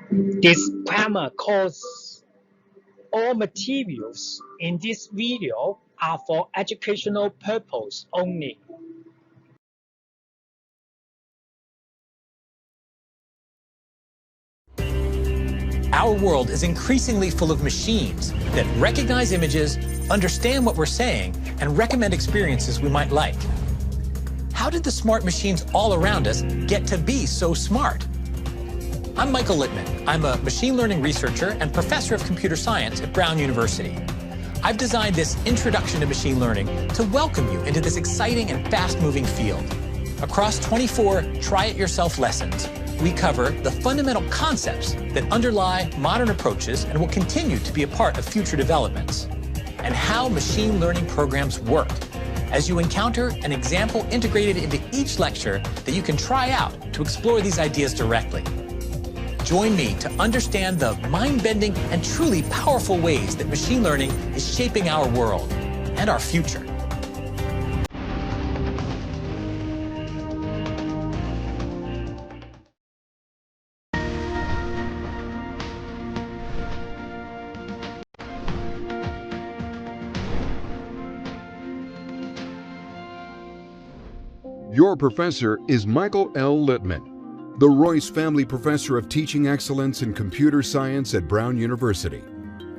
Disclaimer cause all materials in this video are for educational purpose only. Our world is increasingly full of machines that recognize images, understand what we're saying, and recommend experiences we might like. How did the smart machines all around us get to be so smart? I'm Michael Littman. I'm a machine learning researcher and professor of computer science at Brown University. I've designed this introduction to machine learning to welcome you into this exciting and fast-moving field. Across 24 try-it-yourself lessons, we cover the fundamental concepts that underlie modern approaches and will continue to be a part of future developments, and how machine learning programs work, as you encounter an example integrated into each lecture that you can try out to explore these ideas directly. Join me to understand the mind-bending and truly powerful ways that machine learning is shaping our world and our future. Your professor is Michael L. Littman, the Royce Family Professor of Teaching Excellence in Computer Science at Brown University.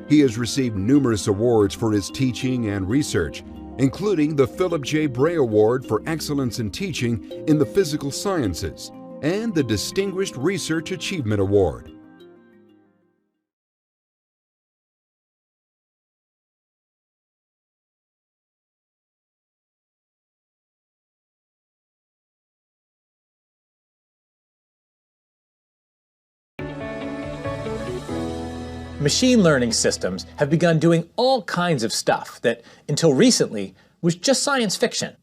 He has received numerous awards for his teaching and research, including the Philip J. Bray Award for Excellence in Teaching in the Physical Sciences and the Distinguished Research Achievement Award. Machine learning systems have begun doing all kinds of stuff that, until recently, was just science fiction.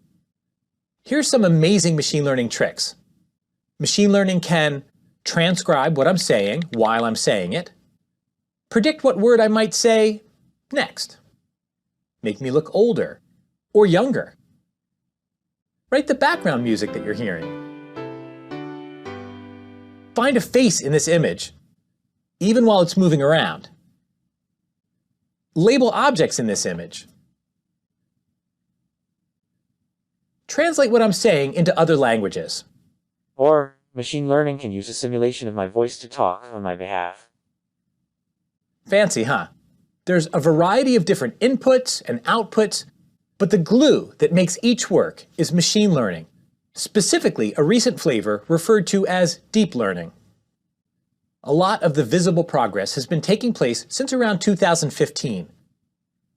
Here's some amazing machine learning tricks. Machine learning can transcribe what I'm saying while I'm saying it, predict what word I might say next, make me look older or younger, write the background music that you're hearing, find a face in this image even while it's moving around, label objects in this image, translate what I'm saying into other languages. Or, machine learning can use a simulation of my voice to talk on my behalf. Fancy, huh? There's a variety of different inputs and outputs, but the glue that makes each work is machine learning, specifically a recent flavor referred to as deep learning. A lot of the visible progress has been taking place since around 2015.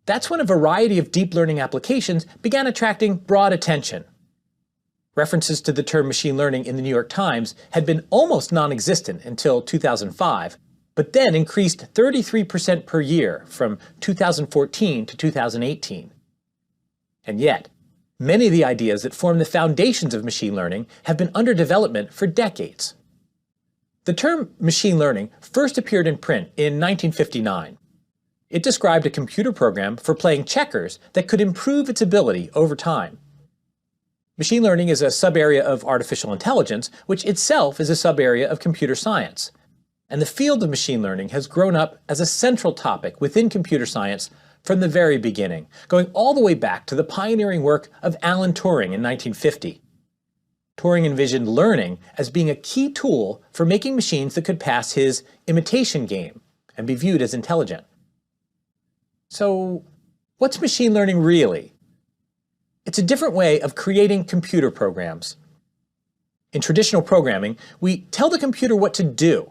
That's when a variety of deep learning applications began attracting broad attention. References to the term machine learning in the New York Times had been almost non-existent until 2005, but then increased 33% per year from 2014 to 2018. And yet, many of the ideas that form the foundations of machine learning have been under development for decades. The term machine learning first appeared in print in 1959. It described a computer program for playing checkers that could improve its ability over time. Machine learning is a subarea of artificial intelligence, which itself is a subarea of computer science. And the field of machine learning has grown up as a central topic within computer science from the very beginning, going all the way back to the pioneering work of Alan Turing in 1950. Turing envisioned learning as being a key tool for making machines that could pass his imitation game and be viewed as intelligent. So, what's machine learning really? It's a different way of creating computer programs. In traditional programming, we tell the computer what to do.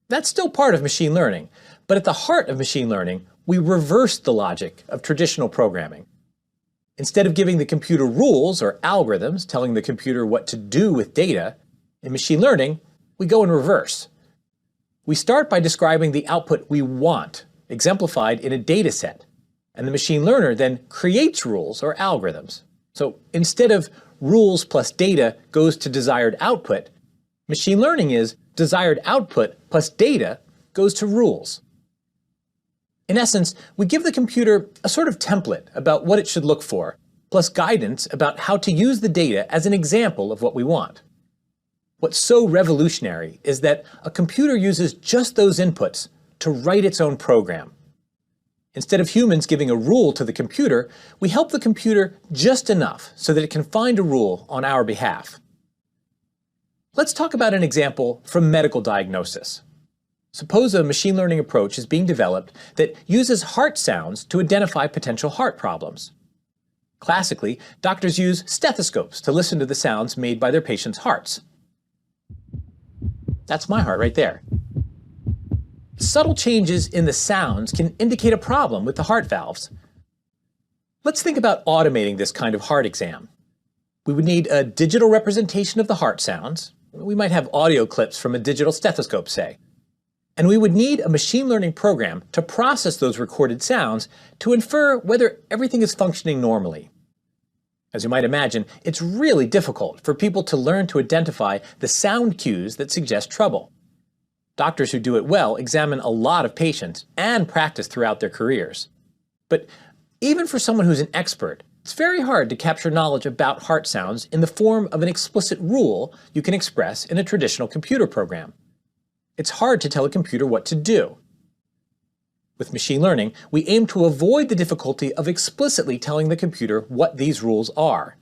That's still part of machine learning, but at the heart of machine learning, we reverse the logic of traditional programming. Instead of giving the computer rules or algorithms telling the computer what to do with data, in machine learning, we go in reverse. We start by describing the output we want, exemplified in a data set, and the machine learner then creates rules or algorithms. So instead of rules plus data goes to desired output, machine learning is desired output plus data goes to rules. In essence, we give the computer a sort of template about what it should look for, plus guidance about how to use the data as an example of what we want. What's so revolutionary is that a computer uses just those inputs to write its own program. Instead of humans giving a rule to the computer, we help the computer just enough so that it can find a rule on our behalf. Let's talk about an example from medical diagnosis. Suppose a machine learning approach is being developed that uses heart sounds to identify potential heart problems. Classically, doctors use stethoscopes to listen to the sounds made by their patients' hearts. That's my heart right there. Subtle changes in the sounds can indicate a problem with the heart valves. Let's think about automating this kind of heart exam. We would need a digital representation of the heart sounds. We might have audio clips from a digital stethoscope, say. And we would need a machine learning program to process those recorded sounds to infer whether everything is functioning normally. As you might imagine, it's really difficult for people to learn to identify the sound cues that suggest trouble. Doctors who do it well examine a lot of patients and practice throughout their careers. But even for someone who's an expert, it's very hard to capture knowledge about heart sounds in the form of an explicit rule you can express in a traditional computer program. It's hard to tell a computer what to do. With machine learning, we aim to avoid the difficulty of explicitly telling the computer what these rules are.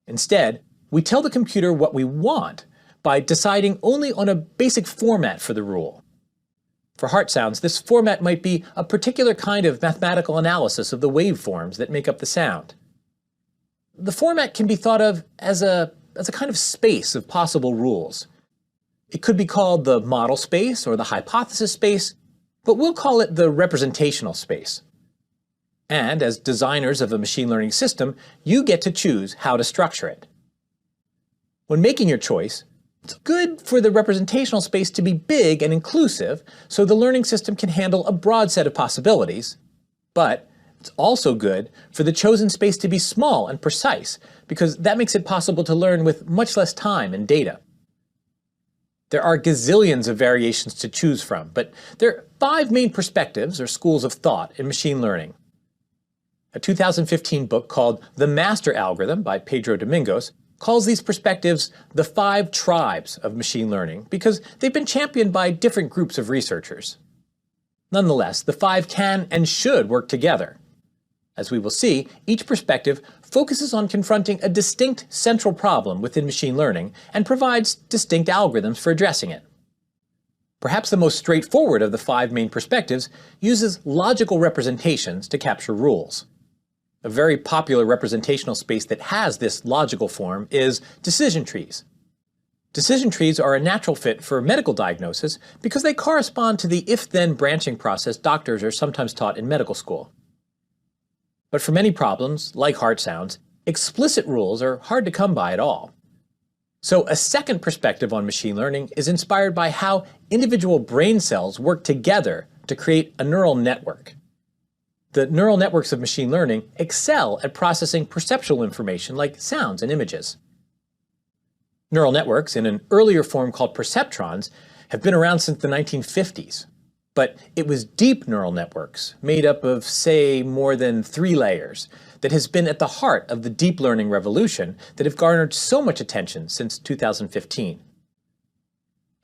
Instead, we tell the computer what we want by deciding only on a basic format for the rule. For heart sounds, this format might be a particular kind of mathematical analysis of the waveforms that make up the sound. The format can be thought of as a kind of space of possible rules. It could be called the model space or the hypothesis space, but we'll call it the representational space. And as designers of a machine learning system, you get to choose how to structure it. When making your choice, it's good for the representational space to be big and inclusive so the learning system can handle a broad set of possibilities, but it's also good for the chosen space to be small and precise because that makes it possible to learn with much less time and data. There are gazillions of variations to choose from, but there are 5 main perspectives or schools of thought in machine learning. A 2015 book called The Master Algorithm by Pedro Domingos calls these perspectives the 5 tribes of machine learning because they've been championed by different groups of researchers. Nonetheless, the 5 can and should work together. As we will see, each perspective focuses on confronting a distinct central problem within machine learning and provides distinct algorithms for addressing it. Perhaps the most straightforward of the 5 main perspectives uses logical representations to capture rules. A very popular representational space that has this logical form is decision trees. Decision trees are a natural fit for medical diagnosis because they correspond to the if-then branching process doctors are sometimes taught in medical school. But for many problems, like heart sounds, explicit rules are hard to come by at all. So a second perspective on machine learning is inspired by how individual brain cells work together to create a neural network. The neural networks of machine learning excel at processing perceptual information like sounds and images. Neural networks, in an earlier form called perceptrons, have been around since the 1950s. But it was deep neural networks, made up of, say, more than 3 layers, that has been at the heart of the deep learning revolution that have garnered so much attention since 2015.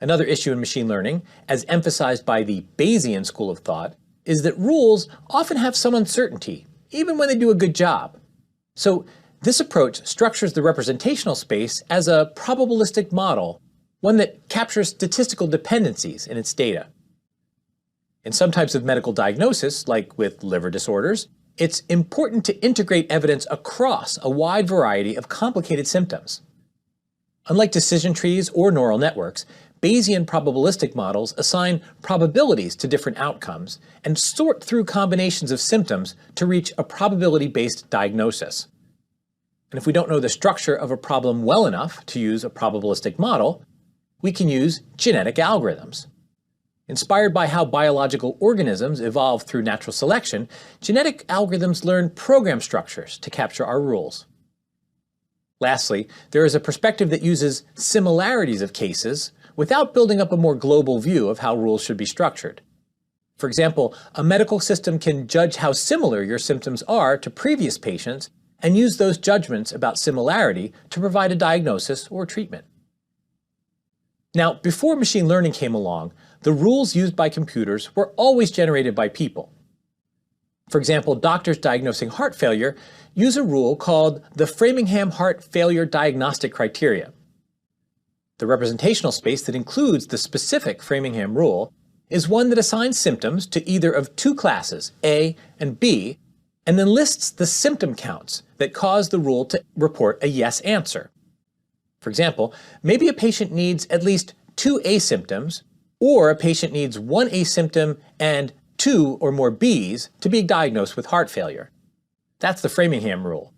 Another issue in machine learning, as emphasized by the Bayesian school of thought, is that rules often have some uncertainty, even when they do a good job. So this approach structures the representational space as a probabilistic model, one that captures statistical dependencies in its data. In some types of medical diagnosis, like with liver disorders, it's important to integrate evidence across a wide variety of complicated symptoms. Unlike decision trees or neural networks, Bayesian probabilistic models assign probabilities to different outcomes and sort through combinations of symptoms to reach a probability-based diagnosis. And if we don't know the structure of a problem well enough to use a probabilistic model, we can use genetic algorithms. Inspired by how biological organisms evolve through natural selection, genetic algorithms learn program structures to capture our rules. Lastly, there is a perspective that uses similarities of cases without building up a more global view of how rules should be structured. For example, a medical system can judge how similar your symptoms are to previous patients and use those judgments about similarity to provide a diagnosis or treatment. Now, before machine learning came along, the rules used by computers were always generated by people. For example, doctors diagnosing heart failure use a rule called the Framingham Heart Failure Diagnostic Criteria. The representational space that includes the specific Framingham rule is one that assigns symptoms to either of two classes, A and B, and then lists the symptom counts that cause the rule to report a yes answer. For example, maybe a patient needs at least 2 A symptoms, or a patient needs 1 A symptom and 2 or more Bs to be diagnosed with heart failure. That's the Framingham rule.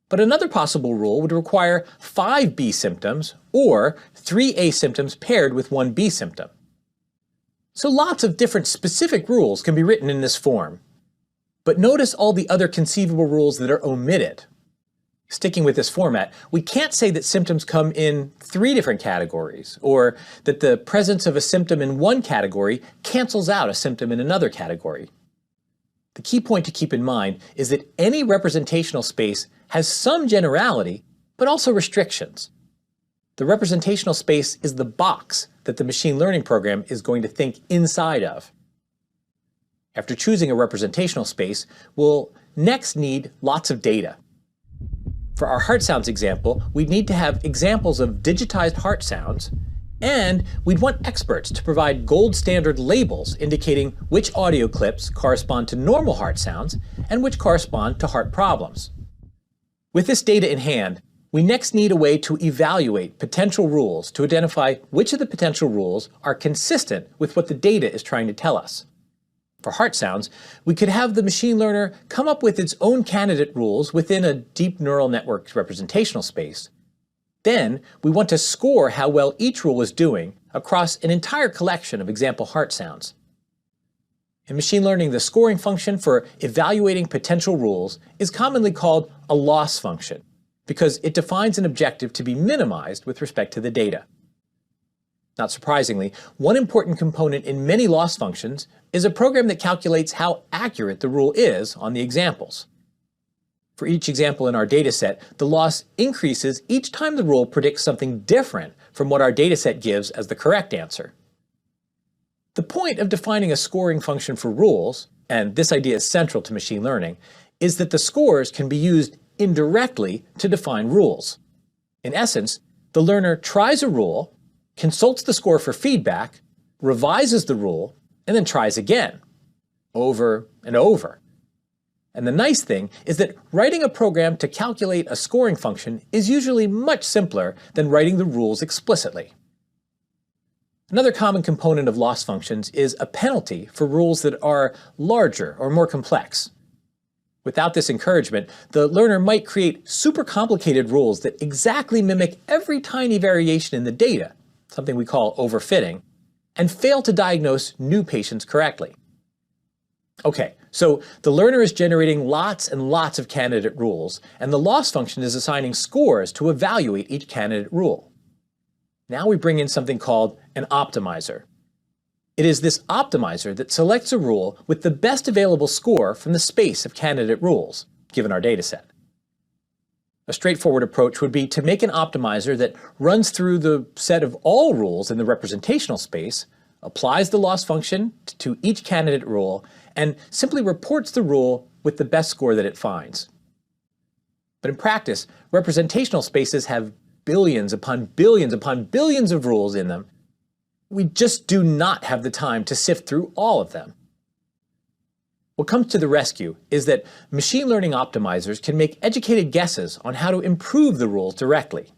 But another possible rule would require 5 B symptoms or 3 A symptoms paired with 1 B symptom. So lots of different specific rules can be written in this form. But notice all the other conceivable rules that are omitted. Sticking with this format, we can't say that symptoms come in 3 different categories, or that the presence of a symptom in one category cancels out a symptom in another category. The key point to keep in mind is that any representational space has some generality, but also restrictions. The representational space is the box that the machine learning program is going to think inside of. After choosing a representational space, we'll next need lots of data. For our heart sounds example, we'd need to have examples of digitized heart sounds, and we'd want experts to provide gold standard labels indicating which audio clips correspond to normal heart sounds and which correspond to heart problems. With this data in hand, we next need a way to evaluate potential rules to identify which of the potential rules are consistent with what the data is trying to tell us. For heart sounds, we could have the machine learner come up with its own candidate rules within a deep neural network representational space. Then, we want to score how well each rule is doing across an entire collection of example heart sounds. In machine learning, the scoring function for evaluating potential rules is commonly called a loss function, because it defines an objective to be minimized with respect to the data. Not surprisingly, one important component in many loss functions is a program that calculates how accurate the rule is on the examples. For each example in our dataset, the loss increases each time the rule predicts something different from what our dataset gives as the correct answer. The point of defining a scoring function for rules, and this idea is central to machine learning, is that the scores can be used indirectly to define rules. In essence, the learner tries a rule, consults the score for feedback, revises the rule, and then tries again, over and over. And the nice thing is that writing a program to calculate a scoring function is usually much simpler than writing the rules explicitly. Another common component of loss functions is a penalty for rules that are larger or more complex. Without this encouragement, the learner might create super complicated rules that exactly mimic every tiny variation in the data, something we call overfitting, and fail to diagnose new patients correctly. Okay, so the learner is generating lots and lots of candidate rules, and the loss function is assigning scores to evaluate each candidate rule. Now we bring in something called an optimizer. It is this optimizer that selects a rule with the best available score from the space of candidate rules, given our dataset. A straightforward approach would be to make an optimizer that runs through the set of all rules in the representational space, applies the loss function to each candidate rule, and simply reports the rule with the best score that it finds. But in practice, representational spaces have billions upon billions upon billions of rules in them. We just do not have the time to sift through all of them. What comes to the rescue is that machine learning optimizers can make educated guesses on how to improve the rules directly.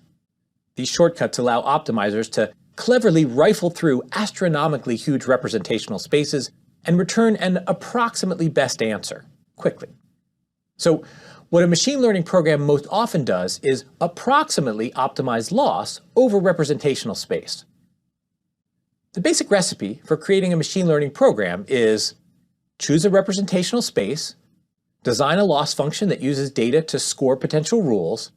These shortcuts allow optimizers to cleverly rifle through astronomically huge representational spaces and return an approximately best answer quickly. So, what a machine learning program most often does is approximately optimize loss over representational space. The basic recipe for creating a machine learning program is choose a representational space, design a loss function that uses data to score potential rules,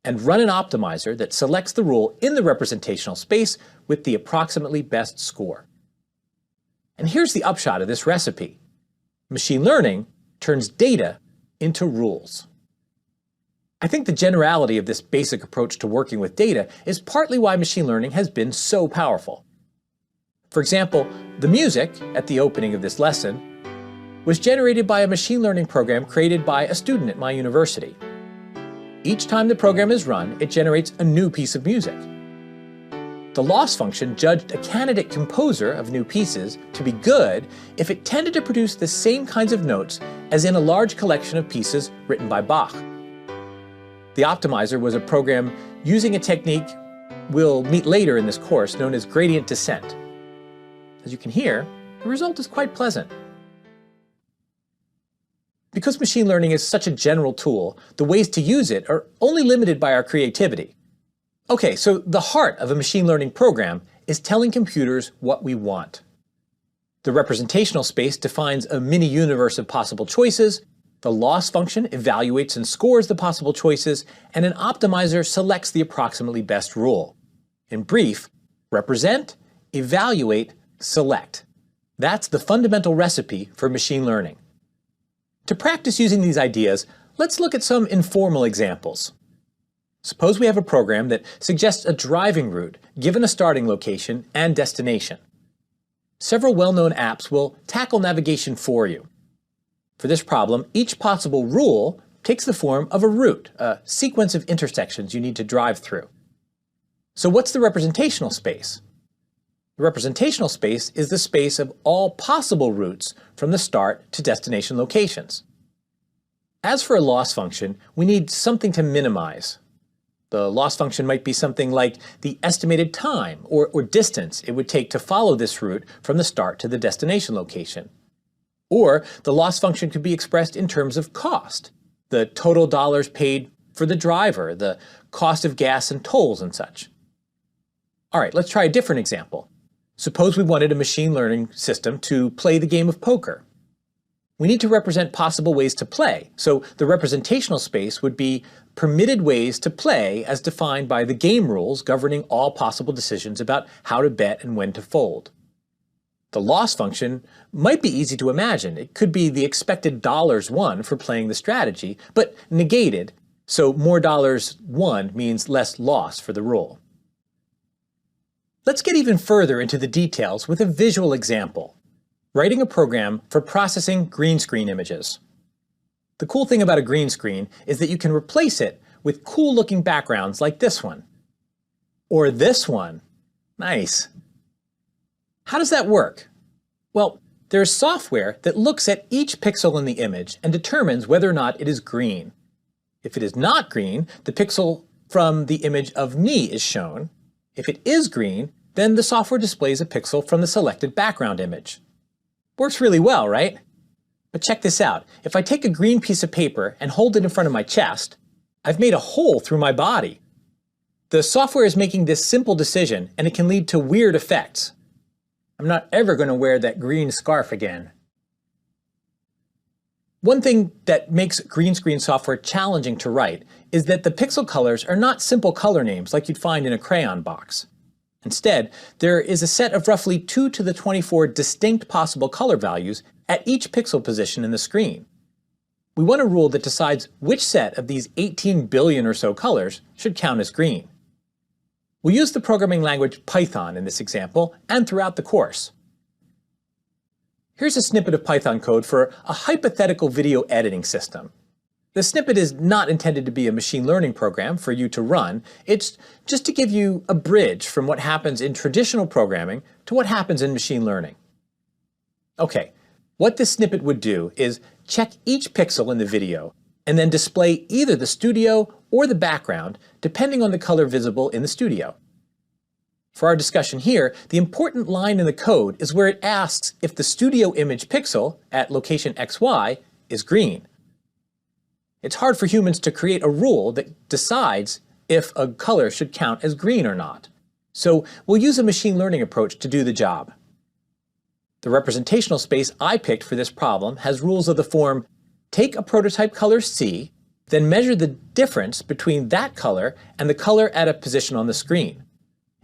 and run an optimizer that selects the rule in the representational space with the approximately best score. And here's the upshot of this recipe. Machine learning turns data into rules. I think the generality of this basic approach to working with data is partly why machine learning has been so powerful. For example, the music at the opening of this lesson was generated by a machine learning program created by a student at my university. Each time the program is run, it generates a new piece of music. The loss function judged a candidate composer of new pieces to be good if it tended to produce the same kinds of notes as in a large collection of pieces written by Bach. The optimizer was a program using a technique we'll meet later in this course known as gradient descent. As you can hear, the result is quite pleasant. Because machine learning is such a general tool, the ways to use it are only limited by our creativity. Okay, so the heart of a machine learning program is telling computers what we want. The representational space defines a mini-universe of possible choices, the loss function evaluates and scores the possible choices, and an optimizer selects the approximately best rule. In brief, represent, evaluate, select. That's the fundamental recipe for machine learning. To practice using these ideas, let's look at some informal examples. Suppose we have a program that suggests a driving route given a starting location and destination. Several well-known apps will tackle navigation for you. For this problem, each possible rule takes the form of a route, a sequence of intersections you need to drive through. So what's the representational space? The representational space is the space of all possible routes from the start to destination locations. As for a loss function, we need something to minimize. The loss function might be something like the estimated time or distance it would take to follow this route from the start to the destination location. Or the loss function could be expressed in terms of cost, the total dollars paid for the driver, the cost of gas and tolls and such. All right, let's try a different example. Suppose we wanted a machine learning system to play the game of poker. We need to represent possible ways to play, so the representational space would be permitted ways to play as defined by the game rules governing all possible decisions about how to bet and when to fold. The loss function might be easy to imagine. It could be the expected dollars won for playing the strategy, but negated, so more dollars won means less loss for the rule. Let's get even further into the details with a visual example. Writing a program for processing green screen images. The cool thing about a green screen is that you can replace it with cool-looking backgrounds like this one. Or this one. Nice. How does that work? Well, there's software that looks at each pixel in the image and determines whether or not it is green. If it is not green, the pixel from the image of me is shown. If it is green, then the software displays a pixel from the selected background image. Works really well, right? But check this out. If I take a green piece of paper and hold it in front of my chest, I've made a hole through my body. The software is making this simple decision, and it can lead to weird effects. I'm not ever going to wear that green scarf again. One thing that makes green screen software challenging to write is that the pixel colors are not simple color names like you'd find in a crayon box. Instead, there is a set of roughly 2 to the 24 distinct possible color values at each pixel position in the screen. We want a rule that decides which set of these 18 billion or so colors should count as green. We'll use the programming language Python in this example and throughout the course. Here's a snippet of Python code for a hypothetical video editing system. The snippet is not intended to be a machine learning program for you to run. It's just to give you a bridge from what happens in traditional programming to what happens in machine learning. Okay, what this snippet would do is check each pixel in the video and then display either the studio or the background depending on the color visible in the studio. For our discussion here, the important line in the code is where it asks if the studio image pixel at location XY is green. It's hard for humans to create a rule that decides if a color should count as green or not. So we'll use a machine learning approach to do the job. The representational space I picked for this problem has rules of the form: take a prototype color C, then measure the difference between that color and the color at a position on the screen.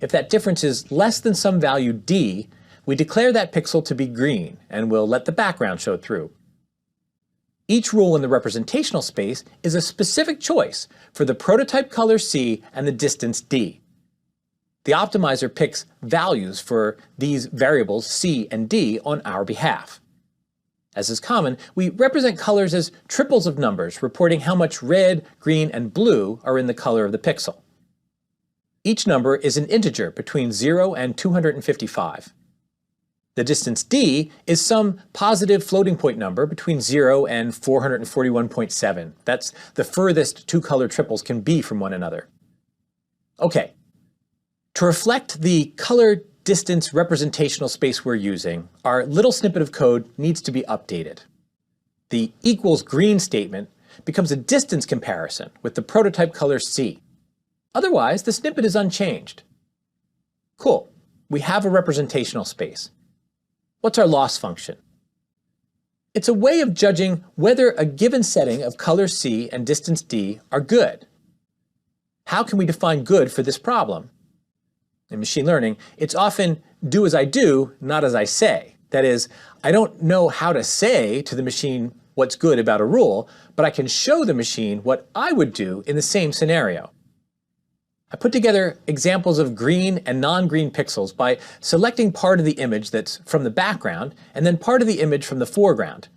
If that difference is less than some value D, we declare that pixel to be green and we'll let the background show through. Each rule in the representational space is a specific choice for the prototype color C and the distance D. The optimizer picks values for these variables C and D on our behalf. As is common, we represent colors as triples of numbers, reporting how much red, green, and blue are in the color of the pixel. Each number is an integer between 0 and 255. The distance D is some positive floating point number between 0 and 441.7. That's the furthest two color triples can be from one another. Okay, to reflect the color distance representational space we're using, our little snippet of code needs to be updated. The equals green statement becomes a distance comparison with the prototype color C. Otherwise, the snippet is unchanged. Cool, we have a representational space. What's our loss function? It's a way of judging whether a given setting of color C and distance D are good. How can we define good for this problem? In machine learning, it's often do as I do, not as I say. That is, I don't know how to say to the machine what's good about a rule, but I can show the machine what I would do in the same scenario. I put together examples of green and non-green pixels by selecting part of the image that's from the background and then part of the image from the foreground.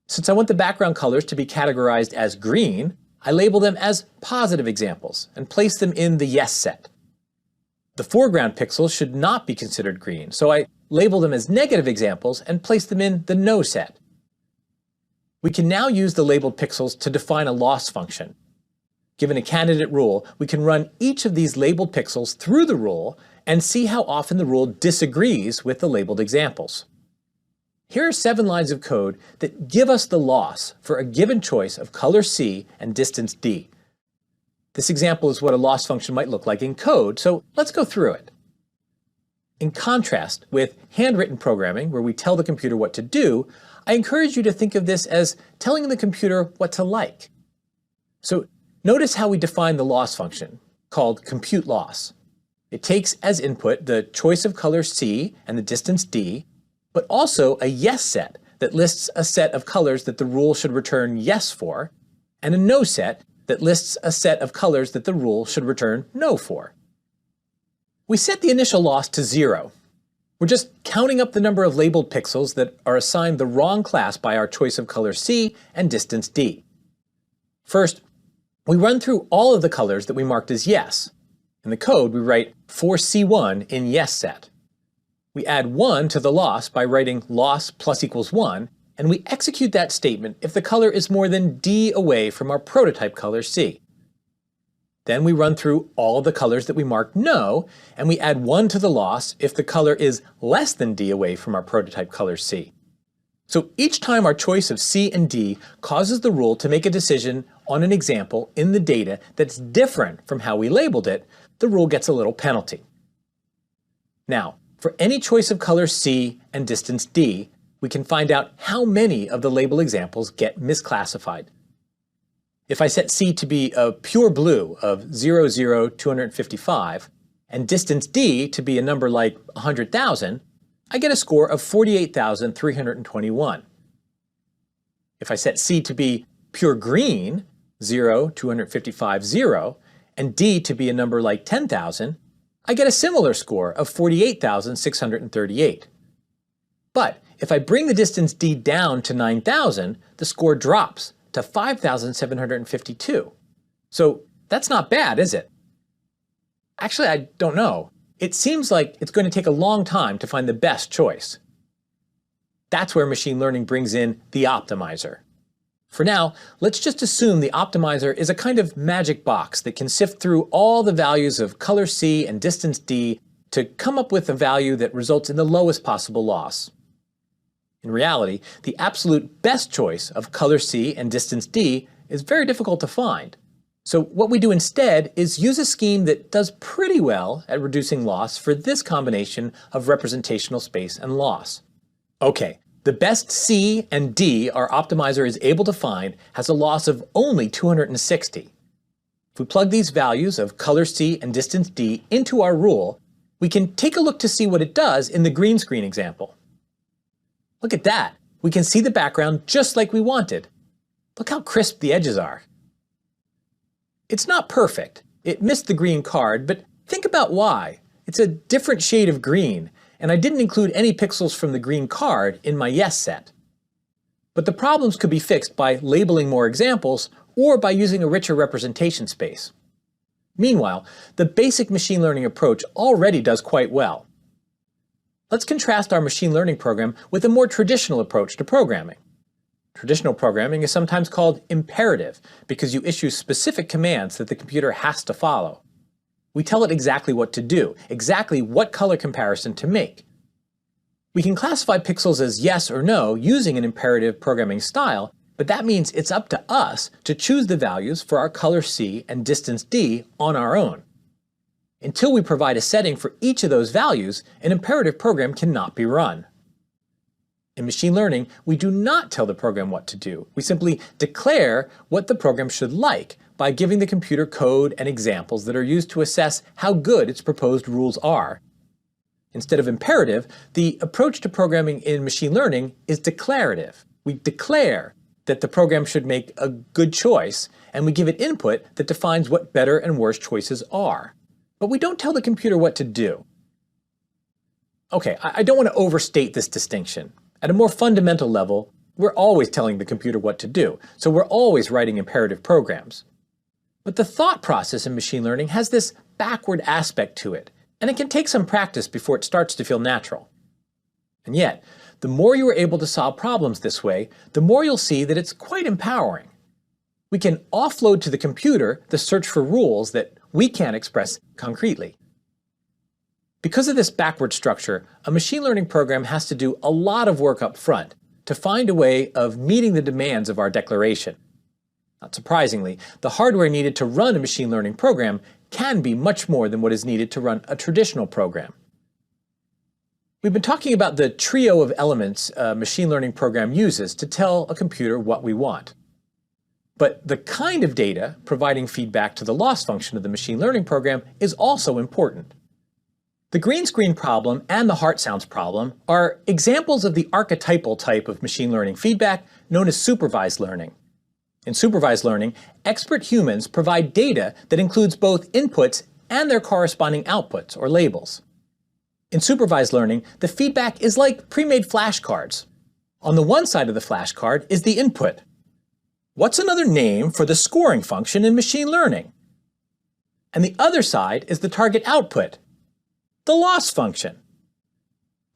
Since I want the background colors to be categorized as green, I label them as positive examples and place them in the yes set. The foreground pixels should not be considered green, so I label them as negative examples and place them in the no set. We can now use the labeled pixels to define a loss function. Given a candidate rule, we can run each of these labeled pixels through the rule and see how often the rule disagrees with the labeled examples. Here are 7 lines of code that give us the loss for a given choice of color C and distance D. This example is what a loss function might look like in code, so let's go through it. In contrast with handwritten programming, where we tell the computer what to do, I encourage you to think of this as telling the computer what to like. So notice how we define the loss function, called compute loss. It takes as input the choice of color C and the distance D, but also a yes set that lists a set of colors that the rule should return yes for, and a no set that lists a set of colors that the rule should return no for. We set the initial loss to 0. We're just counting up the number of labeled pixels that are assigned the wrong class by our choice of color C and distance D. First, we run through all of the colors that we marked as yes. In the code, we write for C1 in yes set. We add 1 to the loss by writing loss plus equals 1, and we execute that statement if the color is more than D away from our prototype color C. Then we run through all of the colors that we marked no, and we add 1 to the loss if the color is less than D away from our prototype color C. So each time our choice of C and D causes the rule to make a decision on an example in the data that's different from how we labeled it, the rule gets a little penalty. Now, for any choice of color C and distance D, we can find out how many of the label examples get misclassified. If I set C to be a pure blue of 0, 0, 255, and distance D to be a number like 100,000, I get a score of 48,321. If I set C to be pure green, 0, 255, 0, and D to be a number like 10,000, I get a similar score of 48,638. But if I bring the distance D down to 9,000, the score drops to 5,752. So that's not bad, is it? Actually, I don't know. It seems like it's going to take a long time to find the best choice. That's where machine learning brings in the optimizer. For now, let's just assume the optimizer is a kind of magic box that can sift through all the values of color C and distance D to come up with a value that results in the lowest possible loss. In reality, the absolute best choice of color C and distance D is very difficult to find. So what we do instead is use a scheme that does pretty well at reducing loss for this combination of representational space and loss. Okay, the best C and D our optimizer is able to find has a loss of only 260. If we plug these values of color C and distance D into our rule, we can take a look to see what it does in the green screen example. Look at that! We can see the background just like we wanted, Look how crisp the edges are. It's not perfect. It missed the green card, but think about why. It's a different shade of green, and I didn't include any pixels from the green card in my yes set. But the problems could be fixed by labeling more examples or by using a richer representation space. Meanwhile, the basic machine learning approach already does quite well. Let's contrast our machine learning program with a more traditional approach to programming. Traditional programming is sometimes called imperative because you issue specific commands that the computer has to follow. We tell it exactly what to do, exactly what color comparison to make. We can classify pixels as yes or no using an imperative programming style, but that means it's up to us to choose the values for our color C and distance D on our own. Until we provide a setting for each of those values, an imperative program cannot be run. In machine learning, we do not tell the program what to do. We simply declare what the program should like by giving the computer code and examples that are used to assess how good its proposed rules are. Instead of imperative, the approach to programming in machine learning is declarative. We declare that the program should make a good choice, and we give it input that defines what better and worse choices are. But we don't tell the computer what to do. Okay, I don't want to overstate this distinction. At a more fundamental level, we're always telling the computer what to do, so we're always writing imperative programs. But the thought process in machine learning has this backward aspect to it, and it can take some practice before it starts to feel natural. And yet, the more you are able to solve problems this way, the more you'll see that it's quite empowering. We can offload to the computer the search for rules that we can't express concretely. Because of this backward structure, a machine learning program has to do a lot of work up front to find a way of meeting the demands of our declaration. Not surprisingly, the hardware needed to run a machine learning program can be much more than what is needed to run a traditional program. We've been talking about the trio of elements a machine learning program uses to tell a computer what we want. But the kind of data providing feedback to the loss function of the machine learning program is also important. The green screen problem and the heart sounds problem are examples of the archetypal type of machine learning feedback known as supervised learning. In supervised learning, expert humans provide data that includes both inputs and their corresponding outputs or labels. In supervised learning, the feedback is like pre-made flashcards. On the one side of the flashcard is the input. What's another name for the scoring function in machine learning? And the other side is the target output, the loss function.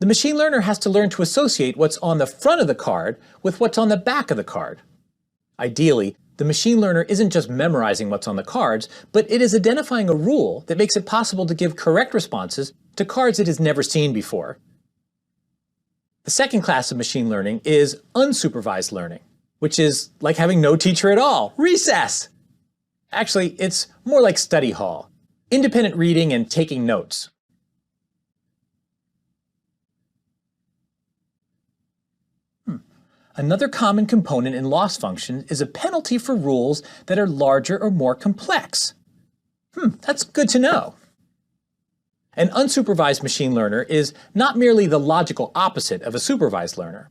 The machine learner has to learn to associate what's on the front of the card with what's on the back of the card. Ideally, the machine learner isn't just memorizing what's on the cards, but it is identifying a rule that makes it possible to give correct responses to cards it has never seen before. The second class of machine learning is unsupervised learning, which is like having no teacher at all, recess! Actually, it's more like study hall, independent reading and taking notes. Another common component in loss functions is a penalty for rules that are larger or more complex. That's good to know. An unsupervised machine learner is not merely the logical opposite of a supervised learner.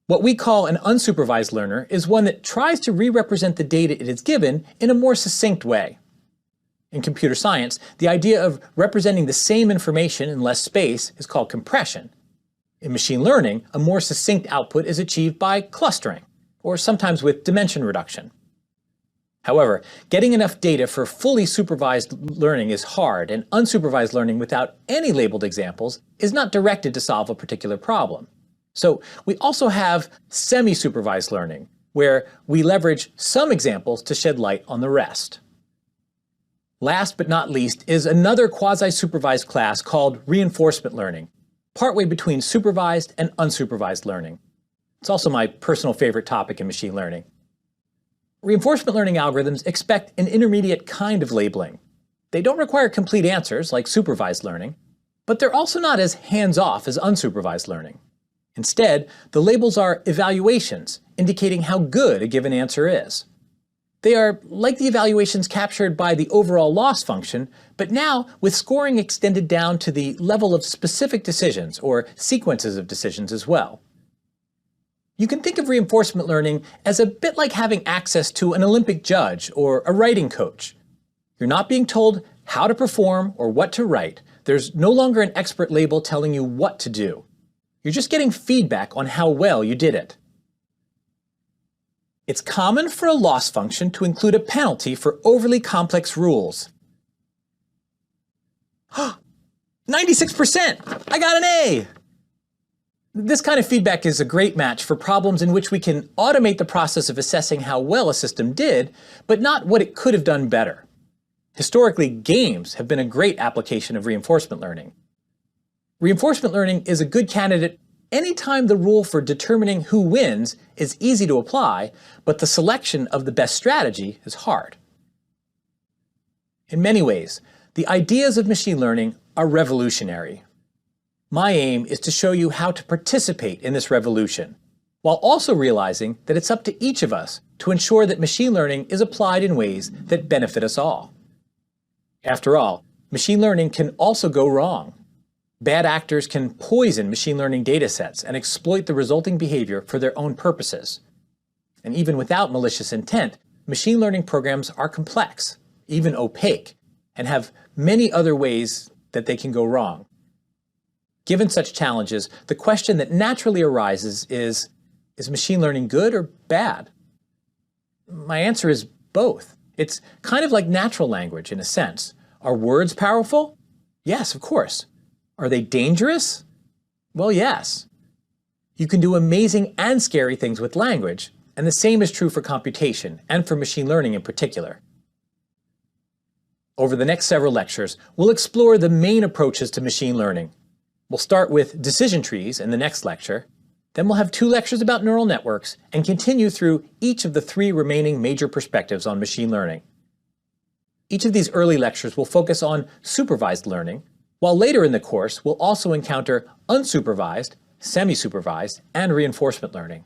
What we call an unsupervised learner is one that tries to re-represent the data it is given in a more succinct way. In computer science, the idea of representing the same information in less space is called compression. In machine learning, a more succinct output is achieved by clustering, or sometimes with dimension reduction. However, getting enough data for fully supervised learning is hard, and unsupervised learning without any labeled examples is not directed to solve a particular problem. So we also have semi-supervised learning, where we leverage some examples to shed light on the rest. Last but not least is another quasi-supervised class called reinforcement learning, partway between supervised and unsupervised learning. It's also my personal favorite topic in machine learning. Reinforcement learning algorithms expect an intermediate kind of labeling. They don't require complete answers like supervised learning, but they're also not as hands-off as unsupervised learning. Instead, the labels are evaluations, indicating how good a given answer is. They are like the evaluations captured by the overall loss function, but now with scoring extended down to the level of specific decisions or sequences of decisions as well. You can think of reinforcement learning as a bit like having access to an Olympic judge or a writing coach. You're not being told how to perform or what to write. There's no longer an expert label telling you what to do. You're just getting feedback on how well you did it. It's common for a loss function to include a penalty for overly complex rules. 96%! I got an A! This kind of feedback is a great match for problems in which we can automate the process of assessing how well a system did, but not what it could have done better. Historically, games have been a great application of reinforcement learning. Reinforcement learning is a good candidate anytime the rule for determining who wins is easy to apply, but the selection of the best strategy is hard. In many ways, the ideas of machine learning are revolutionary. My aim is to show you how to participate in this revolution, while also realizing that it's up to each of us to ensure that machine learning is applied in ways that benefit us all. After all, machine learning can also go wrong. Bad actors can poison machine learning datasets and exploit the resulting behavior for their own purposes. And even without malicious intent, machine learning programs are complex, even opaque, and have many other ways that they can go wrong. Given such challenges, the question that naturally arises is machine learning good or bad? My answer is both. It's kind of like natural language in a sense. Are words powerful? Yes, of course. Are they dangerous? Well, yes. You can do amazing and scary things with language, and the same is true for computation and for machine learning in particular. Over the next several lectures, we'll explore the main approaches to machine learning. We'll start with decision trees in the next lecture, then we'll have 2 lectures about neural networks and continue through each of the 3 remaining major perspectives on machine learning. Each of these early lectures will focus on supervised learning, while later in the course we'll also encounter unsupervised, semi-supervised, and reinforcement learning.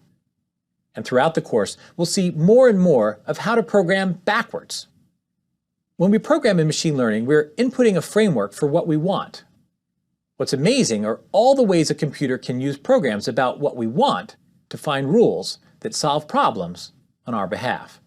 And throughout the course, we'll see more and more of how to program backwards. When we program in machine learning, we're inputting a framework for what we want. What's amazing are all the ways a computer can use programs about what we want to find rules that solve problems on our behalf.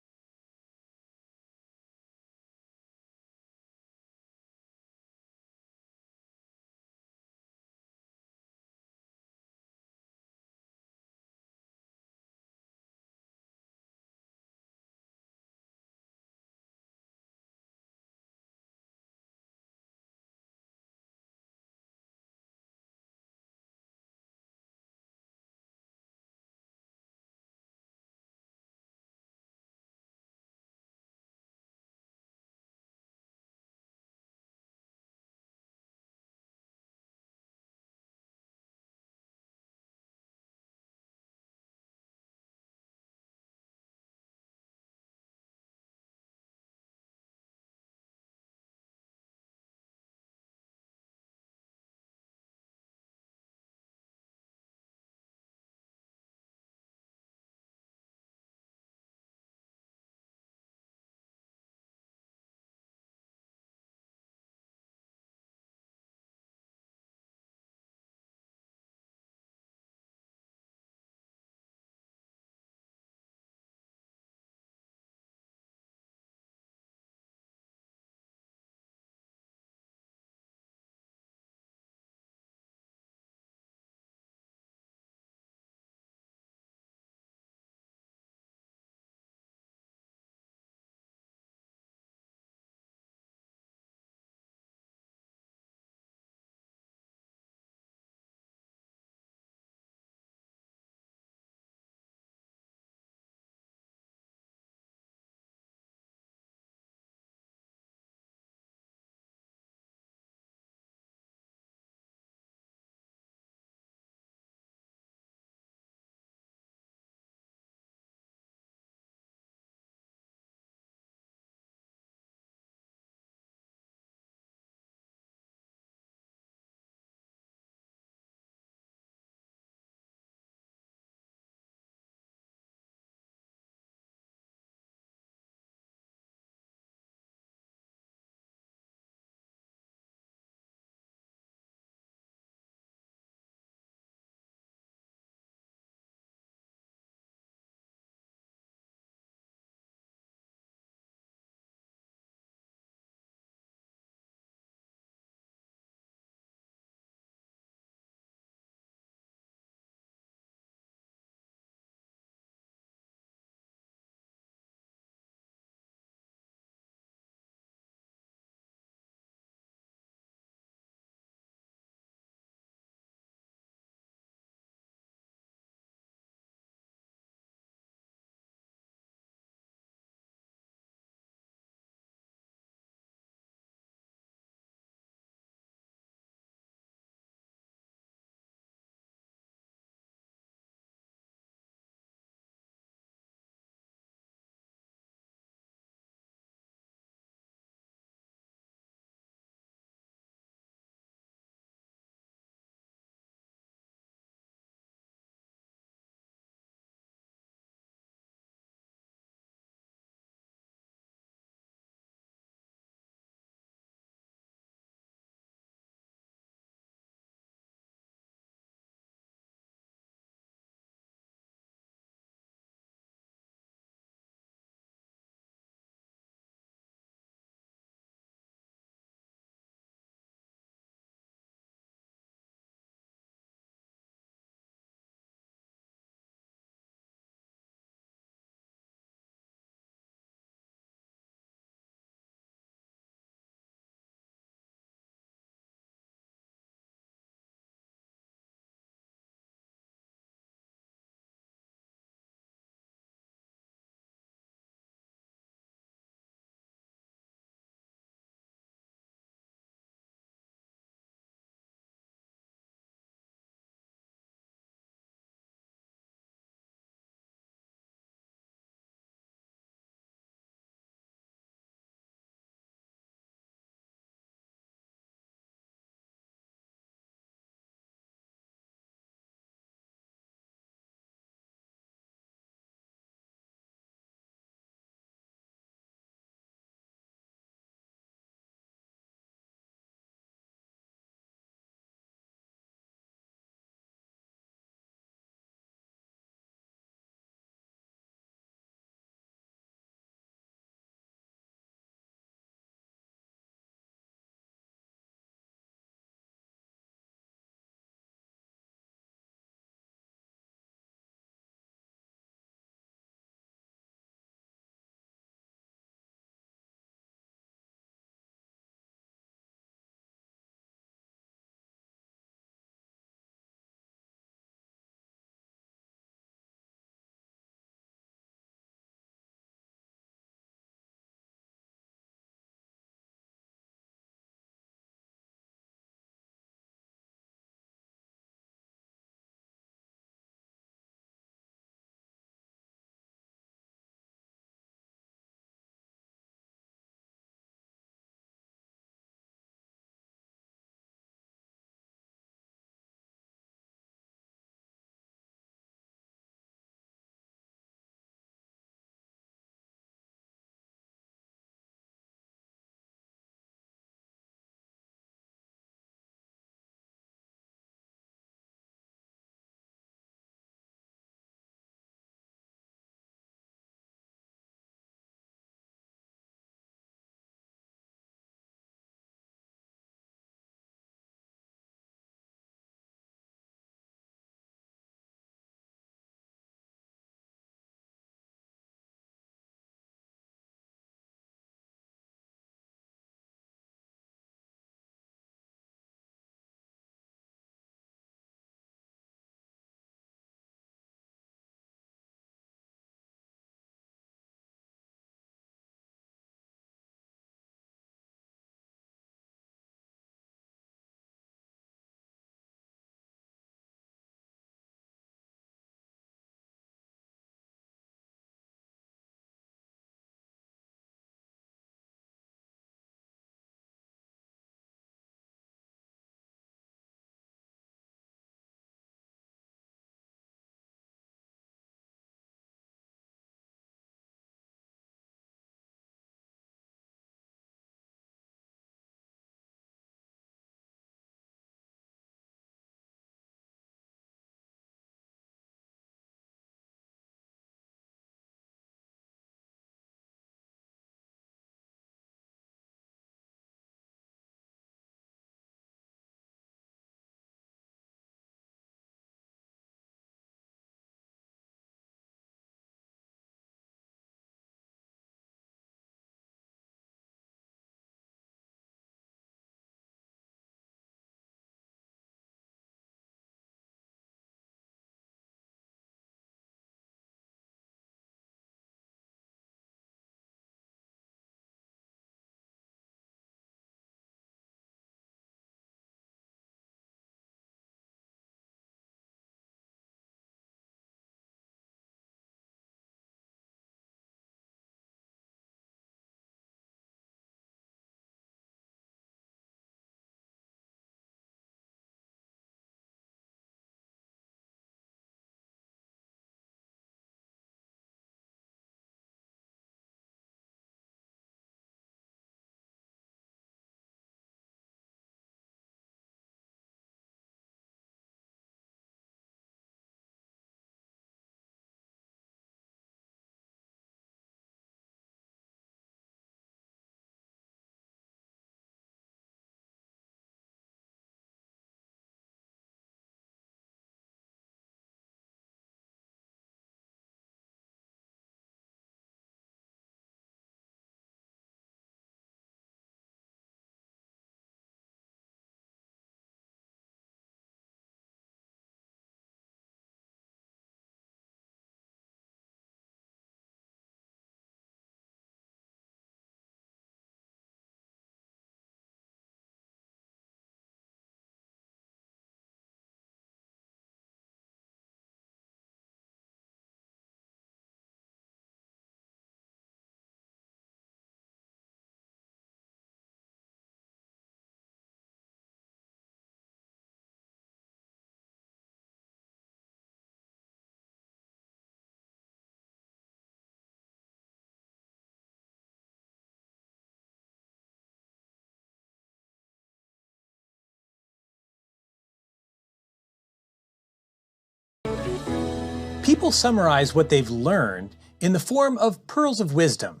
People summarize what they've learned in the form of pearls of wisdom.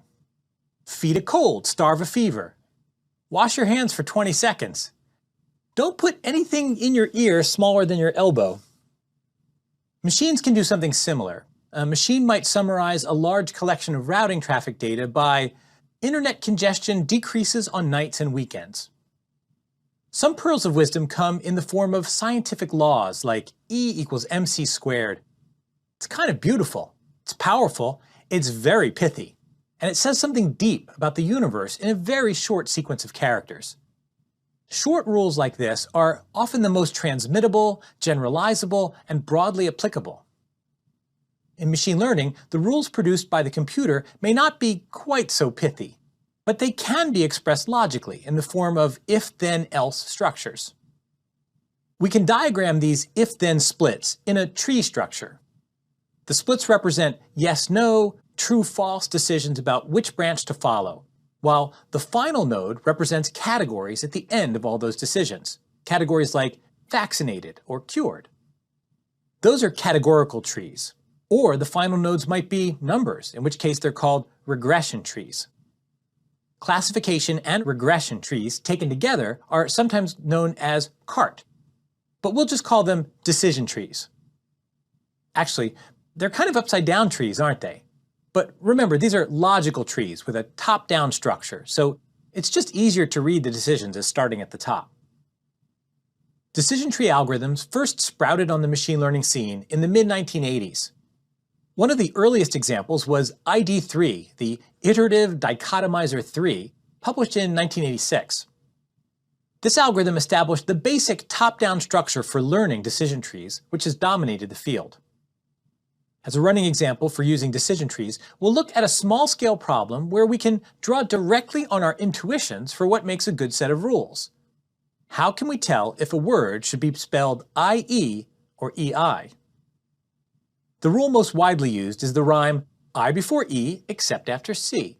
Feed a cold, starve a fever. Wash your hands for 20 seconds. Don't put anything in your ear smaller than your elbow. Machines can do something similar. A machine might summarize a large collection of routing traffic data by internet congestion decreases on nights and weekends. Some pearls of wisdom come in the form of scientific laws like E equals mc squared. It's kind of beautiful, it's powerful, it's very pithy, and it says something deep about the universe in a very short sequence of characters. Short rules like this are often the most transmittable, generalizable, and broadly applicable. In machine learning, the rules produced by the computer may not be quite so pithy, but they can be expressed logically in the form of if-then-else structures. We can diagram these if-then splits in a tree structure. The splits represent yes-no, true-false decisions about which branch to follow, while the final node represents categories at the end of all those decisions, categories like vaccinated or cured. Those are categorical trees, or the final nodes might be numbers, in which case they're called regression trees. Classification and regression trees taken together are sometimes known as CART, but we'll just call them decision trees. Actually, they're kind of upside-down trees, aren't they? But remember, these are logical trees with a top-down structure, so it's just easier to read the decisions as starting at the top. Decision tree algorithms first sprouted on the machine learning scene in the mid-1980s. One of the earliest examples was ID3, the iterative dichotomizer 3, published in 1986. This algorithm established the basic top-down structure for learning decision trees, which has dominated the field. As a running example for using decision trees, we'll look at a small-scale problem where we can draw directly on our intuitions for what makes a good set of rules. How can we tell if a word should be spelled IE or EI? The rule most widely used is the rhyme I before E except after C.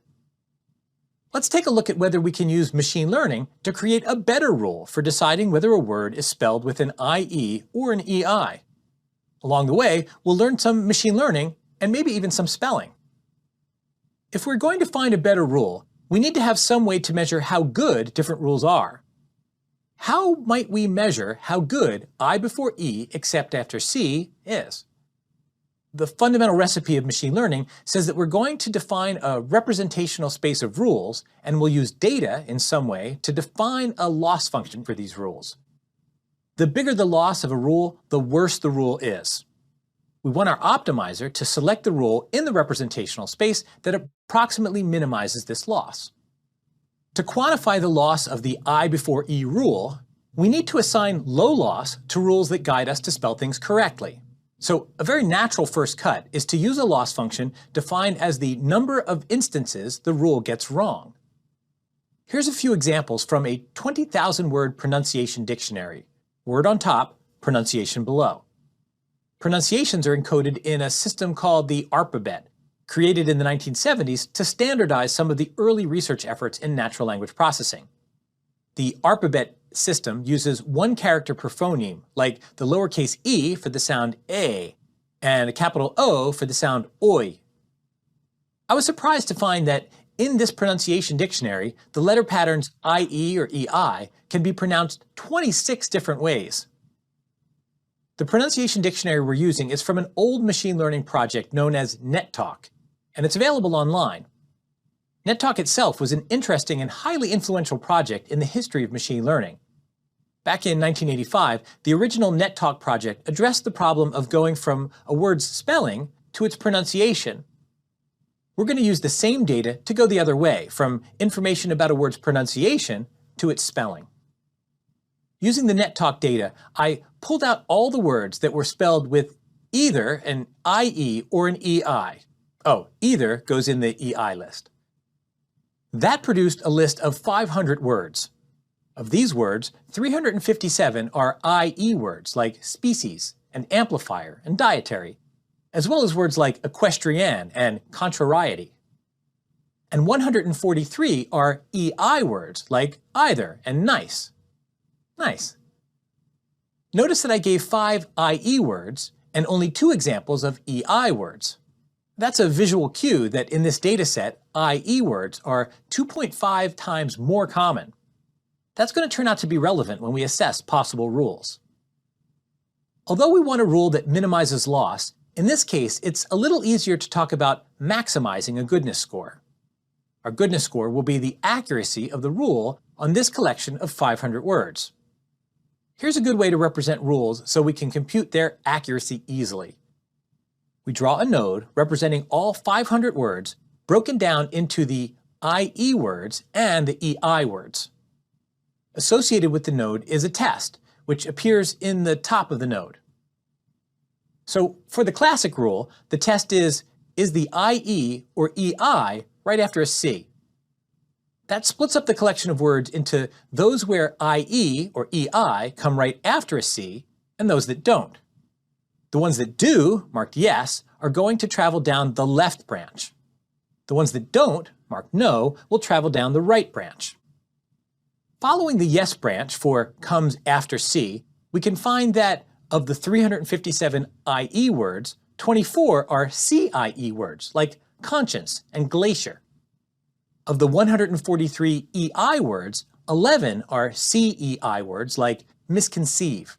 Let's take a look at whether we can use machine learning to create a better rule for deciding whether a word is spelled with an IE or an EI. Along the way, we'll learn some machine learning and maybe even some spelling. If we're going to find a better rule, we need to have some way to measure how good different rules are. How might we measure how good I before E except after C is? The fundamental recipe of machine learning says that we're going to define a representational space of rules, and we'll use data in some way to define a loss function for these rules. The bigger the loss of a rule, the worse the rule is. We want our optimizer to select the rule in the representational space that approximately minimizes this loss. To quantify the loss of the I before E rule, we need to assign low loss to rules that guide us to spell things correctly. So a very natural first cut is to use a loss function defined as the number of instances the rule gets wrong. Here's a few examples from a 20,000-word pronunciation dictionary. Word on top, pronunciation below. Pronunciations are encoded in a system called the alphabet, created in the 1970s to standardize some of the early research efforts in natural language processing. The alphabet system uses one character per phoneme, like the lowercase e for the sound A, and a capital O for the sound oi. I was surprised to find that in this pronunciation dictionary, the letter patterns IE or EI can be pronounced 26 different ways. The pronunciation dictionary we're using is from an old machine learning project known as NetTalk, and it's available online. NetTalk itself was an interesting and highly influential project in the history of machine learning. Back in 1985, the original NetTalk project addressed the problem of going from a word's spelling to its pronunciation. We're going to use the same data to go the other way, from information about a word's pronunciation to its spelling. Using the NetTalk data, I pulled out all the words that were spelled with either an IE or an EI. Oh, either goes in the EI list. That produced a list of 500 words. Of these words, 357 are IE words like species and amplifier and dietary, as well as words like equestrian and contrariety. And 143 are EI words like either and nice. Nice. Notice that I gave 5 IE words and only 2 examples of EI words. That's a visual cue that in this dataset, IE words are 2.5 times more common. That's going to turn out to be relevant when we assess possible rules. Although we want a rule that minimizes loss, in this case it's a little easier to talk about maximizing a goodness score. Our goodness score will be the accuracy of the rule on this collection of 500 words. Here's a good way to represent rules so we can compute their accuracy easily. We draw a node representing all 500 words broken down into the IE words and the EI words. Associated with the node is a test, which appears in the top of the node. So for the classic rule, the test is the IE or EI right after a C? That splits up the collection of words into those where IE or EI come right after a C and those that don't. The ones that do, marked yes, are going to travel down the left branch. The ones that don't, marked no, will travel down the right branch. Following the yes branch for comes after C, we can find that of the 357 IE words, 24 are CIE words, like conscience and glacier. Of the 143 EI words, 11 are CEI words, like misconceive.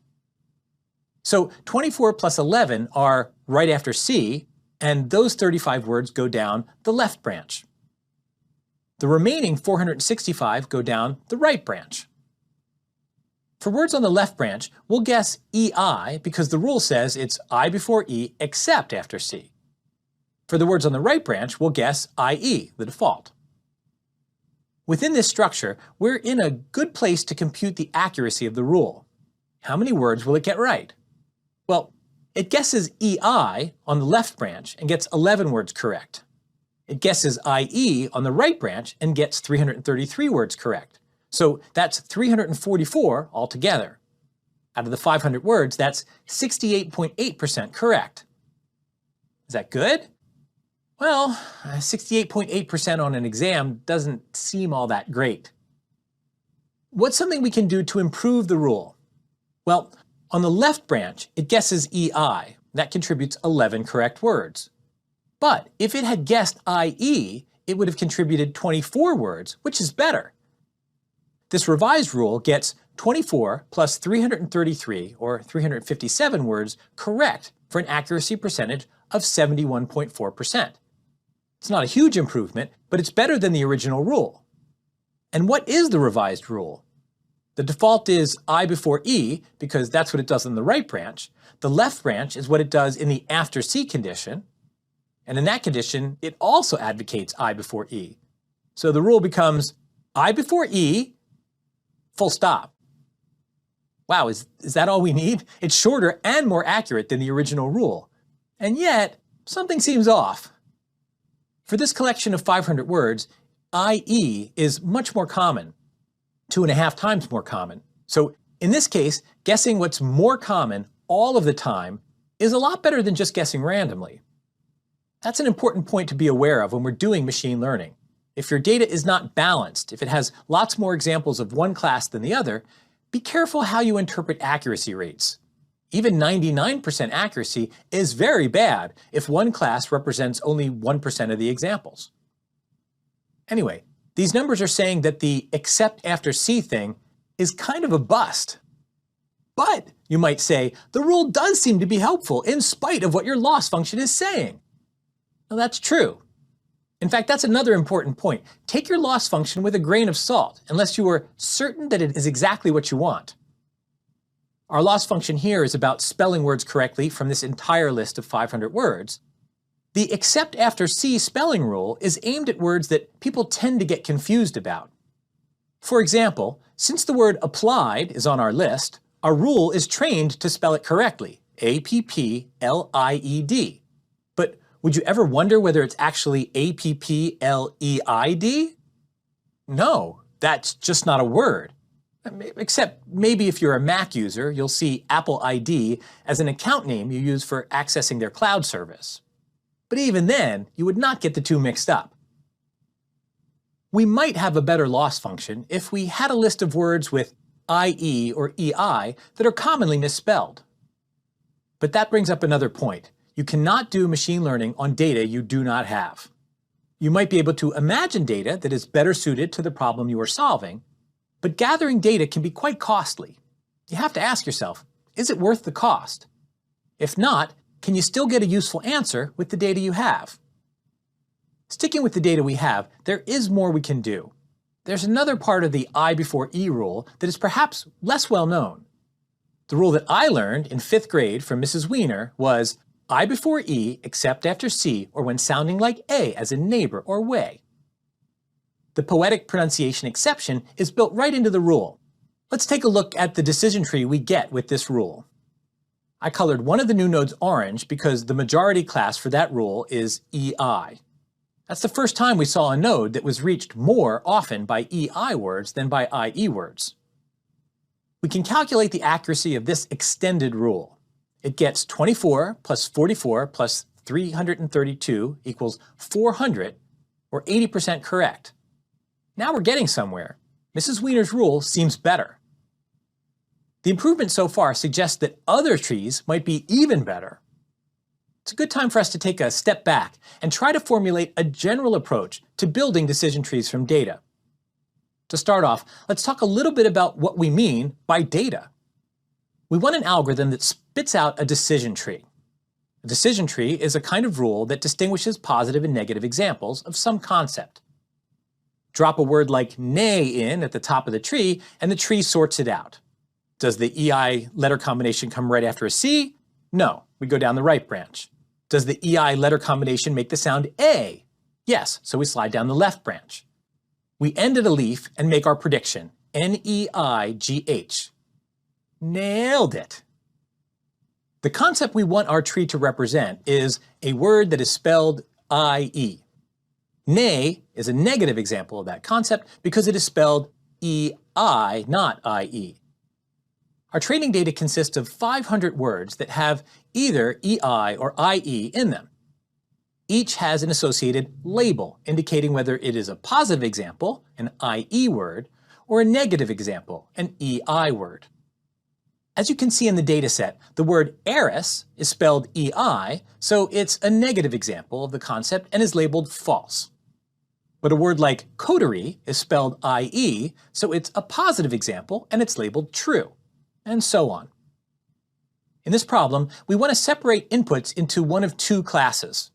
So 24 plus 11 are right after C, and those 35 words go down the left branch. The remaining 465 go down the right branch. For words on the left branch, we'll guess EI because the rule says it's I before E except after C. For the words on the right branch, we'll guess IE, the default. Within this structure, we're in a good place to compute the accuracy of the rule. How many words will it get right? Well, it guesses EI on the left branch and gets 11 words correct. It guesses IE on the right branch and gets 333 words correct. So that's 344 altogether. Out of the 500 words, that's 68.8% correct. Is that good? Well, 68.8% on an exam doesn't seem all that great. What's something we can do to improve the rule? Well, on the left branch, it guesses EI. That contributes 11 correct words. But if it had guessed IE, it would have contributed 24 words, which is better. This revised rule gets 24 plus 333, or 357 words, correct for an accuracy percentage of 71.4%. It's not a huge improvement, but it's better than the original rule. And what is the revised rule? The default is I before E, because that's what it does in the right branch. The left branch is what it does in the after C condition. And in that condition, it also advocates I before E. So the rule becomes I before E, full stop. Wow, is that all we need? It's shorter and more accurate than the original rule. And yet, something seems off. For this collection of 500 words, IE is much more common, 2.5 times more common. So in this case, guessing what's more common all of the time is a lot better than just guessing randomly. That's an important point to be aware of when we're doing machine learning. If your data is not balanced, if it has lots more examples of one class than the other, be careful how you interpret accuracy rates. Even 99% accuracy is very bad if one class represents only 1% of the examples. Anyway, these numbers are saying that the except after C thing is kind of a bust. But, you might say, the rule does seem to be helpful in spite of what your loss function is saying. Well, that's true. In fact, that's another important point. Take your loss function with a grain of salt, unless you are certain that it is exactly what you want. Our loss function here is about spelling words correctly from this entire list of 500 words. The except after C spelling rule is aimed at words that people tend to get confused about. For example, since the word applied is on our list, our rule is trained to spell it correctly, APPLIED. But would you ever wonder whether it's actually APPLEID? No, that's just not a word. Except maybe if you're a Mac user, you'll see Apple ID as an account name you use for accessing their cloud service. But even then, you would not get the two mixed up. We might have a better loss function if we had a list of words with IE or EI that are commonly misspelled. But that brings up another point. You cannot do machine learning on data you do not have. You might be able to imagine data that is better suited to the problem you are solving, but gathering data can be quite costly. You have to ask yourself, is it worth the cost? If not, can you still get a useful answer with the data you have? Sticking with the data we have, there is more we can do. There's another part of the I before E rule that is perhaps less well known. The rule that I learned in 5th grade from Mrs. Wiener was I before E except after C or when sounding like A as in neighbor or way. The poetic pronunciation exception is built right into the rule. Let's take a look at the decision tree we get with this rule. I colored one of the new nodes orange because the majority class for that rule is EI. That's the first time we saw a node that was reached more often by EI words than by IE words. We can calculate the accuracy of this extended rule. It gets 24 plus 44 plus 332 equals 400, or 80% correct. Now we're getting somewhere. Mrs. Wiener's rule seems better. The improvement so far suggests that other trees might be even better. It's a good time for us to take a step back and try to formulate a general approach to building decision trees from data. To start off, let's talk a little bit about what we mean by data. We want an algorithm that spits out a decision tree. A decision tree is a kind of rule that distinguishes positive and negative examples of some concept. Drop a word like nay in at the top of the tree, and the tree sorts it out. Does the EI letter combination come right after a C? No, we go down the right branch. Does the EI letter combination make the sound A? Yes, so we slide down the left branch. We end at a leaf and make our prediction, N-E-I-G-H. Nailed it! The concept we want our tree to represent is a word that is spelled I-E. Nay is a negative example of that concept because it is spelled E-I, not I-E. Our training data consists of 500 words that have either EI or IE in them. Each has an associated label indicating whether it is a positive example, an IE word, or a negative example, an EI word. As you can see in the dataset, the word heiress is spelled EI, so it's a negative example of the concept and is labeled false. But a word like coterie is spelled IE, so it's a positive example and it's labeled true, and so on. In this problem, we want to separate inputs into one of two classes.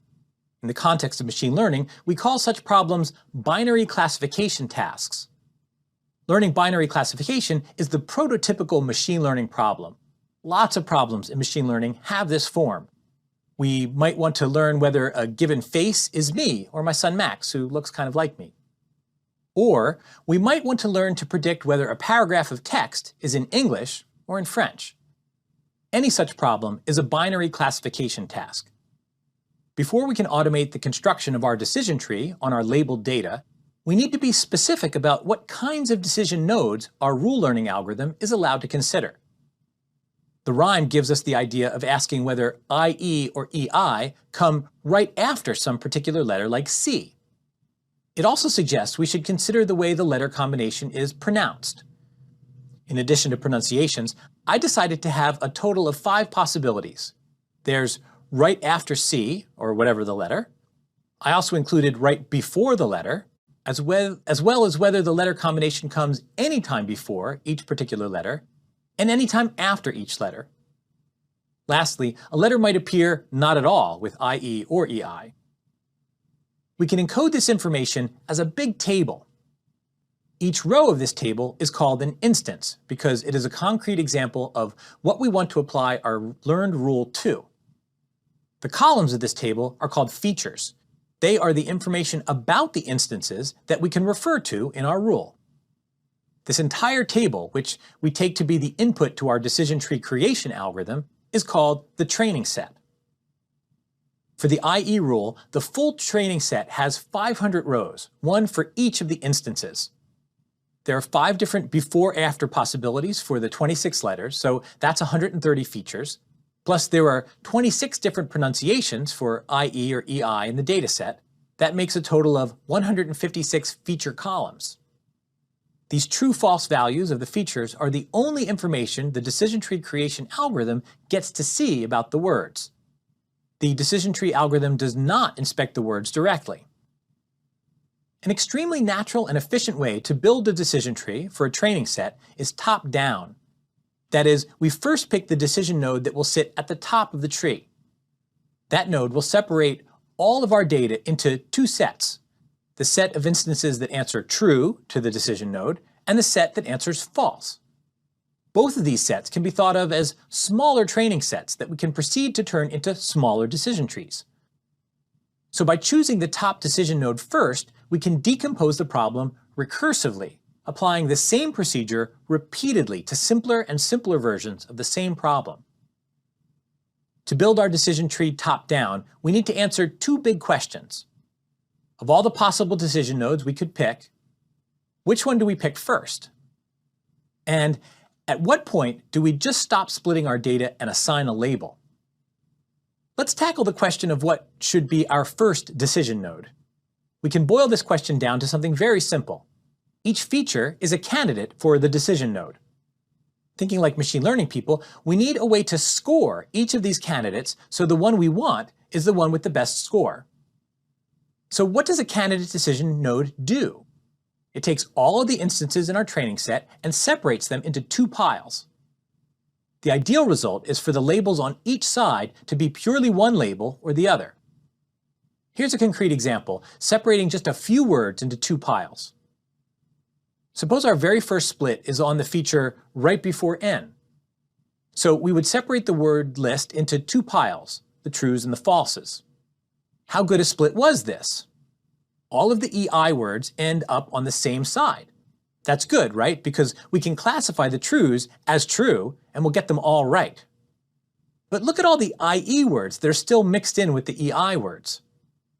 In the context of machine learning, we call such problems binary classification tasks. Learning binary classification is the prototypical machine learning problem. Lots of problems in machine learning have this form. We might want to learn whether a given face is me or my son Max, who looks kind of like me. Or we might want to learn to predict whether a paragraph of text is in English or in French. Any such problem is a binary classification task. Before we can automate the construction of our decision tree on our labeled data, we need to be specific about what kinds of decision nodes our rule learning algorithm is allowed to consider. The rhyme gives us the idea of asking whether IE or EI come right after some particular letter like C. It also suggests we should consider the way the letter combination is pronounced. In addition to pronunciations, I decided to have a total of 5 possibilities. There's right after C, or whatever the letter. I also included right before the letter, as well as whether the letter combination comes anytime before each particular letter, and anytime after each letter. Lastly, a letter might appear not at all with IE or EI. We can encode this information as a big table. Each row of this table is called an instance because it is a concrete example of what we want to apply our learned rule to. The columns of this table are called features. They are the information about the instances that we can refer to in our rule. This entire table, which we take to be the input to our decision tree creation algorithm, is called the training set. For the IE rule, the full training set has 500 rows, one for each of the instances. There are 5 different before-after possibilities for the 26 letters, so that's 130 features. Plus, there are 26 different pronunciations for IE or EI in the dataset. That makes a total of 156 feature columns. These true-false values of the features are the only information the decision tree creation algorithm gets to see about the words. The decision tree algorithm does not inspect the words directly. An extremely natural and efficient way to build a decision tree for a training set is top-down. That is, we first pick the decision node that will sit at the top of the tree. That node will separate all of our data into two sets: the set of instances that answer true to the decision node and the set that answers false. Both of these sets can be thought of as smaller training sets that we can proceed to turn into smaller decision trees. So by choosing the top decision node first, we can decompose the problem recursively, applying the same procedure repeatedly to simpler and simpler versions of the same problem. To build our decision tree top-down, we need to answer two big questions. Of all the possible decision nodes we could pick, which one do we pick first? And at what point do we just stop splitting our data and assign a label? Let's tackle the question of what should be our first decision node. We can boil this question down to something very simple. Each feature is a candidate for the decision node. Thinking like machine learning people, we need a way to score each of these candidates so the one we want is the one with the best score. So what does a candidate decision node do? It takes all of the instances in our training set and separates them into two piles. The ideal result is for the labels on each side to be purely one label or the other. Here's a concrete example, separating just a few words into two piles. Suppose our very first split is on the feature right before n. So we would separate the word list into two piles, the trues and the falses. How good a split was this? All of the EI words end up on the same side. That's good, right? Because we can classify the trues as true and we'll get them all right. But look at all the IE words that are still mixed in with the EI words.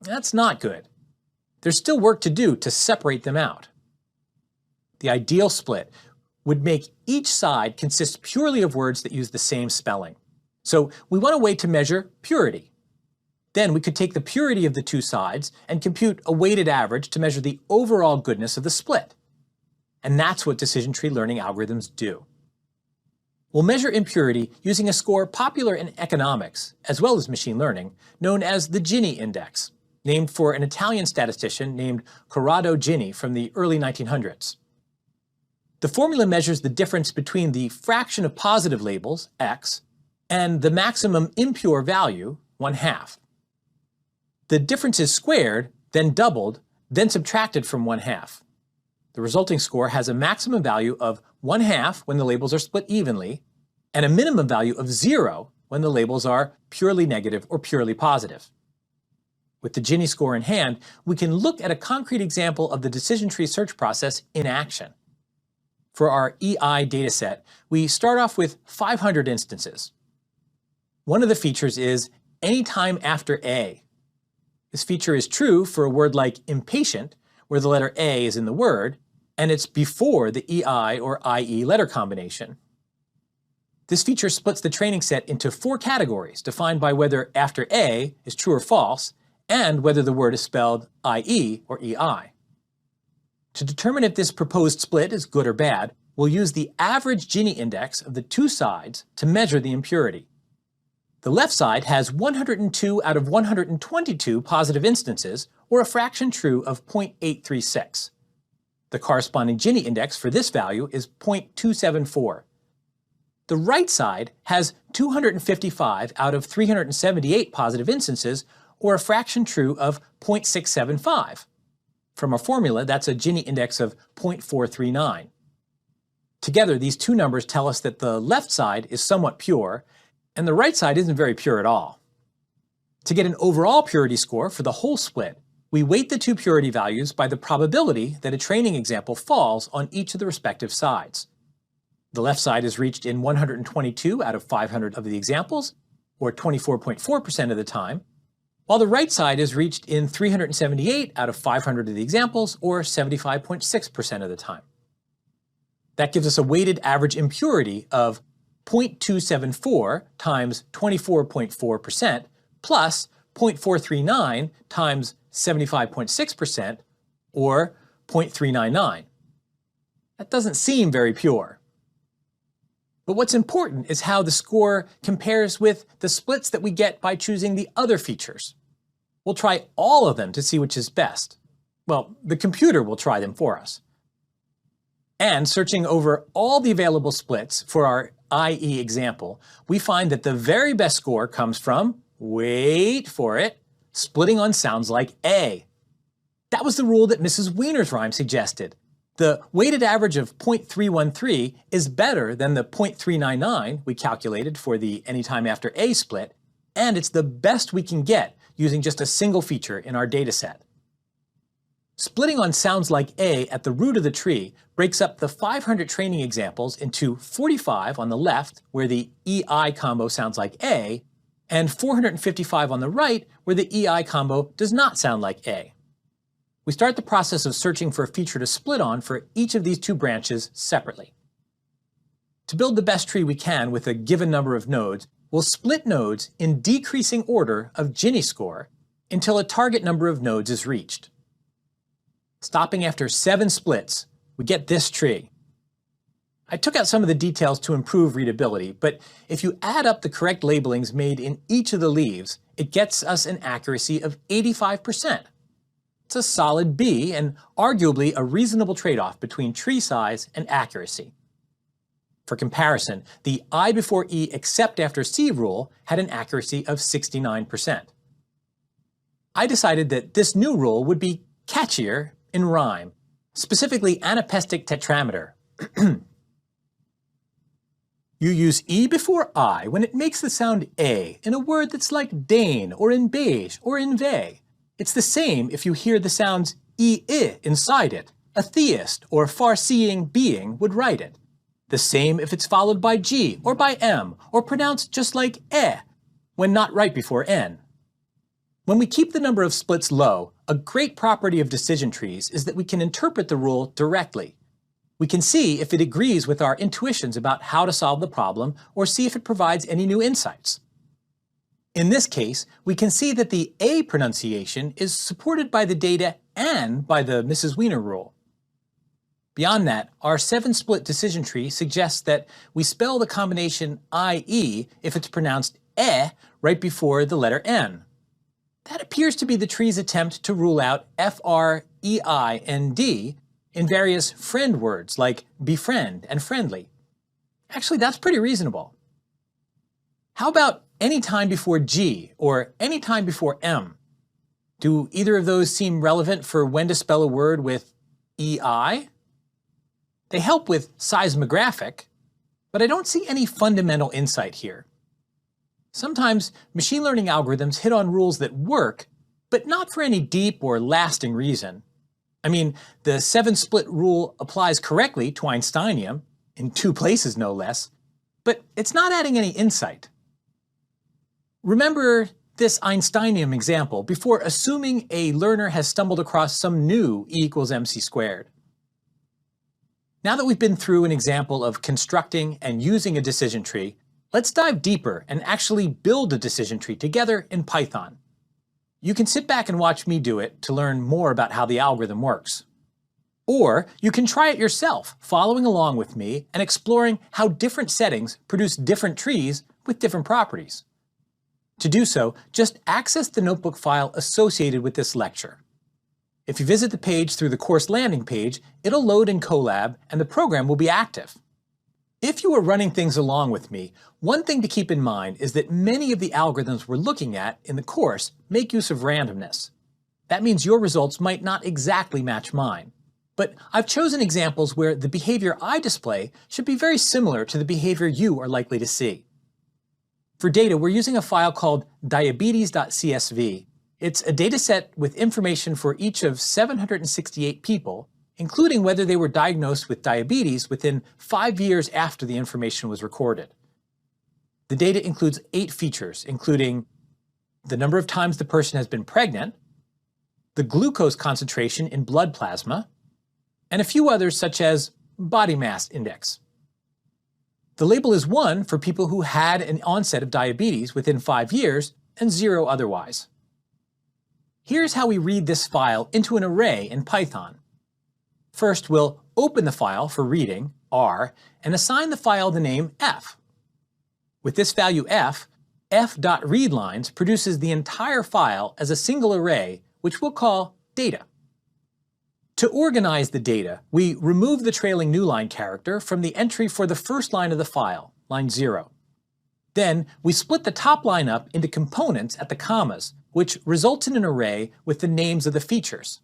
That's not good. There's still work to do to separate them out. The ideal split would make each side consist purely of words that use the same spelling. So we want a way to measure purity. Then we could take the purity of the two sides and compute a weighted average to measure the overall goodness of the split. And that's what decision tree learning algorithms do. We'll measure impurity using a score popular in economics, as well as machine learning, known as the Gini index, named for an Italian statistician named Corrado Gini from the early 1900s. The formula measures the difference between the fraction of positive labels, x, and the maximum impure value, 1/2. The difference is squared, then doubled, then subtracted from 1/2. The resulting score has a maximum value of 1/2 when the labels are split evenly, and a minimum value of 0 when the labels are purely negative or purely positive. With the Gini score in hand, we can look at a concrete example of the decision tree search process in action. For our EI dataset, we start off with 500 instances. One of the features is anytime after A. This feature is true for a word like impatient, where the letter A is in the word, and it's before the EI or IE letter combination. This feature splits the training set into 4 categories defined by whether after A is true or false, and whether the word is spelled IE or EI. To determine if this proposed split is good or bad, we'll use the average Gini index of the two sides to measure the impurity. The left side has 102 out of 122 positive instances, or a fraction true of 0.836. The corresponding Gini index for this value is 0.274. The right side has 255 out of 378 positive instances, or a fraction true of 0.675. From our formula, that's a Gini index of 0.439. Together, these two numbers tell us that the left side is somewhat pure, and the right side isn't very pure at all. To get an overall purity score for the whole split, we weight the two purity values by the probability that a training example falls on each of the respective sides. The left side is reached in 122 out of 500 of the examples, or 24.4% of the time, while the right side is reached in 378 out of 500 of the examples, or 75.6% of the time. That gives us a weighted average impurity of 0.274 times 24.4% plus 0.439 times 75.6%, or 0.399. That doesn't seem very pure. But what's important is how the score compares with the splits that we get by choosing the other features. We'll try all of them to see which is best. Well, the computer will try them for us. And searching over all the available splits for our IE example, we find that the very best score comes from, wait for it, splitting on sounds like A. That was the rule that Mrs. Wiener's rhyme suggested. The weighted average of 0.313 is better than the 0.399 we calculated for the anytime after A split, and it's the best we can get using just a single feature in our dataset. Splitting on sounds like A at the root of the tree breaks up the 500 training examples into 45 on the left, where the EI combo sounds like A, and 455 on the right, where the EI combo does not sound like A. We start the process of searching for a feature to split on for each of these two branches separately. To build the best tree we can with a given number of nodes, we'll split nodes in decreasing order of Gini score until a target number of nodes is reached. Stopping after 7 splits, we get this tree. I took out some of the details to improve readability, but if you add up the correct labelings made in each of the leaves, it gets us an accuracy of 85%. It's a solid B and arguably a reasonable trade-off between tree size and accuracy. For comparison, the I before E except after C rule had an accuracy of 69%. I decided that this new rule would be catchier in rhyme, specifically anapestic tetrameter. You use E before I when it makes the sound A in a word that's like Dane or in beige or in vey. It's the same if you hear the sounds E-I inside it. A theist or far-seeing being would write it. The same if it's followed by G or by M or pronounced just like when not right before N. When we keep the number of splits low, a great property of decision trees is that we can interpret the rule directly. We can see if it agrees with our intuitions about how to solve the problem or see if it provides any new insights. In this case, we can see that the A pronunciation is supported by the data and by the Mrs. Wiener rule. Beyond that, our 7-split decision tree suggests that we spell the combination IE if it's pronounced right before the letter N. That appears to be the tree's attempt to rule out FREIND in various friend words like befriend and friendly. Actually, that's pretty reasonable. How about any time before G or any time before M? Do either of those seem relevant for when to spell a word with EI? They help with seismographic, but I don't see any fundamental insight here. Sometimes machine learning algorithms hit on rules that work, but not for any deep or lasting reason. I mean, the 7-split rule applies correctly to Einsteinium, in 2 places no less, but it's not adding any insight. Remember this Einsteinium example before assuming a learner has stumbled across some new E equals mc squared. Now that we've been through an example of constructing and using a decision tree, let's dive deeper and actually build a decision tree together in Python. You can sit back and watch me do it to learn more about how the algorithm works. Or you can try it yourself, following along with me and exploring how different settings produce different trees with different properties. To do so, just access the notebook file associated with this lecture. If you visit the page through the course landing page, it'll load in Colab and the program will be active. If you are running things along with me, one thing to keep in mind is that many of the algorithms we're looking at in the course make use of randomness. That means your results might not exactly match mine. But I've chosen examples where the behavior I display should be very similar to the behavior you are likely to see. For data, we're using a file called diabetes.csv. It's a dataset with information for each of 768 people, including whether they were diagnosed with diabetes within 5 years after the information was recorded. The data includes 8 features, including the number of times the person has been pregnant, the glucose concentration in blood plasma, and a few others such as body mass index. The label is 1 for people who had an onset of diabetes within 5 years and 0 otherwise. Here's how we read this file into an array in Python. First, we'll open the file for reading, R, and assign the file the name f. With this value f.readlines produces the entire file as a single array, which we'll call data. To organize the data, we remove the trailing new line character from the entry for the first line of the file, line 0. Then we split the top line up into components at the commas, which results in an array with the names of the features.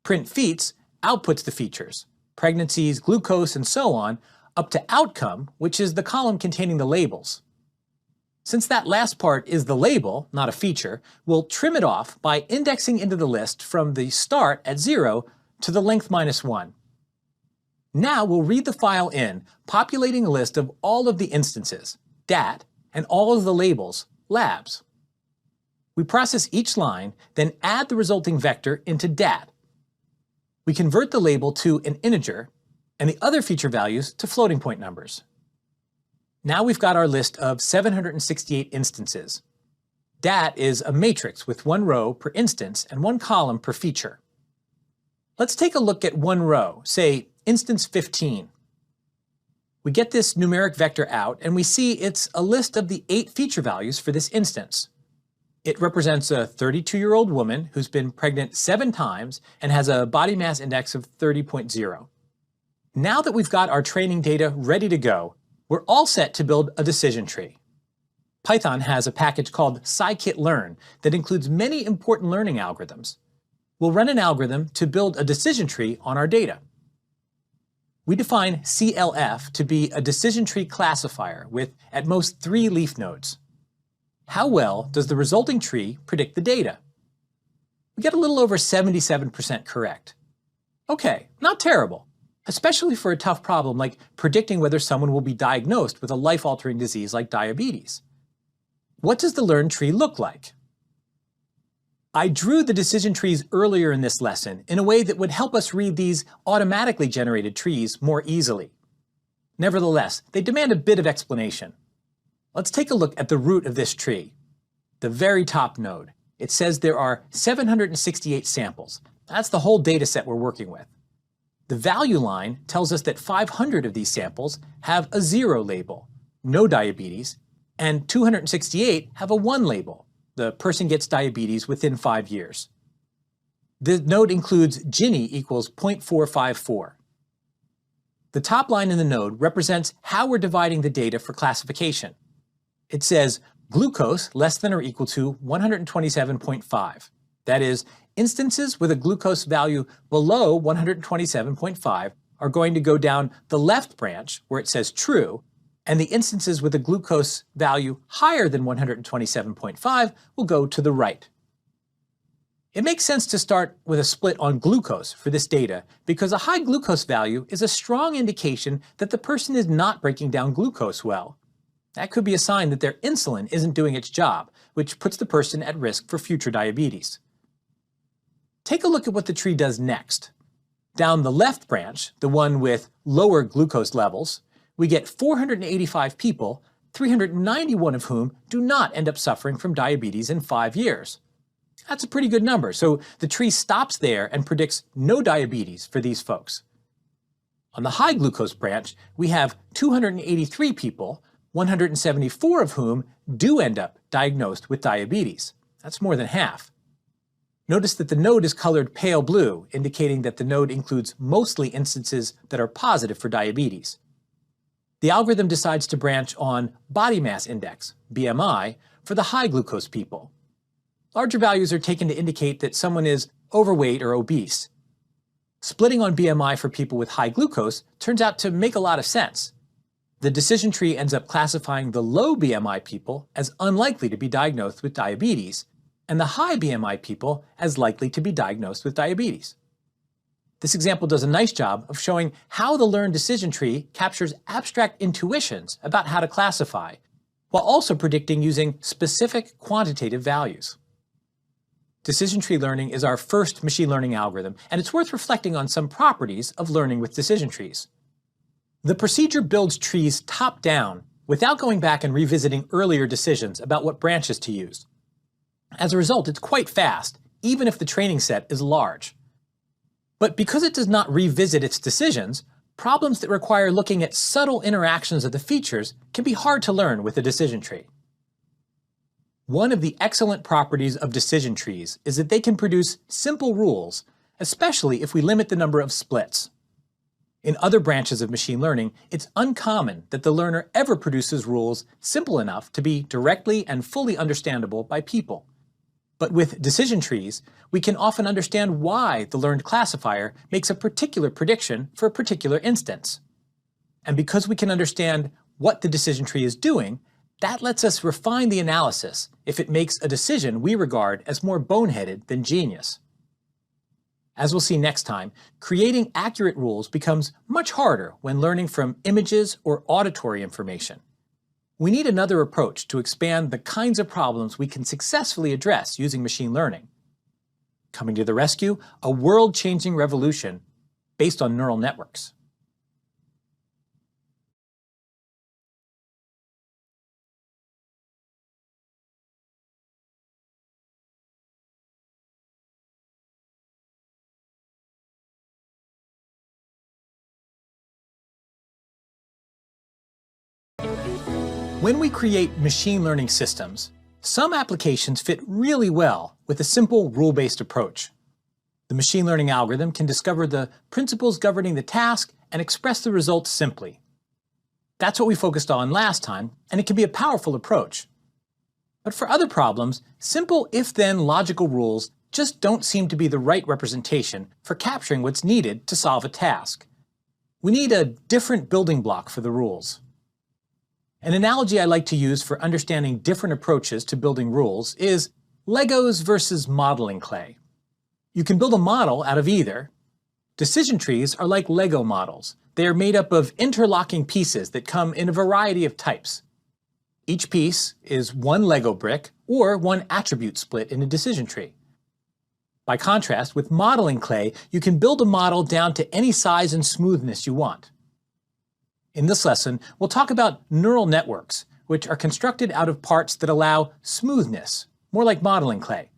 Print feats outputs the features, pregnancies, glucose, and so on, up to outcome, which is the column containing the labels. Since that last part is the label, not a feature, we'll trim it off by indexing into the list from the start at 0 to the length -1. Now we'll read the file in, populating a list of all of the instances, dat, and all of the labels, labs. We process each line, then add the resulting vector into dat. We convert the label to an integer, and the other feature values to floating point numbers. Now we've got our list of 768 instances. Dat is a matrix with one row per instance and one column per feature. Let's take a look at one row, say instance 15. We get this numeric vector out and we see it's a list of the 8 feature values for this instance. It represents a 32-year-old woman who's been pregnant 7 times and has a body mass index of 30.0. Now that we've got our training data ready to go, we're all set to build a decision tree. Python has a package called scikit-learn that includes many important learning algorithms. We'll run an algorithm to build a decision tree on our data. We define CLF to be a decision tree classifier with at most 3 leaf nodes. How well does the resulting tree predict the data? We get a little over 77% correct. Okay, not terrible, especially for a tough problem like predicting whether someone will be diagnosed with a life-altering disease like diabetes. What does the learned tree look like? I drew the decision trees earlier in this lesson in a way that would help us read these automatically generated trees more easily. Nevertheless, they demand a bit of explanation. Let's take a look at the root of this tree, the very top node. It says there are 768 samples. That's the whole data set we're working with. The value line tells us that 500 of these samples have a 0 label, no diabetes, and 268 have a 1 label. The person gets diabetes within 5 years. The node includes Gini equals 0.454. The top line in the node represents how we're dividing the data for classification. It says glucose less than or equal to 127.5. That is, instances with a glucose value below 127.5 are going to go down the left branch where it says true, and the instances with a glucose value higher than 127.5 will go to the right. It makes sense to start with a split on glucose for this data because a high glucose value is a strong indication that the person is not breaking down glucose well. That could be a sign that their insulin isn't doing its job, which puts the person at risk for future diabetes. Take a look at what the tree does next. Down the left branch, the one with lower glucose levels, we get 485 people, 391 of whom do not end up suffering from diabetes in 5 years. That's a pretty good number, so the tree stops there and predicts no diabetes for these folks. On the high glucose branch, we have 283 people, 174 of whom do end up diagnosed with diabetes. That's more than half. Notice that the node is colored pale blue, indicating that the node includes mostly instances that are positive for diabetes. The algorithm decides to branch on body mass index, BMI, for the high glucose people. Larger values are taken to indicate that someone is overweight or obese. Splitting on BMI for people with high glucose turns out to make a lot of sense. The decision tree ends up classifying the low BMI people as unlikely to be diagnosed with diabetes, and the high BMI people as likely to be diagnosed with diabetes. This example does a nice job of showing how the learned decision tree captures abstract intuitions about how to classify, while also predicting using specific quantitative values. Decision tree learning is our first machine learning algorithm, and it's worth reflecting on some properties of learning with decision trees. The procedure builds trees top-down without going back and revisiting earlier decisions about what branches to use. As a result, it's quite fast, even if the training set is large. But because it does not revisit its decisions, problems that require looking at subtle interactions of the features can be hard to learn with a decision tree. One of the excellent properties of decision trees is that they can produce simple rules, especially if we limit the number of splits. In other branches of machine learning, it's uncommon that the learner ever produces rules simple enough to be directly and fully understandable by people. But with decision trees, we can often understand why the learned classifier makes a particular prediction for a particular instance. And because we can understand what the decision tree is doing, that lets us refine the analysis if it makes a decision we regard as more boneheaded than genius. As we'll see next time, creating accurate rules becomes much harder when learning from images or auditory information. We need another approach to expand the kinds of problems we can successfully address using machine learning. Coming to the rescue, a world-changing revolution based on neural networks. When we create machine learning systems, some applications fit really well with a simple rule-based approach. The machine learning algorithm can discover the principles governing the task and express the results simply. That's what we focused on last time, and it can be a powerful approach. But for other problems, simple if-then logical rules just don't seem to be the right representation for capturing what's needed to solve a task. We need a different building block for the rules. An analogy I like to use for understanding different approaches to building rules is Legos versus modeling clay. You can build a model out of either. Decision trees are like Lego models. They are made up of interlocking pieces that come in a variety of types. Each piece is one Lego brick or one attribute split in a decision tree. By contrast, with modeling clay, you can build a model down to any size and smoothness you want. In this lesson, we'll talk about neural networks, which are constructed out of parts that allow smoothness, more like modeling clay.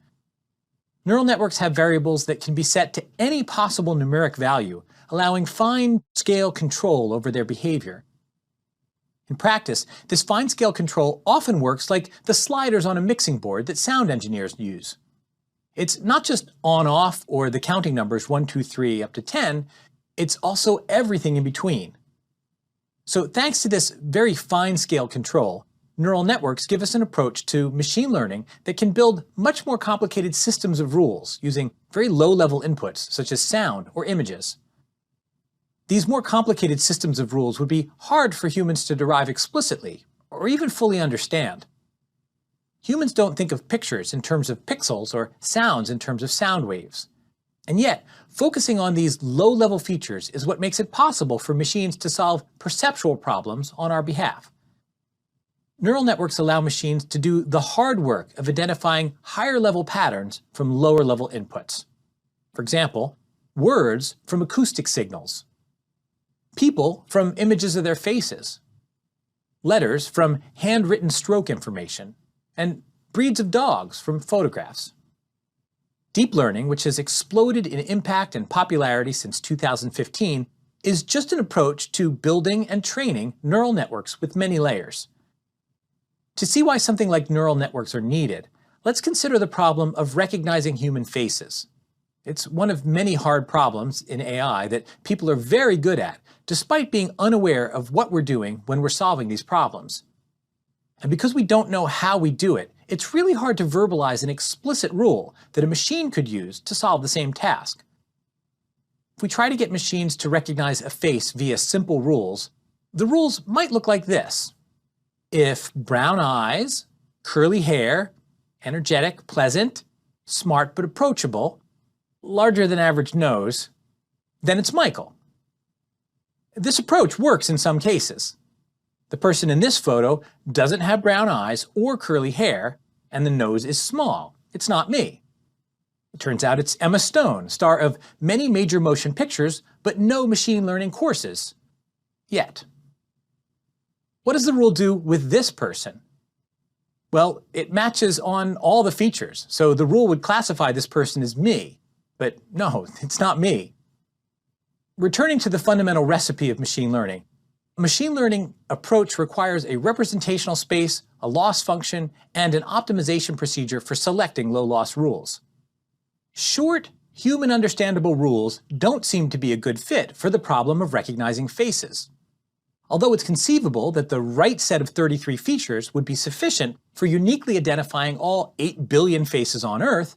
Neural networks have variables that can be set to any possible numeric value, allowing fine-scale control over their behavior. In practice, this fine-scale control often works like the sliders on a mixing board that sound engineers use. It's not just on-off or the counting numbers 1, 2, 3 up to 10, it's also everything in between. So thanks to this very fine-scale control, neural networks give us an approach to machine learning that can build much more complicated systems of rules using very low-level inputs such as sound or images. These more complicated systems of rules would be hard for humans to derive explicitly or even fully understand. Humans don't think of pictures in terms of pixels or sounds in terms of sound waves. And yet, focusing on these low-level features is what makes it possible for machines to solve perceptual problems on our behalf. Neural networks allow machines to do the hard work of identifying higher-level patterns from lower-level inputs. For example, words from acoustic signals, people from images of their faces, letters from handwritten stroke information, and breeds of dogs from photographs. Deep learning, which has exploded in impact and popularity since 2015, is just an approach to building and training neural networks with many layers. To see why something like neural networks are needed, let's consider the problem of recognizing human faces. It's one of many hard problems in AI that people are very good at, despite being unaware of what we're doing when we're solving these problems. And because we don't know how we do it, it's really hard to verbalize an explicit rule that a machine could use to solve the same task. If we try to get machines to recognize a face via simple rules, the rules might look like this. If brown eyes, curly hair, energetic, pleasant, smart but approachable, larger than average nose, then it's Michael. This approach works in some cases. The person in this photo doesn't have brown eyes or curly hair, and the nose is small. It's not me. It turns out it's Emma Stone, star of many major motion pictures, but no machine learning courses. Yet. What does the rule do with this person? Well, it matches on all the features, so the rule would classify this person as me. But no, it's not me. Returning to the fundamental recipe of machine learning, a machine learning approach requires a representational space, a loss function, and an optimization procedure for selecting low-loss rules. Short, human-understandable rules don't seem to be a good fit for the problem of recognizing faces. Although it's conceivable that the right set of 33 features would be sufficient for uniquely identifying all 8 billion faces on Earth,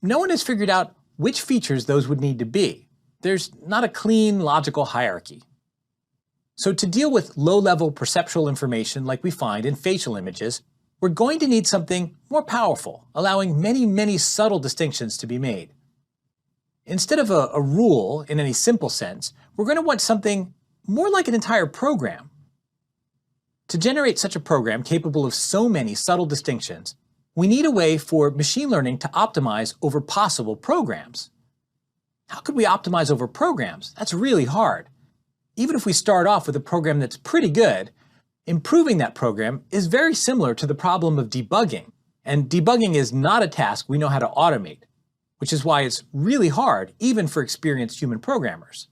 no one has figured out which features those would need to be. There's not a clean, logical hierarchy. So to deal with low-level perceptual information like we find in facial images, we're going to need something more powerful, allowing many, many subtle distinctions to be made. Instead of a rule in any simple sense, we're going to want something more like an entire program. To generate such a program capable of so many subtle distinctions, we need a way for machine learning to optimize over possible programs. How could we optimize over programs? That's really hard. Even if we start off with a program that's pretty good, improving that program is very similar to the problem of debugging, and debugging is not a task we know how to automate, which is why it's really hard even for experienced human programmers.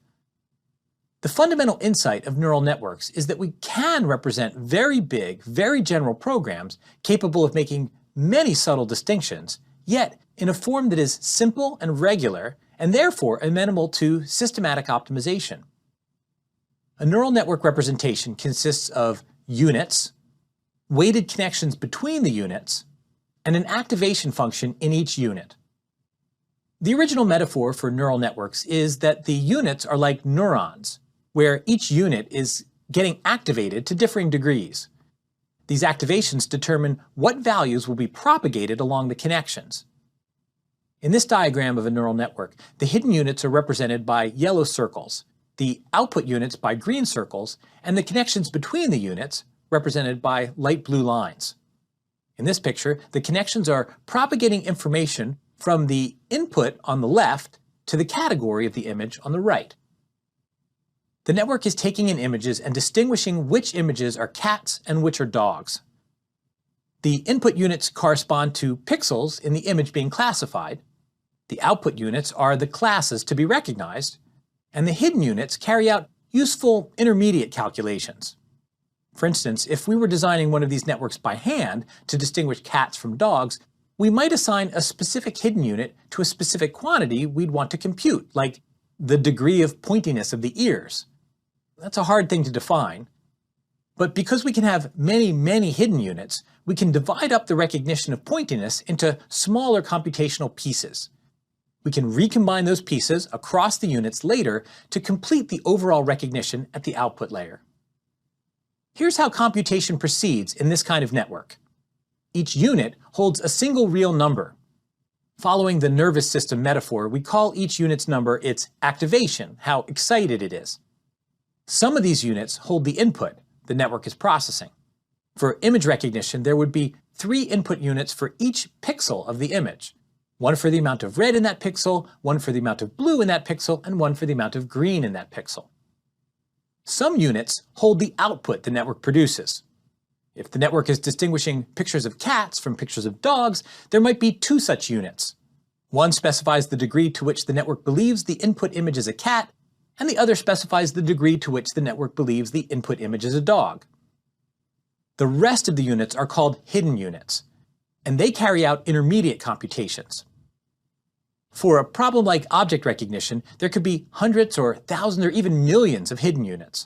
The fundamental insight of neural networks is that we can represent very big, very general programs capable of making many subtle distinctions, yet in a form that is simple and regular, and therefore amenable to systematic optimization. A neural network representation consists of units, weighted connections between the units, and an activation function in each unit. The original metaphor for neural networks is that the units are like neurons, where each unit is getting activated to differing degrees. These activations determine what values will be propagated along the connections. In this diagram of a neural network, the hidden units are represented by yellow circles, the output units by green circles, and the connections between the units represented by light blue lines. In this picture, the connections are propagating information from the input on the left to the category of the image on the right. The network is taking in images and distinguishing which images are cats and which are dogs. The input units correspond to pixels in the image being classified. The output units are the classes to be recognized, and the hidden units carry out useful intermediate calculations. For instance, if we were designing one of these networks by hand to distinguish cats from dogs, we might assign a specific hidden unit to a specific quantity we'd want to compute, like the degree of pointiness of the ears. That's a hard thing to define. But because we can have many, many hidden units, we can divide up the recognition of pointiness into smaller computational pieces. We can recombine those pieces across the units later to complete the overall recognition at the output layer. Here's how computation proceeds in this kind of network. Each unit holds a single real number. Following the nervous system metaphor, we call each unit's number its activation, how excited it is. Some of these units hold the input the network is processing. For image recognition, there would be 3 input units for each pixel of the image. One for the amount of red in that pixel, one for the amount of blue in that pixel, and one for the amount of green in that pixel. Some units hold the output the network produces. If the network is distinguishing pictures of cats from pictures of dogs, there might be 2 such units. One specifies the degree to which the network believes the input image is a cat, and the other specifies the degree to which the network believes the input image is a dog. The rest of the units are called hidden units, and they carry out intermediate computations. For a problem like object recognition, there could be hundreds or thousands or even millions of hidden units.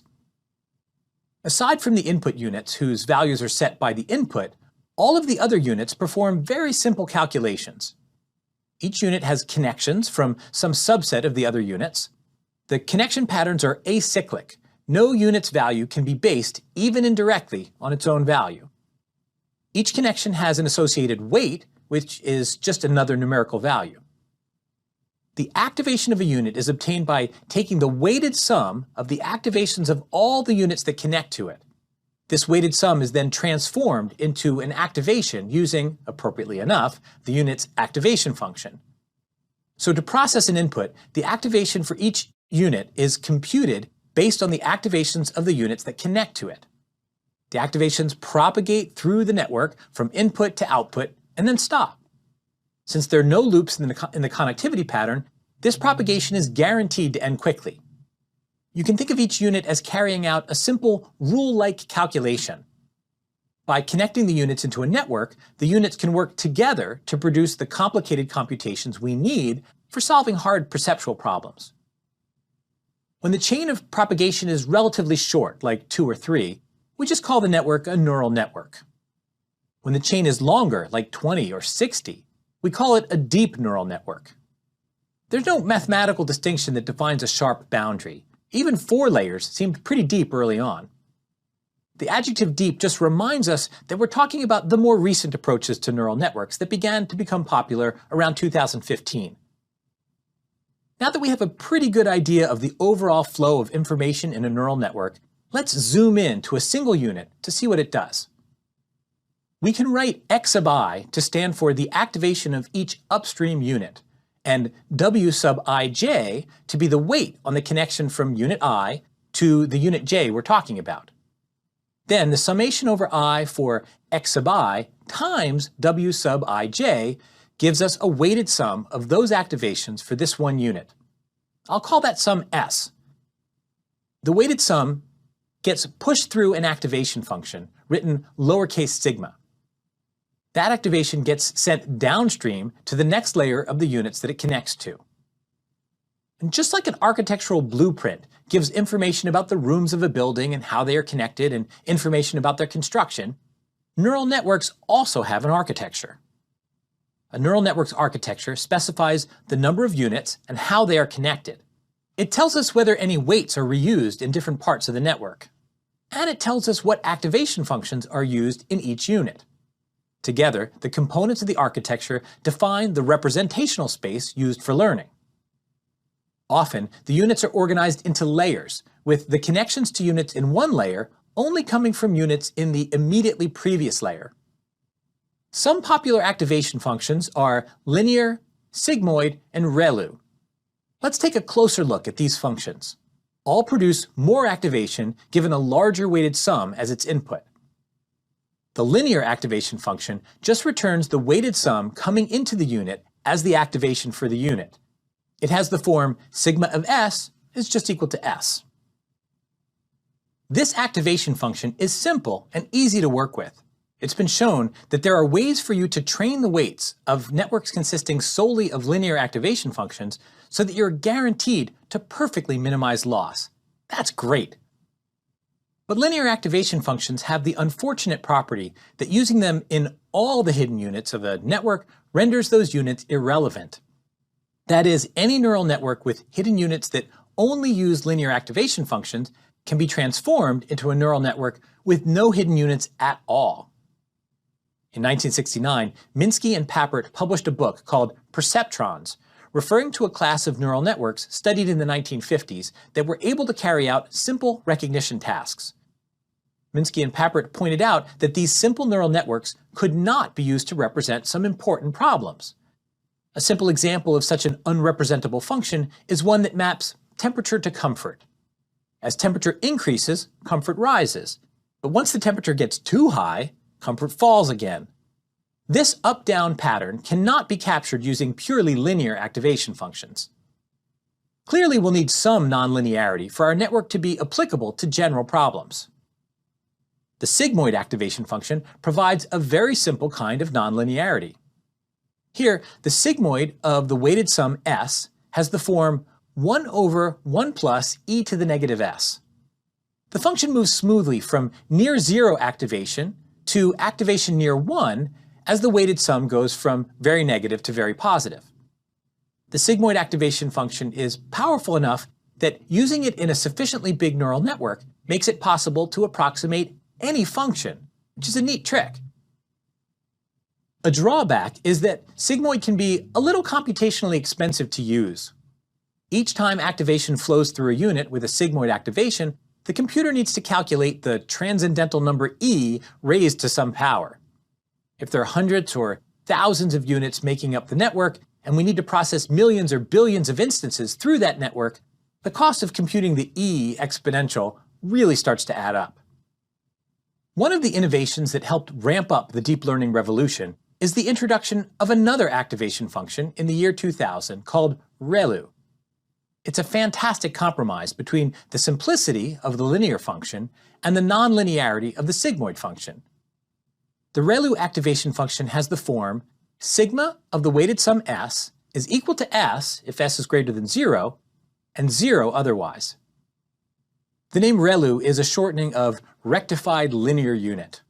Aside from the input units, whose values are set by the input, all of the other units perform very simple calculations. Each unit has connections from some subset of the other units. The connection patterns are acyclic. No unit's value can be based, even indirectly, on its own value. Each connection has an associated weight, which is just another numerical value. The activation of a unit is obtained by taking the weighted sum of the activations of all the units that connect to it. This weighted sum is then transformed into an activation using, appropriately enough, the unit's activation function. So to process an input, the activation for each unit is computed based on the activations of the units that connect to it. The activations propagate through the network from input to output and then stop. Since there are no loops in the connectivity pattern, this propagation is guaranteed to end quickly. You can think of each unit as carrying out a simple rule-like calculation. By connecting the units into a network, the units can work together to produce the complicated computations we need for solving hard perceptual problems. When the chain of propagation is relatively short, like 2 or 3, we just call the network a neural network. When the chain is longer, like 20 or 60, we call it a deep neural network. There's no mathematical distinction that defines a sharp boundary. Even 4 layers seemed pretty deep early on. The adjective deep just reminds us that we're talking about the more recent approaches to neural networks that began to become popular around 2015. Now that we have a pretty good idea of the overall flow of information in a neural network, let's zoom in to a single unit to see what it does. We can write x sub I to stand for the activation of each upstream unit, and w sub ij to be the weight on the connection from unit I to the unit j we're talking about. Then the summation over I for x sub I times w sub ij gives us a weighted sum of those activations for this one unit. I'll call that sum S. The weighted sum gets pushed through an activation function, written lowercase sigma. That activation gets sent downstream to the next layer of the units that it connects to. And just like an architectural blueprint gives information about the rooms of a building and how they are connected and information about their construction, neural networks also have an architecture. A neural network's architecture specifies the number of units and how they are connected. It tells us whether any weights are reused in different parts of the network. And it tells us what activation functions are used in each unit. Together, the components of the architecture define the representational space used for learning. Often, the units are organized into layers, with the connections to units in one layer only coming from units in the immediately previous layer. Some popular activation functions are linear, sigmoid, and ReLU. Let's take a closer look at these functions. All produce more activation given a larger weighted sum as its input. The linear activation function just returns the weighted sum coming into the unit as the activation for the unit. It has the form sigma of s is just equal to s. This activation function is simple and easy to work with. It's been shown that there are ways for you to train the weights of networks consisting solely of linear activation functions so that you're guaranteed to perfectly minimize loss. That's great. But linear activation functions have the unfortunate property that using them in all the hidden units of a network renders those units irrelevant. That is, any neural network with hidden units that only use linear activation functions can be transformed into a neural network with no hidden units at all. In 1969, Minsky and Papert published a book called Perceptrons, referring to a class of neural networks studied in the 1950s that were able to carry out simple recognition tasks. Minsky and Papert pointed out that these simple neural networks could not be used to represent some important problems. A simple example of such an unrepresentable function is one that maps temperature to comfort. As temperature increases, comfort rises. But once the temperature gets too high, comfort falls again. This up-down pattern cannot be captured using purely linear activation functions. Clearly, we'll need some nonlinearity for our network to be applicable to general problems. The sigmoid activation function provides a very simple kind of nonlinearity. Here, the sigmoid of the weighted sum s has the form 1 over 1 plus e to the negative s. The function moves smoothly from near zero activation to activation near 1 as the weighted sum goes from very negative to very positive. The sigmoid activation function is powerful enough that using it in a sufficiently big neural network makes it possible to approximate any function, which is a neat trick. A drawback is that sigmoid can be a little computationally expensive to use. Each time activation flows through a unit with a sigmoid activation, the computer needs to calculate the transcendental number e raised to some power. If there are hundreds or thousands of units making up the network, and we need to process millions or billions of instances through that network, the cost of computing the e exponential really starts to add up. One of the innovations that helped ramp up the deep learning revolution is the introduction of another activation function in the year 2000 called ReLU. It's a fantastic compromise between the simplicity of the linear function and the nonlinearity of the sigmoid function. The ReLU activation function has the form sigma of the weighted sum s is equal to s if s is greater than 0, and 0 otherwise. The name ReLU is a shortening of rectified linear unit.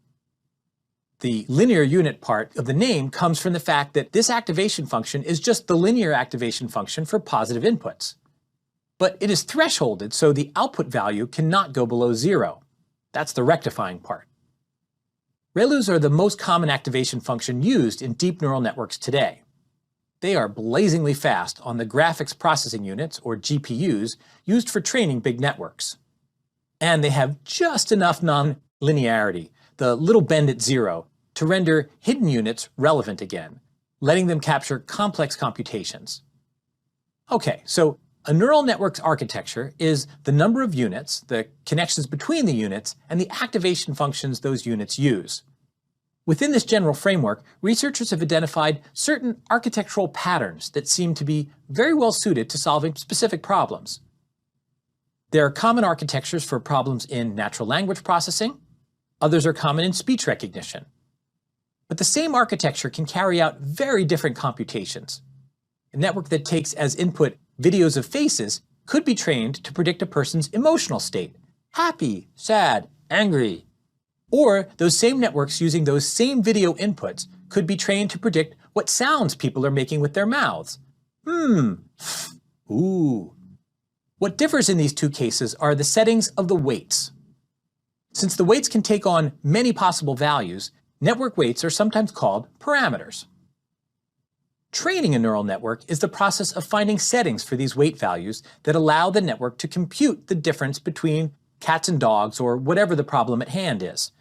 The linear unit part of the name comes from the fact that this activation function is just the linear activation function for positive inputs. But it is thresholded, so the output value cannot go below 0. That's the rectifying part. ReLUs are the most common activation function used in deep neural networks today. They are blazingly fast on the graphics processing units, or GPUs, used for training big networks. And they have just enough non-linearity, the little bend at 0, to render hidden units relevant again, letting them capture complex computations. Okay, so a neural network's architecture is the number of units, the connections between the units, and the activation functions those units use. Within this general framework, researchers have identified certain architectural patterns that seem to be very well suited to solving specific problems. There are common architectures for problems in natural language processing. Others are common in speech recognition. But the same architecture can carry out very different computations. A network that takes as input videos of faces could be trained to predict a person's emotional state, happy, sad, angry. Or those same networks using those same video inputs could be trained to predict what sounds people are making with their mouths. Ooh. What differs in these two cases are the settings of the weights. Since the weights can take on many possible values, network weights are sometimes called parameters. Training a neural network is the process of finding settings for these weight values that allow the network to compute the difference between cats and dogs or whatever the problem at hand is.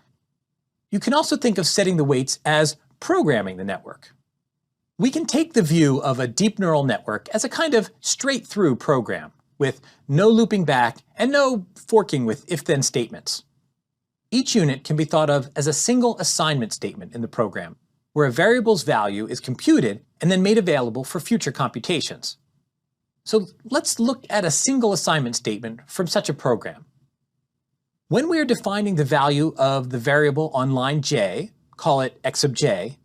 You can also think of setting the weights as programming the network. We can take the view of a deep neural network as a kind of straight-through program, with no looping back and no forking with if-then statements. Each unit can be thought of as a single assignment statement in the program, where a variable's value is computed and then made available for future computations. So let's look at a single assignment statement from such a program. When we are defining the value of the variable on line j, call it x sub j,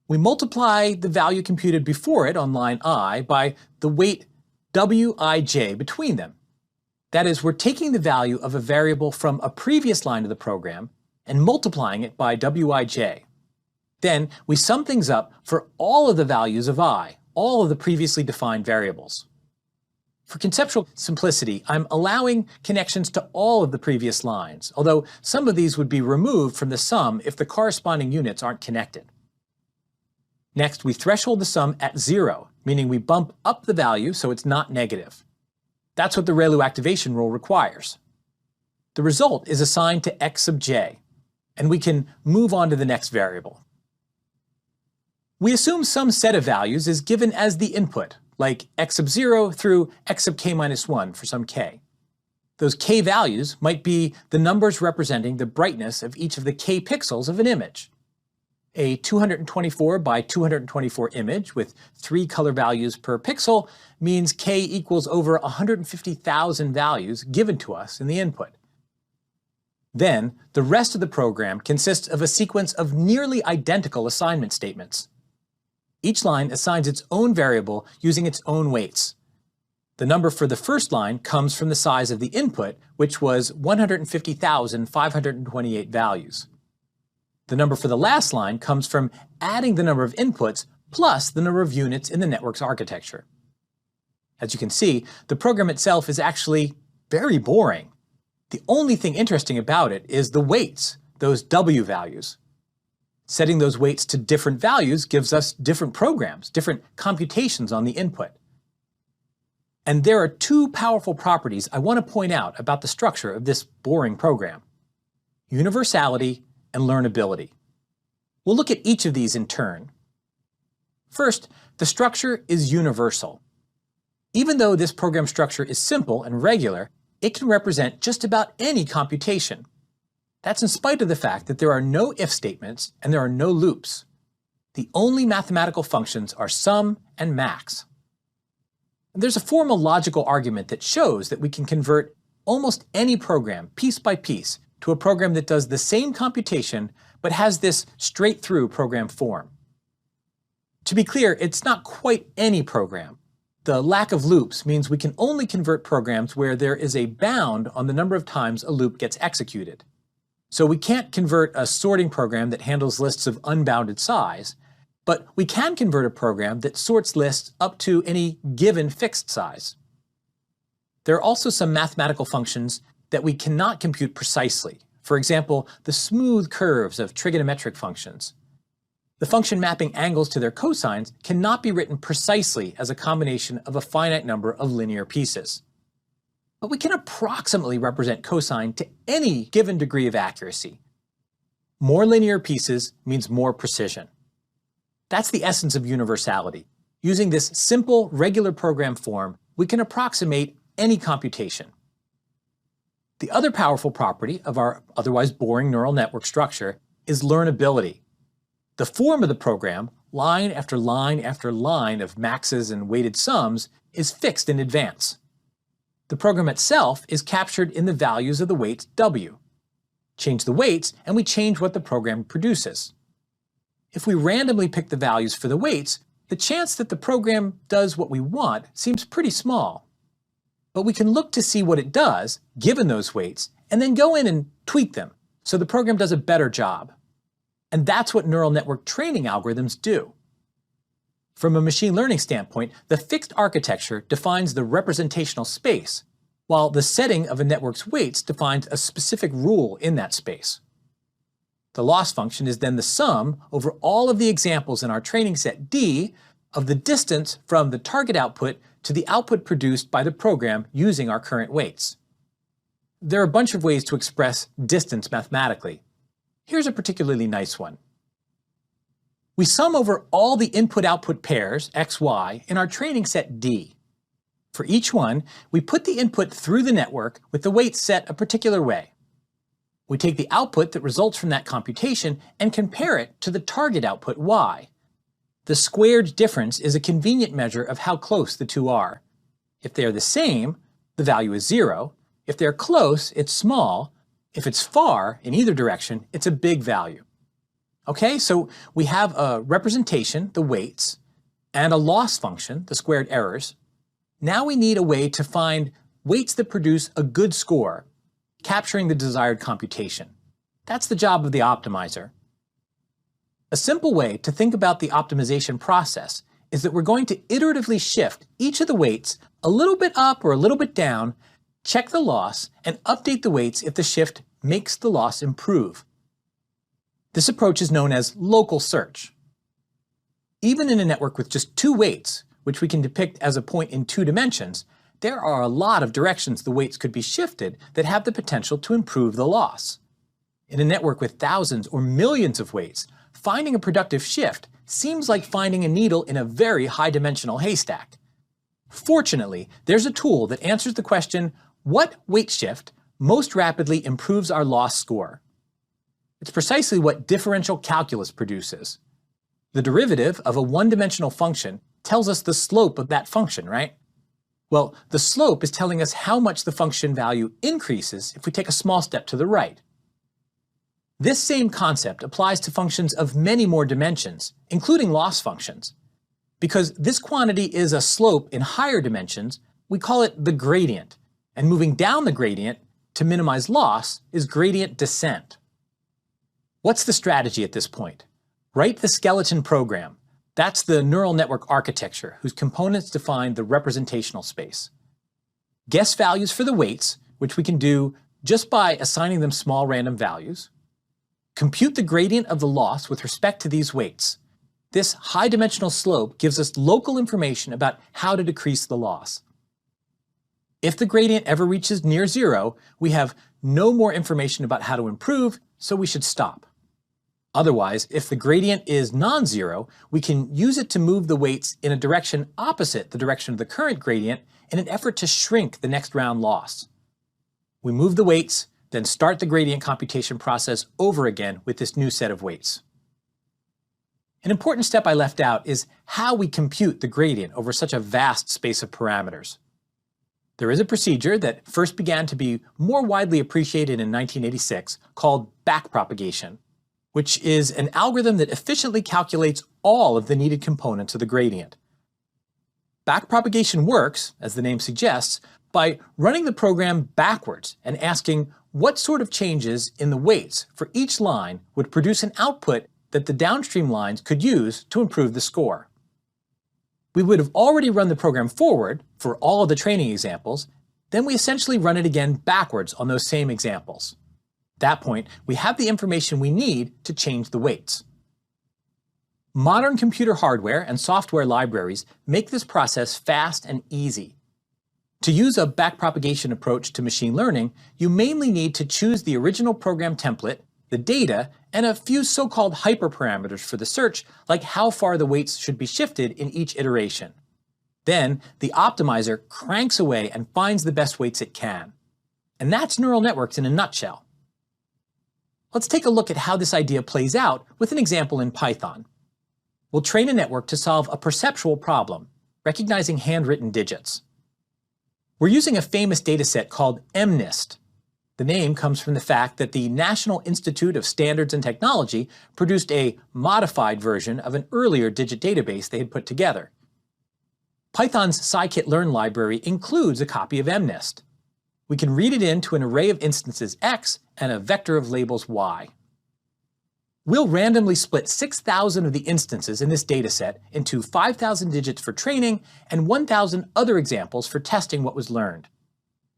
we multiply the value computed before it on line I by the weight wij between them. That is, we're taking the value of a variable from a previous line of the program and multiplying it by wij. Then we sum things up for all of the values of I, all of the previously defined variables. For conceptual simplicity, I'm allowing connections to all of the previous lines, although some of these would be removed from the sum if the corresponding units aren't connected. Next, we threshold the sum at 0, meaning we bump up the value so it's not negative. That's what the ReLU activation rule requires. The result is assigned to x sub j, and we can move on to the next variable. We assume some set of values is given as the input, like x sub 0 through x sub k minus 1 for some k. Those k values might be the numbers representing the brightness of each of the k pixels of an image. A 224 by 224 image with 3 color values per pixel means k equals over 150,000 values given to us in the input. Then, the rest of the program consists of a sequence of nearly identical assignment statements. Each line assigns its own variable using its own weights. The number for the first line comes from the size of the input, which was 150,528 values. The number for the last line comes from adding the number of inputs plus the number of units in the network's architecture. As you can see, the program itself is actually very boring. The only thing interesting about it is the weights, those W values. Setting those weights to different values gives us different programs, different computations on the input. And there are two powerful properties I want to point out about the structure of this boring program: universality and learnability. We'll look at each of these in turn. First, the structure is universal. Even though this program structure is simple and regular, it can represent just about any computation. That's in spite of the fact that there are no if statements and there are no loops. The only mathematical functions are sum and max. There's a formal logical argument that shows that we can convert almost any program, piece by piece, to a program that does the same computation but has this straight-through program form. To be clear, it's not quite any program. The lack of loops means we can only convert programs where there is a bound on the number of times a loop gets executed. So we can't convert a sorting program that handles lists of unbounded size, but we can convert a program that sorts lists up to any given fixed size. There are also some mathematical functions that we cannot compute precisely. For example, the smooth curves of trigonometric functions. The function mapping angles to their cosines cannot be written precisely as a combination of a finite number of linear pieces. But we can approximately represent cosine to any given degree of accuracy. More linear pieces means more precision. That's the essence of universality. Using this simple, regular program form, we can approximate any computation. The other powerful property of our otherwise boring neural network structure is learnability. The form of the program, line after line after line of maxes and weighted sums, is fixed in advance. The program itself is captured in the values of the weights W. Change the weights and we change what the program produces. If we randomly pick the values for the weights, the chance that the program does what we want seems pretty small. But we can look to see what it does, given those weights, and then go in and tweak them so the program does a better job. And that's what neural network training algorithms do. From a machine learning standpoint, the fixed architecture defines the representational space, while the setting of a network's weights defines a specific rule in that space. The loss function is then the sum over all of the examples in our training set D of the distance from the target output to the output produced by the program using our current weights. There are a bunch of ways to express distance mathematically. Here's a particularly nice one. We sum over all the input-output pairs, x, y, in our training set D. For each one, we put the input through the network with the weights set a particular way. We take the output that results from that computation and compare it to the target output y. The squared difference is a convenient measure of how close the two are. If they are the same, the value is 0. If they're close, it's small. If it's far, in either direction, it's a big value. Okay, so we have a representation, the weights, and a loss function, the squared errors. Now we need a way to find weights that produce a good score, capturing the desired computation. That's the job of the optimizer. A simple way to think about the optimization process is that we're going to iteratively shift each of the weights a little bit up or a little bit down, check the loss, and update the weights if the shift makes the loss improve. This approach is known as local search. Even in a network with just two weights, which we can depict as a point in 2 dimensions, there are a lot of directions the weights could be shifted that have the potential to improve the loss. In a network with thousands or millions of weights, finding a productive shift seems like finding a needle in a very high-dimensional haystack. Fortunately, there's a tool that answers the question, what weight shift most rapidly improves our loss score? It's precisely what differential calculus produces. The derivative of a one-dimensional function tells us the slope of that function, right? Well, the slope is telling us how much the function value increases if we take a small step to the right. This same concept applies to functions of many more dimensions, including loss functions. Because this quantity is a slope in higher dimensions, we call it the gradient, and moving down the gradient to minimize loss is gradient descent. What's the strategy at this point? Write the skeleton program. That's the neural network architecture whose components define the representational space. Guess values for the weights, which we can do just by assigning them small random values. Compute the gradient of the loss with respect to these weights. This high-dimensional slope gives us local information about how to decrease the loss. If the gradient ever reaches near 0, we have no more information about how to improve, so we should stop. Otherwise, if the gradient is non-zero, we can use it to move the weights in a direction opposite the direction of the current gradient in an effort to shrink the next round loss. We move the weights, then start the gradient computation process over again with this new set of weights. An important step I left out is how we compute the gradient over such a vast space of parameters. There is a procedure that first began to be more widely appreciated in 1986 called backpropagation, which is an algorithm that efficiently calculates all of the needed components of the gradient. Backpropagation works, as the name suggests, by running the program backwards and asking what sort of changes in the weights for each line would produce an output that the downstream lines could use to improve the score. We would have already run the program forward for all of the training examples, then we essentially run it again backwards on those same examples. At that point, we have the information we need to change the weights. Modern computer hardware and software libraries make this process fast and easy. To use a backpropagation approach to machine learning, you mainly need to choose the original program template, the data, and a few so-called hyperparameters for the search, like how far the weights should be shifted in each iteration. Then, the optimizer cranks away and finds the best weights it can. And that's neural networks in a nutshell. Let's take a look at how this idea plays out with an example in Python. We'll train a network to solve a perceptual problem, recognizing handwritten digits. We're using a famous dataset called MNIST. The name comes from the fact that the National Institute of Standards and Technology produced a modified version of an earlier digit database they had put together. Python's scikit-learn library includes a copy of MNIST. We can read it into an array of instances x and a vector of labels y. We'll randomly split 6,000 of the instances in this dataset into 5,000 digits for training and 1,000 other examples for testing what was learned.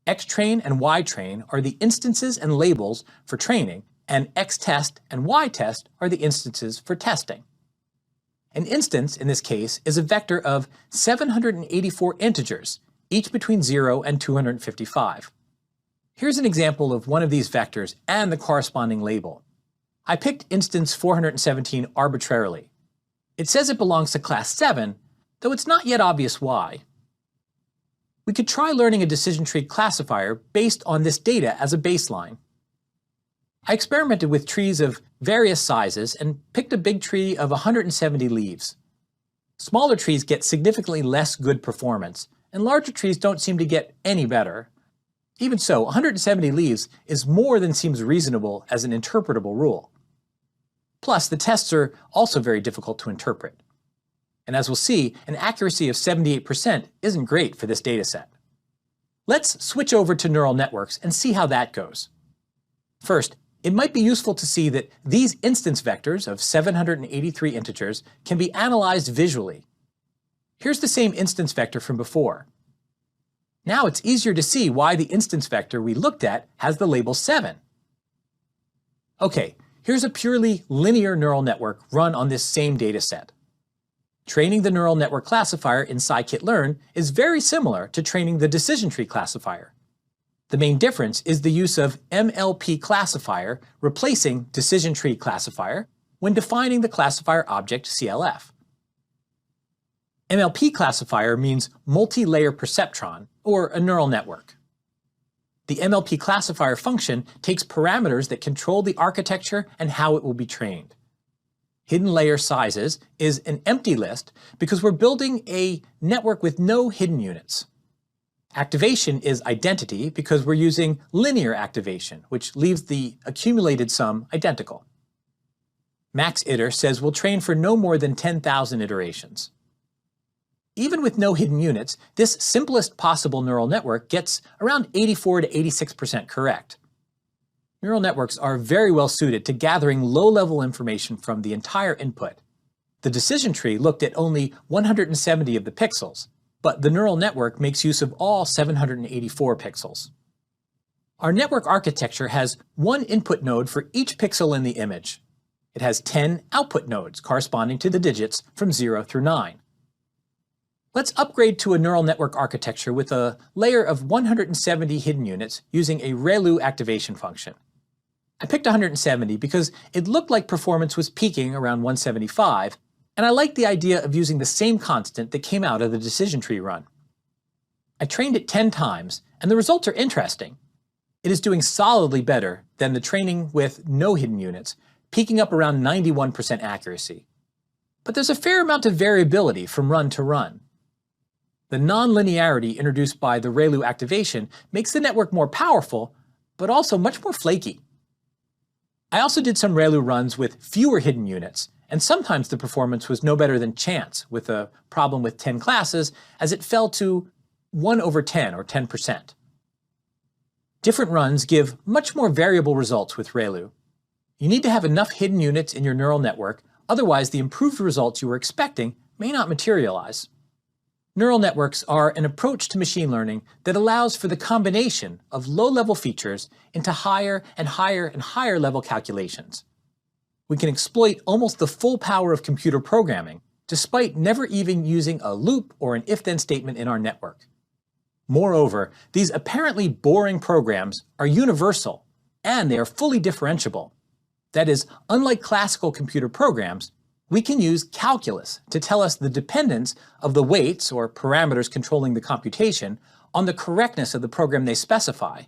Xtrain and Ytrain are the instances and labels for training, and Xtest and Ytest are the instances for testing. An instance, in this case, is a vector of 784 integers, each between 0 and 255. Here's an example of one of these vectors and the corresponding label. I picked instance 417 arbitrarily. It says it belongs to class 7, though it's not yet obvious why. We could try learning a decision tree classifier based on this data as a baseline. I experimented with trees of various sizes and picked a big tree of 170 leaves. Smaller trees get significantly less good performance, and larger trees don't seem to get any better. Even so, 170 leaves is more than seems reasonable as an interpretable rule. Plus, the tests are also very difficult to interpret. And as we'll see, an accuracy of 78% isn't great for this dataset. Let's switch over to neural networks and see how that goes. First, it might be useful to see that these instance vectors of 783 integers can be analyzed visually. Here's the same instance vector from before. Now it's easier to see why the instance vector we looked at has the label 7. Okay, here's a purely linear neural network run on this same dataset. Training the neural network classifier in scikit-learn is very similar to training the decision tree classifier. The main difference is the use of MLP classifier replacing decision tree classifier when defining the classifier object CLF. MLP classifier means multi-layer perceptron, or a neural network. The MLP classifier function takes parameters that control the architecture and how it will be trained. Hidden layer sizes is an empty list because we're building a network with no hidden units. Activation is identity because we're using linear activation, which leaves the accumulated sum identical. Max iter says we'll train for no more than 10,000 iterations. Even with no hidden units, this simplest possible neural network gets around 84 to 86% correct. Neural networks are very well suited to gathering low-level information from the entire input. The decision tree looked at only 170 of the pixels, but the neural network makes use of all 784 pixels. Our network architecture has one input node for each pixel in the image. It has 10 output nodes corresponding to the digits from 0 through 9. Let's upgrade to a neural network architecture with a layer of 170 hidden units using a ReLU activation function. I picked 170 because it looked like performance was peaking around 175, and I liked the idea of using the same constant that came out of the decision tree run. I trained it 10 times, and the results are interesting. It is doing solidly better than the training with no hidden units, peaking up around 91% accuracy. but there's a fair amount of variability from run to run. The nonlinearity introduced by the ReLU activation makes the network more powerful, but also much more flaky. I also did some ReLU runs with fewer hidden units, and sometimes the performance was no better than chance with a problem with 10 classes, as it fell to 1 over 10 or 10%. Different runs give much more variable results with ReLU. You need to have enough hidden units in your neural network, otherwise the improved results you were expecting may not materialize. Neural networks are an approach to machine learning that allows for the combination of low-level features into higher and higher and higher level calculations. We can exploit almost the full power of computer programming, despite never even using a loop or an if-then statement in our network. Moreover, these apparently boring programs are universal, and they are fully differentiable. That is, unlike classical computer programs, we can use calculus to tell us the dependence of the weights or parameters controlling the computation on the correctness of the program they specify.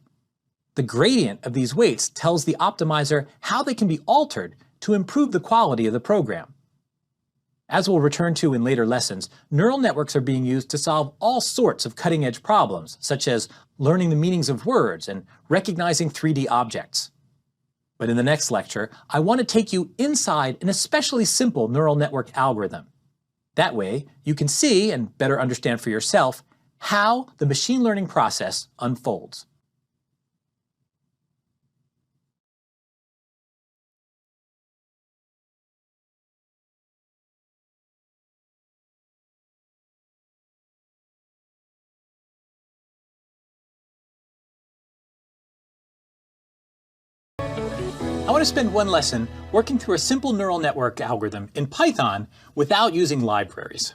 The gradient of these weights tells the optimizer how they can be altered to improve the quality of the program. As we'll return to in later lessons, neural networks are being used to solve all sorts of cutting-edge problems, such as learning the meanings of words and recognizing 3D objects. But in the next lecture, I want to take you inside an especially simple neural network algorithm. That way, you can see and better understand for yourself how the machine learning process unfolds. I want to spend one lesson working through a simple neural network algorithm in Python without using libraries.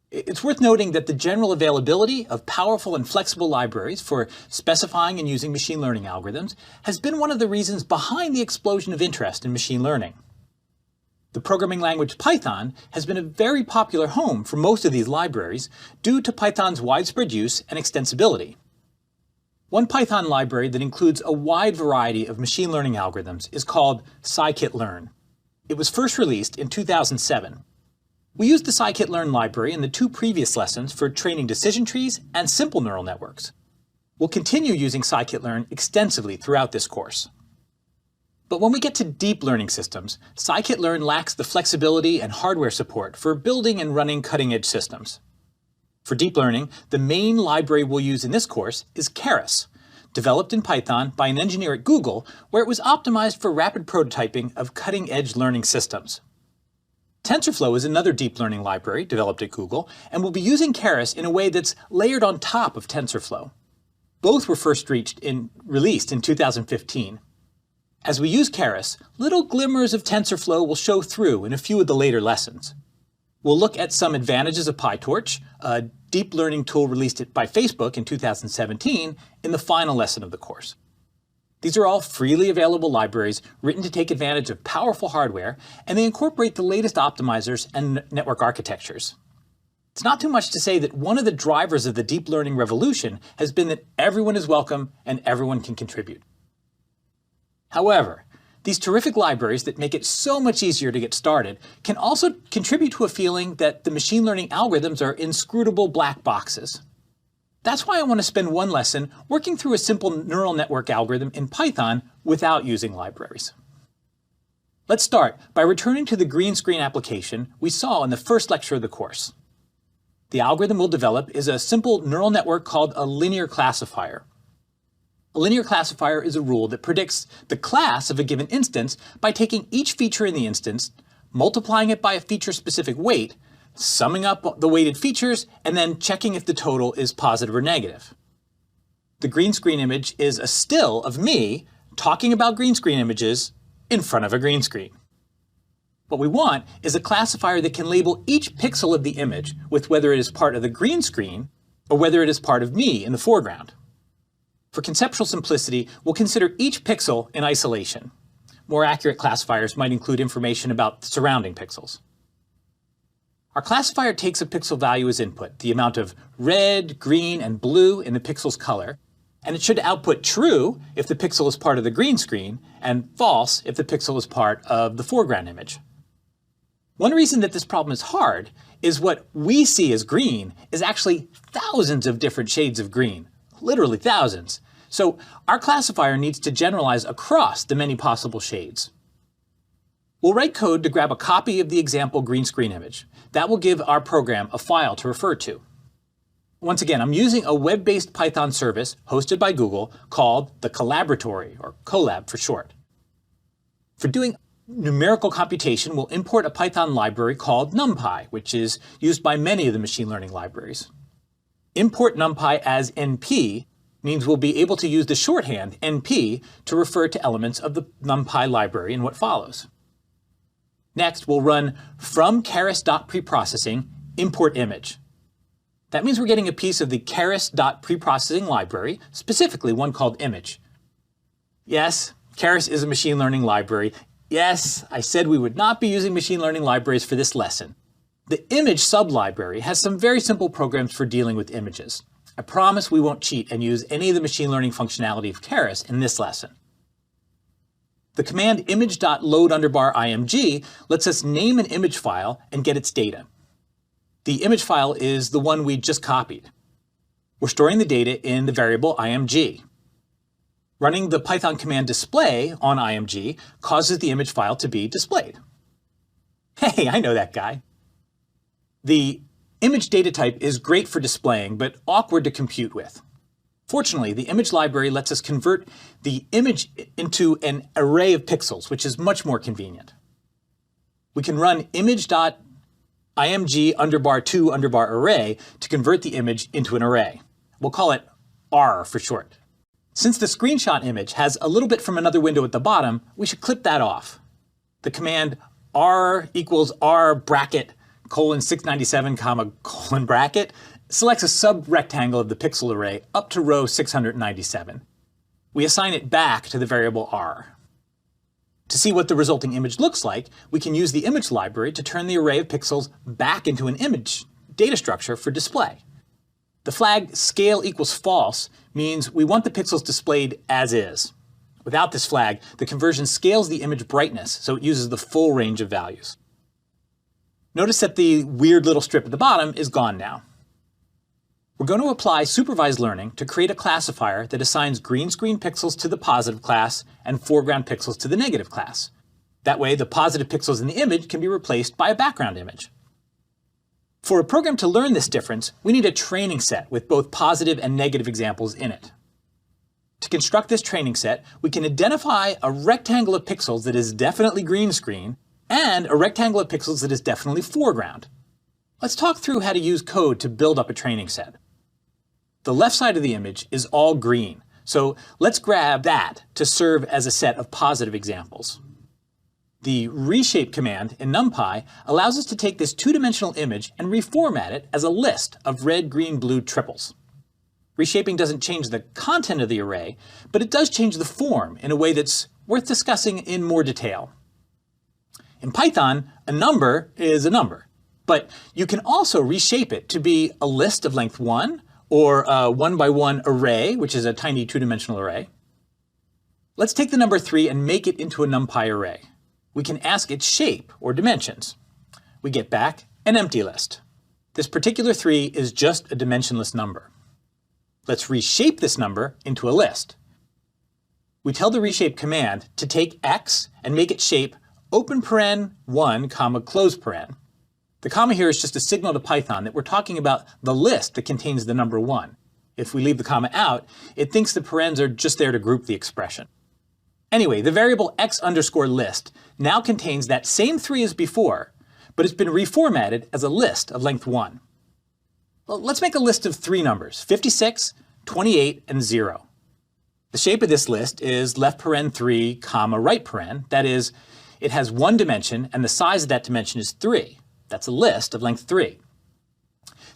It's worth noting that the general availability of powerful and flexible libraries for specifying and using machine learning algorithms has been one of the reasons behind the explosion of interest in machine learning. The programming language Python has been a very popular home for most of these libraries due to Python's widespread use and extensibility. One Python library that includes a wide variety of machine learning algorithms is called scikit-learn. It was first released in 2007. We used the scikit-learn library in the 2 previous lessons for training decision trees and simple neural networks. We'll continue using scikit-learn extensively throughout this course. But when we get to deep learning systems, scikit-learn lacks the flexibility and hardware support for building and running cutting-edge systems. For deep learning, the main library we'll use in this course is Keras, developed in Python by an engineer at Google, where it was optimized for rapid prototyping of cutting-edge learning systems. TensorFlow is another deep learning library developed at Google, and we'll be using Keras in a way that's layered on top of TensorFlow. Both were first released in 2015. As we use Keras, little glimmers of TensorFlow will show through in a few of the later lessons. We'll look at some advantages of PyTorch, a deep learning tool released by Facebook in 2017, in the final lesson of the course. These are all freely available libraries written to take advantage of powerful hardware, and they incorporate the latest optimizers and network architectures. It's not too much to say that one of the drivers of the deep learning revolution has been that everyone is welcome and everyone can contribute. However, these terrific libraries that make it so much easier to get started can also contribute to a feeling that the machine learning algorithms are inscrutable black boxes. That's why I want to spend one lesson working through a simple neural network algorithm in Python without using libraries. Let's start by returning to the green screen application we saw in the first lecture of the course. The algorithm we'll develop is a simple neural network called a linear classifier. A linear classifier is a rule that predicts the class of a given instance by taking each feature in the instance, multiplying it by a feature-specific weight, summing up the weighted features, and then checking if the total is positive or negative. The green screen image is a still of me talking about green screen images in front of a green screen. What we want is a classifier that can label each pixel of the image with whether it is part of the green screen or whether it is part of me in the foreground. For conceptual simplicity, we'll consider each pixel in isolation. More accurate classifiers might include information about the surrounding pixels. Our classifier takes a pixel value as input, the amount of red, green, and blue in the pixel's color, and it should output true if the pixel is part of the green screen, and false if the pixel is part of the foreground image. One reason that this problem is hard is what we see as green is actually thousands of different shades of green, literally thousands. So our classifier needs to generalize across the many possible shades. We'll write code to grab a copy of the example green screen image. That will give our program a file to refer to. Once again, I'm using a web-based Python service hosted by Google called the Collaboratory, or Colab for short. For doing numerical computation, we'll import a Python library called NumPy, which is used by many of the machine learning libraries. Import NumPy as NP means we'll be able to use the shorthand NP to refer to elements of the NumPy library in what follows. Next, we'll run from keras.preprocessing import image. That means we're getting a piece of the keras.preprocessing library, specifically one called image. Yes, Keras is a machine learning library. Yes, I said we would not be using machine learning libraries for this lesson. The image sublibrary has some very simple programs for dealing with images. I promise we won't cheat and use any of the machine learning functionality of Keras in this lesson. The command image.load_img lets us name an image file and get its data. The image file is the one we just copied. We're storing the data in the variable img. Running the Python command display on img causes the image file to be displayed. Hey, I know that guy. The image data type is great for displaying, but awkward to compute with. Fortunately, the image library lets us convert the image into an array of pixels, which is much more convenient. We can run img_2_array to convert the image into an array. We'll call it R for short. Since the screenshot image has a little bit from another window at the bottom, we should clip that off. The command r=r bracket :697, colon bracket selects a subrectangle of the pixel array up to row 697. We assign it back to the variable r. To see what the resulting image looks like, we can use the image library to turn the array of pixels back into an image data structure for display. The flag scale = false means we want the pixels displayed as is. Without this flag, the conversion scales the image brightness, so it uses the full range of values. Notice that the weird little strip at the bottom is gone now. We're going to apply supervised learning to create a classifier that assigns green screen pixels to the positive class and foreground pixels to the negative class. That way, the positive pixels in the image can be replaced by a background image. For a program to learn this difference, we need a training set with both positive and negative examples in it. To construct this training set, we can identify a rectangle of pixels that is definitely green screen and a rectangle of pixels that is definitely foreground. Let's talk through how to use code to build up a training set. The left side of the image is all green, so let's grab that to serve as a set of positive examples. The reshape command in NumPy allows us to take this two-dimensional image and reformat it as a list of red, green, blue triples. Reshaping doesn't change the content of the array, but it does change the form in a way that's worth discussing in more detail. In Python, a number is a number, but you can also reshape it to be a list of length 1, or a 1x1 array, which is a tiny two-dimensional array. Let's take the number 3 and make it into a NumPy array. We can ask its shape or dimensions. We get back an empty list. This particular 3 is just a dimensionless number. Let's reshape this number into a list. We tell the reshape command to take x and make it shape open paren 1, close paren. The comma here is just a signal to Python that we're talking about the list that contains the number 1. If we leave the comma out, it thinks the parens are just there to group the expression. Anyway, the variable x_list now contains that same 3 as before, but it's been reformatted as a list of length 1. Well, let's make a list of 3 numbers, 56, 28, and 0. The shape of this list is left paren 3, right paren. That is, it has 1 dimension and the size of that dimension is 3. That's a list of length 3.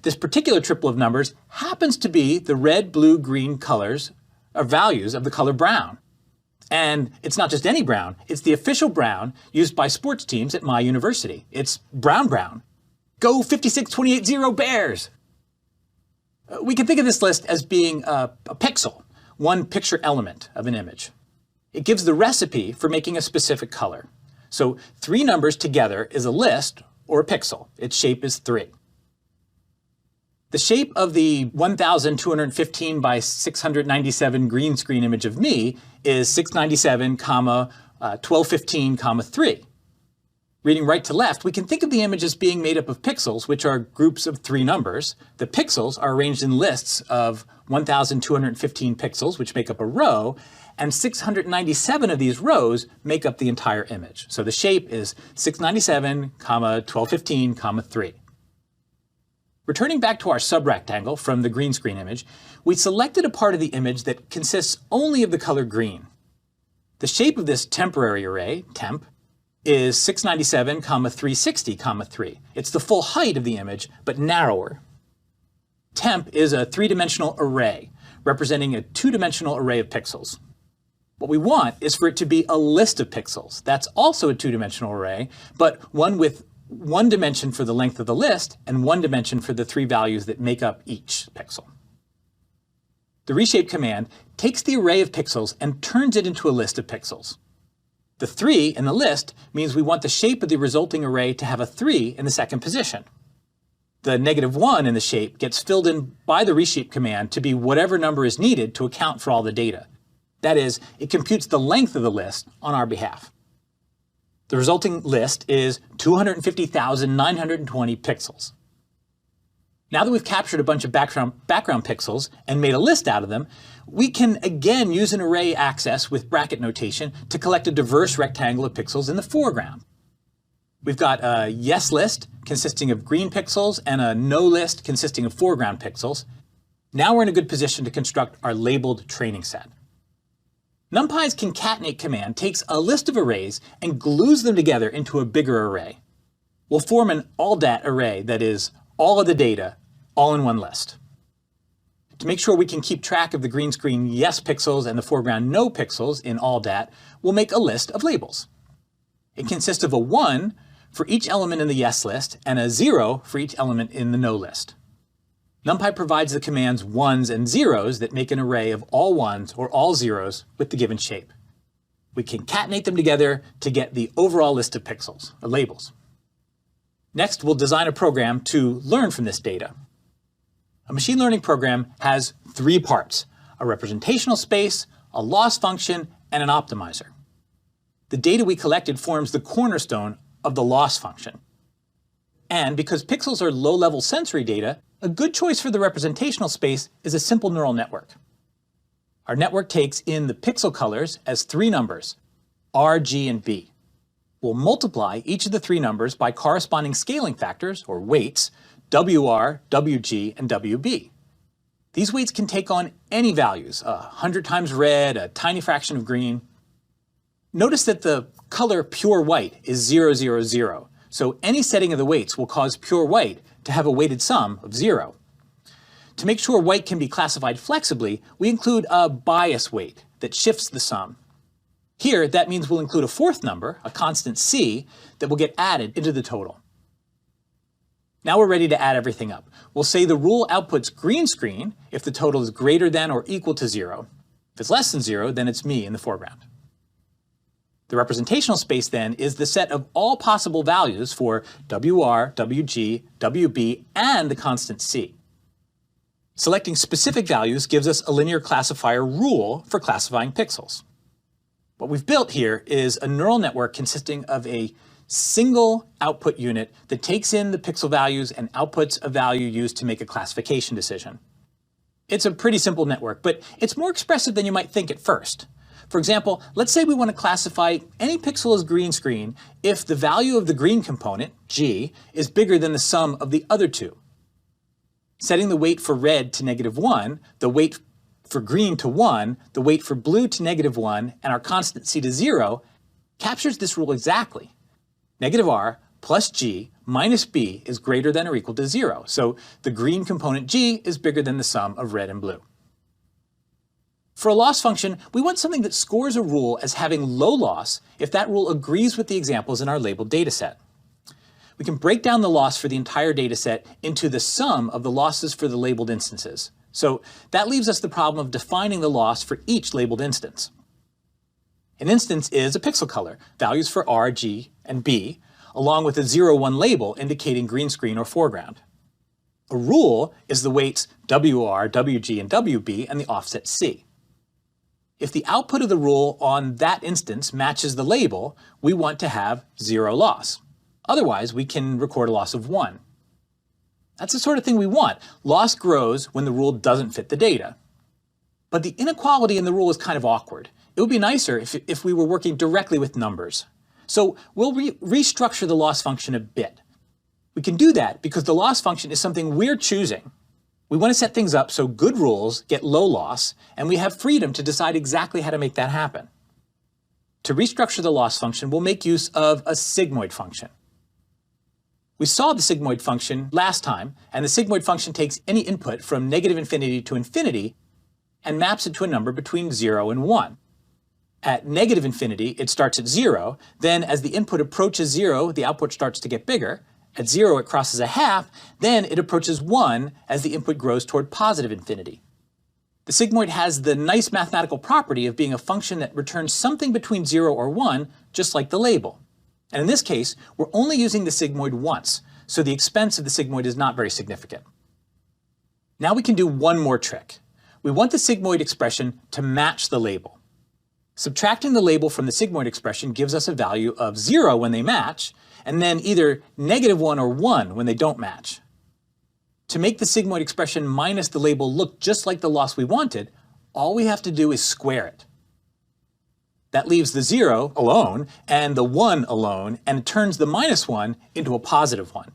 This particular triple of numbers happens to be the red, blue, green colors or values of the color brown. And it's not just any brown, it's the official brown used by sports teams at my university. It's brown. Go 56-28-0 Bears! We can think of this list as being a pixel, one picture element of an image. It gives the recipe for making a specific color. So 3 numbers together is a list, or a pixel. Its shape is 3. The shape of the 1215 by 697 green screen image of me is 697, 1215, 3. Reading right to left, we can think of the image as being made up of pixels, which are groups of 3 numbers. The pixels are arranged in lists of 1215 pixels, which make up a row, and 697 of these rows make up the entire image. So the shape is 697, 1215, 3. Returning back to our subrectangle from the green screen image, we selected a part of the image that consists only of the color green. The shape of this temporary array, temp, is 697, 360, 3. It's the full height of the image, but narrower. Temp is a 3-dimensional array, representing a 2-dimensional array of pixels. What we want is for it to be a list of pixels. That's also a 2-dimensional array, but one with 1 dimension for the length of the list and 1 dimension for the 3 values that make up each pixel. The reshape command takes the array of pixels and turns it into a list of pixels. The 3 in the list means we want the shape of the resulting array to have a 3 in the second position. The -1 in the shape gets filled in by the reshape command to be whatever number is needed to account for all the data. That is, it computes the length of the list on our behalf. The resulting list is 250,920 pixels. Now that we've captured a bunch of background pixels and made a list out of them, we can again use an array access with bracket notation to collect a diverse rectangle of pixels in the foreground. We've got a yes list consisting of green pixels and a no list consisting of foreground pixels. Now we're in a good position to construct our labeled training set. NumPy's concatenate command takes a list of arrays and glues them together into a bigger array. We'll form an AllDat array, that is, all of the data, all in one list. To make sure we can keep track of the green screen yes pixels and the foreground no pixels in AllDat, we'll make a list of labels. It consists of a 1 for each element in the yes list and a 0 for each element in the no list. NumPy provides the commands 1s and 0s that make an array of all 1s or all 0s with the given shape. We concatenate them together to get the overall list of pixels, or labels. Next, we'll design a program to learn from this data. A machine learning program has 3 parts: a representational space, a loss function, and an optimizer. The data we collected forms the cornerstone of the loss function. And because pixels are low-level sensory data, a good choice for the representational space is a simple neural network. Our network takes in the pixel colors as 3 numbers, R, G, and B. We'll multiply each of the 3 numbers by corresponding scaling factors, or weights, WR, WG, and WB. These weights can take on any values, 100 times red, a tiny fraction of green. Notice that the color pure white is 0, 0, 0, so any setting of the weights will cause pure white to have a weighted sum of 0. To make sure white can be classified flexibly, we include a bias weight that shifts the sum. Here, that means we'll include a 4th number, a constant C, that will get added into the total. Now we're ready to add everything up. We'll say the rule outputs green screen if the total is greater than or equal to 0. If it's less than 0, then it's me in the foreground. The representational space then is the set of all possible values for WR, WG, WB, and the constant C. Selecting specific values gives us a linear classifier rule for classifying pixels. What we've built here is a neural network consisting of a single output unit that takes in the pixel values and outputs a value used to make a classification decision. It's a pretty simple network, but it's more expressive than you might think at first. For example, let's say we want to classify any pixel as green screen if the value of the green component, G, is bigger than the sum of the other 2. Setting the weight for red to -1, the weight for green to 1, the weight for blue to -1, and our constant C to 0 captures this rule exactly. -R plus G minus B is greater than or equal to 0, so the green component G is bigger than the sum of red and blue. For a loss function, we want something that scores a rule as having low loss if that rule agrees with the examples in our labeled dataset. We can break down the loss for the entire dataset into the sum of the losses for the labeled instances. So that leaves us the problem of defining the loss for each labeled instance. An instance is a pixel color, values for R, G, and B. along with a 0, 1 label indicating green screen or foreground. A rule is the weights WR, WG, and WB, and the offset C. If the output of the rule on that instance matches the label, we want to have 0 loss. Otherwise, we can record a loss of 1. That's the sort of thing we want. Loss grows when the rule doesn't fit the data. But the inequality in the rule is kind of awkward. It would be nicer if we were working directly with numbers. So we'll restructure the loss function a bit. We can do that because the loss function is something we're choosing. We want to set things up so good rules get low loss, and we have freedom to decide exactly how to make that happen. To restructure the loss function, we'll make use of a sigmoid function. We saw the sigmoid function last time, and the sigmoid function takes any input from -infinity to infinity and maps it to a number between 0 and 1. At -infinity, it starts at 0, then as the input approaches 0, the output starts to get bigger. At 0, it crosses a half, then it approaches 1 as the input grows toward positive infinity. The sigmoid has the nice mathematical property of being a function that returns something between 0 or 1, just like the label. And in this case, we're only using the sigmoid once, so the expense of the sigmoid is not very significant. Now we can do one more trick. We want the sigmoid expression to match the label. Subtracting the label from the sigmoid expression gives us a value of 0 when they match, and then either -1 or 1 when they don't match. To make the sigmoid expression minus the label look just like the loss we wanted, all we have to do is square it. That leaves the 0 alone and the 1 alone, and it turns the -1 into a positive 1.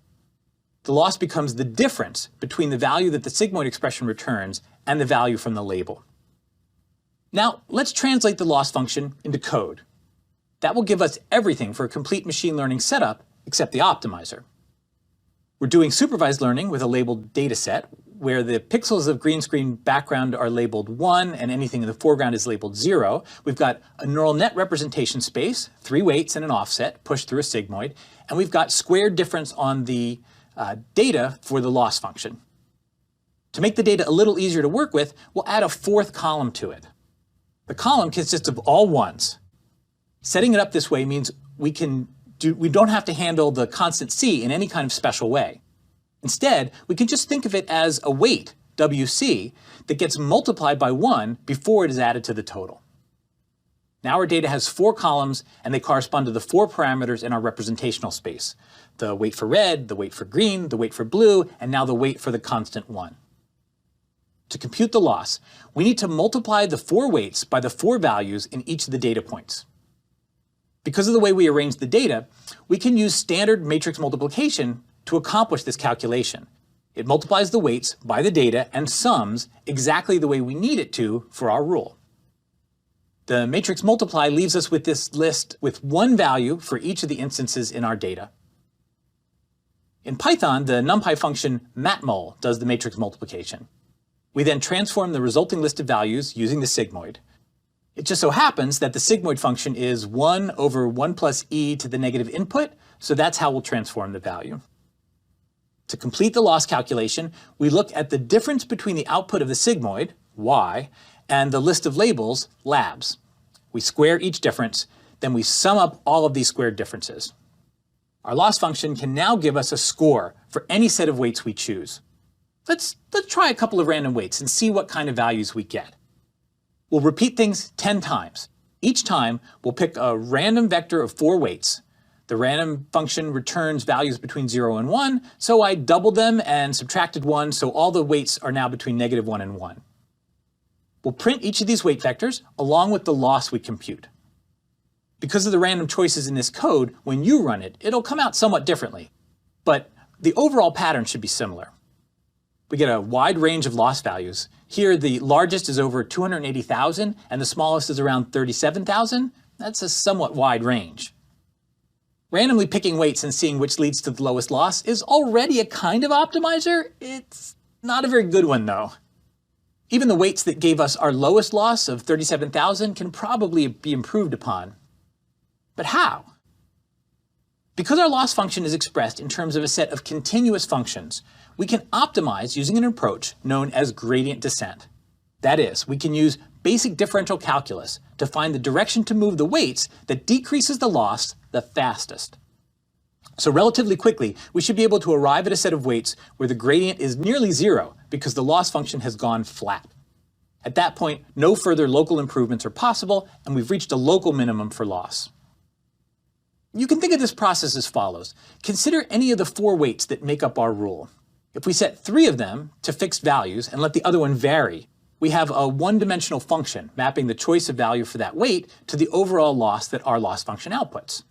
The loss becomes the difference between the value that the sigmoid expression returns and the value from the label. Now, let's translate the loss function into code. That will give us everything for a complete machine learning setup except the optimizer. We're doing supervised learning with a labeled dataset where the pixels of green screen background are labeled 1 and anything in the foreground is labeled 0. We've got a neural net representation space, 3 weights and an offset pushed through a sigmoid, and we've got squared difference on the data for the loss function. To make the data a little easier to work with, we'll add a 4th column to it. The column consists of all 1s. Setting it up this way means we don't have to handle the constant C in any kind of special way. Instead, we can just think of it as a weight, WC, that gets multiplied by 1 before it is added to the total. Now our data has 4 columns, and they correspond to the 4 parameters in our representational space: the weight for red, the weight for green, the weight for blue, and now the weight for the constant 1. To compute the loss, we need to multiply the 4 weights by the 4 values in each of the data points. Because of the way we arrange the data, we can use standard matrix multiplication to accomplish this calculation. It multiplies the weights by the data and sums exactly the way we need it to for our rule. The matrix multiply leaves us with this list with 1 value for each of the instances in our data. In Python, the NumPy function matmul does the matrix multiplication. We then transform the resulting list of values using the sigmoid. It just so happens that the sigmoid function is 1 over 1 plus e to the negative input, so that's how we'll transform the value. To complete the loss calculation, we look at the difference between the output of the sigmoid, y, and the list of labels, labs. We square each difference, then we sum up all of these squared differences. Our loss function can now give us a score for any set of weights we choose. Let's try a couple of random weights and see what kind of values we get. We'll repeat things 10 times. Each time, we'll pick a random vector of 4 weights. The random function returns values between 0 and 1, so I doubled them and subtracted 1, so all the weights are now between -1 and 1. We'll print each of these weight vectors along with the loss we compute. Because of the random choices in this code, when you run it, it'll come out somewhat differently. But the overall pattern should be similar. We get a wide range of loss values. Here, the largest is over 280,000, and the smallest is around 37,000. That's a somewhat wide range. Randomly picking weights and seeing which leads to the lowest loss is already a kind of optimizer. It's not a very good one, though. Even the weights that gave us our lowest loss of 37,000 can probably be improved upon. But how? Because our loss function is expressed in terms of a set of continuous functions, we can optimize using an approach known as gradient descent. That is, we can use basic differential calculus to find the direction to move the weights that decreases the loss the fastest. So relatively quickly, we should be able to arrive at a set of weights where the gradient is nearly zero because the loss function has gone flat. At that point, no further local improvements are possible, and we've reached a local minimum for loss. You can think of this process as follows. Consider any of the 4 weights that make up our rule. If we set 3 of them to fixed values and let the other one vary, we have a one-dimensional function mapping the choice of value for that weight to the overall loss that our loss function outputs.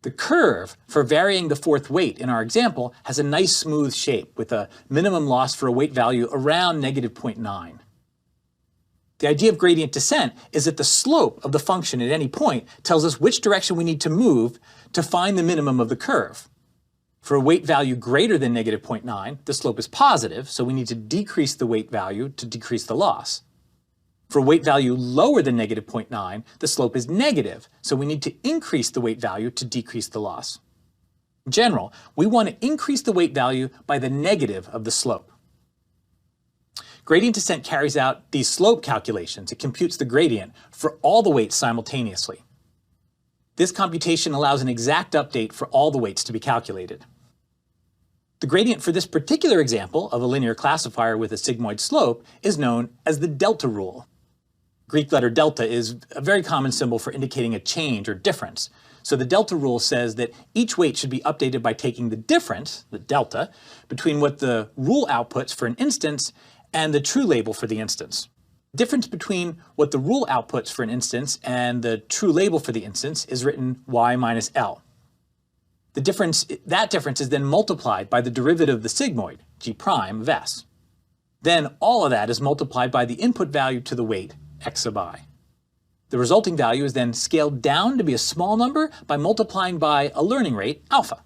The curve for varying the 4th weight in our example has a nice smooth shape with a minimum loss for a weight value around negative 0.9. The idea of gradient descent is that the slope of the function at any point tells us which direction we need to move to find the minimum of the curve. For a weight value greater than negative 0.9, the slope is positive, so we need to decrease the weight value to decrease the loss. For a weight value lower than negative 0.9, the slope is negative, so we need to increase the weight value to decrease the loss. In general, we want to increase the weight value by the negative of the slope. Gradient descent carries out these slope calculations. It computes the gradient for all the weights simultaneously. This computation allows an exact update for all the weights to be calculated. The gradient for this particular example of a linear classifier with a sigmoid slope is known as the delta rule. Greek letter delta is a very common symbol for indicating a change or difference. So the delta rule says that each weight should be updated by taking the difference, the delta, between what the rule outputs for an instance and the true label for the instance. The difference between what the rule outputs for an instance and the true label for the instance is written y minus L. That difference is then multiplied by the derivative of the sigmoid, g prime of s. Then all of that is multiplied by the input value to the weight, x sub I. The resulting value is then scaled down to be a small number by multiplying by a learning rate, alpha.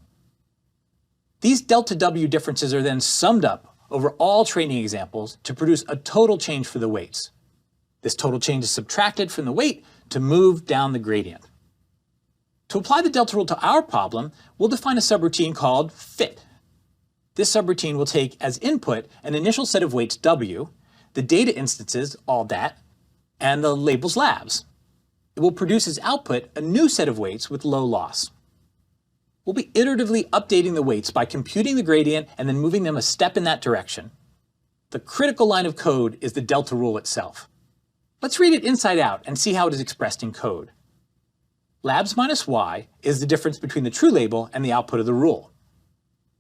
These delta W differences are then summed up over all training examples to produce a total change for the weights. This total change is subtracted from the weight to move down the gradient. To apply the delta rule to our problem, we'll define a subroutine called fit. This subroutine will take as input an initial set of weights W, the data instances, all dat, and the labels labs. It will produce as output a new set of weights with low loss. We'll be iteratively updating the weights by computing the gradient and then moving them a step in that direction. The critical line of code is the delta rule itself. Let's read it inside out and see how it is expressed in code. Labs minus y is the difference between the true label and the output of the rule.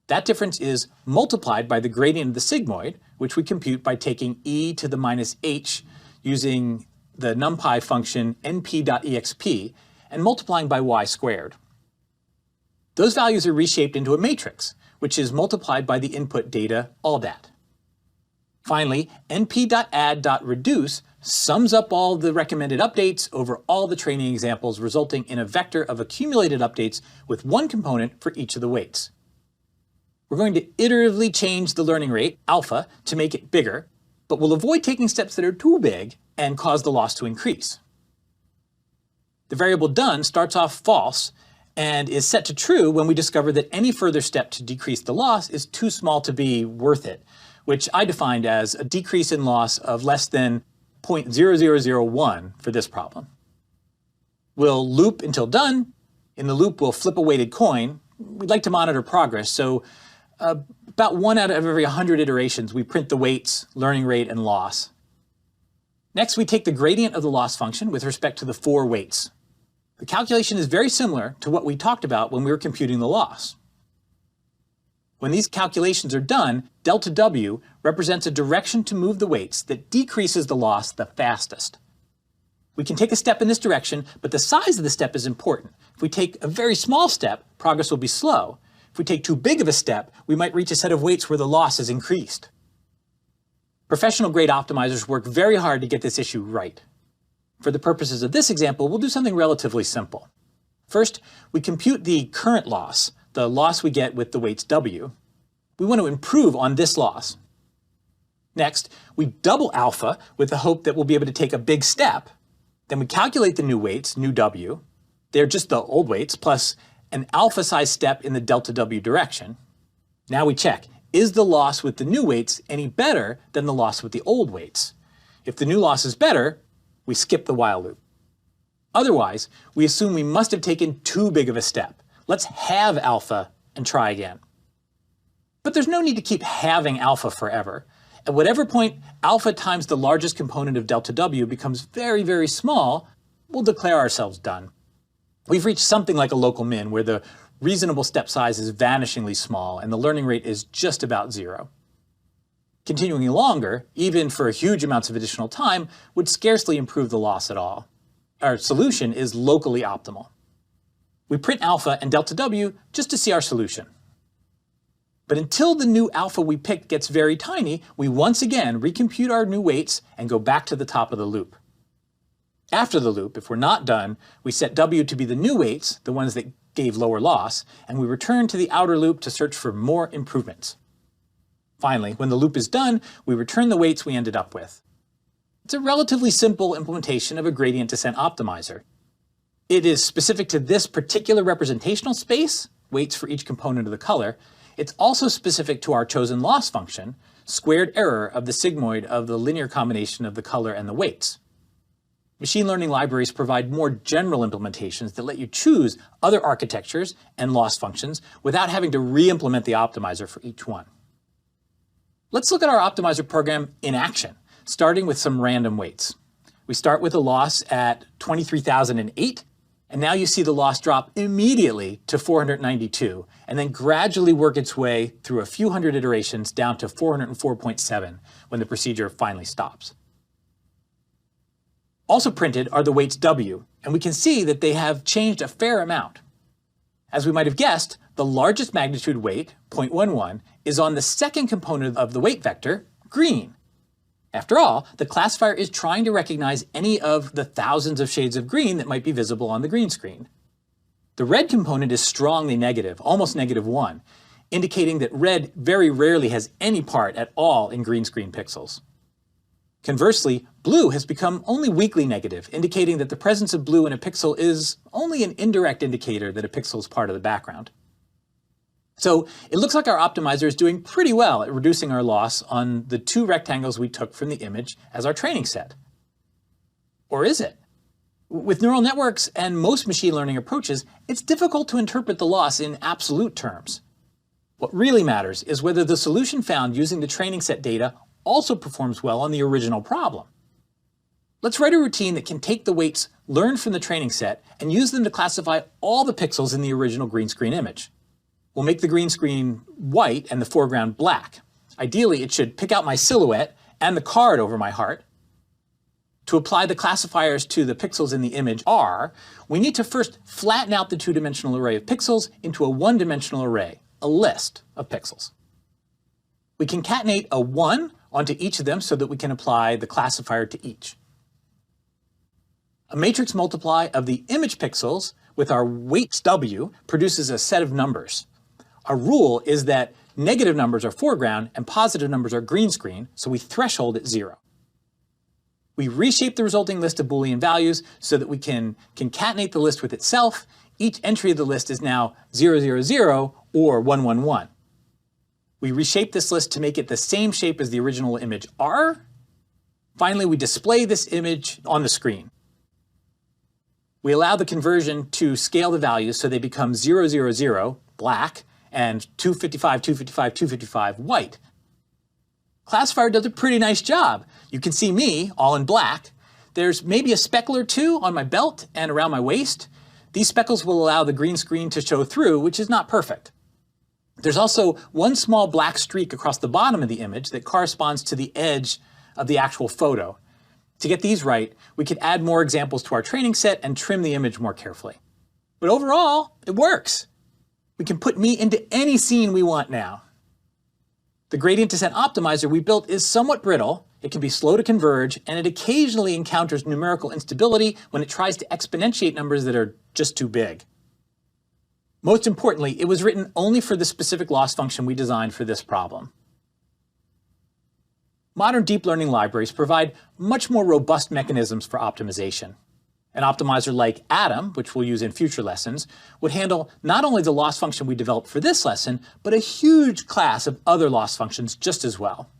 That difference is multiplied by the gradient of the sigmoid, which we compute by taking e to the minus h using the numpy function np.exp and multiplying by y squared. Those values are reshaped into a matrix, which is multiplied by the input data, all dat. Finally, np.add.reduce sums up all the recommended updates over all the training examples, resulting in a vector of accumulated updates with one component for each of the weights. We're going to iteratively change the learning rate, alpha, to make it bigger, but we'll avoid taking steps that are too big and cause the loss to increase. The variable done starts off false and is set to true when we discover that any further step to decrease the loss is too small to be worth it, which I defined as a decrease in loss of less than 0.0001 for this problem. We'll loop until done. In the loop, we'll flip a weighted coin. We'd like to monitor progress, so about 1 out of every 100 iterations, we print the weights, learning rate, and loss. Next, we take the gradient of the loss function with respect to the 4 weights. The calculation is very similar to what we talked about when we were computing the loss. When these calculations are done, delta W represents a direction to move the weights that decreases the loss the fastest. We can take a step in this direction, but the size of the step is important. If we take a very small step, progress will be slow. If we take too big of a step, we might reach a set of weights where the loss is increased. Professional grade optimizers work very hard to get this issue right. For the purposes of this example, we'll do something relatively simple. First, we compute the current loss, the loss we get with the weights W. We want to improve on this loss. Next, we double alpha with the hope that we'll be able to take a big step. Then we calculate the new weights, new W. They're just the old weights plus an alpha-sized step in the delta W direction. Now we check, is the loss with the new weights any better than the loss with the old weights? If the new loss is better, we skip the while loop. Otherwise, we assume we must have taken too big of a step. Let's halve alpha and try again. But there's no need to keep halving alpha forever. At whatever point alpha times the largest component of delta W becomes very, very small, we'll declare ourselves done. We've reached something like a local min where the reasonable step size is vanishingly small and the learning rate is just about 0. Continuing longer, even for huge amounts of additional time, would scarcely improve the loss at all. Our solution is locally optimal. We print alpha and delta W just to see our solution. But until the new alpha we picked gets very tiny, we once again recompute our new weights and go back to the top of the loop. After the loop, if we're not done, we set W to be the new weights, the ones that gave lower loss, and we return to the outer loop to search for more improvements. Finally, when the loop is done, we return the weights we ended up with. It's a relatively simple implementation of a gradient descent optimizer. It is specific to this particular representational space, weights for each component of the color. It's also specific to our chosen loss function, squared error of the sigmoid of the linear combination of the color and the weights. Machine learning libraries provide more general implementations that let you choose other architectures and loss functions without having to re-implement the optimizer for each one. Let's look at our optimizer program in action, starting with some random weights. We start with a loss at 23,008, and now you see the loss drop immediately to 492, and then gradually work its way through a few hundred iterations down to 404.7 when the procedure finally stops. Also printed are the weights W, and we can see that they have changed a fair amount. As we might have guessed, the largest magnitude weight, 0.11, is on the second component of the weight vector, green. After all, the classifier is trying to recognize any of the thousands of shades of green that might be visible on the green screen. The red component is strongly negative, almost -1, indicating that red very rarely has any part at all in green screen pixels. Conversely, blue has become only weakly negative, indicating that the presence of blue in a pixel is only an indirect indicator that a pixel is part of the background. So it looks like our optimizer is doing pretty well at reducing our loss on the 2 rectangles we took from the image as our training set. Or is it? With neural networks and most machine learning approaches, it's difficult to interpret the loss in absolute terms. What really matters is whether the solution found using the training set data also performs well on the original problem. Let's write a routine that can take the weights learned from the training set and use them to classify all the pixels in the original green screen image. We'll make the green screen white and the foreground black. Ideally, it should pick out my silhouette and the card over my heart. To apply the classifiers to the pixels in the image R, we need to first flatten out the 2-dimensional array of pixels into a 1-dimensional array, a list of pixels. We concatenate a 1 onto each of them so that we can apply the classifier to each. A matrix multiply of the image pixels with our weights W produces a set of numbers. Our rule is that negative numbers are foreground and positive numbers are green screen, so we threshold at 0. We reshape the resulting list of Boolean values so that we can concatenate the list with itself. Each entry of the list is now 0, 0, 0 or 1, 1, 1. We reshape this list to make it the same shape as the original image R. Finally, we display this image on the screen. We allow the conversion to scale the values so they become 0, 0, 0, black, and 255, 255, 255, white. Classifier does a pretty nice job. You can see me, all in black. There's maybe a speckle or two on my belt and around my waist. These speckles will allow the green screen to show through, which is not perfect. There's also one small black streak across the bottom of the image that corresponds to the edge of the actual photo. To get these right, we could add more examples to our training set and trim the image more carefully. But overall, it works. We can put me into any scene we want now. The gradient descent optimizer we built is somewhat brittle, it can be slow to converge, and it occasionally encounters numerical instability when it tries to exponentiate numbers that are just too big. Most importantly, it was written only for the specific loss function we designed for this problem. Modern deep learning libraries provide much more robust mechanisms for optimization. An optimizer like Atom, which we'll use in future lessons, would handle not only the loss function we developed for this lesson, but a huge class of other loss functions just as well.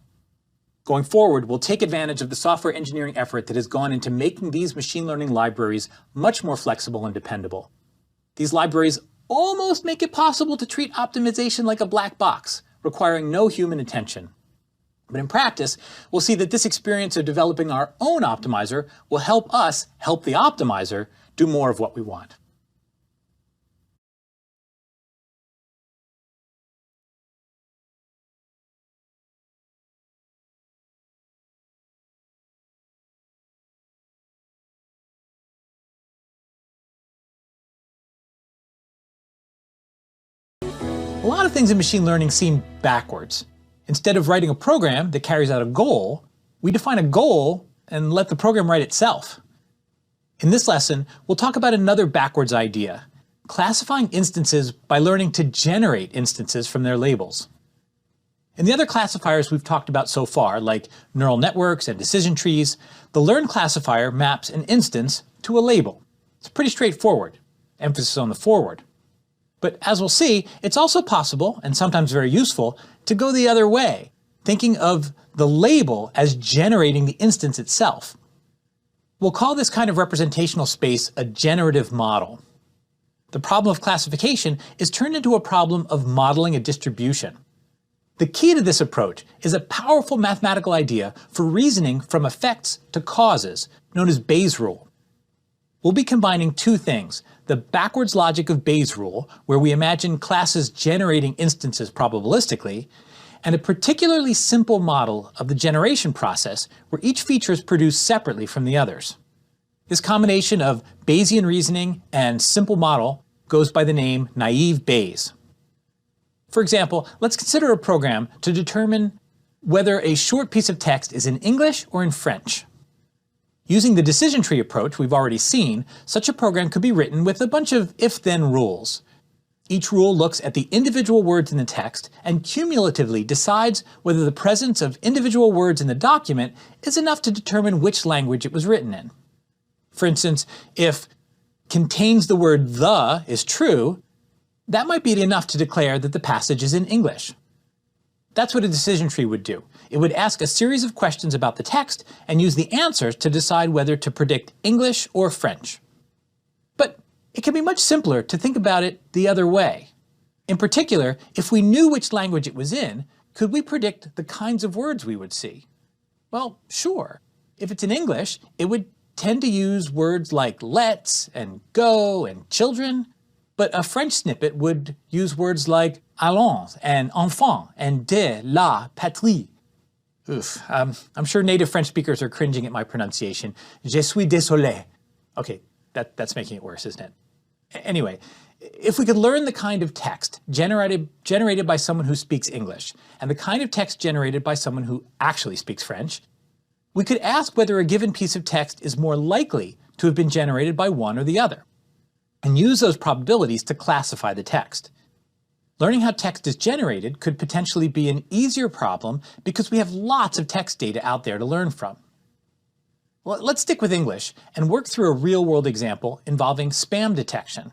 Going forward, we'll take advantage of the software engineering effort that has gone into making these machine learning libraries much more flexible and dependable. These libraries almost make it possible to treat optimization like a black box, requiring no human attention. But in practice, we'll see that this experience of developing our own optimizer will help us help the optimizer do more of what we want. A lot of things in machine learning seem backwards. Instead of writing a program that carries out a goal, we define a goal and let the program write itself. In this lesson, we'll talk about another backwards idea, classifying instances by learning to generate instances from their labels. In the other classifiers we've talked about so far, like neural networks and decision trees, the learn classifier maps an instance to a label. It's pretty straightforward, emphasis on the forward. But as we'll see, it's also possible, and sometimes very useful, to go the other way, thinking of the label as generating the instance itself. We'll call this kind of representational space a generative model. The problem of classification is turned into a problem of modeling a distribution. The key to this approach is a powerful mathematical idea for reasoning from effects to causes, known as Bayes' rule. We'll be combining two things, the backwards logic of Bayes' rule, where we imagine classes generating instances probabilistically, and a particularly simple model of the generation process where each feature is produced separately from the others. This combination of Bayesian reasoning and simple model goes by the name naive Bayes. For example, let's consider a program to determine whether a short piece of text is in English or in French. Using the decision tree approach we've already seen, such a program could be written with a bunch of if-then rules. Each rule looks at the individual words in the text and cumulatively decides whether the presence of individual words in the document is enough to determine which language it was written in. For instance, if contains the word the is true, that might be enough to declare that the passage is in English. That's what a decision tree would do. It would ask a series of questions about the text and use the answers to decide whether to predict English or French. But it can be much simpler to think about it the other way. In particular, if we knew which language it was in, could we predict the kinds of words we would see? Well, sure. If it's in English, it would tend to use words like let's and go and children, but a French snippet would use words like allons and enfant and de, la, patrie. Oof, I'm sure native French speakers are cringing at my pronunciation. Je suis désolé. Okay, that's making it worse, isn't it? Anyway, if we could learn the kind of text generated by someone who speaks English and the kind of text generated by someone who actually speaks French, we could ask whether a given piece of text is more likely to have been generated by one or the other, and use those probabilities to classify the text. Learning how text is generated could potentially be an easier problem because we have lots of text data out there to learn from. Well, let's stick with English and work through a real-world example involving spam detection.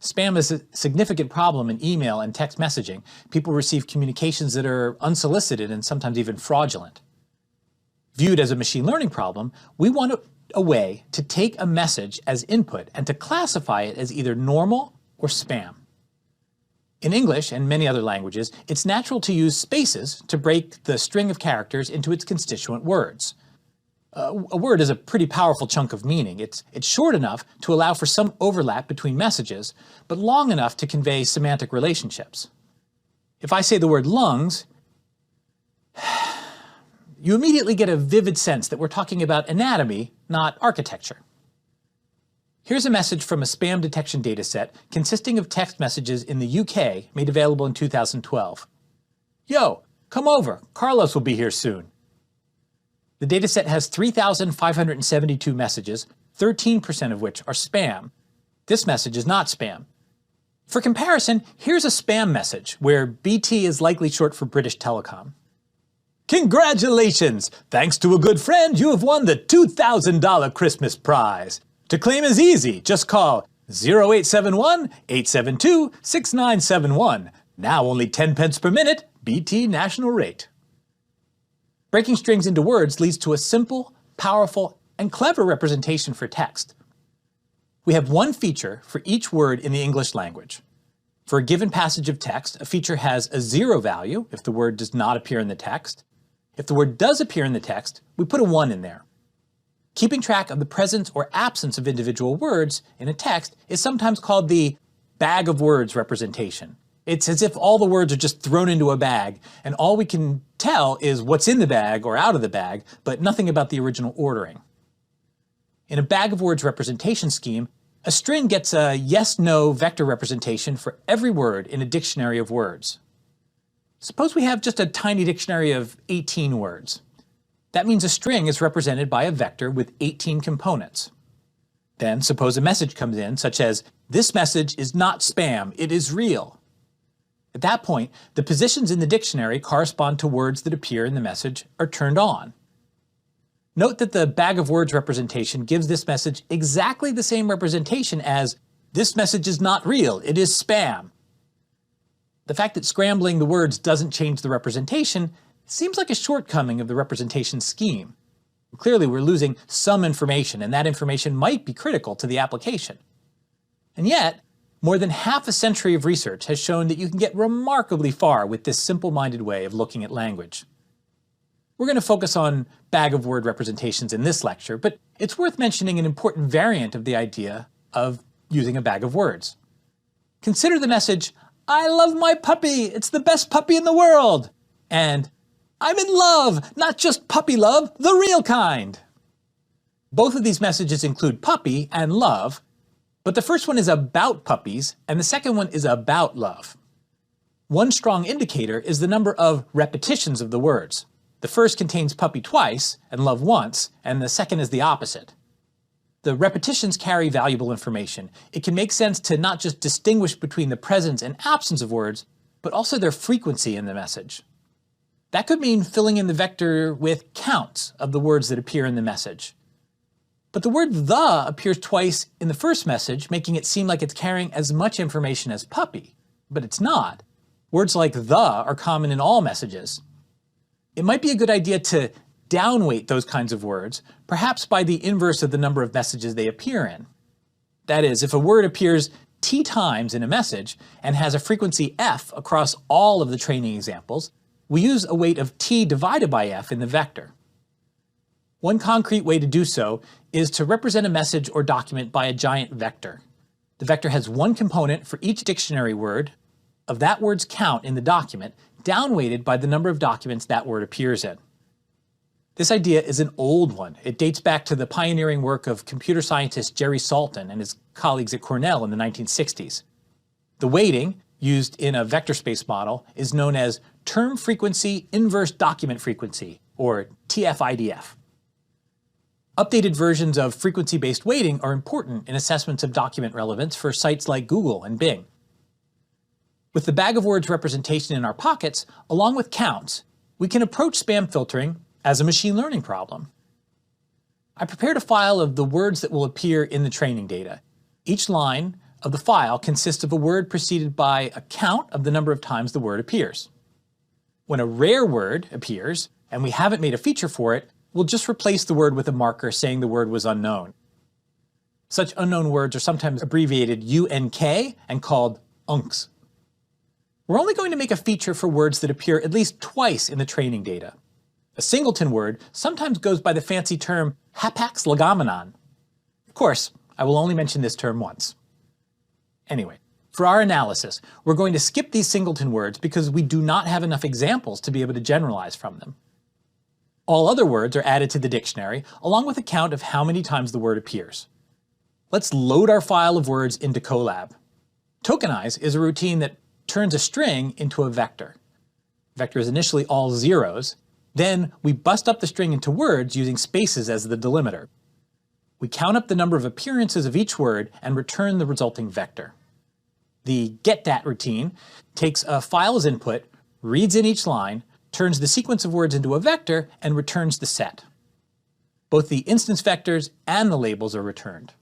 Spam is a significant problem in email and text messaging. People receive communications that are unsolicited and sometimes even fraudulent. Viewed as a machine learning problem, we want a way to take a message as input and to classify it as either normal or spam. In English and many other languages, it's natural to use spaces to break the string of characters into its constituent words. A word is a pretty powerful chunk of meaning. It's short enough to allow for some overlap between messages, but long enough to convey semantic relationships. If I say the word lungs, you immediately get a vivid sense that we're talking about anatomy, not architecture. Here's a message from a spam detection dataset consisting of text messages in the UK made available in 2012. Yo, come over, Carlos will be here soon. The dataset has 3,572 messages, 13% of which are spam. This message is not spam. For comparison, here's a spam message where BT is likely short for British Telecom. Congratulations! Thanks to a good friend, you have won the $2,000 Christmas prize. To claim is easy. Just call 0871-872-6971. Now only 10 pence per minute, BT national rate. Breaking strings into words leads to a simple, powerful, and clever representation for text. We have one feature for each word in the English language. For a given passage of text, a feature has a 0 value if the word does not appear in the text. If the word does appear in the text, we put a 1 in there. Keeping track of the presence or absence of individual words in a text is sometimes called the bag of words representation. It's as if all the words are just thrown into a bag, and all we can tell is what's in the bag or out of the bag, but nothing about the original ordering. In a bag of words representation scheme, a string gets a yes-no vector representation for every word in a dictionary of words. Suppose we have just a tiny dictionary of 18 words. That means a string is represented by a vector with 18 components. Then suppose a message comes in, such as, "This message is not spam, it is real." At that point, the positions in the dictionary correspond to words that appear in the message are turned on. Note that the bag of words representation gives this message exactly the same representation as, "This message is not real, it is spam." The fact that scrambling the words doesn't change the representation seems like a shortcoming of the representation scheme. Clearly, we're losing some information, and that information might be critical to the application. And yet, more than half a century of research has shown that you can get remarkably far with this simple-minded way of looking at language. We're going to focus on bag of word representations in this lecture, but it's worth mentioning an important variant of the idea of using a bag of words. Consider the message, "I love my puppy, it's the best puppy in the world," and "I'm in love, not just puppy love, the real kind." Both of these messages include puppy and love, but the first one is about puppies and the second one is about love. One strong indicator is the number of repetitions of the words. The first contains puppy twice and love once, and the second is the opposite. The repetitions carry valuable information. It can make sense to not just distinguish between the presence and absence of words, but also their frequency in the message. That could mean filling in the vector with counts of the words that appear in the message. But the word "the" appears twice in the first message, making it seem like it's carrying as much information as puppy. But it's not. Words like "the" are common in all messages. It might be a good idea to downweight those kinds of words, perhaps by the inverse of the number of messages they appear in. That is, if a word appears t times in a message and has a frequency f across all of the training examples, we use a weight of t divided by f in the vector. One concrete way to do so is to represent a message or document by a giant vector. The vector has one component for each dictionary word of that word's count in the document, downweighted by the number of documents that word appears in. This idea is an old one. It dates back to the pioneering work of computer scientist Jerry Salton and his colleagues at Cornell in the 1960s. The weighting, used in a vector space model, is known as term frequency inverse document frequency, or TF-IDF. Updated versions of frequency-based weighting are important in assessments of document relevance for sites like Google and Bing. With the bag of words representation in our pockets, along with counts, we can approach spam filtering as a machine learning problem. I prepared a file of the words that will appear in the training data. Each line of the file consists of a word preceded by a count of the number of times the word appears. When a rare word appears, and we haven't made a feature for it, we'll just replace the word with a marker saying the word was unknown. Such unknown words are sometimes abbreviated UNK and called UNCs. We're only going to make a feature for words that appear at least twice in the training data. A singleton word sometimes goes by the fancy term hapax legomenon. Of course, I will only mention this term once. Anyway, for our analysis, we're going to skip these singleton words because we do not have enough examples to be able to generalize from them. All other words are added to the dictionary, along with a count of how many times the word appears. Let's load our file of words into Colab. Tokenize is a routine that turns a string into a vector. Vector is initially all zeros. Then we bust up the string into words using spaces as the delimiter. We count up the number of appearances of each word and return the resulting vector. The getDat routine takes a file as input, reads in each line, turns the sequence of words into a vector, and returns the set. Both the instance vectors and the labels are returned.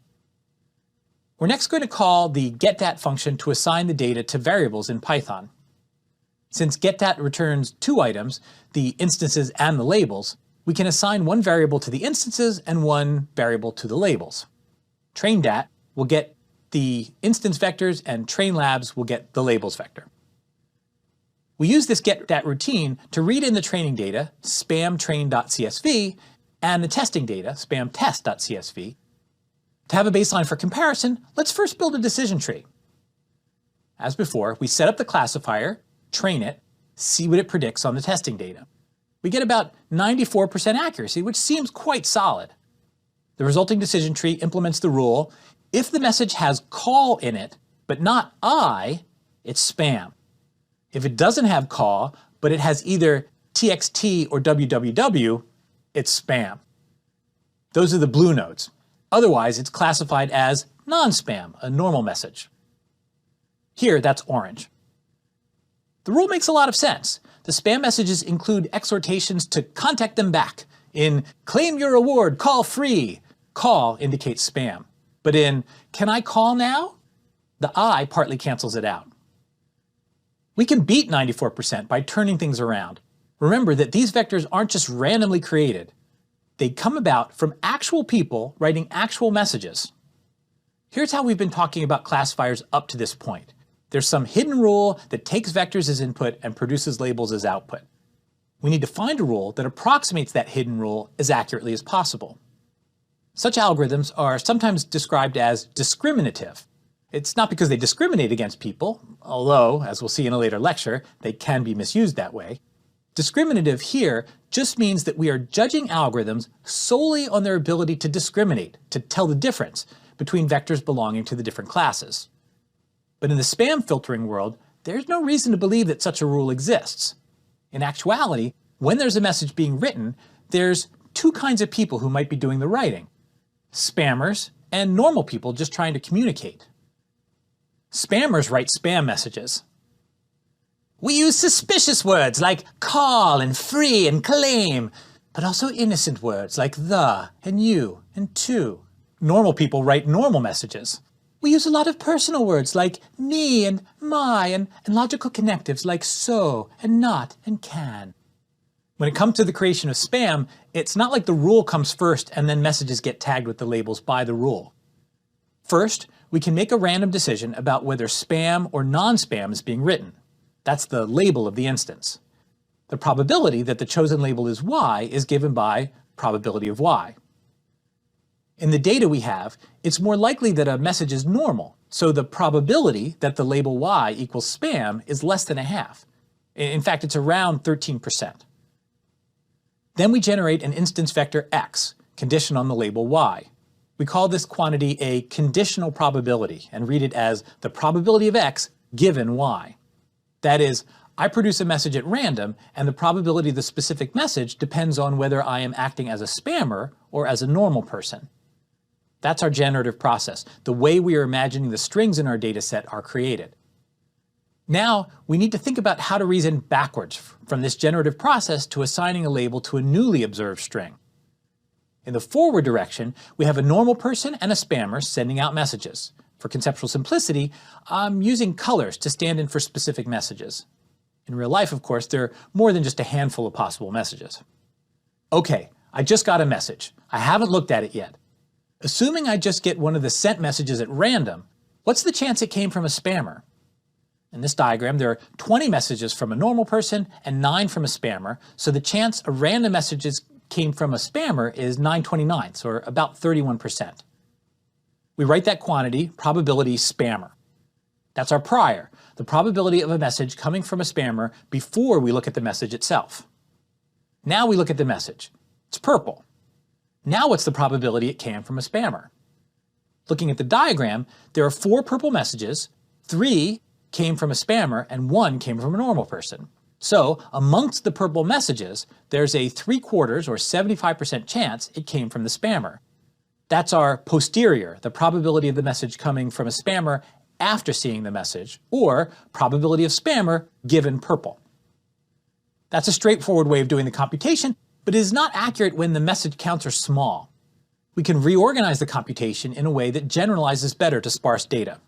We're next going to call the getDat function to assign the data to variables in Python. Since getDat returns two items, the instances and the labels, we can assign one variable to the instances and one variable to the labels. TrainDat will get the instance vectors, and train labs will get the labels vector. We use this getDat routine to read in the training data, spamtrain.csv, and the testing data, spamtest.csv. To have a baseline for comparison, let's first build a decision tree. As before, we set up the classifier, train it, see what it predicts on the testing data. We get about 94% accuracy, which seems quite solid. The resulting decision tree implements the rule, if the message has call in it, but not I, it's spam. If it doesn't have call, but it has either txt or www, it's spam. Those are the blue nodes. Otherwise, it's classified as non-spam, a normal message. Here, that's orange. The rule makes a lot of sense. The spam messages include exhortations to contact them back. In claim your reward, call free, call indicates spam. But in can I call now, the I partly cancels it out. We can beat 94% by turning things around. Remember that these vectors aren't just randomly created. They come about from actual people writing actual messages. Here's how we've been talking about classifiers up to this point. There's some hidden rule that takes vectors as input and produces labels as output. We need to find a rule that approximates that hidden rule as accurately as possible. Such algorithms are sometimes described as discriminative. It's not because they discriminate against people, although, as we'll see in a later lecture, they can be misused that way. Discriminative here just means that we are judging algorithms solely on their ability to discriminate, to tell the difference between vectors belonging to the different classes. But in the spam filtering world, there's no reason to believe that such a rule exists. In actuality, when there's a message being written, there's two kinds of people who might be doing the writing: spammers and normal people just trying to communicate. Spammers write spam messages. We use suspicious words like call and free and claim, but also innocent words like the and you and to. Normal people write normal messages. We use a lot of personal words like me and my and logical connectives like so and not and can. When it comes to the creation of spam, it's not like the rule comes first and then messages get tagged with the labels by the rule. First, we can make a random decision about whether spam or non-spam is being written. That's the label of the instance. The probability that the chosen label is Y is given by probability of Y. In the data we have, it's more likely that a message is normal, so the probability that the label Y equals spam is less than a half. In fact, it's around 13%. Then we generate an instance vector X, conditioned on the label Y. We call this quantity a conditional probability and read it as the probability of X given Y. That is, I produce a message at random, and the probability of the specific message depends on whether I am acting as a spammer or as a normal person. That's our generative process, the way we are imagining the strings in our data set are created. Now, we need to think about how to reason backwards from this generative process to assigning a label to a newly observed string. In the forward direction, we have a normal person and a spammer sending out messages. For conceptual simplicity, I'm using colors to stand in for specific messages. In real life, of course, there are more than just a handful of possible messages. Okay, I just got a message. I haven't looked at it yet. Assuming I just get one of the sent messages at random, what's the chance it came from a spammer? In this diagram, there are 20 messages from a normal person and 9 from a spammer, so the chance a random messages came from a spammer is 9/29, or about 31%. We write that quantity, probability spammer. That's our prior, the probability of a message coming from a spammer before we look at the message itself. Now we look at the message. It's purple. Now what's the probability it came from a spammer? Looking at the diagram, there are 4 purple messages, 3 came from a spammer, and 1 came from a normal person. So amongst the purple messages, there's a 3/4 or 75% chance it came from the spammer. That's our posterior, the probability of the message coming from a spammer after seeing the message, or probability of spammer given purple. That's a straightforward way of doing the computation, but it is not accurate when the message counts are small. We can reorganize the computation in a way that generalizes better to sparse data.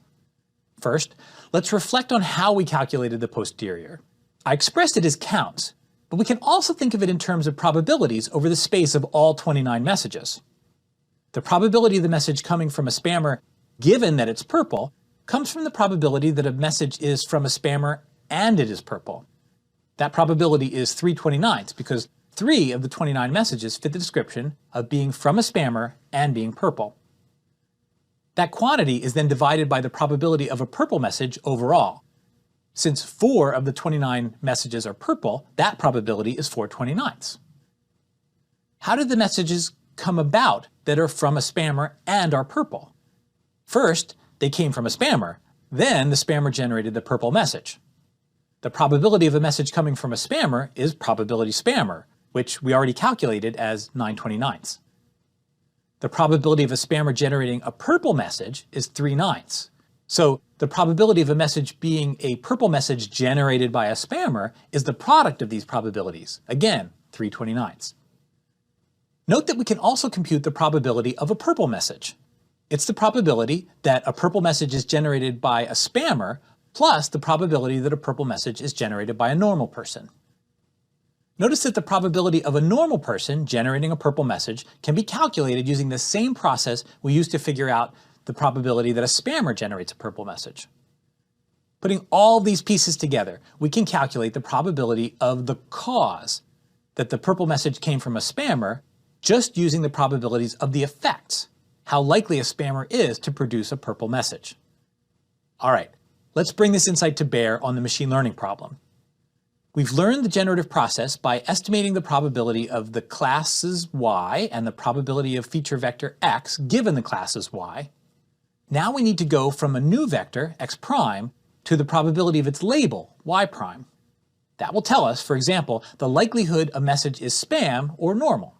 First, let's reflect on how we calculated the posterior. I expressed it as counts, but we can also think of it in terms of probabilities over the space of all 29 messages. The probability of the message coming from a spammer given that it's purple, comes from the probability that a message is from a spammer and it is purple. That probability is 3/29 because 3 of the 29 messages fit the description of being from a spammer and being purple. That quantity is then divided by the probability of a purple message overall. Since 4 of the 29 messages are purple, that probability is 4/29. How did the messages come about that are from a spammer and are purple? First, they came from a spammer. Then the spammer generated the purple message. The probability of a message coming from a spammer is probability spammer, which we already calculated as 9/29. The probability of a spammer generating a purple message is 3/9. So the probability of a message being a purple message generated by a spammer is the product of these probabilities. Again, 3/29. Note that we can also compute the probability of a purple message. It's the probability that a purple message is generated by a spammer plus the probability that a purple message is generated by a normal person. Notice that the probability of a normal person generating a purple message can be calculated using the same process we use to figure out the probability that a spammer generates a purple message. Putting all these pieces together, we can calculate the probability of the cause that the purple message came from a spammer just using the probabilities of the effects, how likely a spammer is to produce a purple message. All right, let's bring this insight to bear on the machine learning problem. We've learned the generative process by estimating the probability of the classes y and the probability of feature vector x given the classes y. Now we need to go from a new vector, x prime, to the probability of its label, y prime. That will tell us, for example, the likelihood a message is spam or normal.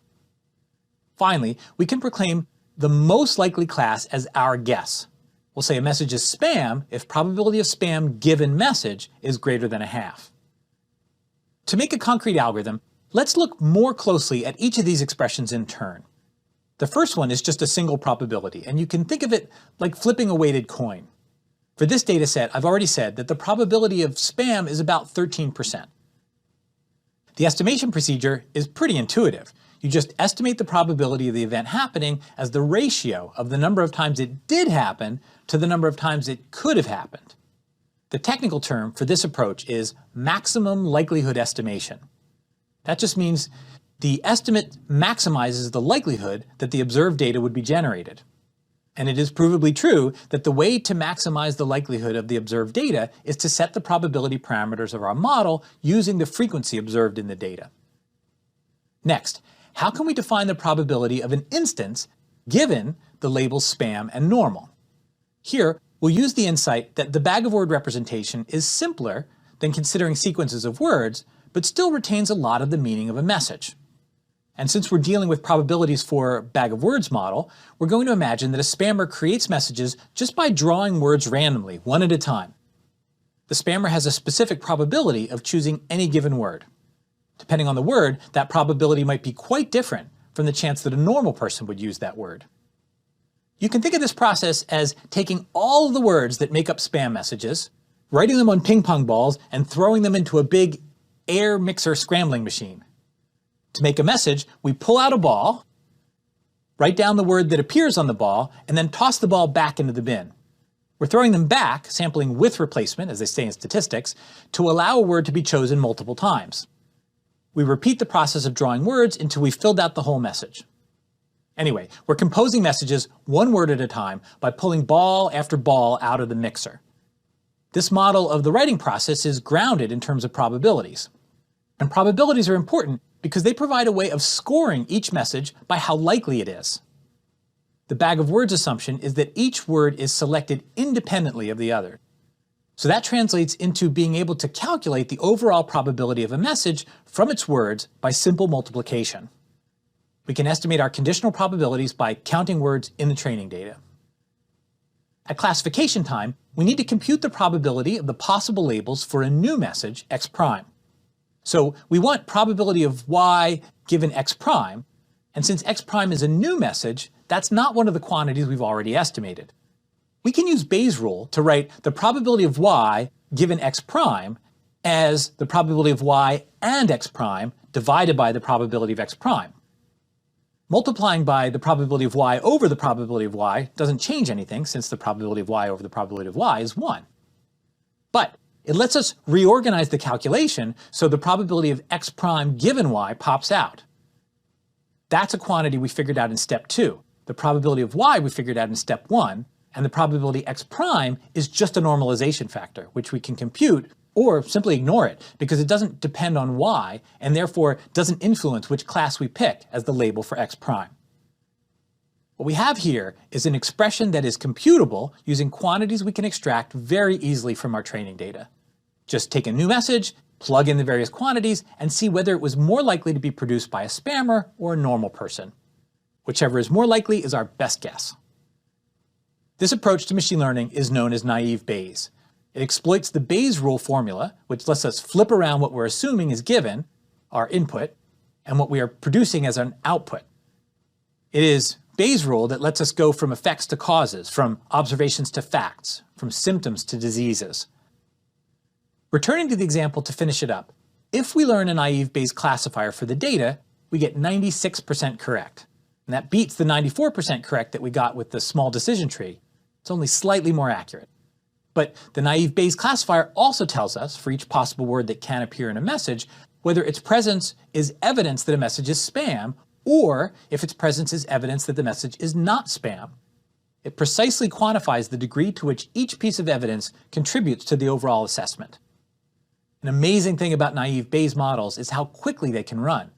Finally, we can proclaim the most likely class as our guess. We'll say a message is spam if probability of spam given message is greater than 1/2. To make a concrete algorithm, let's look more closely at each of these expressions in turn. The first one is just a single probability, and you can think of it like flipping a weighted coin. For this data set, I've already said that the probability of spam is about 13%. The estimation procedure is pretty intuitive. You just estimate the probability of the event happening as the ratio of the number of times it did happen to the number of times it could have happened. The technical term for this approach is maximum likelihood estimation. That just means the estimate maximizes the likelihood that the observed data would be generated. And it is provably true that the way to maximize the likelihood of the observed data is to set the probability parameters of our model using the frequency observed in the data. Next, how can we define the probability of an instance given the labels spam and normal? Here, we'll use the insight that the bag-of-word representation is simpler than considering sequences of words, but still retains a lot of the meaning of a message. And since we're dealing with probabilities for bag-of-words model, we're going to imagine that a spammer creates messages just by drawing words randomly, one at a time. The spammer has a specific probability of choosing any given word. Depending on the word, that probability might be quite different from the chance that a normal person would use that word. You can think of this process as taking all of the words that make up spam messages, writing them on ping pong balls, and throwing them into a big air mixer scrambling machine. To make a message, we pull out a ball, write down the word that appears on the ball, and then toss the ball back into the bin. We're throwing them back, sampling with replacement, as they say in statistics, to allow a word to be chosen multiple times. We repeat the process of drawing words until we've filled out the whole message. Anyway, we're composing messages one word at a time by pulling ball after ball out of the mixer. This model of the writing process is grounded in terms of probabilities. And probabilities are important because they provide a way of scoring each message by how likely it is. The bag-of-words assumption is that each word is selected independently of the other. So that translates into being able to calculate the overall probability of a message from its words by simple multiplication. We can estimate our conditional probabilities by counting words in the training data. At classification time, we need to compute the probability of the possible labels for a new message, x prime. So we want probability of y given x prime, and since x prime is a new message, that's not one of the quantities we've already estimated. We can use Bayes' rule to write the probability of y given x prime as the probability of y and x prime divided by the probability of x prime. Multiplying by the probability of y over the probability of y doesn't change anything, since the probability of y over the probability of y is 1. But it lets us reorganize the calculation so the probability of x prime given y pops out. That's a quantity we figured out in step 2. The probability of y we figured out in step 1, and the probability x prime is just a normalization factor, which we can compute or simply ignore it because it doesn't depend on y and therefore doesn't influence which class we pick as the label for x prime. What we have here is an expression that is computable using quantities we can extract very easily from our training data. Just take a new message, plug in the various quantities, and see whether it was more likely to be produced by a spammer or a normal person. Whichever is more likely is our best guess. This approach to machine learning is known as naive Bayes. It exploits the Bayes rule formula, which lets us flip around what we're assuming is given, our input, and what we are producing as an output. It is Bayes' rule that lets us go from effects to causes, from observations to facts, from symptoms to diseases. Returning to the example to finish it up, if we learn a naive Bayes classifier for the data, we get 96% correct. And that beats the 94% correct that we got with the small decision tree. It's only slightly more accurate. But the naive Bayes classifier also tells us, for each possible word that can appear in a message, whether its presence is evidence that a message is spam, or if its presence is evidence that the message is not spam. It precisely quantifies the degree to which each piece of evidence contributes to the overall assessment. An amazing thing about naive Bayes models is how quickly they can run.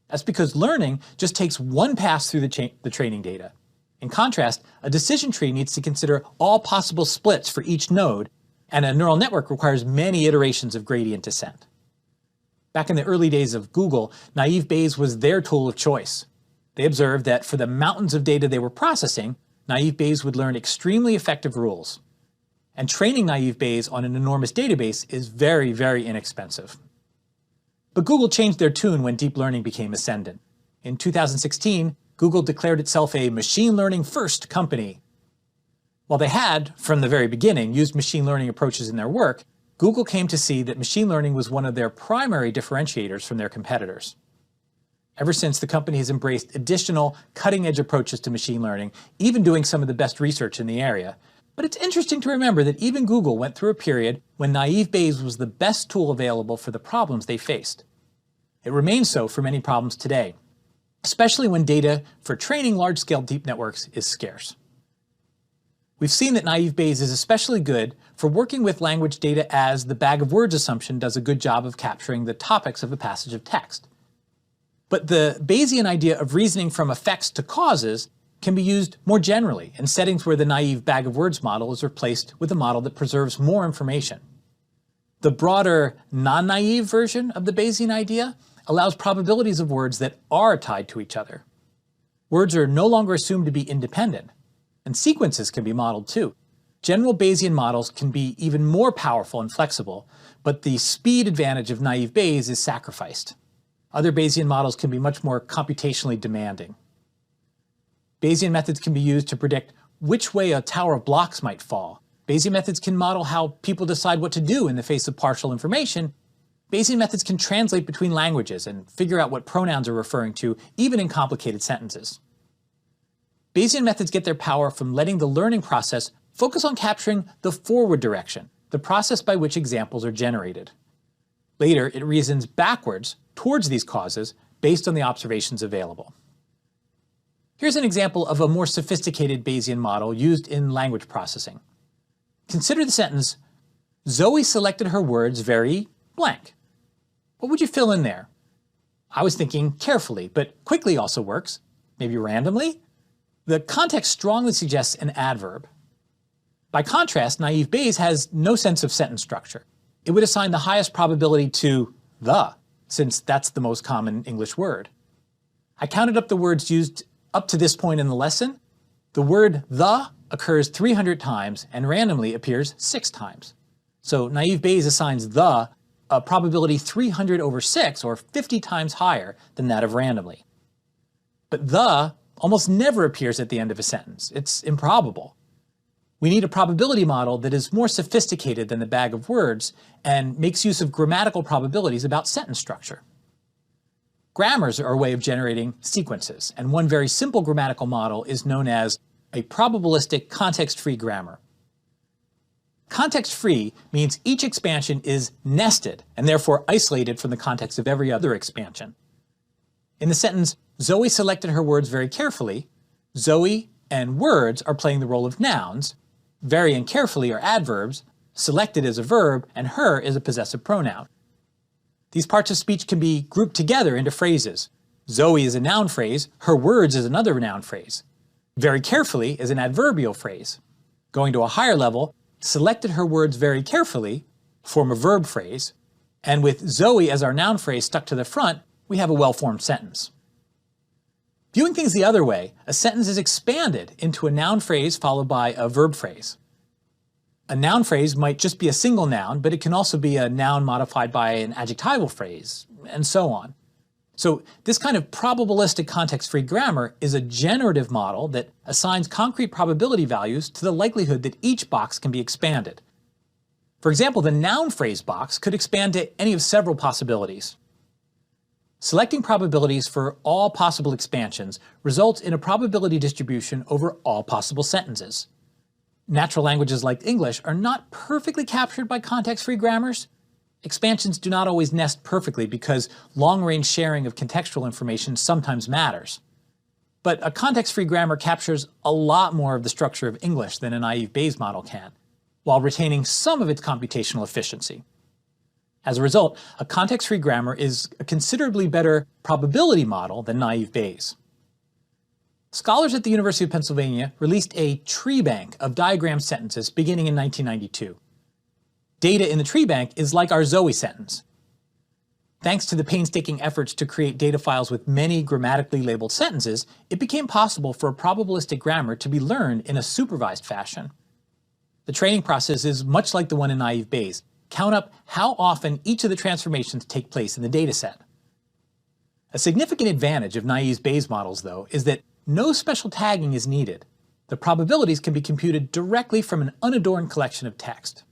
That's because learning just takes one pass through the training data. In contrast, a decision tree needs to consider all possible splits for each node, and a neural network requires many iterations of gradient descent. Back in the early days of Google, naive Bayes was their tool of choice. They observed that for the mountains of data they were processing, naive Bayes would learn extremely effective rules. And training naive Bayes on an enormous database is very, very inexpensive. But Google changed their tune when deep learning became ascendant. In 2016, Google declared itself a machine learning first company. While they had, from the very beginning, used machine learning approaches in their work, Google came to see that machine learning was one of their primary differentiators from their competitors. Ever since, the company has embraced additional cutting-edge approaches to machine learning, even doing some of the best research in the area. But it's interesting to remember that even Google went through a period when naive Bayes was the best tool available for the problems they faced. It remains so for many problems today, especially when data for training large-scale deep networks is scarce. We've seen that naive Bayes is especially good for working with language data, as the bag of words assumption does a good job of capturing the topics of a passage of text. But the Bayesian idea of reasoning from effects to causes can be used more generally in settings where the naive bag of words model is replaced with a model that preserves more information. The broader, non-naive version of the Bayesian idea allows probabilities of words that are tied to each other. Words are no longer assumed to be independent, and sequences can be modeled too. General Bayesian models can be even more powerful and flexible, but the speed advantage of naive Bayes is sacrificed. Other Bayesian models can be much more computationally demanding. Bayesian methods can be used to predict which way a tower of blocks might fall. Bayesian methods can model how people decide what to do in the face of partial information. Bayesian methods can translate between languages and figure out what pronouns are referring to, even in complicated sentences. Bayesian methods get their power from letting the learning process focus on capturing the forward direction, the process by which examples are generated. Later, it reasons backwards towards these causes based on the observations available. Here's an example of a more sophisticated Bayesian model used in language processing. Consider the sentence, Zoe selected her words very blank. What would you fill in there? I was thinking carefully, but quickly also works. Maybe randomly? The context strongly suggests an adverb. By contrast, naive Bayes has no sense of sentence structure. It would assign the highest probability to the, since that's the most common English word. I counted up the words used up to this point in the lesson. The word the occurs 300 times and randomly appears 6 times. So naive Bayes assigns the a probability 300 over 6, or 50 times higher than that of randomly. But the almost never appears at the end of a sentence. It's improbable. We need a probability model that is more sophisticated than the bag of words and makes use of grammatical probabilities about sentence structure. Grammars are a way of generating sequences, and one very simple grammatical model is known as a probabilistic context-free grammar. Context-free means each expansion is nested and therefore isolated from the context of every other expansion. In the sentence, Zoe selected her words very carefully, Zoe and words are playing the role of nouns, very and carefully are adverbs, selected is a verb, and her is a possessive pronoun. These parts of speech can be grouped together into phrases. Zoe is a noun phrase, her words is another noun phrase. Very carefully is an adverbial phrase. Going to a higher level, selected her words very carefully form a verb phrase, and with Zoe as our noun phrase stuck to the front, we have a well-formed sentence. Viewing things the other way, a sentence is expanded into a noun phrase followed by a verb phrase. A noun phrase might just be a single noun, but it can also be a noun modified by an adjectival phrase, and so on. So this kind of probabilistic context-free grammar is a generative model that assigns concrete probability values to the likelihood that each box can be expanded. For example, the noun phrase box could expand to any of several possibilities. Selecting probabilities for all possible expansions results in a probability distribution over all possible sentences. Natural languages like English are not perfectly captured by context-free grammars. Expansions do not always nest perfectly because long-range sharing of contextual information sometimes matters. But a context-free grammar captures a lot more of the structure of English than a naive Bayes model can, while retaining some of its computational efficiency. As a result, a context-free grammar is a considerably better probability model than naive Bayes. Scholars at the University of Pennsylvania released a tree bank of diagrammed sentences beginning in 1992. Data in the tree bank is like our Zoe sentence. Thanks to the painstaking efforts to create data files with many grammatically labeled sentences, it became possible for a probabilistic grammar to be learned in a supervised fashion. The training process is much like the one in naive Bayes. Count up how often each of the transformations take place in the dataset. A significant advantage of naive Bayes models, though, is that no special tagging is needed. The probabilities can be computed directly from an unadorned collection of text.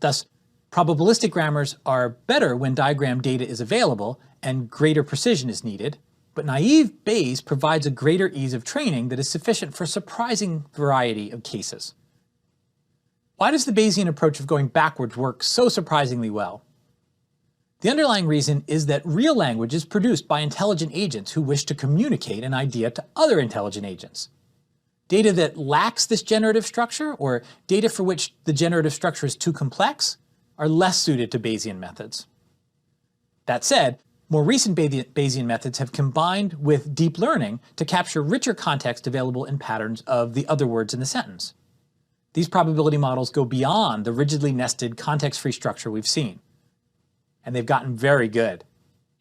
Thus, probabilistic grammars are better when diagrammed data is available and greater precision is needed, but naive Bayes provides a greater ease of training that is sufficient for a surprising variety of cases. Why does the Bayesian approach of going backwards work so surprisingly well? The underlying reason is that real language is produced by intelligent agents who wish to communicate an idea to other intelligent agents. Data that lacks this generative structure, or data for which the generative structure is too complex, are less suited to Bayesian methods. That said, more recent Bayesian methods have combined with deep learning to capture richer context available in patterns of the other words in the sentence. These probability models go beyond the rigidly nested context-free structure we've seen. And they've gotten very good.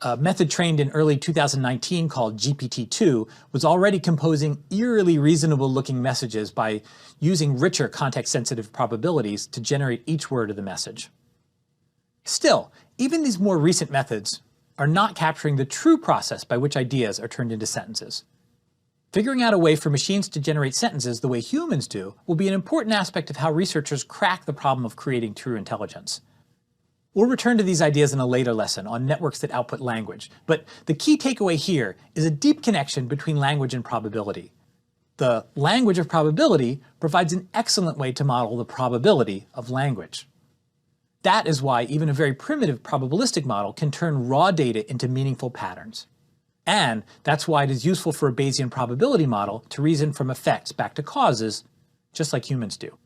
A method trained in early 2019 called GPT-2 was already composing eerily reasonable-looking messages by using richer context-sensitive probabilities to generate each word of the message. Still, even these more recent methods are not capturing the true process by which ideas are turned into sentences. Figuring out a way for machines to generate sentences the way humans do will be an important aspect of how researchers crack the problem of creating true intelligence. We'll return to these ideas in a later lesson on networks that output language, but the key takeaway here is a deep connection between language and probability. The language of probability provides an excellent way to model the probability of language. That is why even a very primitive probabilistic model can turn raw data into meaningful patterns. And that's why it is useful for a Bayesian probability model to reason from effects back to causes, just like humans do.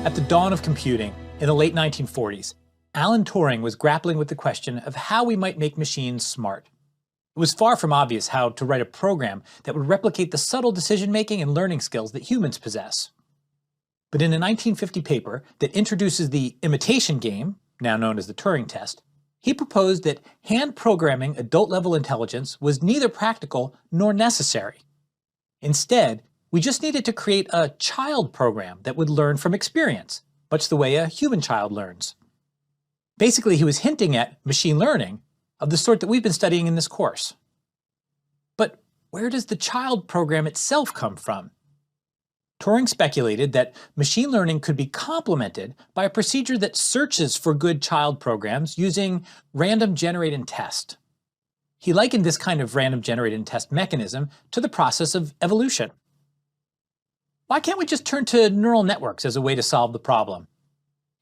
At the dawn of computing, in the late 1940s, Alan Turing was grappling with the question of how we might make machines smart. It was far from obvious how to write a program that would replicate the subtle decision-making and learning skills that humans possess. But in a 1950 paper that introduces the imitation game, now known as the Turing test, he proposed that hand-programming adult-level intelligence was neither practical nor necessary. Instead, we just needed to create a child program that would learn from experience, much the way a human child learns. Basically, he was hinting at machine learning of the sort that we've been studying in this course. But where does the child program itself come from? Turing speculated that machine learning could be complemented by a procedure that searches for good child programs using random generate and test. He likened this kind of random generate and test mechanism to the process of evolution. Why can't we just turn to neural networks as a way to solve the problem?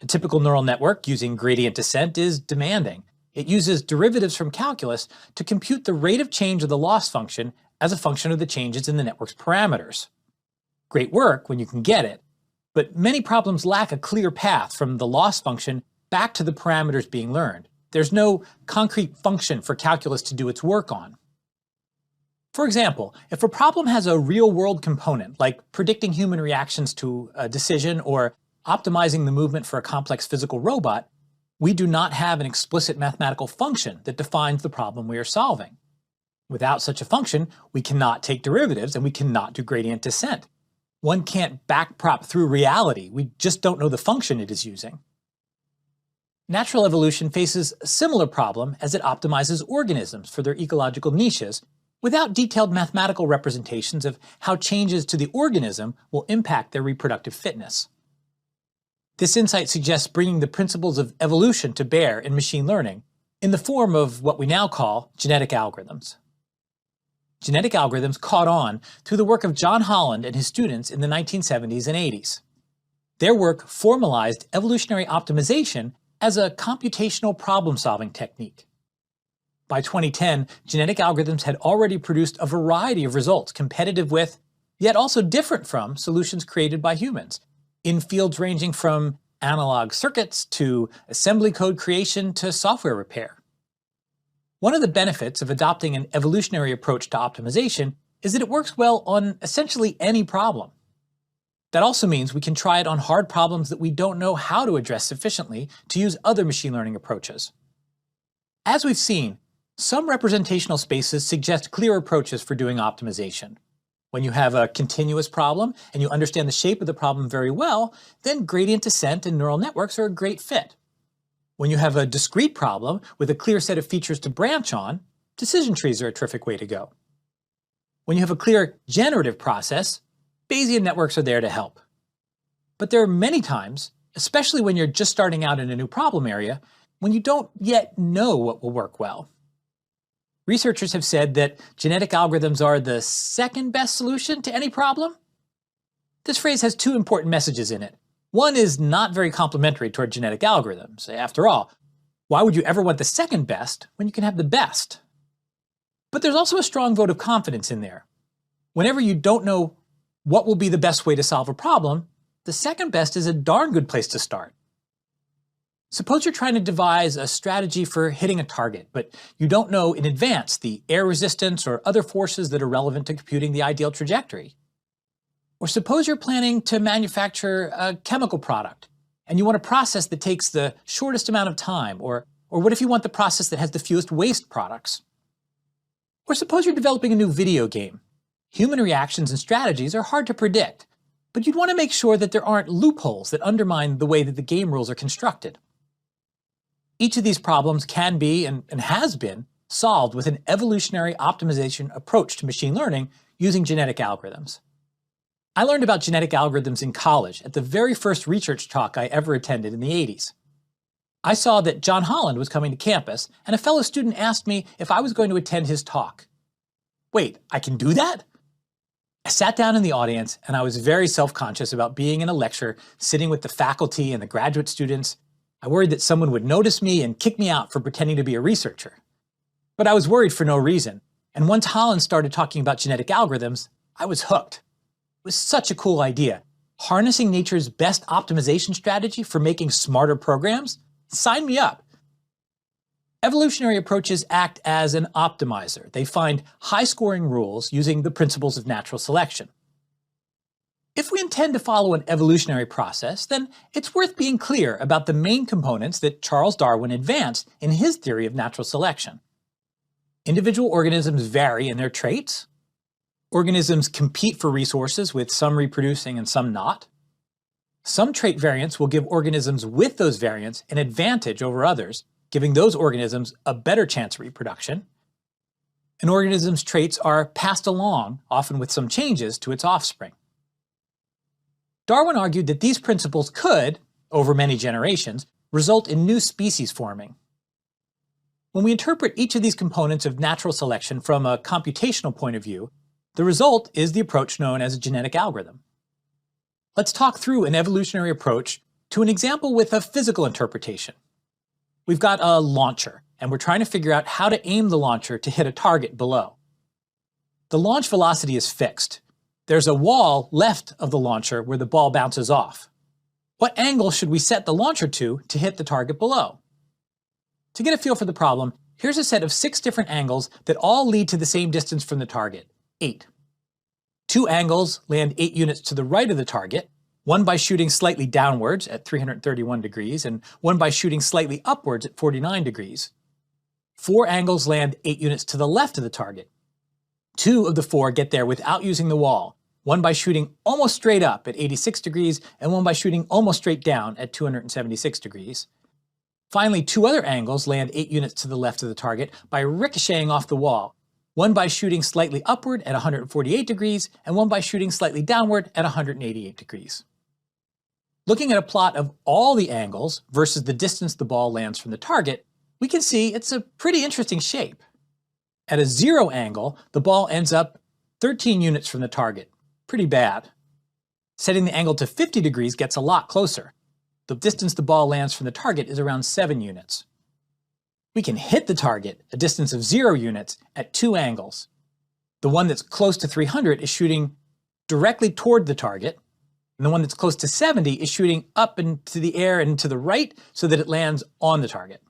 A typical neural network using gradient descent is demanding. It uses derivatives from calculus to compute the rate of change of the loss function as a function of the changes in the network's parameters. Great work when you can get it, but many problems lack a clear path from the loss function back to the parameters being learned. There's no concrete function for calculus to do its work on. For example, if a problem has a real-world component, like predicting human reactions to a decision or optimizing the movement for a complex physical robot, we do not have an explicit mathematical function that defines the problem we are solving. Without such a function, we cannot take derivatives and we cannot do gradient descent. One can't backprop through reality, we just don't know the function it is using. Natural evolution faces a similar problem as it optimizes organisms for their ecological niches, without detailed mathematical representations of how changes to the organism will impact their reproductive fitness. This insight suggests bringing the principles of evolution to bear in machine learning in the form of what we now call genetic algorithms. Genetic algorithms caught on through the work of John Holland and his students in the 1970s and 80s. Their work formalized evolutionary optimization as a computational problem-solving technique. By 2010, genetic algorithms had already produced a variety of results competitive with, yet also different from, solutions created by humans, in fields ranging from analog circuits to assembly code creation to software repair. One of the benefits of adopting an evolutionary approach to optimization is that it works well on essentially any problem. That also means we can try it on hard problems that we don't know how to address sufficiently to use other machine learning approaches. As we've seen, some representational spaces suggest clear approaches for doing optimization. When you have a continuous problem and you understand the shape of the problem very well, then gradient descent and neural networks are a great fit. When you have a discrete problem with a clear set of features to branch on, decision trees are a terrific way to go. When you have a clear generative process, Bayesian networks are there to help. But there are many times, especially when you're just starting out in a new problem area, when you don't yet know what will work well. Researchers have said that genetic algorithms are the second best solution to any problem. This phrase has two important messages in it. One is not very complimentary toward genetic algorithms. After all, why would you ever want the second best when you can have the best? But there's also a strong vote of confidence in there. Whenever you don't know what will be the best way to solve a problem, the second best is a darn good place to start. Suppose you're trying to devise a strategy for hitting a target, but you don't know in advance the air resistance or other forces that are relevant to computing the ideal trajectory. Or suppose you're planning to manufacture a chemical product, and you want a process that takes the shortest amount of time, or what if you want the process that has the fewest waste products? Or suppose you're developing a new video game. Human reactions and strategies are hard to predict, but you'd want to make sure that there aren't loopholes that undermine the way that the game rules are constructed. Each of these problems can be, and has been, solved with an evolutionary optimization approach to machine learning using genetic algorithms. I learned about genetic algorithms in college at the very first research talk I ever attended in the 80s. I saw that John Holland was coming to campus, and a fellow student asked me if I was going to attend his talk. Wait, I can do that? I sat down in the audience, and I was very self-conscious about being in a lecture, sitting with the faculty and the graduate students. I worried that someone would notice me and kick me out for pretending to be a researcher. But I was worried for no reason, and once Holland started talking about genetic algorithms, I was hooked. It was such a cool idea. Harnessing nature's best optimization strategy for making smarter programs? Sign me up. Evolutionary approaches act as an optimizer. They find high-scoring rules using the principles of natural selection. If we intend to follow an evolutionary process, then it's worth being clear about the main components that Charles Darwin advanced in his theory of natural selection. Individual organisms vary in their traits. Organisms compete for resources, with some reproducing and some not. Some trait variants will give organisms with those variants an advantage over others, giving those organisms a better chance of reproduction. An organism's traits are passed along, often with some changes, to its offspring. Darwin argued that these principles could, over many generations, result in new species forming. When we interpret each of these components of natural selection from a computational point of view, the result is the approach known as a genetic algorithm. Let's talk through an evolutionary approach to an example with a physical interpretation. We've got a launcher, and we're trying to figure out how to aim the launcher to hit a target below. The launch velocity is fixed. There's a wall left of the launcher where the ball bounces off. What angle should we set the launcher to hit the target below? To get a feel for the problem, here's a set of 6 different angles that all lead to the same distance from the target, 8. 2 angles land 8 units to the right of the target, one by shooting slightly downwards at 331 degrees and one by shooting slightly upwards at 49 degrees. 4 angles land 8 units to the left of the target. 2 of the 4 get there without using the wall, one by shooting almost straight up at 86 degrees and one by shooting almost straight down at 276 degrees. Finally, 2 other angles land 8 units to the left of the target by ricocheting off the wall, one by shooting slightly upward at 148 degrees and one by shooting slightly downward at 188 degrees. Looking at a plot of all the angles versus the distance the ball lands from the target, we can see it's a pretty interesting shape. At a 0 angle, the ball ends up 13 units from the target. Pretty bad. Setting the angle to 50 degrees gets a lot closer. The distance the ball lands from the target is around 7 units. We can hit the target, a distance of 0 units, at 2 angles. The one that's close to 300 is shooting directly toward the target, and the one that's close to 70 is shooting up into the air and to the right so that it lands on the target.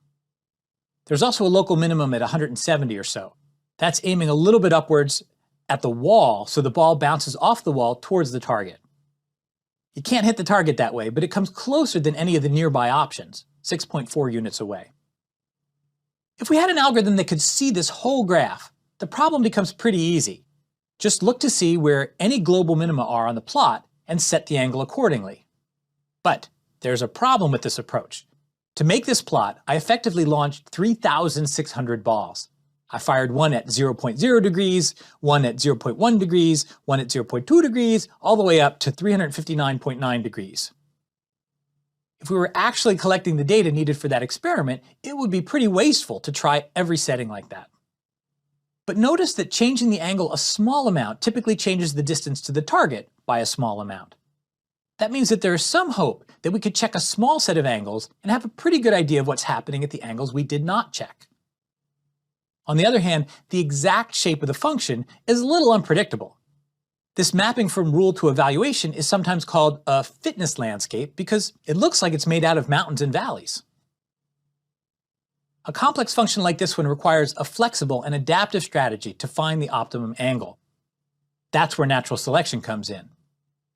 There's also a local minimum at 170 or so. That's aiming a little bit upwards at the wall so the ball bounces off the wall towards the target. You can't hit the target that way, but it comes closer than any of the nearby options, 6.4 units away. If we had an algorithm that could see this whole graph, the problem becomes pretty easy. Just look to see where any global minima are on the plot and set the angle accordingly. But there's a problem with this approach. To make this plot, I effectively launched 3,600 balls. I fired one at 0.0 degrees, one at 0.1 degrees, one at 0.2 degrees, all the way up to 359.9 degrees. If we were actually collecting the data needed for that experiment, it would be pretty wasteful to try every setting like that. But notice that changing the angle a small amount typically changes the distance to the target by a small amount. That means that there is some hope that we could check a small set of angles and have a pretty good idea of what's happening at the angles we did not check. On the other hand, the exact shape of the function is a little unpredictable. This mapping from rule to evaluation is sometimes called a fitness landscape because it looks like it's made out of mountains and valleys. A complex function like this one requires a flexible and adaptive strategy to find the optimum angle. That's where natural selection comes in.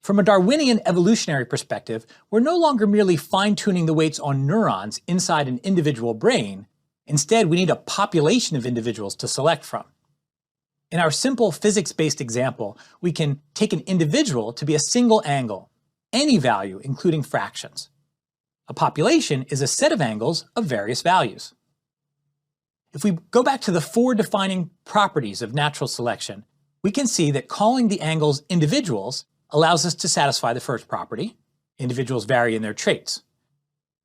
From a Darwinian evolutionary perspective, we're no longer merely fine-tuning the weights on neurons inside an individual brain. Instead, we need a population of individuals to select from. In our simple physics-based example, we can take an individual to be a single angle, any value, including fractions. A population is a set of angles of various values. If we go back to the 4 defining properties of natural selection, we can see that calling the angles individuals allows us to satisfy the first property. Individuals vary in their traits.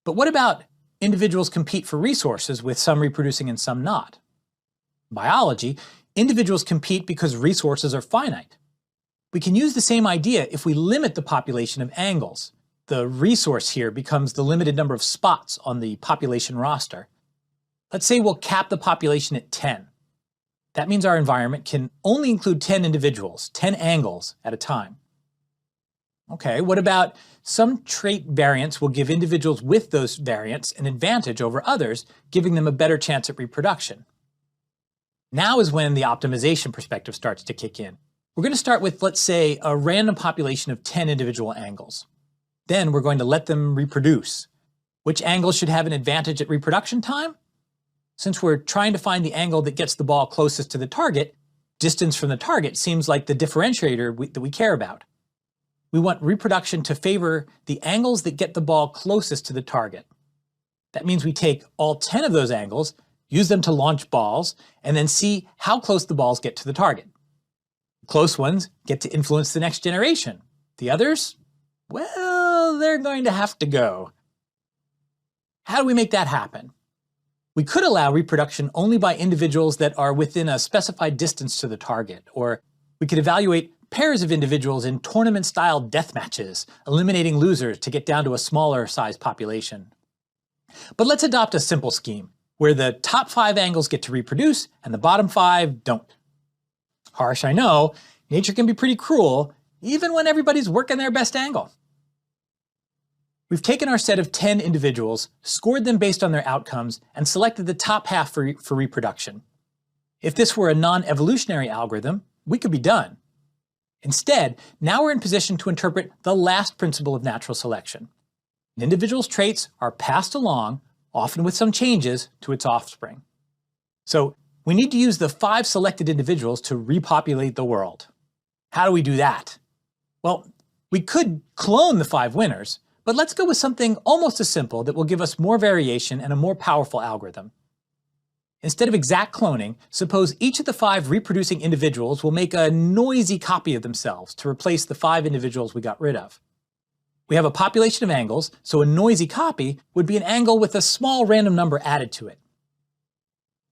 But what about individuals compete for resources with some reproducing and some not? In biology, individuals compete because resources are finite. We can use the same idea if we limit the population of angles. The resource here becomes the limited number of spots on the population roster. Let's say we'll cap the population at 10. That means our environment can only include 10 individuals, 10 angles at a time. Okay, what about some trait variants will give individuals with those variants an advantage over others, giving them a better chance at reproduction? Now is when the optimization perspective starts to kick in. We're going to start with, let's say, a random population of 10 individual angles. Then we're going to let them reproduce. Which angle should have an advantage at reproduction time? Since we're trying to find the angle that gets the ball closest to the target, distance from the target seems like the differentiator that we care about. we want reproduction to favor the angles that get the ball closest to the target. That means we take all 10 of those angles, use them to launch balls, and then see how close the balls get to the target. Close ones get to influence the next generation. The others, well, they're going to have to go. How do we make that happen? We could allow reproduction only by individuals that are within a specified distance to the target, or we could evaluate pairs of individuals in tournament-style death matches, eliminating losers to get down to a smaller size population. But let's adopt a simple scheme, where the top 5 angles get to reproduce and the bottom 5 don't. Harsh, I know. Nature can be pretty cruel, even when everybody's working their best angle. We've taken our set of 10 individuals, scored them based on their outcomes, and selected the top half for reproduction. If this were a non-evolutionary algorithm, we could be done. Instead, now we're in position to interpret the last principle of natural selection. An individual's traits are passed along, often with some changes, to its offspring. So we need to use the 5 selected individuals to repopulate the world. How do we do that? Well, we could clone the 5 winners, but let's go with something almost as simple that will give us more variation and a more powerful algorithm. Instead of exact cloning, suppose each of the 5 reproducing individuals will make a noisy copy of themselves to replace the 5 individuals we got rid of. We have a population of angles, so a noisy copy would be an angle with a small random number added to it.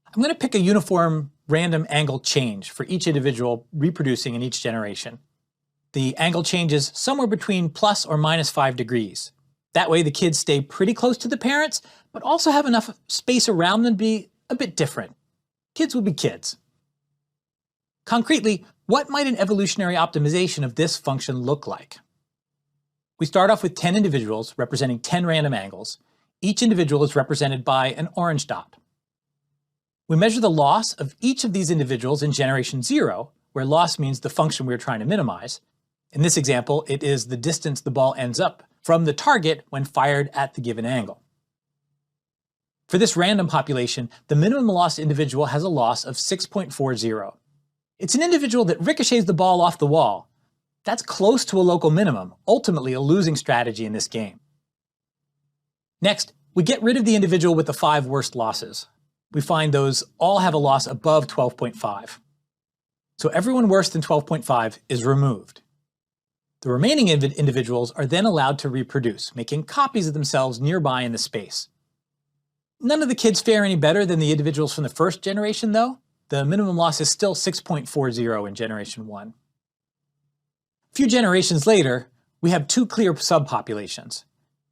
I'm going to pick a uniform random angle change for each individual reproducing in each generation. The angle changes somewhere between plus or minus 5 degrees. That way the kids stay pretty close to the parents, but also have enough space around them to be a bit different. Kids will be kids. Concretely, what might an evolutionary optimization of this function look like? We start off with 10 individuals representing 10 random angles. Each individual is represented by an orange dot. We measure the loss of each of these individuals in generation 0, where loss means the function we're trying to minimize. In this example, it is the distance the ball ends up from the target when fired at the given angle. For this random population, the minimum loss individual has a loss of 6.40. It's an individual that ricochets the ball off the wall. That's close to a local minimum, ultimately a losing strategy in this game. Next, we get rid of the individual with the 5 worst losses. We find those all have a loss above 12.5. So everyone worse than 12.5 is removed. The remaining individuals are then allowed to reproduce, making copies of themselves nearby in the space. None of the kids fare any better than the individuals from the first generation, though. The minimum loss is still 6.40 in generation 1. A few generations later, we have 2 clear subpopulations.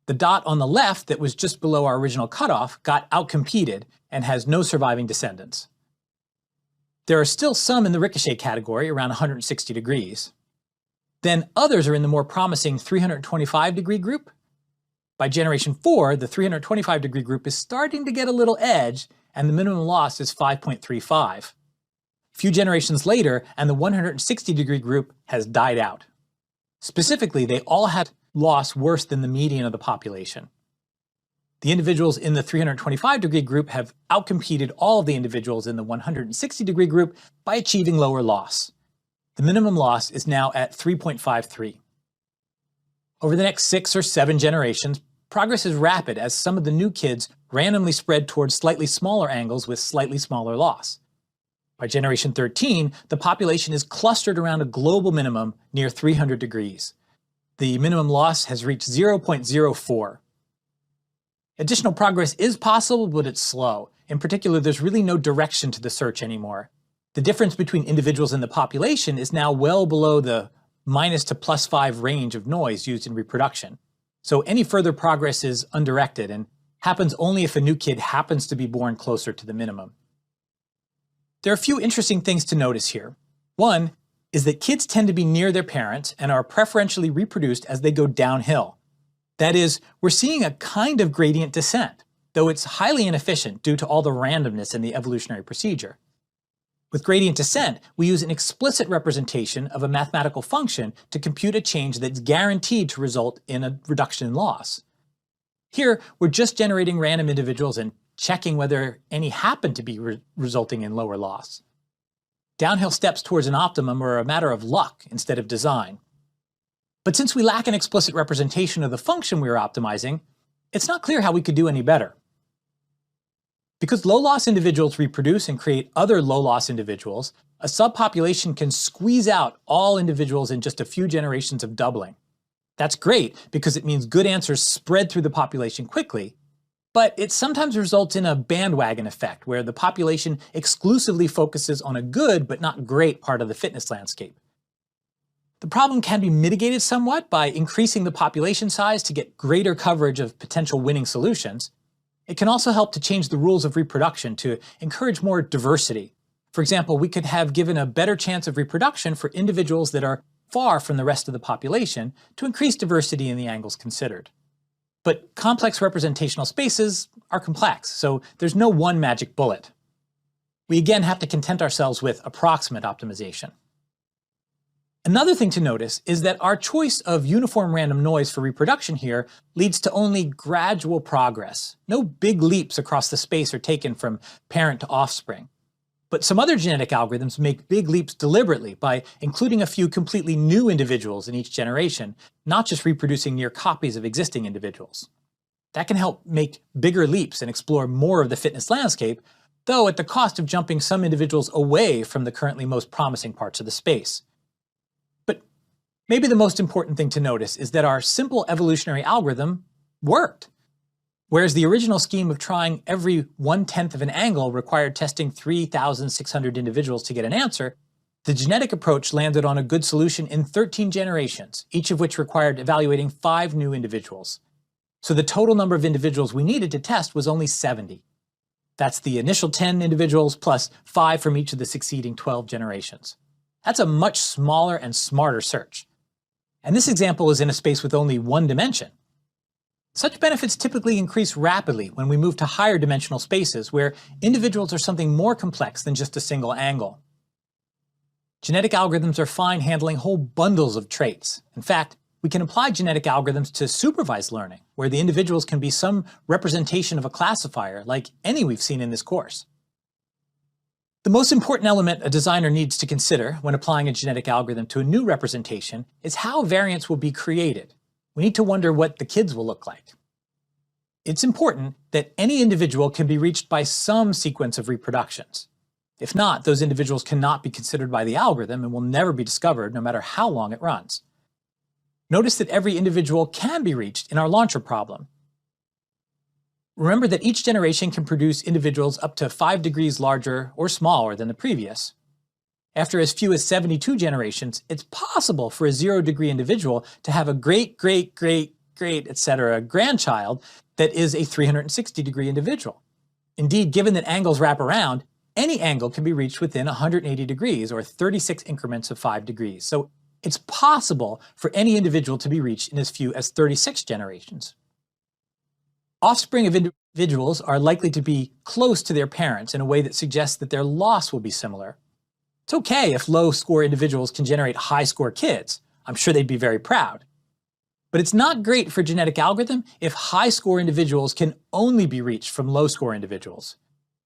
The dot on the left that was just below our original cutoff got outcompeted and has no surviving descendants. There are still some in the ricochet category, around 160 degrees. Then others are in the more promising 325 degree group. By generation 4, the 325 degree group is starting to get a little edge, and the minimum loss is 5.35. A few generations later, and the 160 degree group has died out. Specifically, they all had loss worse than the median of the population. The individuals in the 325 degree group have outcompeted all of the individuals in the 160 degree group by achieving lower loss. The minimum loss is now at 3.53. Over the next 6 or 7 generations, progress is rapid as some of the new kids randomly spread towards slightly smaller angles with slightly smaller loss. By generation 13, the population is clustered around a global minimum near 300 degrees. The minimum loss has reached 0.04. Additional progress is possible, but it's slow. In particular, there's really no direction to the search anymore. The difference between individuals in the population is now well below the minus to plus 5 range of noise used in reproduction. So any further progress is undirected and happens only if a new kid happens to be born closer to the minimum. There are a few interesting things to notice here. One is that kids tend to be near their parents and are preferentially reproduced as they go downhill. That is, we're seeing a kind of gradient descent, though it's highly inefficient due to all the randomness in the evolutionary procedure. With gradient descent, we use an explicit representation of a mathematical function to compute a change that's guaranteed to result in a reduction in loss. Here, we're just generating random individuals and checking whether any happen to be resulting in lower loss. Downhill steps towards an optimum are a matter of luck instead of design. But since we lack an explicit representation of the function we are optimizing, it's not clear how we could do any better. Because low-loss individuals reproduce and create other low-loss individuals, a subpopulation can squeeze out all individuals in just a few generations of doubling. That's great because it means good answers spread through the population quickly, but it sometimes results in a bandwagon effect where the population exclusively focuses on a good but not great part of the fitness landscape. The problem can be mitigated somewhat by increasing the population size to get greater coverage of potential winning solutions. It can also help to change the rules of reproduction to encourage more diversity. For example, we could have given a better chance of reproduction for individuals that are far from the rest of the population to increase diversity in the angles considered. But complex representational spaces are complex, so there's no one magic bullet. We again have to content ourselves with approximate optimization. Another thing to notice is that our choice of uniform random noise for reproduction here leads to only gradual progress. No big leaps across the space are taken from parent to offspring. But some other genetic algorithms make big leaps deliberately by including a few completely new individuals in each generation, not just reproducing near copies of existing individuals. That can help make bigger leaps and explore more of the fitness landscape, though at the cost of jumping some individuals away from the currently most promising parts of the space. But maybe the most important thing to notice is that our simple evolutionary algorithm worked. Whereas the original scheme of trying every 1/10 of an angle required testing 3,600 individuals to get an answer, the genetic approach landed on a good solution in 13 generations, each of which required evaluating 5 new individuals. So the total number of individuals we needed to test was only 70. That's the initial 10 individuals plus 5 from each of the succeeding 12 generations. That's a much smaller and smarter search. And this example is in a space with only one dimension. Such benefits typically increase rapidly when we move to higher dimensional spaces where individuals are something more complex than just a single angle. Genetic algorithms are fine handling whole bundles of traits. In fact, we can apply genetic algorithms to supervised learning, where the individuals can be some representation of a classifier like any we've seen in this course. The most important element a designer needs to consider when applying a genetic algorithm to a new representation is how variance will be created. We need to wonder what the kids will look like. It's important that any individual can be reached by some sequence of reproductions. If not, those individuals cannot be considered by the algorithm and will never be discovered no matter how long it runs. Notice that every individual can be reached in our launcher problem. Remember that each generation can produce individuals up to 5 degrees larger or smaller than the previous. After as few as 72 generations, it's possible for a 0-degree individual to have a great, etc. grandchild that is a 360-degree individual. Indeed, given that angles wrap around, any angle can be reached within 180 degrees, or 36 increments of 5 degrees. So it's possible for any individual to be reached in as few as 36 generations. Offspring of individuals are likely to be close to their parents in a way that suggests that their loss will be similar. It's okay if low-score individuals can generate high-score kids. I'm sure they'd be very proud. But it's not great for genetic algorithm if high-score individuals can only be reached from low-score individuals.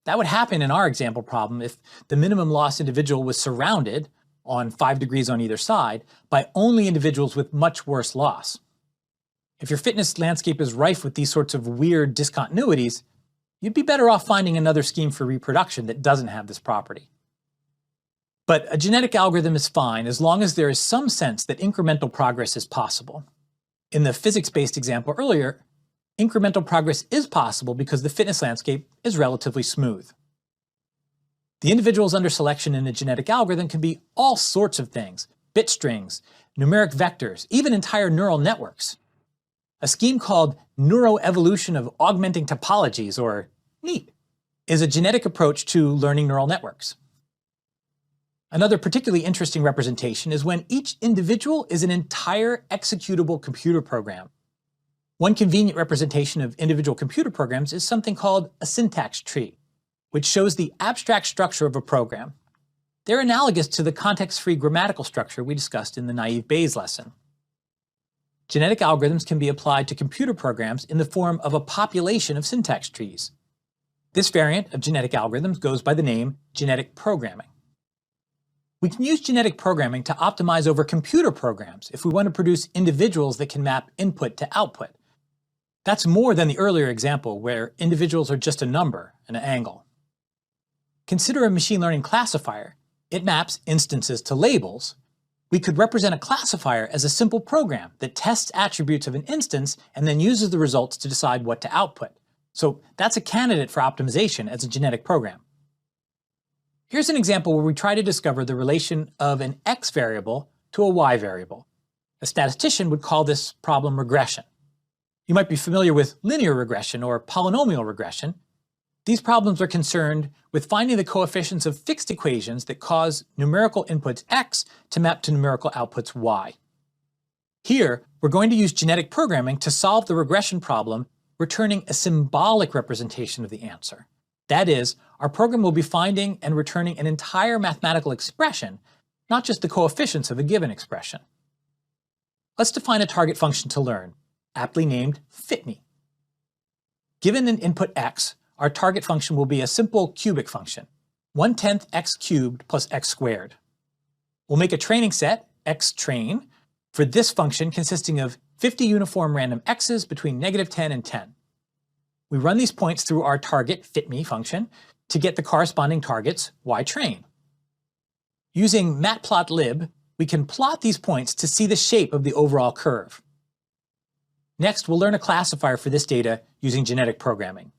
That would happen in our example problem if the minimum loss individual was surrounded, on 5 degrees on either side, by only individuals with much worse loss. If your fitness landscape is rife with these sorts of weird discontinuities, you'd be better off finding another scheme for reproduction that doesn't have this property. But a genetic algorithm is fine as long as there is some sense that incremental progress is possible. In the physics-based example earlier, incremental progress is possible because the fitness landscape is relatively smooth. The individuals under selection in a genetic algorithm can be all sorts of things: bit strings, numeric vectors, even entire neural networks. A scheme called neuroevolution of augmenting topologies, or NEAT, is a genetic approach to learning neural networks. Another particularly interesting representation is when each individual is an entire executable computer program. One convenient representation of individual computer programs is something called a syntax tree, which shows the abstract structure of a program. They're analogous to the context-free grammatical structure we discussed in the naive Bayes lesson. Genetic algorithms can be applied to computer programs in the form of a population of syntax trees. This variant of genetic algorithms goes by the name genetic programming. We can use genetic programming to optimize over computer programs if we want to produce individuals that can map input to output. That's more than the earlier example where individuals are just a number and an angle. Consider a machine learning classifier. It maps instances to labels. We could represent a classifier as a simple program that tests attributes of an instance and then uses the results to decide what to output. So that's a candidate for optimization as a genetic program. Here's an example where we try to discover the relation of an x variable to a y variable. A statistician would call this problem regression. You might be familiar with linear regression or polynomial regression. These problems are concerned with finding the coefficients of fixed equations that cause numerical inputs x to map to numerical outputs y. Here, we're going to use genetic programming to solve the regression problem, returning a symbolic representation of the answer. That is, our program will be finding and returning an entire mathematical expression, not just the coefficients of a given expression. Let's define a target function to learn, aptly named fitme. Given an input x, our target function will be a simple cubic function, 1/10 x cubed plus x squared. We'll make a training set, xtrain, for this function consisting of 50 uniform random x's between -10 and 10. We run these points through our target fitme function to get the corresponding targets ytrain. Using matplotlib, we can plot these points to see the shape of the overall curve. Next, we'll learn a classifier for this data using genetic programming.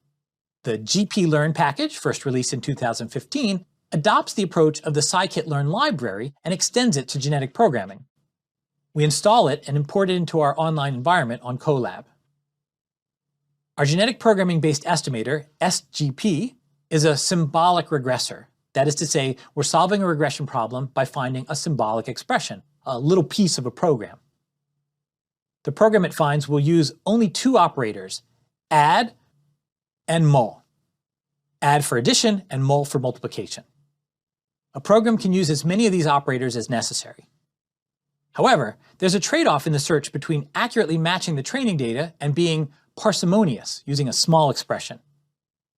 The gplearn package, first released in 2015, adopts the approach of the scikit-learn library and extends it to genetic programming. We install it and import it into our online environment on Colab. Our genetic programming-based estimator, SGP, is a symbolic regressor. That is to say, we're solving a regression problem by finding a symbolic expression, a little piece of a program. The program it finds will use only two operators, add and mul. Add for addition and mul for multiplication. A program can use as many of these operators as necessary. However, there's a trade-off in the search between accurately matching the training data and being parsimonious, using a small expression.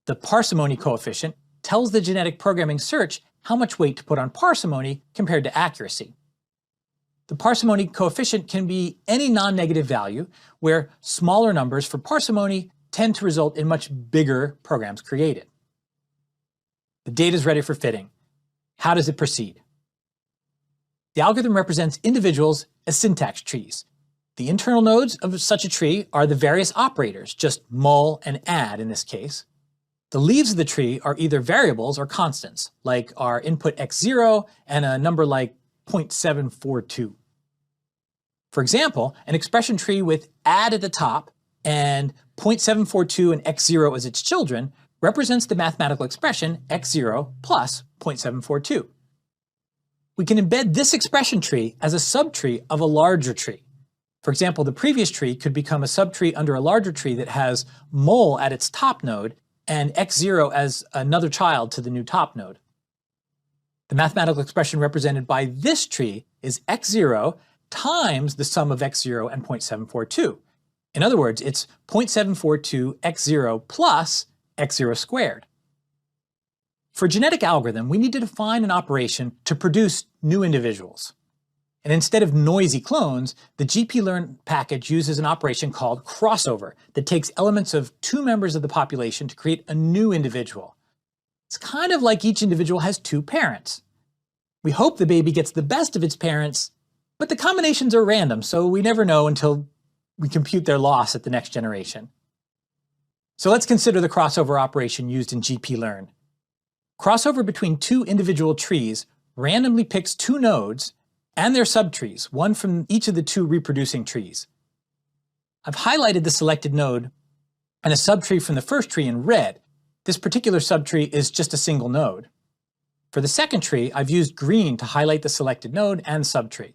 The parsimony coefficient tells the genetic programming search how much weight to put on parsimony compared to accuracy. The parsimony coefficient can be any non-negative value, where smaller numbers for parsimony tend to result in much bigger programs created. The data is ready for fitting. How does it proceed? The algorithm represents individuals as syntax trees. The internal nodes of such a tree are the various operators, just mul and add in this case. The leaves of the tree are either variables or constants, like our input x0 and a number like 0.742. For example, an expression tree with add at the top and 0.742 and x0 as its children represents the mathematical expression x0 plus 0.742. We can embed this expression tree as a subtree of a larger tree. For example, the previous tree could become a subtree under a larger tree that has mul at its top node and x0 as another child to the new top node. The mathematical expression represented by this tree is x0 times the sum of x0 and 0.742. In other words, it's 0.742 x0 plus x0 squared. For a genetic algorithm, we need to define an operation to produce new individuals. And instead of noisy clones, the gplearn package uses an operation called crossover that takes elements of two members of the population to create a new individual. It's kind of like each individual has two parents. We hope the baby gets the best of its parents, but the combinations are random, so we never know until we compute their loss at the next generation. So let's consider the crossover operation used in gplearn. Crossover between two individual trees randomly picks two nodes and their subtrees, one from each of the two reproducing trees. I've highlighted the selected node and a subtree from the first tree in red. This particular subtree is just a single node. For the second tree, I've used green to highlight the selected node and subtree.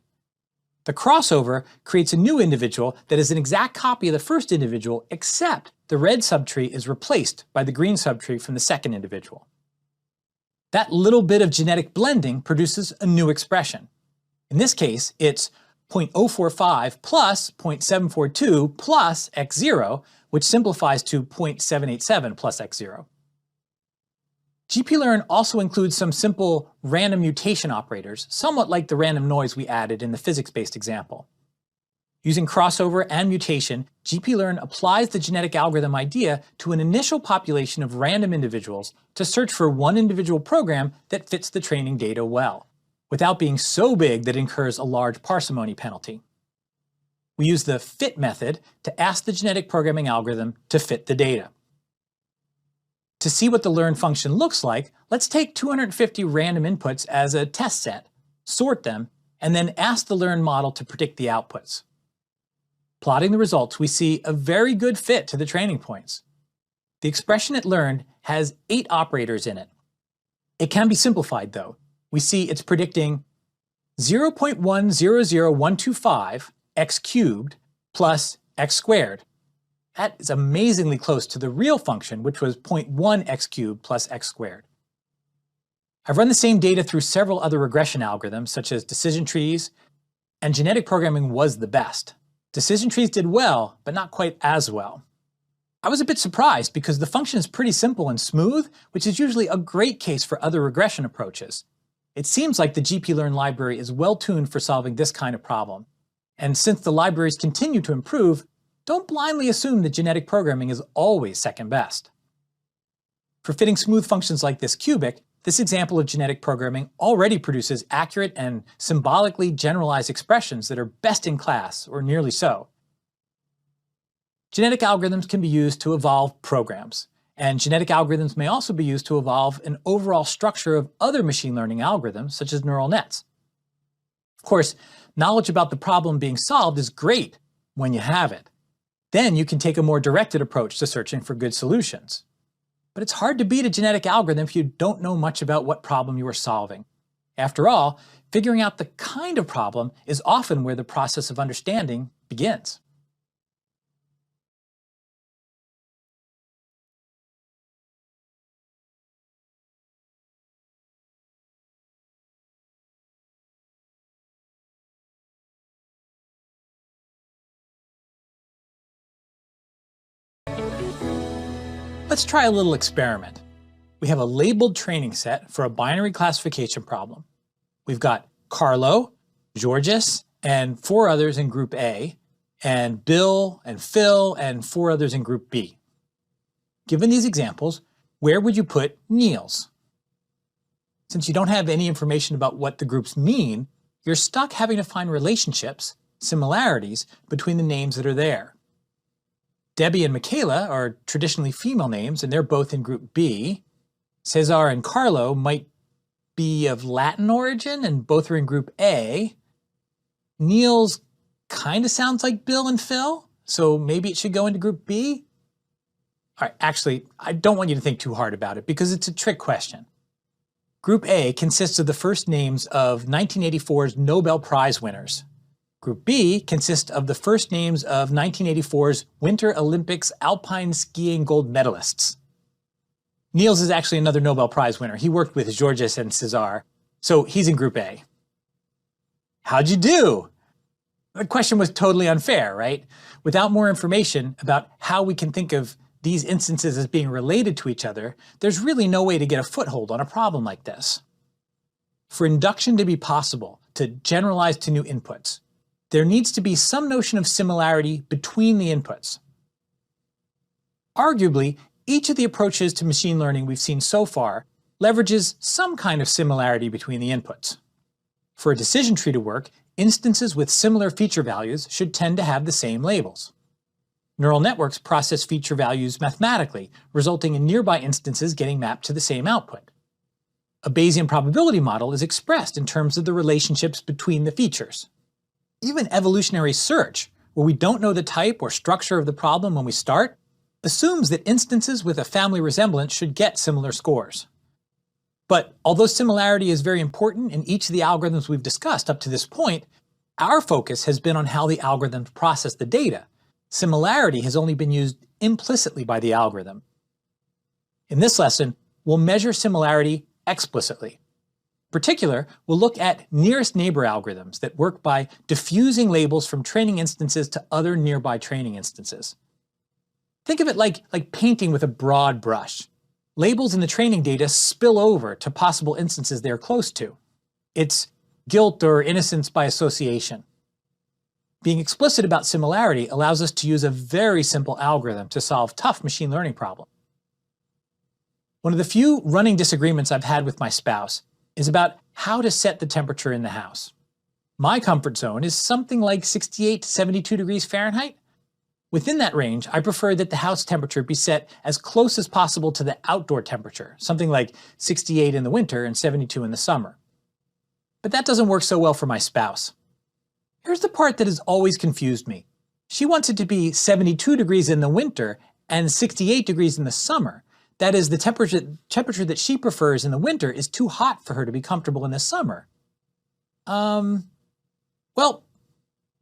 The crossover creates a new individual that is an exact copy of the first individual, except the red subtree is replaced by the green subtree from the second individual. That little bit of genetic blending produces a new expression. In this case, it's 0.045 plus 0.742 plus x0, which simplifies to 0.787 plus x0. GPLearn also includes some simple random mutation operators, somewhat like the random noise we added in the physics-based example. Using crossover and mutation, GPLearn applies the genetic algorithm idea to an initial population of random individuals to search for one individual program that fits the training data well, without being so big that it incurs a large parsimony penalty. We use the fit method to ask the genetic programming algorithm to fit the data. To see what the learn function looks like, let's take 250 random inputs as a test set, sort them, and then ask the learn model to predict the outputs. Plotting the results, we see a very good fit to the training points. The expression it learned has 8 operators in it. It can be simplified though. We see it's predicting 0.100125 x cubed plus x squared. That is amazingly close to the real function, which was 0.1 x cubed plus x squared. I've run the same data through several other regression algorithms, such as decision trees, and genetic programming was the best. Decision trees did well, but not quite as well. I was a bit surprised because the function is pretty simple and smooth, which is usually a great case for other regression approaches. It seems like the GPLearn library is well tuned for solving this kind of problem. And since the libraries continue to improve, don't blindly assume that genetic programming is always second best. For fitting smooth functions like this cubic, this example of genetic programming already produces accurate and symbolically generalized expressions that are best in class, or nearly so. Genetic algorithms can be used to evolve programs, and genetic algorithms may also be used to evolve an overall structure of other machine learning algorithms, such as neural nets. Of course, knowledge about the problem being solved is great when you have it. Then you can take a more directed approach to searching for good solutions. But it's hard to beat a genetic algorithm if you don't know much about what problem you are solving. After all, figuring out the kind of problem is often where the process of understanding begins. Let's try a little experiment. We have a labeled training set for a binary classification problem. We've got Carlo, Georges, and 4 others in group A, and Bill and Phil and 4 others in group B. Given these examples, where would you put Niels? Since you don't have any information about what the groups mean, you're stuck having to find relationships, similarities, between the names that are there. Debbie and Michaela are traditionally female names, and they're both in group B. Cesar and Carlo might be of Latin origin, and both are in group A. Niels kind of sounds like Bill and Phil, so maybe it should go into group B. All right, actually, I don't want you to think too hard about it because it's a trick question. Group A consists of the first names of 1984's Nobel Prize winners. Group B consists of the first names of 1984's Winter Olympics alpine skiing gold medalists. Niels is actually another Nobel Prize winner. He worked with Georges and Cesar, so he's in Group A. How'd you do? The question was totally unfair, right? Without more information about how we can think of these instances as being related to each other, there's really no way to get a foothold on a problem like this. For induction to be possible, to generalize to new inputs, there needs to be some notion of similarity between the inputs. Arguably, each of the approaches to machine learning we've seen so far leverages some kind of similarity between the inputs. For a decision tree to work, instances with similar feature values should tend to have the same labels. Neural networks process feature values mathematically, resulting in nearby instances getting mapped to the same output. A Bayesian probability model is expressed in terms of the relationships between the features. Even evolutionary search, where we don't know the type or structure of the problem when we start, assumes that instances with a family resemblance should get similar scores. But although similarity is very important in each of the algorithms we've discussed up to this point, our focus has been on how the algorithms process the data. Similarity has only been used implicitly by the algorithm. In this lesson, we'll measure similarity explicitly. In particular, we'll look at nearest neighbor algorithms that work by diffusing labels from training instances to other nearby training instances. Think of it like painting with a broad brush. labels in the training data spill over to possible instances they're close to. It's guilt or innocence by association. Being explicit about similarity allows us to use a very simple algorithm to solve tough machine learning problems. One of the few running disagreements I've had with my spouse is about how to set the temperature in the house. My comfort zone is something like 68 to 72 degrees Fahrenheit. Within that range, I prefer that the house temperature be set as close as possible to the outdoor temperature, something like 68 in the winter and 72 in the summer. But that doesn't work so well for my spouse. Here's the part that has always confused me. She wants it to be 72 degrees in the winter and 68 degrees in the summer. That is, the temperature that she prefers in the winter is too hot for her to be comfortable in the summer. Well,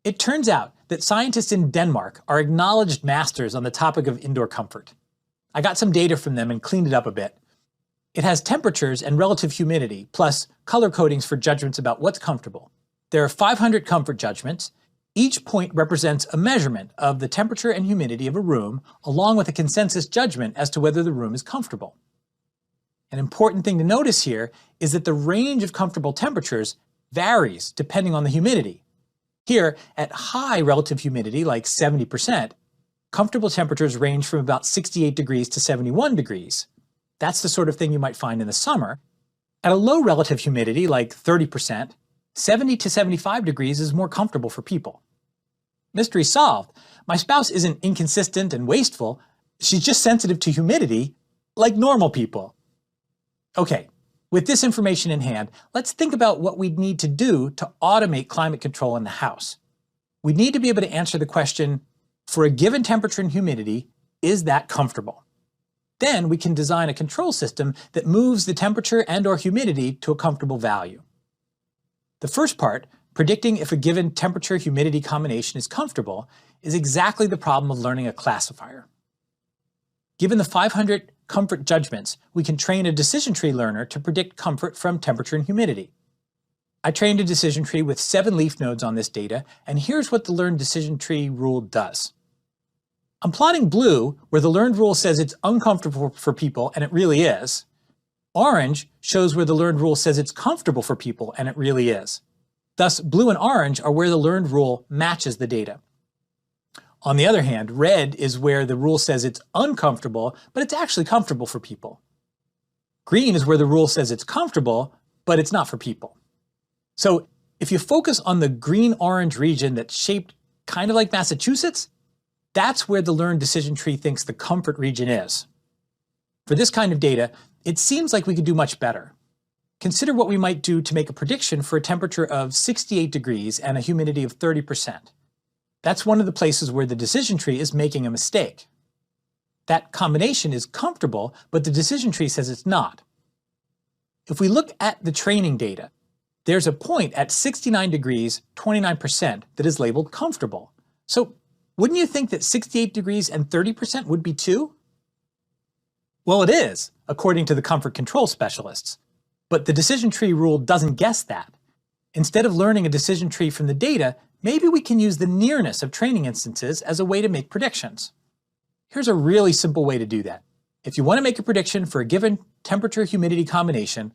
it turns out that scientists in Denmark are acknowledged masters on the topic of indoor comfort. I got some data from them and cleaned it up a bit. It has temperatures and relative humidity, plus color codings for judgments about what's comfortable. There are 500 comfort judgments. Each point represents a measurement of the temperature and humidity of a room, along with a consensus judgment as to whether the room is comfortable. An important thing to notice here is that the range of comfortable temperatures varies depending on the humidity. Here, at high relative humidity, like 70%, comfortable temperatures range from about 68 degrees to 71 degrees. That's the sort of thing you might find in the summer. At a low relative humidity, like 30%, 70 to 75 degrees is more comfortable for people. Mystery solved. My spouse isn't inconsistent and wasteful. She's just sensitive to humidity, like normal people. Okay, with this information in hand, let's think about what we'd need to do to automate climate control in the house. We'd need to be able to answer the question, for a given temperature and humidity, is that comfortable? Then we can design a control system that moves the temperature and/or humidity to a comfortable value. The first part, predicting if a given temperature-humidity combination is comfortable, is exactly the problem of learning a classifier. Given the 500 comfort judgments, we can train a decision tree learner to predict comfort from temperature and humidity. I trained a decision tree with 7 leaf nodes on this data, and here's what the learned decision tree rule does. I'm plotting blue, where the learned rule says it's uncomfortable for people, and it really is. Orange shows where the learned rule says it's comfortable for people, and it really is. Thus, blue and orange are where the learned rule matches the data. On the other hand, red is where the rule says it's uncomfortable, but it's actually comfortable for people. Green is where the rule says it's comfortable, but it's not for people. So if you focus on the green-orange region that's shaped kind of like Massachusetts, that's where the learned decision tree thinks the comfort region is. For this kind of data, it seems like we could do much better. Consider what we might do to make a prediction for a temperature of 68 degrees and a humidity of 30%. That's one of the places where the decision tree is making a mistake. That combination is comfortable, but the decision tree says it's not. If we look at the training data, there's a point at 69 degrees, 29% that is labeled comfortable. So wouldn't you think that 68 degrees and 30% would be too? Well, it is, according to the comfort control specialists. But the decision tree rule doesn't guess that. Instead of learning a decision tree from the data, maybe we can use the nearness of training instances as a way to make predictions. Here's a really simple way to do that. If you want to make a prediction for a given temperature-humidity combination,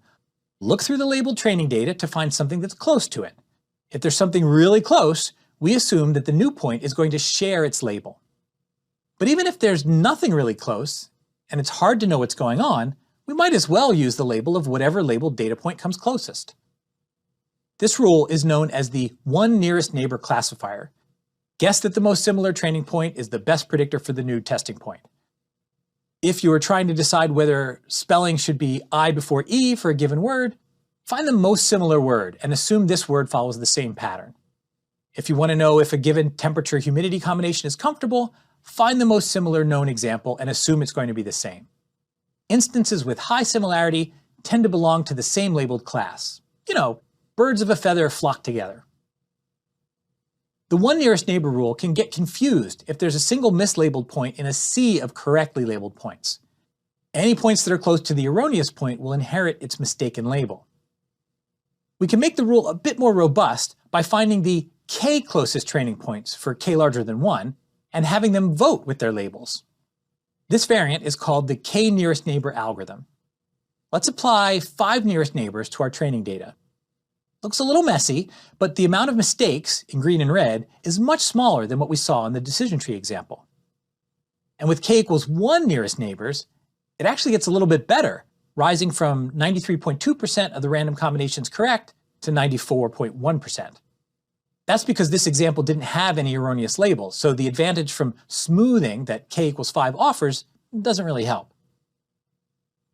look through the labeled training data to find something that's close to it. If there's something really close, we assume that the new point is going to share its label. But even if there's nothing really close, and it's hard to know what's going on, we might as well use the label of whatever labeled data point comes closest. This rule is known as the one nearest neighbor classifier. Guess that the most similar training point is the best predictor for the new testing point. If you are trying to decide whether spelling should be I before E for a given word, find the most similar word and assume this word follows the same pattern. If you want to know if a given temperature-humidity combination is comfortable, find the most similar known example and assume it's going to be the same. Instances with high similarity tend to belong to the same labeled class. You know, birds of a feather flock together. The one nearest neighbor rule can get confused if there's a single mislabeled point in a sea of correctly labeled points. Any points that are close to the erroneous point will inherit its mistaken label. We can make the rule a bit more robust by finding the k closest training points for k larger than 1 and having them vote with their labels. This variant is called the k-nearest neighbor algorithm. Let's apply 5 nearest neighbors to our training data. Looks a little messy, but the amount of mistakes in green and red is much smaller than what we saw in the decision tree example. And with k equals 1 nearest neighbors, it actually gets a little bit better, rising from 93.2% of the random combinations correct to 94.1%. That's because this example didn't have any erroneous labels, so the advantage from smoothing that k equals 5 offers doesn't really help.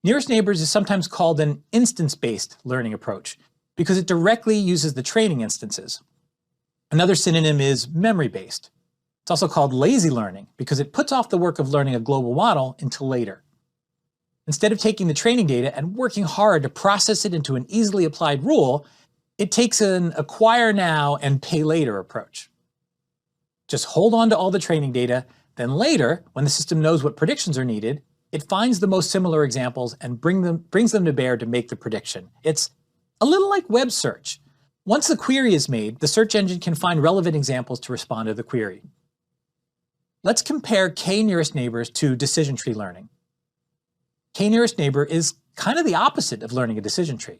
Nearest neighbors is sometimes called an instance-based learning approach because it directly uses the training instances. Another synonym is memory-based. It's also called lazy learning because it puts off the work of learning a global model until later. Instead of taking the training data and working hard to process it into an easily applied rule, it takes an acquire now and pay later approach. Just hold on to all the training data, then later, when the system knows what predictions are needed, it finds the most similar examples and brings them to bear to make the prediction. It's a little like web search. Once the query is made, the search engine can find relevant examples to respond to the query. Let's compare k-nearest neighbors to decision tree learning. K-nearest neighbor is kind of the opposite of learning a decision tree.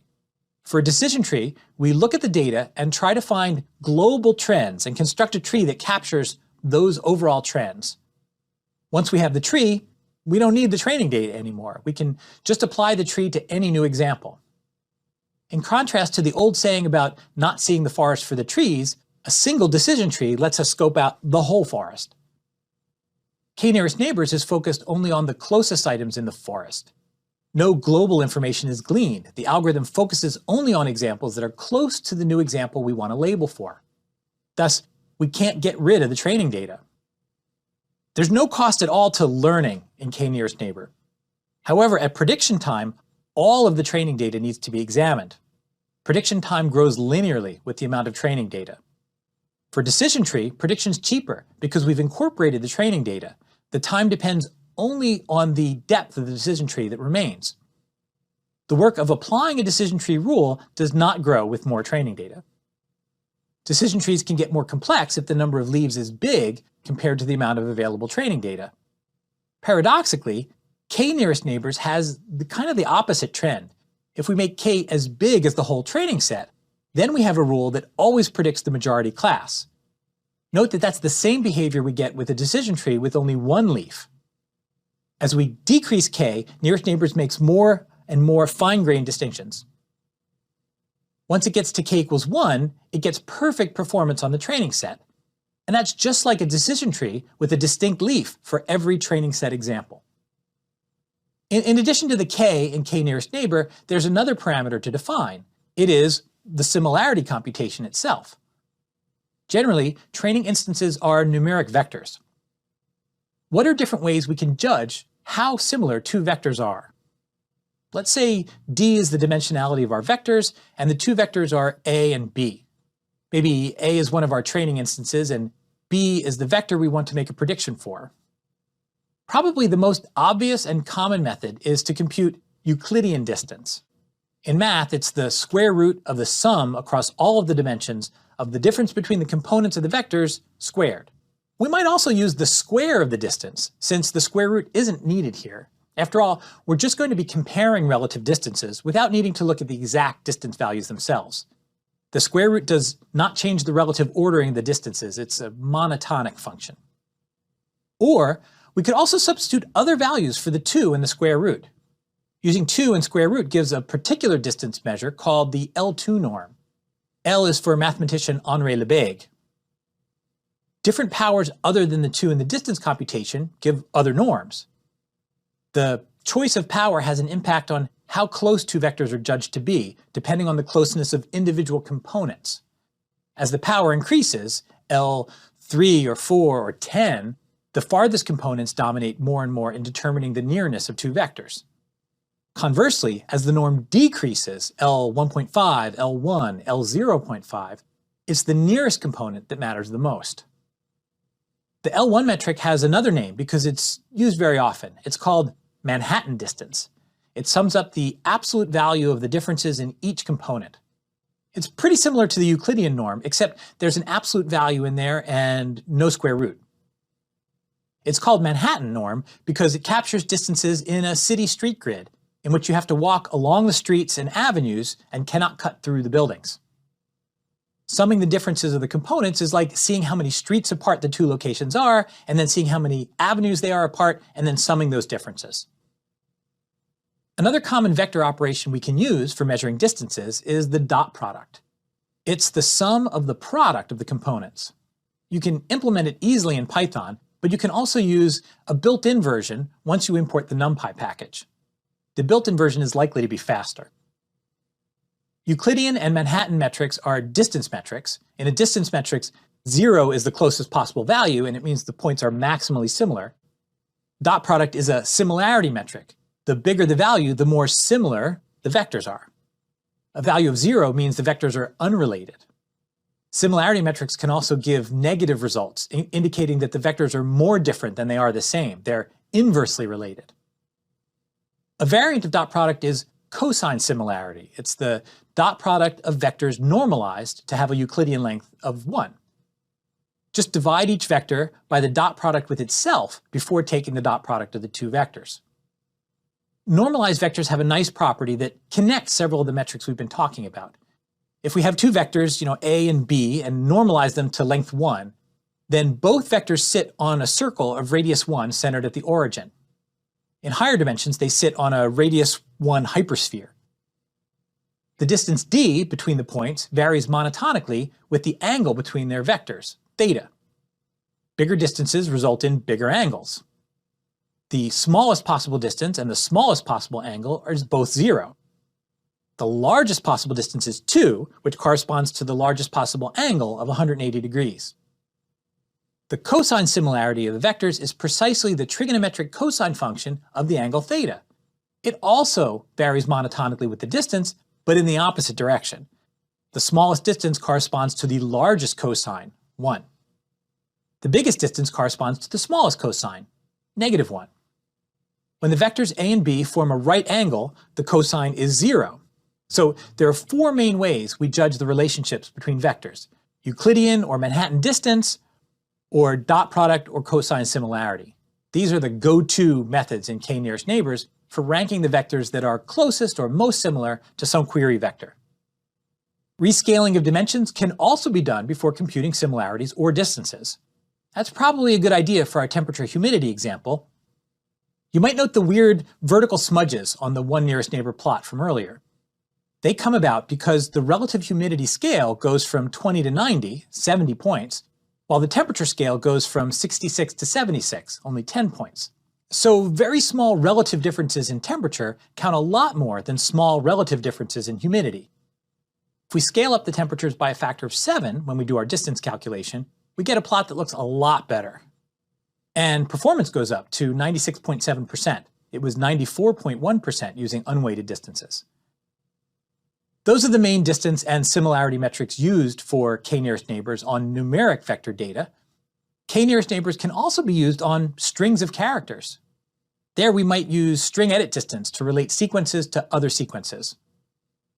For a decision tree, we look at the data and try to find global trends and construct a tree that captures those overall trends. Once we have the tree, we don't need the training data anymore. We can just apply the tree to any new example. In contrast to the old saying about not seeing the forest for the trees, a single decision tree lets us scope out the whole forest. K-nearest neighbors is focused only on the closest items in the forest. No global information is gleaned. The algorithm focuses only on examples that are close to the new example we want to label for. Thus, we can't get rid of the training data. There's no cost at all to learning in k-nearest neighbor. However, at prediction time, all of the training data needs to be examined. Prediction time grows linearly with the amount of training data. For decision tree, prediction's cheaper because we've incorporated the training data. The time depends only on the depth of the decision tree that remains. The work of applying a decision tree rule does not grow with more training data. Decision trees can get more complex if the number of leaves is big compared to the amount of available training data. Paradoxically, k-nearest neighbors has kind of the opposite trend. If we make k as big as the whole training set, then we have a rule that always predicts the majority class. Note that that's the same behavior we get with a decision tree with only one leaf. As we decrease k, nearest neighbors makes more and more fine-grained distinctions. Once it gets to k equals 1, it gets perfect performance on the training set. And that's just like a decision tree with a distinct leaf for every training set example. In addition to the k and k-nearest neighbor, there's another parameter to define. It is the similarity computation itself. Generally, training instances are numeric vectors. What are different ways we can judge how similar two vectors are? Let's say D is the dimensionality of our vectors, and the two vectors are A and B. Maybe A is one of our training instances, and B is the vector we want to make a prediction for. Probably the most obvious and common method is to compute Euclidean distance. In math, it's the square root of the sum across all of the dimensions of the difference between the components of the vectors squared. We might also use the square of the distance, since the square root isn't needed here. After all, we're just going to be comparing relative distances without needing to look at the exact distance values themselves. The square root does not change the relative ordering of the distances. It's a monotonic function. Or we could also substitute other values for the 2 in the square root. Using 2 in square root gives a particular distance measure called the L2 norm. L is for mathematician Henri Lebesgue. Different powers other than the 2 in the distance computation give other norms. The choice of power has an impact on how close two vectors are judged to be, depending on the closeness of individual components. As the power increases, L3 or 4 or 10, the farthest components dominate more and more in determining the nearness of two vectors. Conversely, as the norm decreases, L1.5, L1, L0.5, it's the nearest component that matters the most. The L1 metric has another name because it's used very often. It's called Manhattan distance. It sums up the absolute value of the differences in each component. It's pretty similar to the Euclidean norm, except there's an absolute value in there and no square root. It's called Manhattan norm because it captures distances in a city street grid in which you have to walk along the streets and avenues and cannot cut through the buildings. Summing the differences of the components is like seeing how many streets apart the two locations are, and then seeing how many avenues they are apart, and then summing those differences. Another common vector operation we can use for measuring distances is the dot product. It's the sum of the product of the components. You can implement it easily in Python, but you can also use a built-in version once you import the NumPy package. The built-in version is likely to be faster. Euclidean and Manhattan metrics are distance metrics. In a distance metrics, 0 is the closest possible value, and it means the points are maximally similar. Dot product is a similarity metric. The bigger the value, the more similar the vectors are. A value of 0 means the vectors are unrelated. Similarity metrics can also give negative results, indicating that the vectors are more different than they are the same. They're inversely related. A variant of dot product is cosine similarity. It's the dot product of vectors normalized to have a Euclidean length of 1. Just divide each vector by the dot product with itself before taking the dot product of the two vectors. Normalized vectors have a nice property that connects several of the metrics we've been talking about. If we have two vectors, A and B, and normalize them to length 1, then both vectors sit on a circle of radius 1 centered at the origin. In higher dimensions, they sit on a radius 1 hypersphere. The distance d between the points varies monotonically with the angle between their vectors, theta. Bigger distances result in bigger angles. The smallest possible distance and the smallest possible angle are both 0. The largest possible distance is 2, which corresponds to the largest possible angle of 180 degrees. The cosine similarity of the vectors is precisely the trigonometric cosine function of the angle theta. It also varies monotonically with the distance, but in the opposite direction. The smallest distance corresponds to the largest cosine, 1. The biggest distance corresponds to the smallest cosine, -1. When the vectors a and b form a right angle, the cosine is 0. So there are 4 main ways we judge the relationships between vectors: Euclidean or Manhattan distance, or dot product or cosine similarity. These are the go-to methods in k-nearest neighbors for ranking the vectors that are closest or most similar to some query vector. Rescaling of dimensions can also be done before computing similarities or distances. That's probably a good idea for our temperature-humidity example. You might note the weird vertical smudges on the one nearest neighbor plot from earlier. They come about because the relative humidity scale goes from 20 to 90, 70 points, while the temperature scale goes from 66 to 76, only 10 points. So very small relative differences in temperature count a lot more than small relative differences in humidity. If we scale up the temperatures by a factor of 7 when we do our distance calculation, we get a plot that looks a lot better. And performance goes up to 96.7%. It was 94.1% using unweighted distances. Those are the main distance and similarity metrics used for k-nearest neighbors on numeric vector data. K-nearest neighbors can also be used on strings of characters. There we might use string edit distance to relate sequences to other sequences.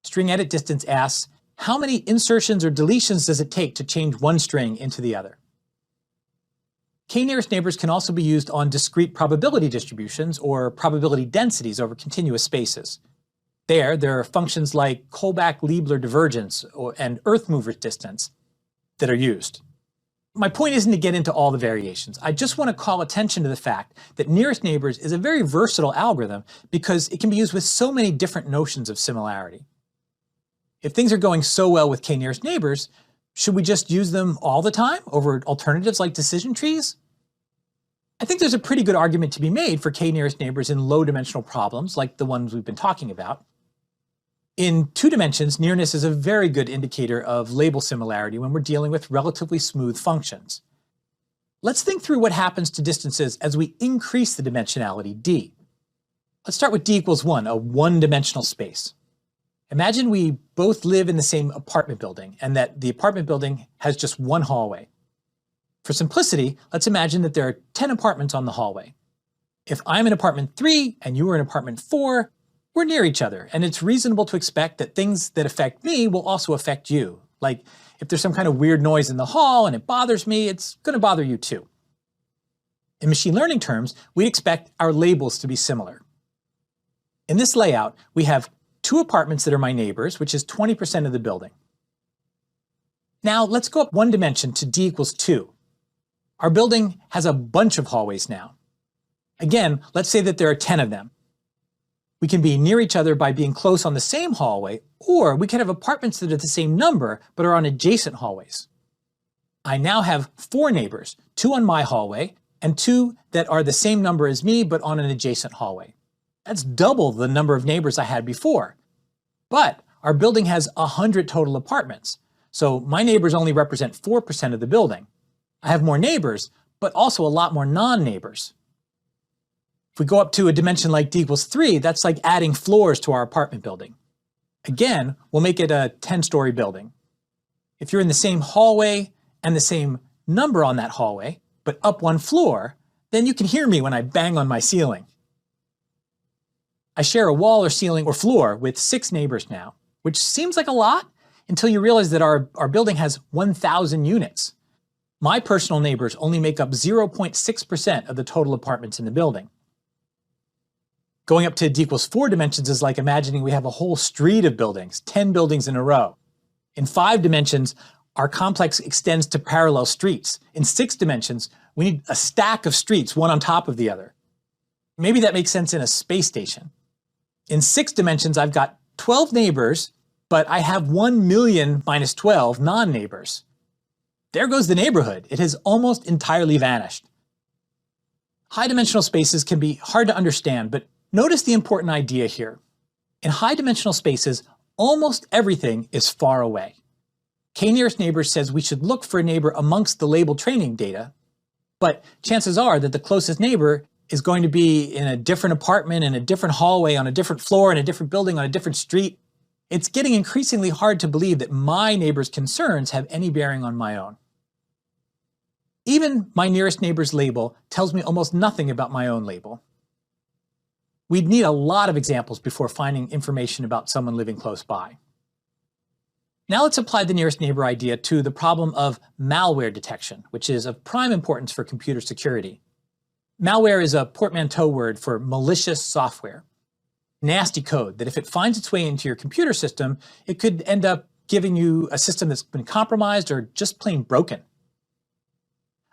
String edit distance asks, how many insertions or deletions does it take to change one string into the other? K-nearest neighbors can also be used on discrete probability distributions or probability densities over continuous spaces. There are functions like Kullback-Leibler divergence and earth-mover distance that are used. My point isn't to get into all the variations. I just want to call attention to the fact that nearest neighbors is a very versatile algorithm because it can be used with so many different notions of similarity. If things are going so well with k-nearest neighbors, should we just use them all the time over alternatives like decision trees? I think there's a pretty good argument to be made for k-nearest neighbors in low-dimensional problems like the ones we've been talking about. In 2 dimensions, nearness is a very good indicator of label similarity when we're dealing with relatively smooth functions. Let's think through what happens to distances as we increase the dimensionality d. Let's start with d equals 1, a one-dimensional space. Imagine we both live in the same apartment building and that the apartment building has just one hallway. For simplicity, let's imagine that there are 10 apartments on the hallway. If I'm in apartment 3 and you are in apartment 4, we're near each other, and it's reasonable to expect that things that affect me will also affect you. Like, if there's some kind of weird noise in the hall and it bothers me, it's going to bother you too. In machine learning terms, we'd expect our labels to be similar. In this layout, we have 2 apartments that are my neighbors, which is 20% of the building. Now let's go up 1 dimension to d equals 2. Our building has a bunch of hallways now. Again, let's say that there are 10 of them. We can be near each other by being close on the same hallway, or we could have apartments that are the same number but are on adjacent hallways. I now have 4 neighbors, 2 on my hallway, and 2 that are the same number as me but on an adjacent hallway. That's double the number of neighbors I had before. But our building has 100 total apartments, so my neighbors only represent 4% of the building. I have more neighbors, but also a lot more non-neighbors. If we go up to a dimension like d equals 3, that's like adding floors to our apartment building. Again, we'll make it a 10-story building. If you're in the same hallway and the same number on that hallway, but up 1 floor, then you can hear me when I bang on my ceiling. I share a wall or ceiling or floor with 6 neighbors now, which seems like a lot until you realize that our building has 1,000 units. My personal neighbors only make up 0.6% of the total apartments in the building. Going up to d equals 4 dimensions is like imagining we have a whole street of buildings, 10 buildings in a row. In 5 dimensions, our complex extends to parallel streets. In 6 dimensions, we need a stack of streets, one on top of the other. Maybe that makes sense in a space station. In 6 dimensions, I've got 12 neighbors, but I have 1 million minus 12 non-neighbors. There goes the neighborhood. It has almost entirely vanished. High-dimensional spaces can be hard to understand, but notice the important idea here. In high-dimensional spaces, almost everything is far away. K-nearest neighbor says we should look for a neighbor amongst the label training data, but chances are that the closest neighbor is going to be in a different apartment, in a different hallway, on a different floor, in a different building, on a different street. It's getting increasingly hard to believe that my neighbor's concerns have any bearing on my own. Even my nearest neighbor's label tells me almost nothing about my own label. We'd need a lot of examples before finding information about someone living close by. Now let's apply the nearest neighbor idea to the problem of malware detection, which is of prime importance for computer security. Malware is a portmanteau word for malicious software. Nasty code that if it finds its way into your computer system, it could end up giving you a system that's been compromised or just plain broken.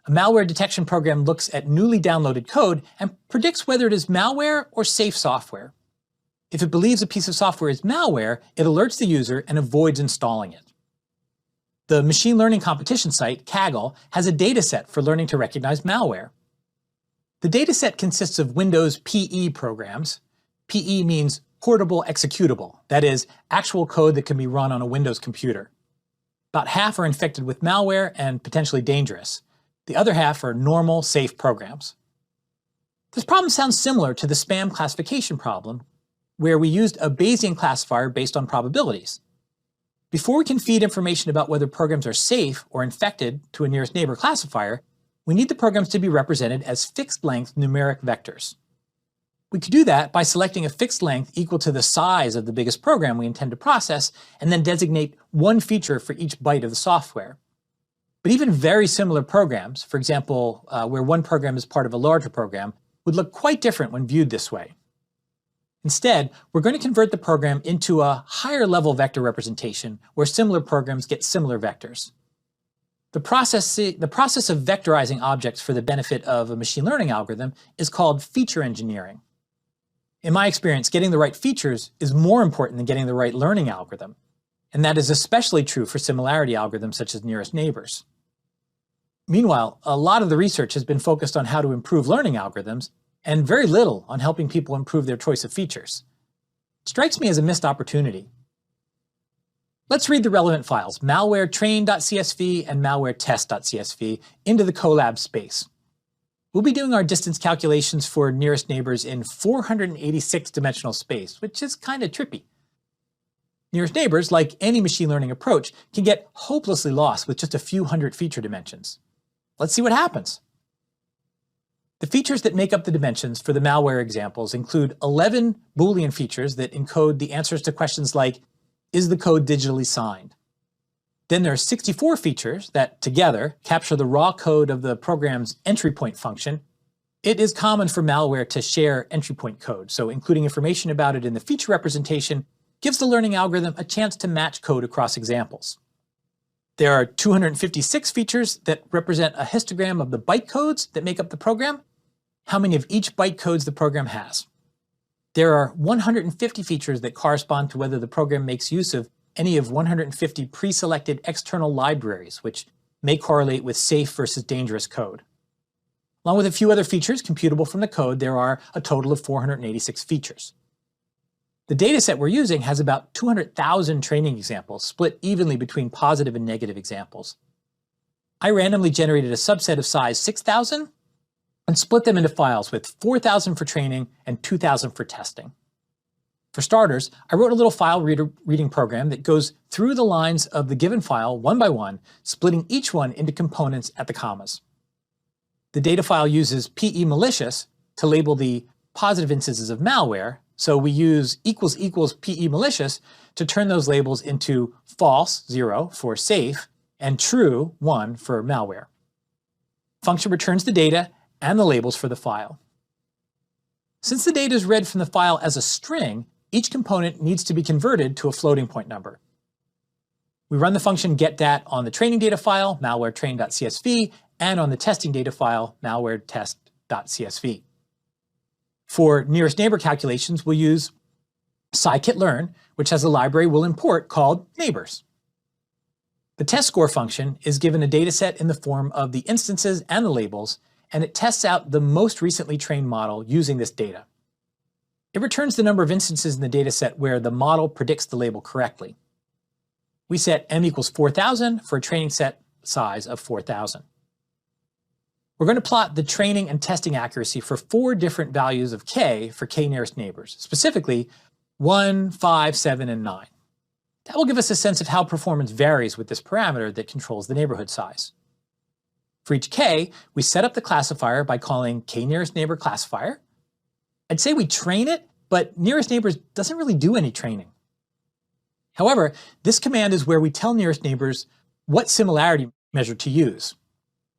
A malware detection program looks at newly downloaded code and predicts whether it is malware or safe software. If it believes a piece of software is malware, it alerts the user and avoids installing it. The machine learning competition site, Kaggle, has a dataset for learning to recognize malware. The dataset consists of Windows PE programs. PE means portable executable, that is, actual code that can be run on a Windows computer. About half are infected with malware and potentially dangerous. The other half are normal, safe programs. This problem sounds similar to the spam classification problem, where we used a Bayesian classifier based on probabilities. Before we can feed information about whether programs are safe or infected to a nearest neighbor classifier, we need the programs to be represented as fixed-length numeric vectors. We could do that by selecting a fixed length equal to the size of the biggest program we intend to process, and then designate one feature for each byte of the software. But even very similar programs, for example, where one program is part of a larger program, would look quite different when viewed this way. Instead, we're going to convert the program into a higher level vector representation where similar programs get similar vectors. The process of vectorizing objects for the benefit of a machine learning algorithm is called feature engineering. In my experience, getting the right features is more important than getting the right learning algorithm, and that is especially true for similarity algorithms such as nearest neighbors. Meanwhile, a lot of the research has been focused on how to improve learning algorithms, and very little on helping people improve their choice of features. It strikes me as a missed opportunity. Let's read the relevant files, malware train.csv and malware test.csv, into the Colab space. We'll be doing our distance calculations for nearest neighbors in 486-dimensional space, which is kind of trippy. Nearest neighbors, like any machine learning approach, can get hopelessly lost with just a few hundred feature dimensions. Let's see what happens. The features that make up the dimensions for the malware examples include 11 Boolean features that encode the answers to questions like, is the code digitally signed? Then there are 64 features that, together, capture the raw code of the program's entry point function It is common for malware to share entry point code, so including information about it in the feature representation gives the learning algorithm a chance to match code across examples. There are 256 features that represent a histogram of the byte codes that make up the program, how many of each byte codes the program has. There are 150 features that correspond to whether the program makes use of any of 150 pre-selected external libraries, which may correlate with safe versus dangerous code. Along with a few other features computable from the code, there are a total of 486 features. The dataset we're using has about 200,000 training examples, split evenly between positive and negative examples. I randomly generated a subset of size 6,000 and split them into files with 4,000 for training and 2,000 for testing. For starters, I wrote a little file reading program that goes through the lines of the given file one by one, splitting each one into components at the commas. The data file uses PE malicious to label the positive instances of malware, so we use == PE malicious to turn those labels into false, 0, for safe, and true, 1, for malware. Function returns the data and the labels for the file. Since the data is read from the file as a string, each component needs to be converted to a floating point number. We run the function getDat on the training data file, malwaretrain.csv, and on the testing data file, malwaretest.csv. For nearest neighbor calculations, we'll use scikit-learn, which has a library we'll import called neighbors. The test score function is given a dataset in the form of the instances and the labels, and it tests out the most recently trained model using this data. It returns the number of instances in the dataset where the model predicts the label correctly. We set m = 4,000 for a training set size of 4,000. We're going to plot the training and testing accuracy for 4 different values of k for k nearest neighbors, specifically 1, 5, 7, and 9. That will give us a sense of how performance varies with this parameter that controls the neighborhood size. For each k, we set up the classifier by calling k nearest neighbor classifier. I'd say we train it, but nearest neighbors doesn't really do any training. However, this command is where we tell nearest neighbors what similarity measure to use.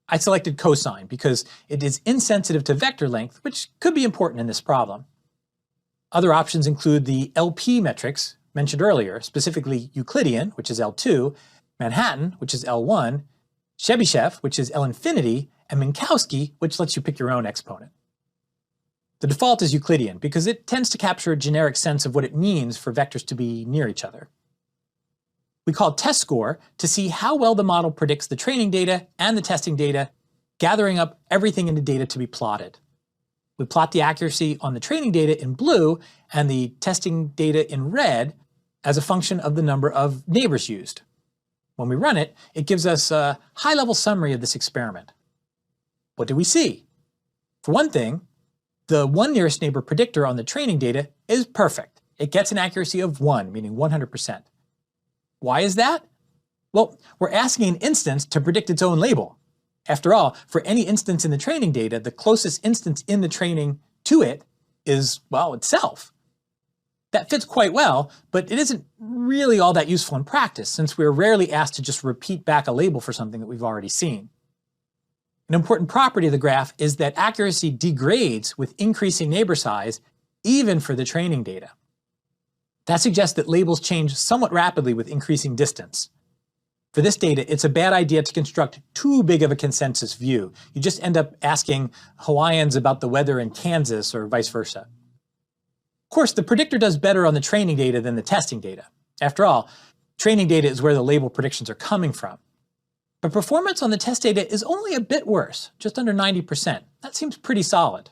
I selected cosine because it is insensitive to vector length, which could be important in this problem. Other options include the LP metrics mentioned earlier, specifically Euclidean, which is L2, Manhattan, which is L1, Chebyshev, which is L infinity, and Minkowski, which lets you pick your own exponent. The default is Euclidean because it tends to capture a generic sense of what it means for vectors to be near each other. We call test score to see how well the model predicts the training data and the testing data, gathering up everything in the data to be plotted. We plot the accuracy on the training data in blue and the testing data in red as a function of the number of neighbors used. When we run it, it gives us a high-level summary of this experiment. What do we see? For one thing, the one nearest neighbor predictor on the training data is perfect. It gets an accuracy of 1, meaning 100%. Why is that? Well, we're asking an instance to predict its own label. After all, for any instance in the training data, the closest instance in the training to it is, well, itself. That fits quite well, but it isn't really all that useful in practice, since we're rarely asked to just repeat back a label for something that we've already seen. An important property of the graph is that accuracy degrades with increasing neighbor size, even for the training data. That suggests that labels change somewhat rapidly with increasing distance. For this data, it's a bad idea to construct too big of a consensus view. You just end up asking Hawaiians about the weather in Kansas or vice versa. Of course, the predictor does better on the training data than the testing data. After all, training data is where the label predictions are coming from. But performance on the test data is only a bit worse, just under 90%. That seems pretty solid.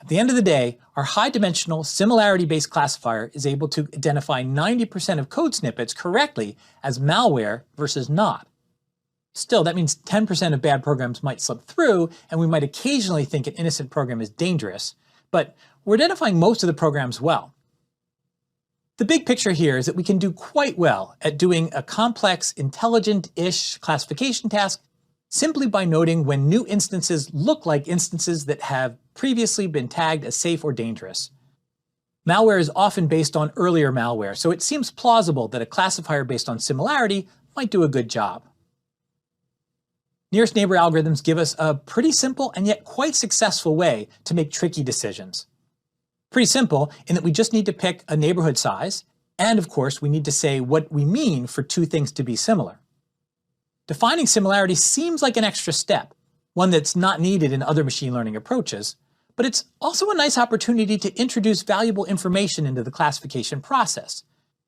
At the end of the day, our high-dimensional, similarity-based classifier is able to identify 90% of code snippets correctly as malware versus not. Still, that means 10% of bad programs might slip through, and we might occasionally think an innocent program is dangerous, but we're identifying most of the programs well. The big picture here is that we can do quite well at doing a complex, intelligent-ish classification task simply by noting when new instances look like instances that have previously been tagged as safe or dangerous. Malware is often based on earlier malware, so it seems plausible that a classifier based on similarity might do a good job. Nearest neighbor algorithms give us a pretty simple and yet quite successful way to make tricky decisions. Pretty simple in that we just need to pick a neighborhood size, and of course we need to say what we mean for two things to be similar. Defining similarity seems like an extra step, one that's not needed in other machine learning approaches, but it's also a nice opportunity to introduce valuable information into the classification process.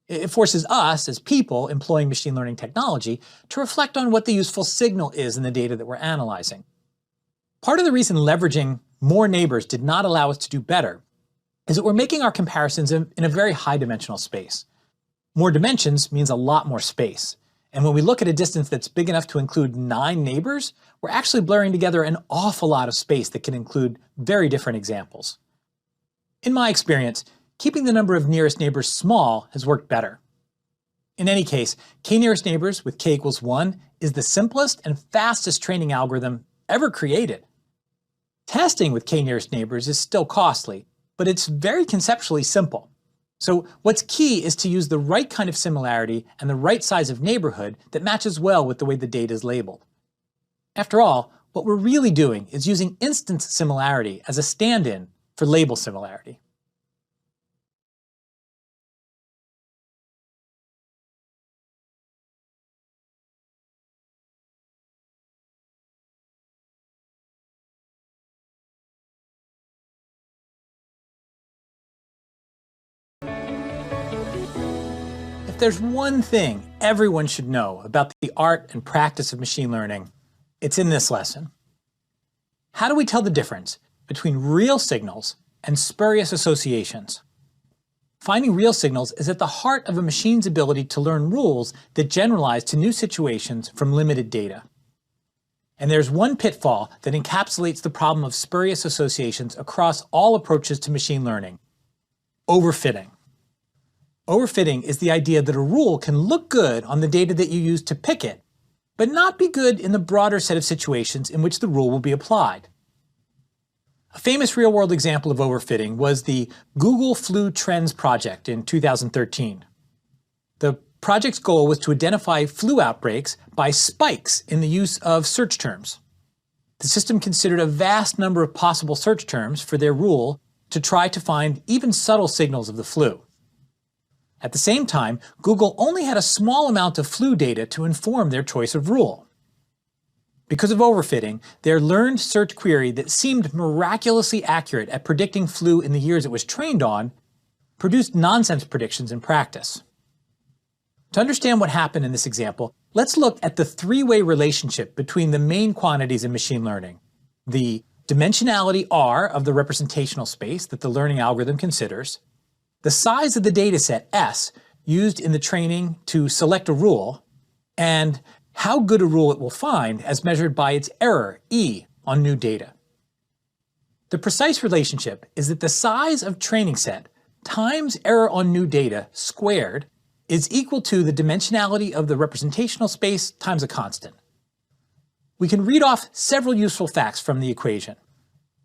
It forces us, as people employing machine learning technology, to reflect on what the useful signal is in the data that we're analyzing. Part of the reason leveraging more neighbors did not allow us to do better is that we're making our comparisons in a very high-dimensional space. More dimensions means a lot more space. And when we look at a distance that's big enough to include 9 neighbors, we're actually blurring together an awful lot of space that can include very different examples. In my experience, keeping the number of nearest neighbors small has worked better. In any case, k-nearest neighbors with k equals 1 is the simplest and fastest training algorithm ever created. Testing with k-nearest neighbors is still costly, but it's very conceptually simple. So what's key is to use the right kind of similarity and the right size of neighborhood that matches well with the way the data is labeled. After all, what we're really doing is using instance similarity as a stand-in for label similarity. If there's one thing everyone should know about the art and practice of machine learning, it's in this lesson. How do we tell the difference between real signals and spurious associations? Finding real signals is at the heart of a machine's ability to learn rules that generalize to new situations from limited data. And there's one pitfall that encapsulates the problem of spurious associations across all approaches to machine learning: overfitting. Overfitting is the idea that a rule can look good on the data that you use to pick it, but not be good in the broader set of situations in which the rule will be applied. A famous real-world example of overfitting was the Google Flu Trends project in 2013. The project's goal was to identify flu outbreaks by spikes in the use of search terms. The system considered a vast number of possible search terms for their rule to try to find even subtle signals of the flu. At the same time, Google only had a small amount of flu data to inform their choice of rule. Because of overfitting, their learned search query that seemed miraculously accurate at predicting flu in the years it was trained on produced nonsense predictions in practice. To understand what happened in this example, let's look at the three-way relationship between the main quantities in machine learning: the dimensionality R of the representational space that the learning algorithm considers, the size of the dataset S used in the training to select a rule, and how good a rule it will find as measured by its error, E, on new data. The precise relationship is that the size of training set times error on new data squared is equal to the dimensionality of the representational space times a constant. We can read off several useful facts from the equation.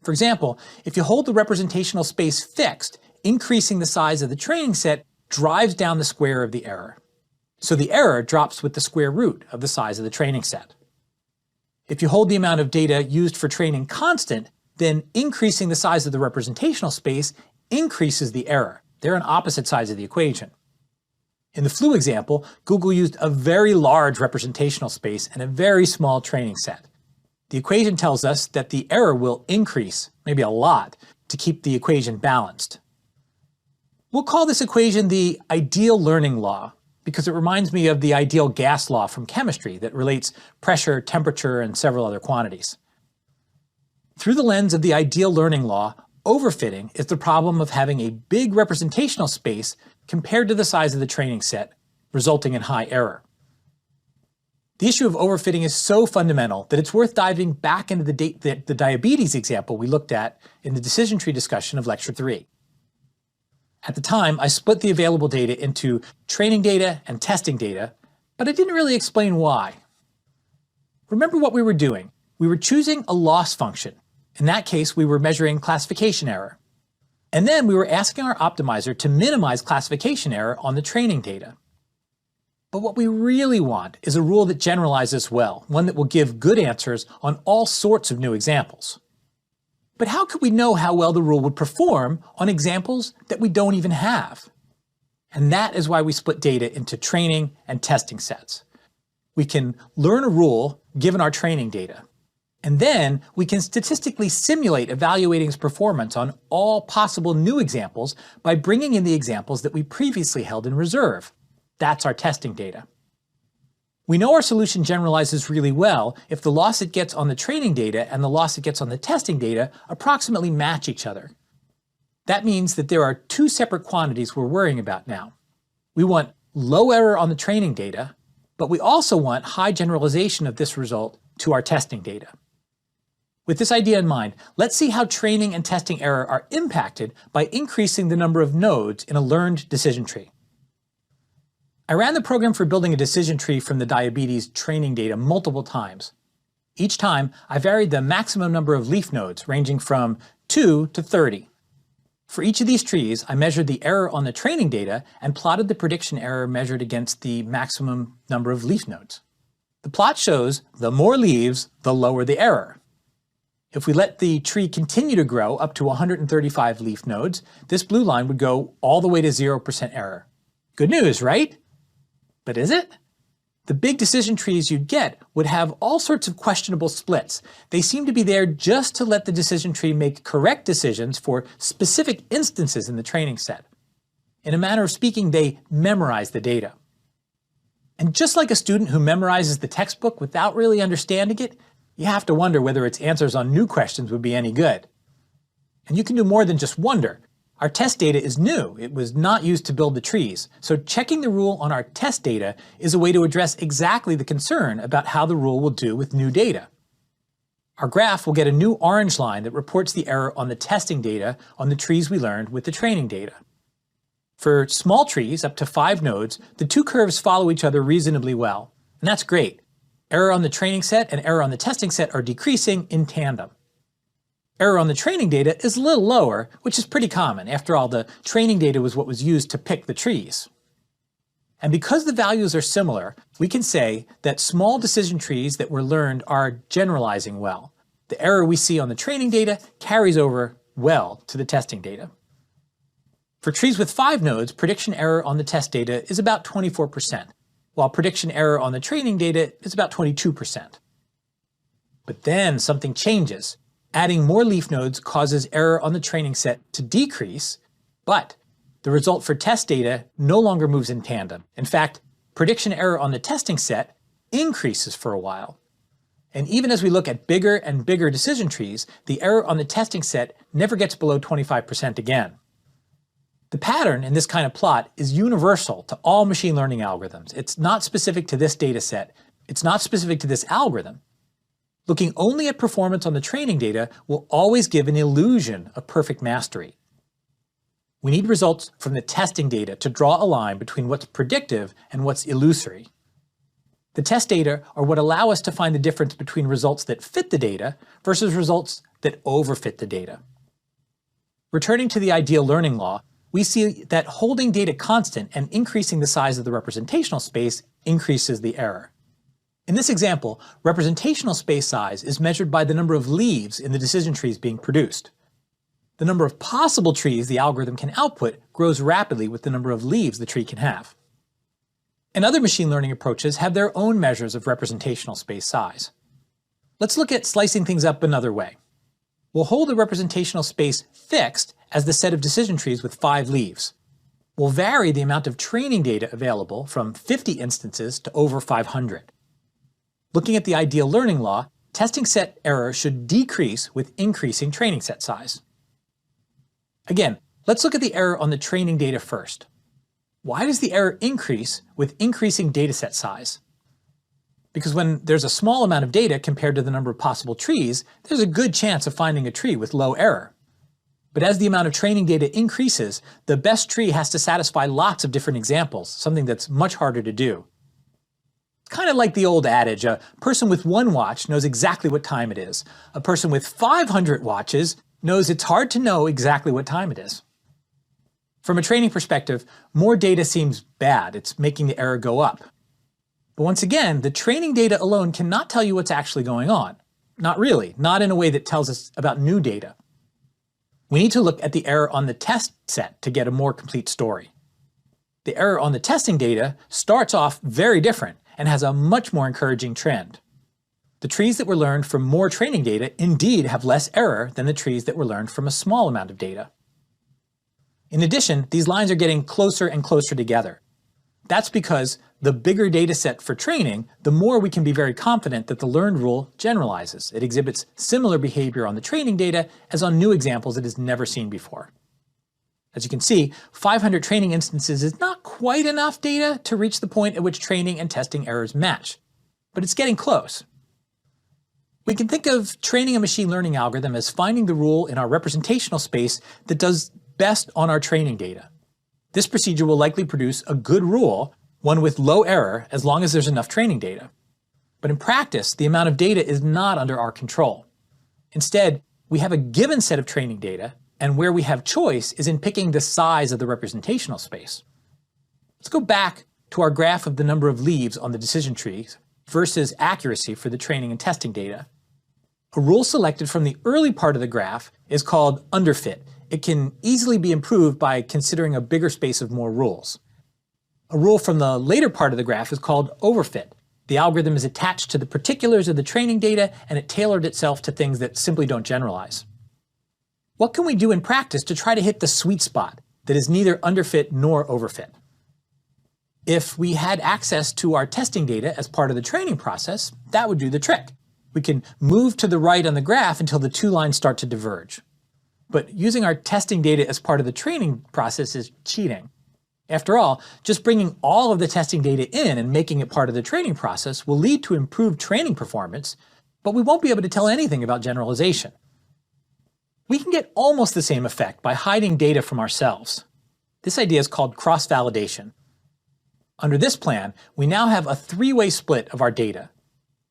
For example, if you hold the representational space fixed, increasing the size of the training set drives down the square of the error. So the error drops with the square root of the size of the training set. If you hold the amount of data used for training constant, then increasing the size of the representational space increases the error. They're on opposite sides of the equation. In the flu example, Google used a very large representational space and a very small training set. The equation tells us that the error will increase, maybe a lot, to keep the equation balanced. We'll call this equation the ideal learning law, because it reminds me of the ideal gas law from chemistry that relates pressure, temperature, and several other quantities. Through the lens of the ideal learning law, overfitting is the problem of having a big representational space compared to the size of the training set, resulting in high error. The issue of overfitting is so fundamental that it's worth diving back into the diabetes example we looked at in the decision tree discussion of Lecture 3. At the time, I split the available data into training data and testing data, but I didn't really explain why. Remember what we were doing. We were choosing a loss function. In that case, we were measuring classification error. And then we were asking our optimizer to minimize classification error on the training data. But what we really want is a rule that generalizes well, one that will give good answers on all sorts of new examples. But how could we know how well the rule would perform on examples that we don't even have? And that is why we split data into training and testing sets. We can learn a rule given our training data, and then we can statistically simulate evaluating its performance on all possible new examples by bringing in the examples that we previously held in reserve. That's our testing data. We know our solution generalizes really well if the loss it gets on the training data and the loss it gets on the testing data approximately match each other. That means that there are two separate quantities we're worrying about now. We want low error on the training data, but we also want high generalization of this result to our testing data. With this idea in mind, let's see how training and testing error are impacted by increasing the number of nodes in a learned decision tree. I ran the program for building a decision tree from the diabetes training data multiple times. Each time, I varied the maximum number of leaf nodes, ranging from 2 to 30. For each of these trees, I measured the error on the training data and plotted the prediction error measured against the maximum number of leaf nodes. The plot shows the more leaves, the lower the error. If we let the tree continue to grow up to 135 leaf nodes, this blue line would go all the way to 0% error. Good news, right? But is it? The big decision trees you'd get would have all sorts of questionable splits. They seem to be there just to let the decision tree make correct decisions for specific instances in the training set. In a manner of speaking, they memorize the data. And just like a student who memorizes the textbook without really understanding it, you have to wonder whether its answers on new questions would be any good. And you can do more than just wonder. Our test data is new. It was not used to build the trees. So checking the rule on our test data is a way to address exactly the concern about how the rule will do with new data. Our graph will get a new orange line that reports the error on the testing data on the trees we learned with the training data. For small trees up to 5 nodes, the two curves follow each other reasonably well. And that's great. Error on the training set and error on the testing set are decreasing in tandem. Error on the training data is a little lower, which is pretty common. After all, the training data was what was used to pick the trees. And because the values are similar, we can say that small decision trees that were learned are generalizing well. The error we see on the training data carries over well to the testing data. For trees with 5 nodes, prediction error on the test data is about 24%, while prediction error on the training data is about 22%. But then something changes. Adding more leaf nodes causes error on the training set to decrease, but the result for test data no longer moves in tandem. In fact, prediction error on the testing set increases for a while. And even as we look at bigger and bigger decision trees, the error on the testing set never gets below 25% again. The pattern in this kind of plot is universal to all machine learning algorithms. It's not specific to this data set. It's not specific to this algorithm. Looking only at performance on the training data will always give an illusion of perfect mastery. We need results from the testing data to draw a line between what's predictive and what's illusory. The test data are what allow us to find the difference between results that fit the data versus results that overfit the data. Returning to the ideal learning law, we see that holding data constant and increasing the size of the representational space increases the error. In this example, representational space size is measured by the number of leaves in the decision trees being produced. The number of possible trees the algorithm can output grows rapidly with the number of leaves the tree can have. And other machine learning approaches have their own measures of representational space size. Let's look at slicing things up another way. We'll hold the representational space fixed as the set of decision trees with 5 leaves. We'll vary the amount of training data available from 50 instances to over 500. Looking at the ideal learning law, testing set error should decrease with increasing training set size. Again, let's look at the error on the training data first. Why does the error increase with increasing dataset size? Because when there's a small amount of data compared to the number of possible trees, there's a good chance of finding a tree with low error. But as the amount of training data increases, the best tree has to satisfy lots of different examples, something that's much harder to do. It's kind of like the old adage, a person with 1 watch knows exactly what time it is. A person with 500 watches knows it's hard to know exactly what time it is. From a training perspective, more data seems bad. It's making the error go up. But once again, the training data alone cannot tell you what's actually going on. Not really, not in a way that tells us about new data. We need to look at the error on the test set to get a more complete story. The error on the testing data starts off very different and has a much more encouraging trend. The trees that were learned from more training data indeed have less error than the trees that were learned from a small amount of data. In addition, these lines are getting closer and closer together. That's because the bigger data set for training, the more we can be very confident that the learned rule generalizes. It exhibits similar behavior on the training data as on new examples it has never seen before. As you can see, 500 training instances is not quite enough data to reach the point at which training and testing errors match, but it's getting close. We can think of training a machine learning algorithm as finding the rule in our representational space that does best on our training data. This procedure will likely produce a good rule, one with low error, as long as there's enough training data. But in practice, the amount of data is not under our control. Instead, we have a given set of training data, and where we have choice is in picking the size of the representational space. Let's go back to our graph of the number of leaves on the decision trees versus accuracy for the training and testing data. A rule selected from the early part of the graph is called underfit. It can easily be improved by considering a bigger space of more rules. A rule from the later part of the graph is called overfit. The algorithm is attached to the particulars of the training data and it tailored itself to things that simply don't generalize. What can we do in practice to try to hit the sweet spot that is neither underfit nor overfit? If we had access to our testing data as part of the training process, that would do the trick. We can move to the right on the graph until the two lines start to diverge. But using our testing data as part of the training process is cheating. After all, just bringing all of the testing data in and making it part of the training process will lead to improved training performance, but we won't be able to tell anything about generalization. We can get almost the same effect by hiding data from ourselves. This idea is called cross-validation. Under this plan, we now have a three-way split of our data.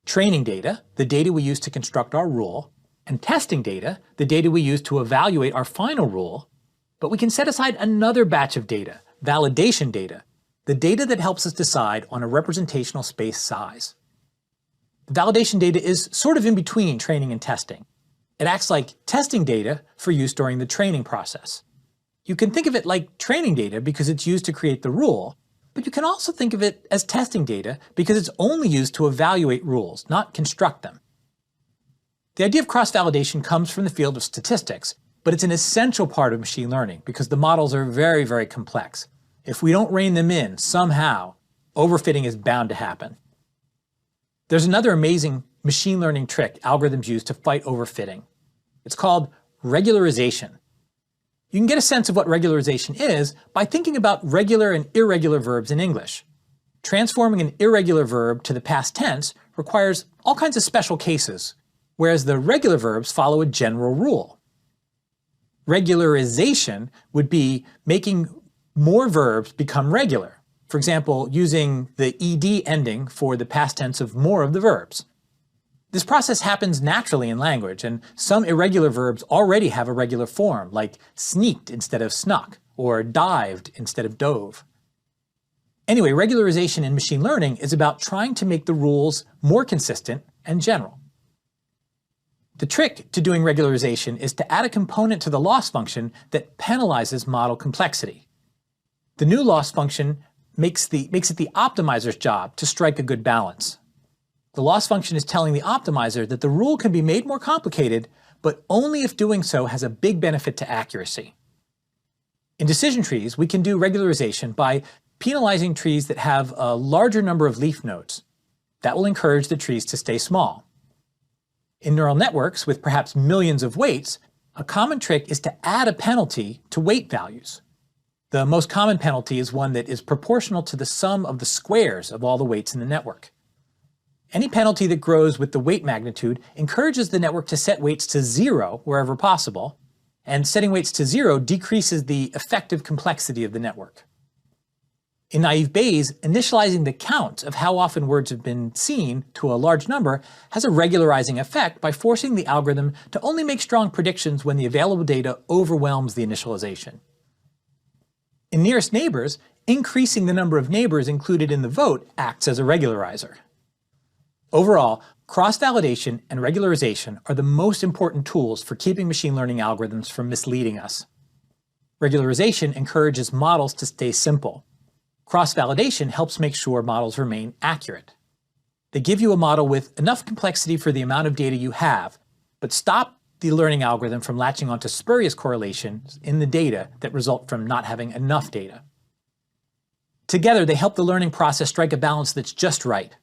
Training data, the data we use to construct our rule, and testing data, the data we use to evaluate our final rule, but we can set aside another batch of data, validation data, the data that helps us decide on a representational space size. The validation data is sort of in between training and testing. It acts like testing data for use during the training process. You can think of it like training data because it's used to create the rule, but you can also think of it as testing data because it's only used to evaluate rules, not construct them. The idea of cross-validation comes from the field of statistics, but it's an essential part of machine learning because the models are very, very complex. If we don't rein them in somehow, overfitting is bound to happen. There's another amazing machine learning trick algorithms use to fight overfitting. It's called regularization. You can get a sense of what regularization is by thinking about regular and irregular verbs in English. Transforming an irregular verb to the past tense requires all kinds of special cases, whereas the regular verbs follow a general rule. Regularization would be making more verbs become regular. For example, using the ed ending for the past tense of more of the verbs. This process happens naturally in language, and some irregular verbs already have a regular form, like sneaked instead of snuck, or dived instead of dove. Anyway, regularization in machine learning is about trying to make the rules more consistent and general. The trick to doing regularization is to add a component to the loss function that penalizes model complexity. The new loss function makes it the optimizer's job to strike a good balance. The loss function is telling the optimizer that the rule can be made more complicated, but only if doing so has a big benefit to accuracy. In decision trees, we can do regularization by penalizing trees that have a larger number of leaf nodes. That will encourage the trees to stay small. In neural networks with perhaps millions of weights, a common trick is to add a penalty to weight values. The most common penalty is one that is proportional to the sum of the squares of all the weights in the network. Any penalty that grows with the weight magnitude encourages the network to set weights to 0 wherever possible, and setting weights to 0 decreases the effective complexity of the network. In naive Bayes, initializing the count of how often words have been seen to a large number has a regularizing effect by forcing the algorithm to only make strong predictions when the available data overwhelms the initialization. In nearest neighbors, increasing the number of neighbors included in the vote acts as a regularizer. Overall, cross-validation and regularization are the most important tools for keeping machine learning algorithms from misleading us. Regularization encourages models to stay simple. Cross-validation helps make sure models remain accurate. They give you a model with enough complexity for the amount of data you have, but stop the learning algorithm from latching onto spurious correlations in the data that result from not having enough data. Together, they help the learning process strike a balance that's just right.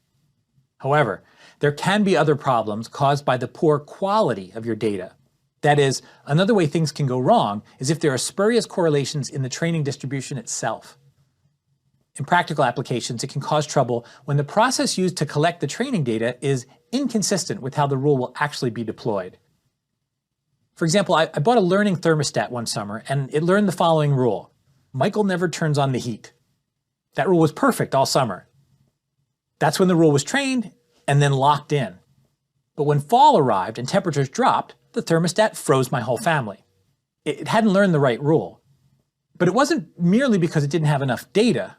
However, there can be other problems caused by the poor quality of your data. That is, another way things can go wrong is if there are spurious correlations in the training distribution itself. In practical applications, it can cause trouble when the process used to collect the training data is inconsistent with how the rule will actually be deployed. For example, I bought a learning thermostat one summer, and it learned the following rule: Michael never turns on the heat. That rule was perfect all summer. That's when the rule was trained and then locked in. But when fall arrived and temperatures dropped, the thermostat froze my whole family. It hadn't learned the right rule. But it wasn't merely because it didn't have enough data.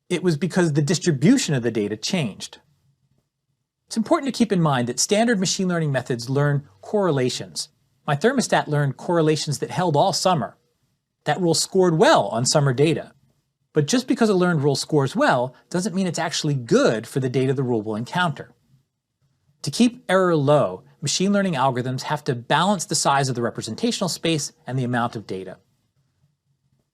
It was because the distribution of the data changed. It's important to keep in mind that standard machine learning methods learn correlations. My thermostat learned correlations that held all summer. That rule scored well on summer data. But just because a learned rule scores well doesn't mean it's actually good for the data the rule will encounter. To keep error low, machine learning algorithms have to balance the size of the representational space and the amount of data.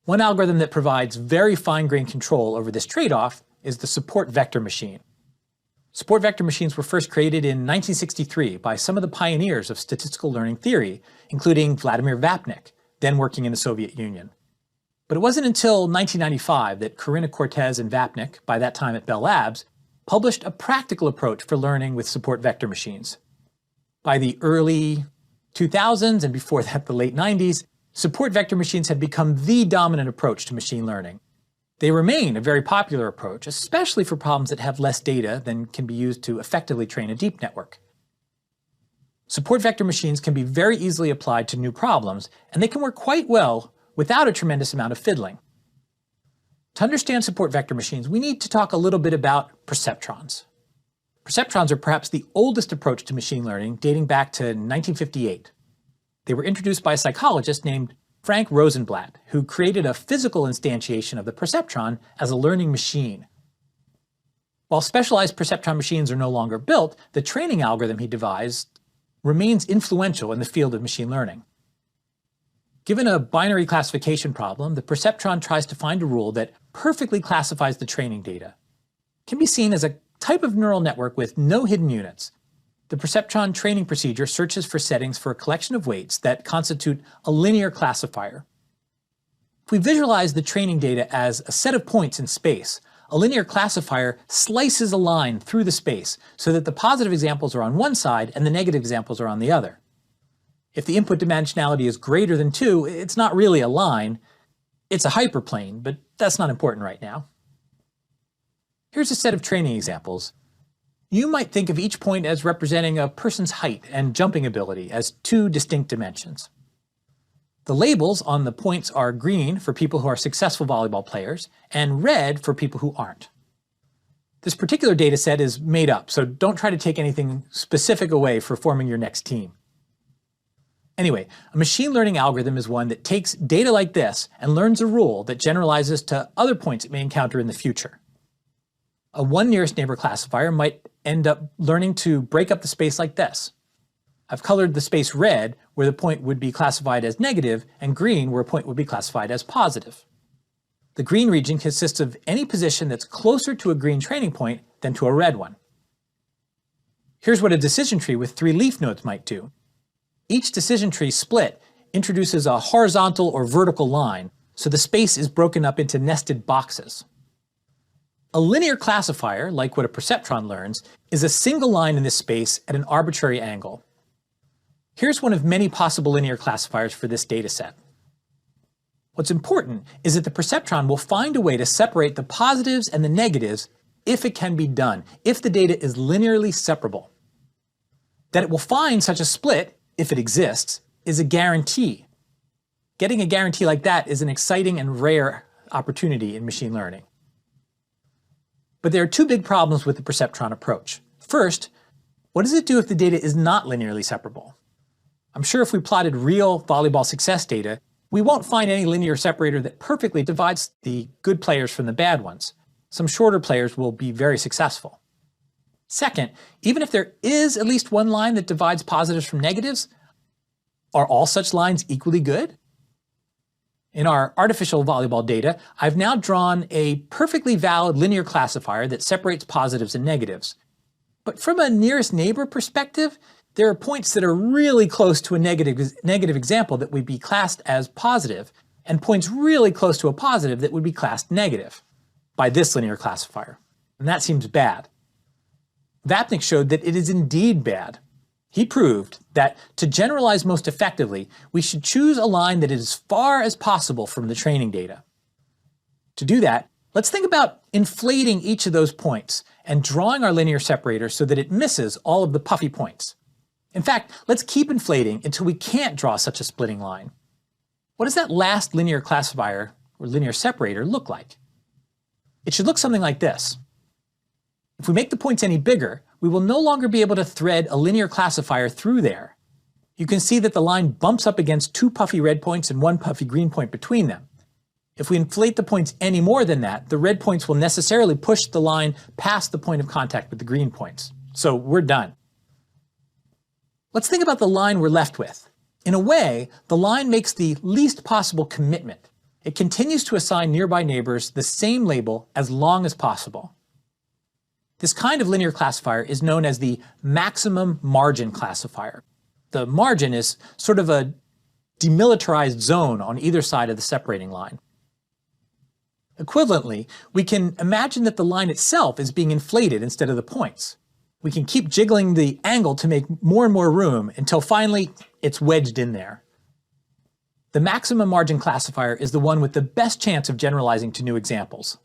One algorithm that provides very fine-grained control over this trade-off is the support vector machine. Support vector machines were first created in 1963 by some of the pioneers of statistical learning theory, including Vladimir Vapnik, then working in the Soviet Union. But it wasn't until 1995 that Corinna Cortez and Vapnik, by that time at Bell Labs, published a practical approach for learning with support vector machines. By the early 2000s, and before that the late 90s, support vector machines had become the dominant approach to machine learning. They remain a very popular approach, especially for problems that have less data than can be used to effectively train a deep network. Support vector machines can be very easily applied to new problems, and they can work quite well without a tremendous amount of fiddling. To understand support vector machines, we need to talk a little bit about perceptrons. Perceptrons are perhaps the oldest approach to machine learning, dating back to 1958. They were introduced by a psychologist named Frank Rosenblatt, who created a physical instantiation of the perceptron as a learning machine. While specialized perceptron machines are no longer built, the training algorithm he devised remains influential in the field of machine learning. Given a binary classification problem, the perceptron tries to find a rule that perfectly classifies the training data. It can be seen as a type of neural network with no hidden units. The perceptron training procedure searches for settings for a collection of weights that constitute a linear classifier. If we visualize the training data as a set of points in space, a linear classifier slices a line through the space so that the positive examples are on one side and the negative examples are on the other. If the input dimensionality is greater than 2, it's not really a line, it's a hyperplane, but that's not important right now. Here's a set of training examples. You might think of each point as representing a person's height and jumping ability as 2 distinct dimensions. The labels on the points are green for people who are successful volleyball players and red for people who aren't. This particular data set is made up, so don't try to take anything specific away for forming your next team. Anyway, a machine learning algorithm is one that takes data like this and learns a rule that generalizes to other points it may encounter in the future. A one nearest neighbor classifier might end up learning to break up the space like this. I've colored the space red where the point would be classified as negative and green where a point would be classified as positive. The green region consists of any position that's closer to a green training point than to a red one. Here's what a decision tree with 3 leaf nodes might do. Each decision tree split introduces a horizontal or vertical line, so the space is broken up into nested boxes. A linear classifier, like what a perceptron learns, is a single line in this space at an arbitrary angle. Here's one of many possible linear classifiers for this dataset. What's important is that the perceptron will find a way to separate the positives and the negatives if it can be done, if the data is linearly separable. That it will find such a split, if it exists, is a guarantee. Getting a guarantee like that is an exciting and rare opportunity in machine learning. But there are two big problems with the perceptron approach. First, what does it do if the data is not linearly separable? I'm sure if we plotted real volleyball success data, we won't find any linear separator that perfectly divides the good players from the bad ones. Some shorter players will be very successful. Second, even if there is at least one line that divides positives from negatives, are all such lines equally good? In our artificial volleyball data, I've now drawn a perfectly valid linear classifier that separates positives and negatives. But from a nearest neighbor perspective, there are points that are really close to a negative example that would be classed as positive, and points really close to a positive that would be classed negative by this linear classifier. And that seems bad. Vapnik showed that it is indeed bad. He proved that to generalize most effectively, we should choose a line that is as far as possible from the training data. To do that, let's think about inflating each of those points and drawing our linear separator so that it misses all of the puffy points. In fact, let's keep inflating until we can't draw such a splitting line. What does that last linear classifier or linear separator look like? It should look something like this. If we make the points any bigger, we will no longer be able to thread a linear classifier through there. You can see that the line bumps up against two puffy red points and one puffy green point between them. If we inflate the points any more than that, the red points will necessarily push the line past the point of contact with the green points. So we're done. Let's think about the line we're left with. In a way, the line makes the least possible commitment. It continues to assign nearby neighbors the same label as long as possible. This kind of linear classifier is known as the maximum margin classifier. The margin is sort of a demilitarized zone on either side of the separating line. Equivalently, we can imagine that the line itself is being inflated instead of the points. We can keep jiggling the angle to make more and more room until finally it's wedged in there. The maximum margin classifier is the one with the best chance of generalizing to new examples.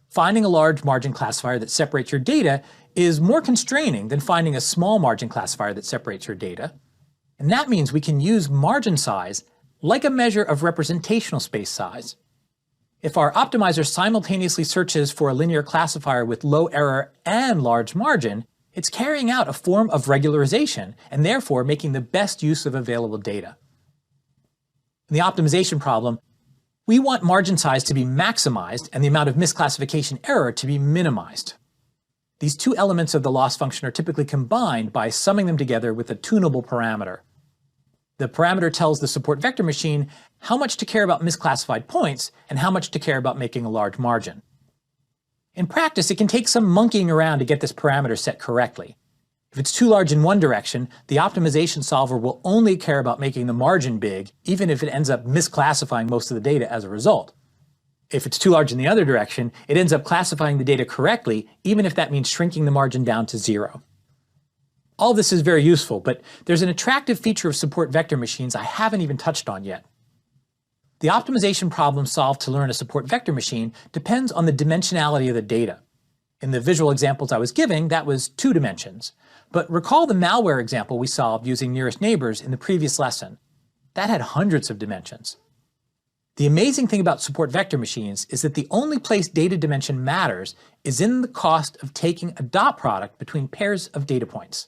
Finding a large margin classifier that separates your data is more constraining than finding a small margin classifier that separates your data. And that means we can use margin size like a measure of representational space size. If our optimizer simultaneously searches for a linear classifier with low error and large margin, it's carrying out a form of regularization and therefore making the best use of available data. In the optimization problem, we want margin size to be maximized and the amount of misclassification error to be minimized. These two elements of the loss function are typically combined by summing them together with a tunable parameter. The parameter tells the support vector machine how much to care about misclassified points and how much to care about making a large margin. In practice, it can take some monkeying around to get this parameter set correctly. If it's too large in one direction, the optimization solver will only care about making the margin big, even if it ends up misclassifying most of the data as a result. If it's too large in the other direction, it ends up classifying the data correctly, even if that means shrinking the margin down to 0. All this is very useful, but there's an attractive feature of support vector machines I haven't even touched on yet. The optimization problem solved to learn a support vector machine depends on the dimensionality of the data. In the visual examples I was giving, that was 2 dimensions. But recall the malware example we solved using nearest neighbors in the previous lesson. That had hundreds of dimensions. The amazing thing about support vector machines is that the only place data dimension matters is in the cost of taking a dot product between pairs of data points.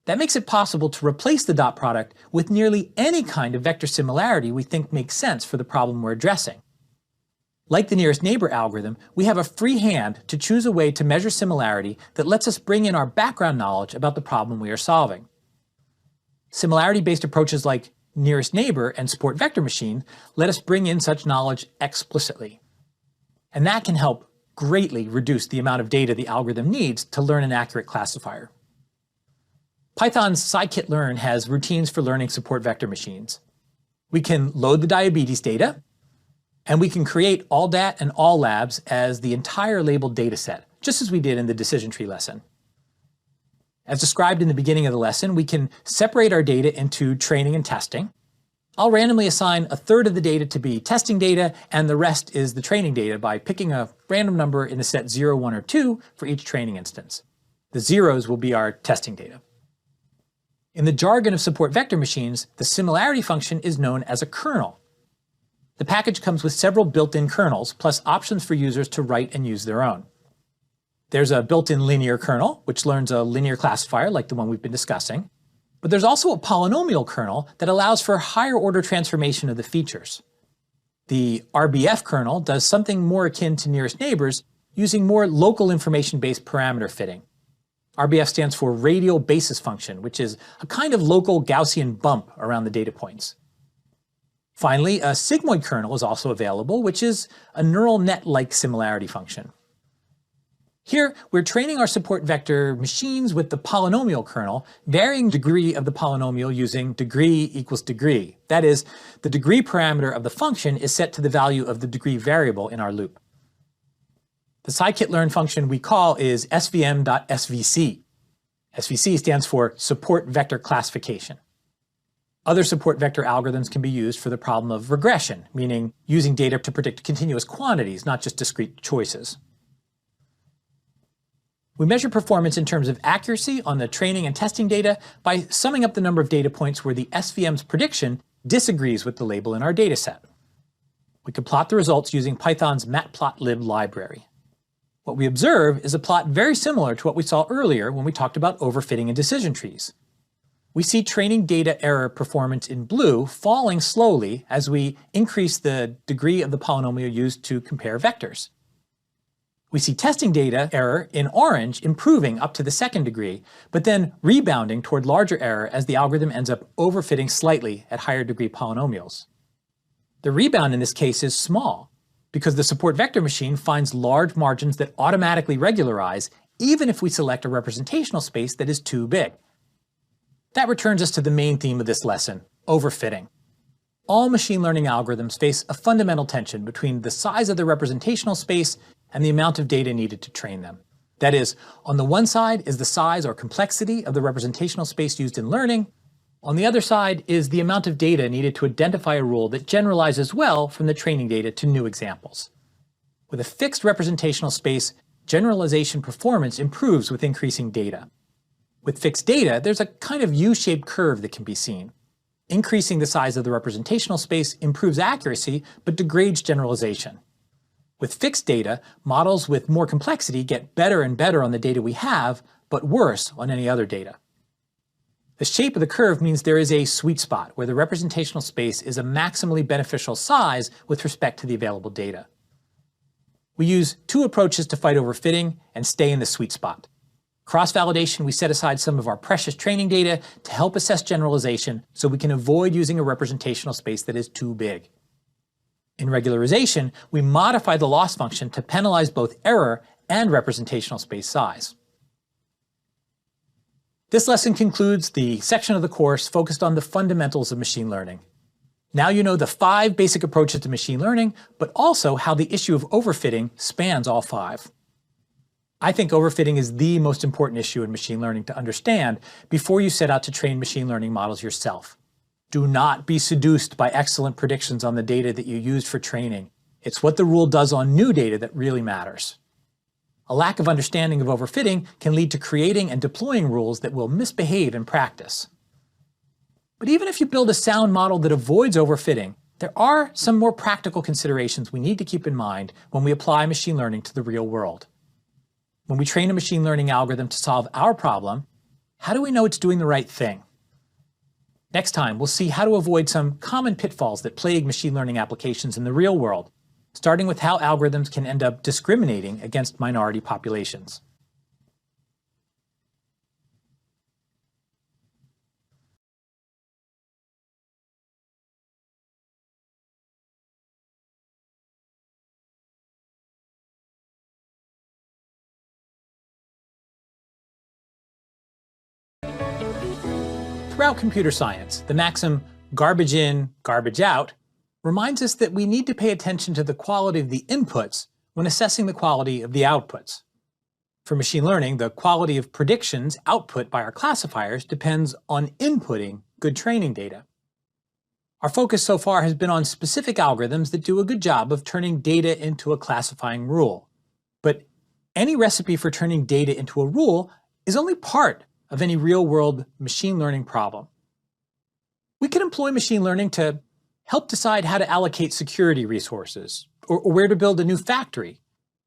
That makes it possible to replace the dot product with nearly any kind of vector similarity we think makes sense for the problem we're addressing. Like the nearest neighbor algorithm, we have a free hand to choose a way to measure similarity that lets us bring in our background knowledge about the problem we are solving. Similarity-based approaches like nearest neighbor and support vector machine let us bring in such knowledge explicitly. And that can help greatly reduce the amount of data the algorithm needs to learn an accurate classifier. Python's scikit-learn has routines for learning support vector machines. We can load the diabetes data, and we can create ALLDAT and ALLLabs as the entire labeled dataset, just as we did in the decision tree lesson. As described in the beginning of the lesson, we can separate our data into training and testing. I'll randomly assign a third of the data to be testing data, and the rest is the training data by picking a random number in the set 0, 1, or 2 for each training instance. The zeros will be our testing data. In the jargon of support vector machines, the similarity function is known as a kernel. The package comes with several built-in kernels, plus options for users to write and use their own. There's a built-in linear kernel, which learns a linear classifier like the one we've been discussing. But there's also a polynomial kernel that allows for higher order transformation of the features. The RBF kernel does something more akin to nearest neighbors using more local information-based parameter fitting. RBF stands for radial basis function, which is a kind of local Gaussian bump around the data points. Finally, a sigmoid kernel is also available, which is a neural net-like similarity function. Here, we're training our support vector machines with the polynomial kernel, varying degree of the polynomial using degree equals degree. That is, the degree parameter of the function is set to the value of the degree variable in our loop. The scikit-learn function we call is svm.svc. SVC stands for support vector classification. Other support vector algorithms can be used for the problem of regression, meaning using data to predict continuous quantities, not just discrete choices. We measure performance in terms of accuracy on the training and testing data by summing up the number of data points where the SVM's prediction disagrees with the label in our dataset. We can plot the results using Python's matplotlib library. What we observe is a plot very similar to what we saw earlier when we talked about overfitting in decision trees. We see training data error performance in blue falling slowly as we increase the degree of the polynomial used to compare vectors. We see testing data error in orange improving up to the second degree, but then rebounding toward larger error as the algorithm ends up overfitting slightly at higher degree polynomials. The rebound in this case is small, because the support vector machine finds large margins that automatically regularize even if we select a representational space that is too big. That returns us to the main theme of this lesson, overfitting. All machine learning algorithms face a fundamental tension between the size of the representational space and the amount of data needed to train them. That is, on the one side is the size or complexity of the representational space used in learning. On the other side is the amount of data needed to identify a rule that generalizes well from the training data to new examples. With a fixed representational space, generalization performance improves with increasing data. With fixed data, there's a kind of U-shaped curve that can be seen. Increasing the size of the representational space improves accuracy, but degrades generalization. With fixed data, models with more complexity get better and better on the data we have, but worse on any other data. The shape of the curve means there is a sweet spot where the representational space is a maximally beneficial size with respect to the available data. We use two approaches to fight overfitting and stay in the sweet spot. Cross-validation, we set aside some of our precious training data to help assess generalization so we can avoid using a representational space that is too big. In regularization, we modify the loss function to penalize both error and representational space size. This lesson concludes the section of the course focused on the fundamentals of machine learning. Now you know the 5 basic approaches to machine learning, but also how the issue of overfitting spans all 5. I think overfitting is the most important issue in machine learning to understand before you set out to train machine learning models yourself. Do not be seduced by excellent predictions on the data that you used for training. It's what the rule does on new data that really matters. A lack of understanding of overfitting can lead to creating and deploying rules that will misbehave in practice. But even if you build a sound model that avoids overfitting, there are some more practical considerations we need to keep in mind when we apply machine learning to the real world. When we train a machine learning algorithm to solve our problem, how do we know it's doing the right thing? Next time, we'll see how to avoid some common pitfalls that plague machine learning applications in the real world, starting with how algorithms can end up discriminating against minority populations. Throughout computer science, the maxim garbage in, garbage out reminds us that we need to pay attention to the quality of the inputs when assessing the quality of the outputs. For machine learning, the quality of predictions output by our classifiers depends on inputting good training data. Our focus so far has been on specific algorithms that do a good job of turning data into a classifying rule. But any recipe for turning data into a rule is only part of any real-world machine learning problem. We can employ machine learning to help decide how to allocate security resources, or where to build a new factory.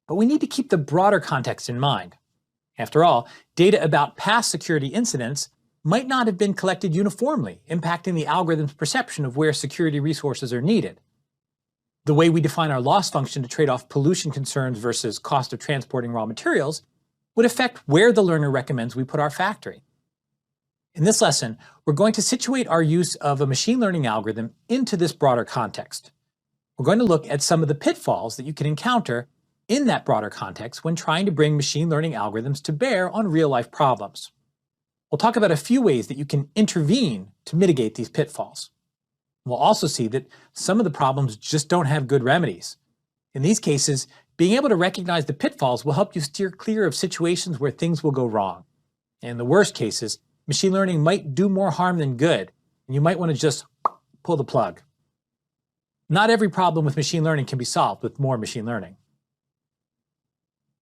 But we need to keep the broader context in mind. After all, data about past security incidents might not have been collected uniformly, impacting the algorithm's perception of where security resources are needed. The way we define our loss function to trade off pollution concerns versus cost of transporting raw materials would affect where the learner recommends we put our factory. In this lesson, we're going to situate our use of a machine learning algorithm into this broader context. We're going to look at some of the pitfalls that you can encounter in that broader context when trying to bring machine learning algorithms to bear on real-life problems. We'll talk about a few ways that you can intervene to mitigate these pitfalls. We'll also see that some of the problems just don't have good remedies. In these cases, being able to recognize the pitfalls will help you steer clear of situations where things will go wrong. In the worst cases, machine learning might do more harm than good, and you might want to just pull the plug. Not every problem with machine learning can be solved with more machine learning.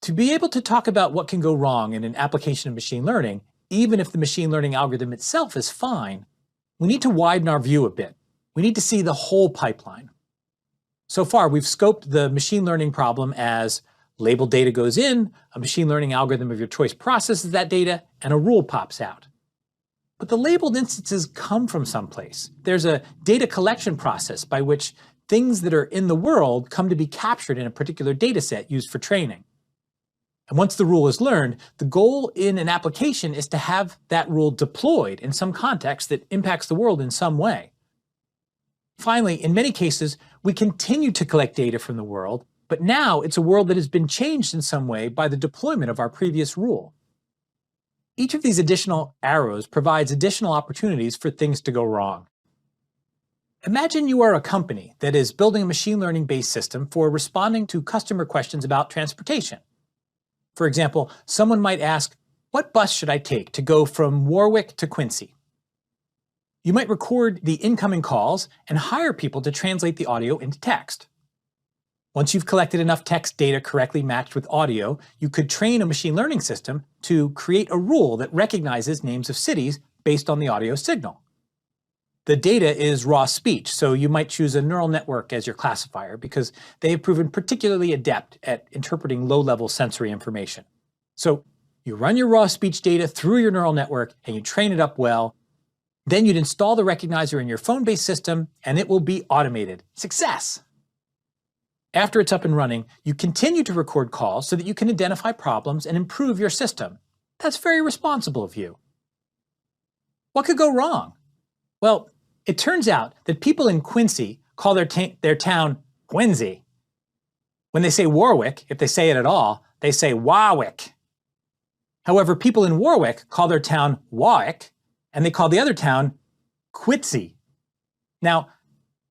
To be able to talk about what can go wrong in an application of machine learning, even if the machine learning algorithm itself is fine, we need to widen our view a bit. We need to see the whole pipeline. So far, we've scoped the machine learning problem as labeled data goes in, a machine learning algorithm of your choice processes that data, and a rule pops out. But the labeled instances come from someplace. There's a data collection process by which things that are in the world come to be captured in a particular data set used for training. And once the rule is learned, the goal in an application is to have that rule deployed in some context that impacts the world in some way. Finally, in many cases, we continue to collect data from the world, but now it's a world that has been changed in some way by the deployment of our previous rule. Each of these additional arrows provides additional opportunities for things to go wrong. Imagine you are a company that is building a machine learning-based system for responding to customer questions about transportation. For example, someone might ask, what bus should I take to go from Warwick to Quincy? You might record the incoming calls and hire people to translate the audio into text. Once you've collected enough text data correctly matched with audio, you could train a machine learning system to create a rule that recognizes names of cities based on the audio signal. The data is raw speech, so you might choose a neural network as your classifier because they have proven particularly adept at interpreting low-level sensory information. So you run your raw speech data through your neural network and you train it up well. Then you'd install the recognizer in your phone-based system and it will be automated. Success! After it's up and running, you continue to record calls so that you can identify problems and improve your system. That's very responsible of you. What could go wrong? Well, it turns out that people in Quincy call their town Quincy. When they say Warwick, if they say it at all, they say Warwick. However, people in Warwick call their town Warwick, and they call the other town Quitzy. Now,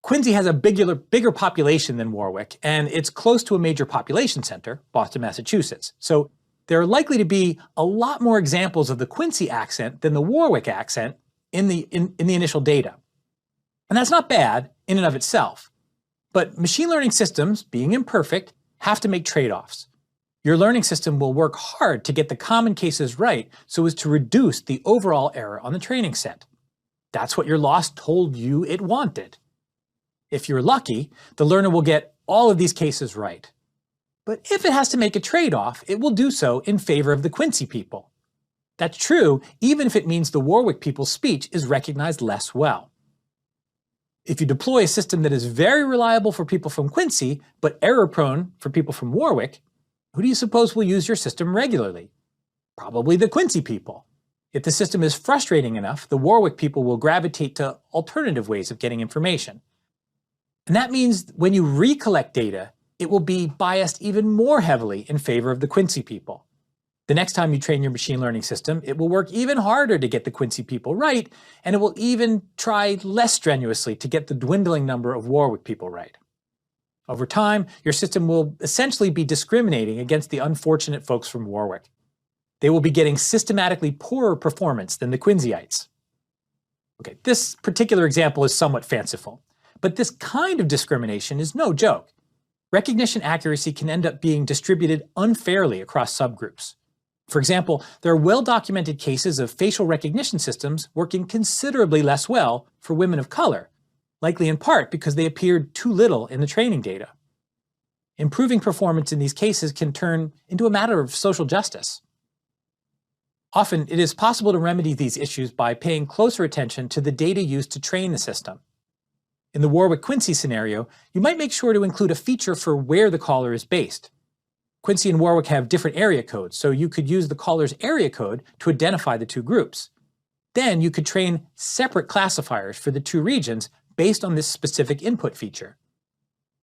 Quincy has a bigger population than Warwick, and it's close to a major population center, Boston, Massachusetts. So there are likely to be a lot more examples of the Quincy accent than the Warwick accent in the initial data. And that's not bad in and of itself. But machine learning systems, being imperfect, have to make trade-offs. Your learning system will work hard to get the common cases right so as to reduce the overall error on the training set. That's what your loss told you it wanted. If you're lucky, the learner will get all of these cases right. But if it has to make a trade-off, it will do so in favor of the Quincy people. That's true even if it means the Warwick people's speech is recognized less well. If you deploy a system that is very reliable for people from Quincy, but error-prone for people from Warwick, who do you suppose will use your system regularly? Probably the Quincy people. If the system is frustrating enough, the Warwick people will gravitate to alternative ways of getting information. And that means when you recollect data, it will be biased even more heavily in favor of the Quincy people. The next time you train your machine learning system, it will work even harder to get the Quincy people right, and it will even try less strenuously to get the dwindling number of Warwick people right. Over time, your system will essentially be discriminating against the unfortunate folks from Warwick. They will be getting systematically poorer performance than the Quinceyites. Okay, this particular example is somewhat fanciful, but this kind of discrimination is no joke. Recognition accuracy can end up being distributed unfairly across subgroups. For example, there are well-documented cases of facial recognition systems working considerably less well for women of color, likely in part because they appeared too little in the training data. Improving performance in these cases can turn into a matter of social justice. Often, it is possible to remedy these issues by paying closer attention to the data used to train the system. In the Warwick-Quincy scenario, you might make sure to include a feature for where the caller is based. Quincy and Warwick have different area codes, so you could use the caller's area code to identify the two groups. Then you could train separate classifiers for the two regions based on this specific input feature.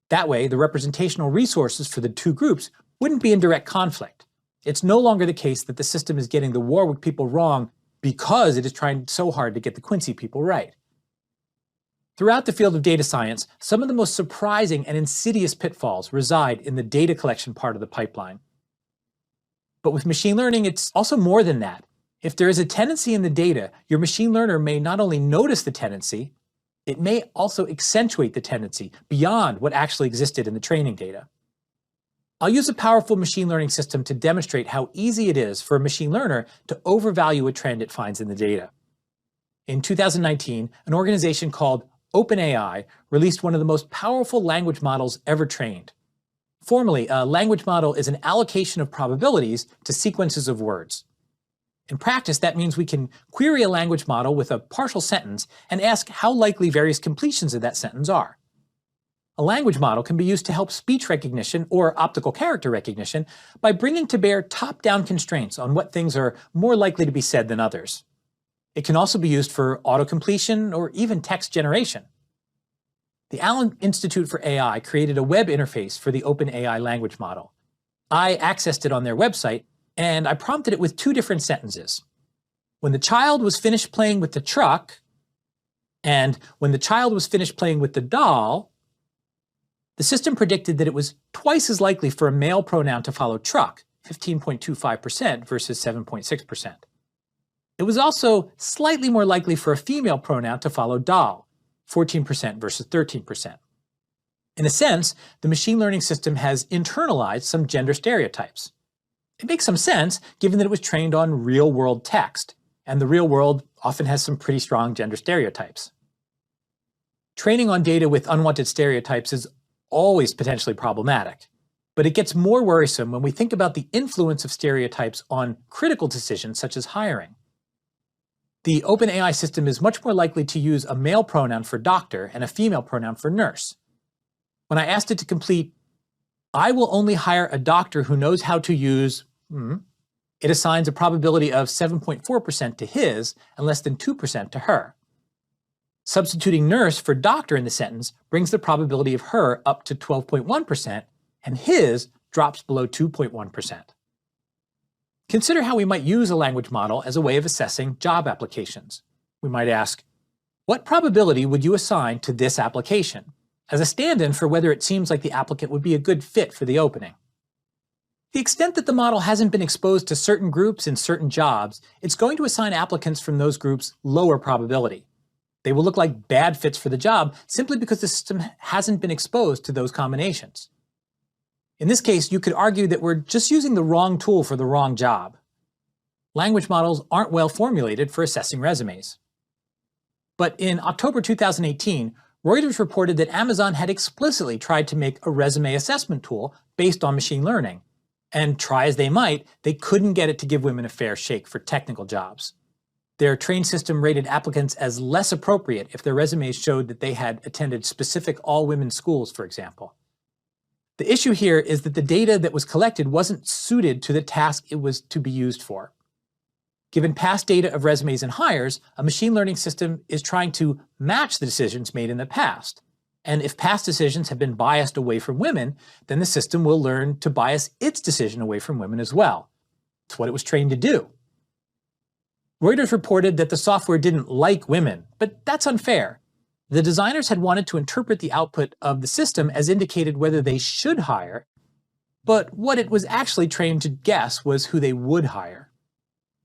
That way, the representational resources for the two groups wouldn't be in direct conflict. It's no longer the case that the system is getting the Warwick people wrong because it is trying so hard to get the Quincy people right. Throughout the field of data science, some of the most surprising and insidious pitfalls reside in the data collection part of the pipeline. But with machine learning, it's also more than that. If there is a tendency in the data, your machine learner may not only notice the tendency, it may also accentuate the tendency beyond what actually existed in the training data. I'll use a powerful machine learning system to demonstrate how easy it is for a machine learner to overvalue a trend it finds in the data. In 2019, an organization called OpenAI released one of the most powerful language models ever trained. Formally, a language model is an allocation of probabilities to sequences of words. In practice, that means we can query a language model with a partial sentence and ask how likely various completions of that sentence are. A language model can be used to help speech recognition or optical character recognition by bringing to bear top-down constraints on what things are more likely to be said than others. It can also be used for autocompletion or even text generation. The Allen Institute for AI created a web interface for the OpenAI language model. I accessed it on their website, and I prompted it with two different sentences. When the child was finished playing with the truck, and when the child was finished playing with the doll, the system predicted that it was twice as likely for a male pronoun to follow truck, 15.25% versus 7.6%. It was also slightly more likely for a female pronoun to follow doll, 14% versus 13%. In a sense, the machine learning system has internalized some gender stereotypes. It makes some sense, given that it was trained on real-world text, and the real world often has some pretty strong gender stereotypes. Training on data with unwanted stereotypes is always potentially problematic, but it gets more worrisome when we think about the influence of stereotypes on critical decisions such as hiring. The OpenAI system is much more likely to use a male pronoun for doctor and a female pronoun for nurse. When I asked it to complete, "I will only hire a doctor who knows how to use," it assigns a probability of 7.4% to his and less than 2% to her. Substituting nurse for doctor in the sentence brings the probability of her up to 12.1%, and his drops below 2.1%. Consider how we might use a language model as a way of assessing job applications. We might ask, what probability would you assign to this application, as a stand-in for whether it seems like the applicant would be a good fit for the opening? The extent that the model hasn't been exposed to certain groups in certain jobs, it's going to assign applicants from those groups lower probability. They will look like bad fits for the job simply because the system hasn't been exposed to those combinations. In this case, you could argue that we're just using the wrong tool for the wrong job. Language models aren't well formulated for assessing resumes. But in October 2018, Reuters reported that Amazon had explicitly tried to make a resume assessment tool based on machine learning. And try as they might, they couldn't get it to give women a fair shake for technical jobs. Their trained system rated applicants as less appropriate if their resumes showed that they had attended specific all-women schools, for example. The issue here is that the data that was collected wasn't suited to the task it was to be used for. Given past data of resumes and hires, a machine learning system is trying to match the decisions made in the past. And if past decisions have been biased away from women, then the system will learn to bias its decision away from women as well. It's what it was trained to do. Reuters reported that the software didn't like women, but that's unfair. The designers had wanted to interpret the output of the system as indicated whether they should hire, but what it was actually trained to guess was who they would hire.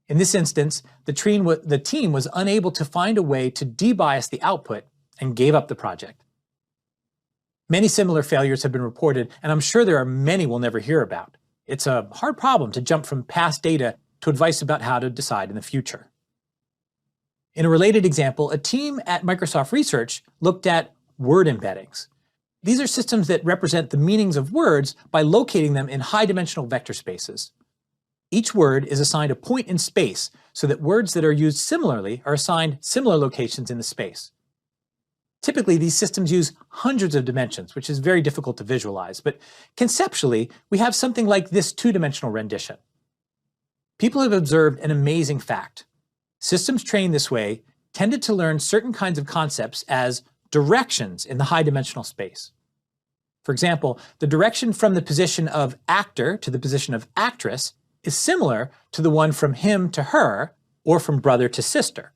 In this instance, the team was unable to find a way to debias the output and gave up the project. Many similar failures have been reported, and I'm sure there are many we'll never hear about. It's a hard problem to jump from past data to advice about how to decide in the future. In a related example, a team at Microsoft Research looked at word embeddings. These are systems that represent the meanings of words by locating them in high-dimensional vector spaces. Each word is assigned a point in space so that words that are used similarly are assigned similar locations in the space. Typically, these systems use hundreds of dimensions, which is very difficult to visualize, but conceptually, we have something like this two-dimensional rendition. People have observed an amazing fact. Systems trained this way tended to learn certain kinds of concepts as directions in the high-dimensional space. For example, the direction from the position of actor to the position of actress is similar to the one from him to her, or from brother to sister.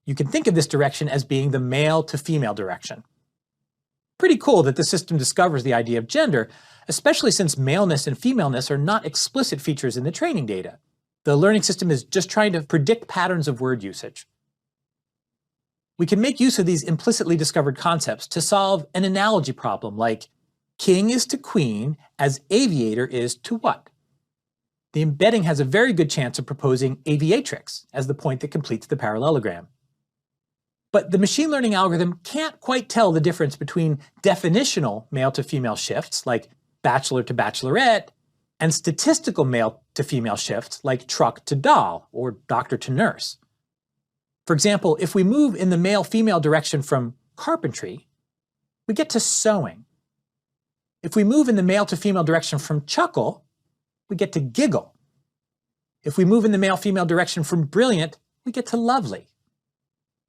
You can think of this direction as being the male to female direction. Pretty cool that the system discovers the idea of gender, especially since maleness and femaleness are not explicit features in the training data. The learning system is just trying to predict patterns of word usage. We can make use of these implicitly discovered concepts to solve an analogy problem like king is to queen as aviator is to what? The embedding has a very good chance of proposing aviatrix as the point that completes the parallelogram. But the machine learning algorithm can't quite tell the difference between definitional male to female shifts, like bachelor to bachelorette, and statistical male to female shifts, like truck to doll or doctor to nurse. For example, if we move in the male-female direction from carpentry, we get to sewing. If we move in the male to female direction from chuckle, we get to giggle. If we move in the male-female direction from brilliant, we get to lovely.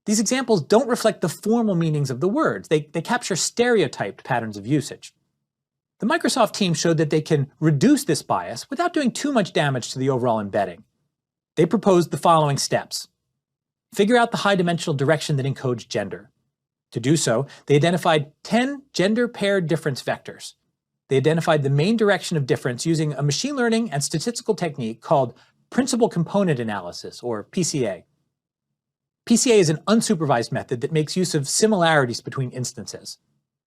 These examples don't reflect the formal meanings of the words. They capture stereotyped patterns of usage. The Microsoft team showed that they can reduce this bias without doing too much damage to the overall embedding. They proposed the following steps. Figure out the high-dimensional direction that encodes gender. To do so, they identified 10 gender-paired difference vectors. They identified the main direction of difference using a machine learning and statistical technique called principal component analysis, or PCA. PCA is an unsupervised method that makes use of similarities between instances.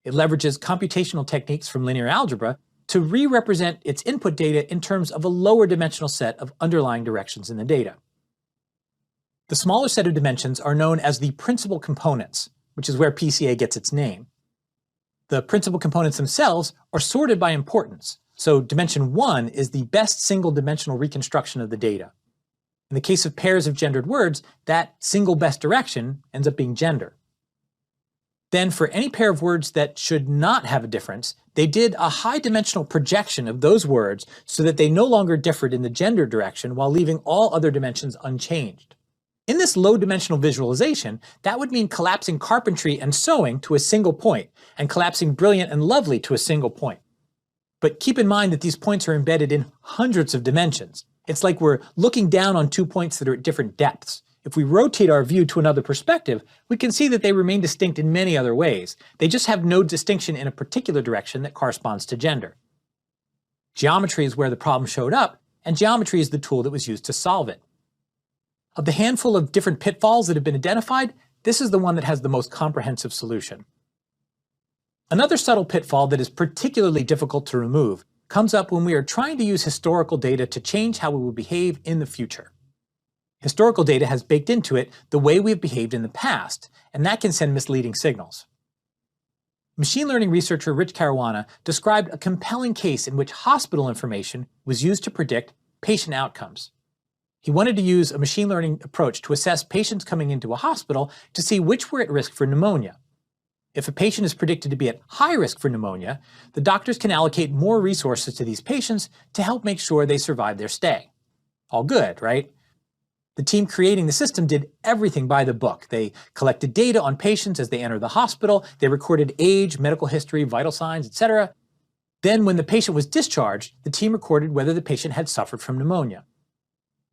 It leverages computational techniques from linear algebra to re-represent its input data in terms of a lower dimensional set of underlying directions in the data. The smaller set of dimensions are known as the principal components, which is where PCA gets its name. The principal components themselves are sorted by importance, so dimension 1 is the best single-dimensional reconstruction of the data. In the case of pairs of gendered words, that single best direction ends up being gender. Then for any pair of words that should not have a difference, they did a high-dimensional projection of those words so that they no longer differed in the gender direction while leaving all other dimensions unchanged. In this low-dimensional visualization, that would mean collapsing carpentry and sewing to a single point, and collapsing brilliant and lovely to a single point. But keep in mind that these points are embedded in hundreds of dimensions. It's like we're looking down on 2 points that are at different depths. If we rotate our view to another perspective, we can see that they remain distinct in many other ways. They just have no distinction in a particular direction that corresponds to gender. Geometry is where the problem showed up, and geometry is the tool that was used to solve it. Of the handful of different pitfalls that have been identified, this is the one that has the most comprehensive solution. Another subtle pitfall that is particularly difficult to remove comes up when we are trying to use historical data to change how we will behave in the future. Historical data has baked into it the way we have behaved in the past, and that can send misleading signals. Machine learning researcher Rich Caruana described a compelling case in which hospital information was used to predict patient outcomes. He wanted to use a machine learning approach to assess patients coming into a hospital to see which were at risk for pneumonia. If a patient is predicted to be at high risk for pneumonia, the doctors can allocate more resources to these patients to help make sure they survive their stay. All good, right? The team creating the system did everything by the book. They collected data on patients as they entered the hospital, they recorded age, medical history, vital signs, etc. Then when the patient was discharged, the team recorded whether the patient had suffered from pneumonia.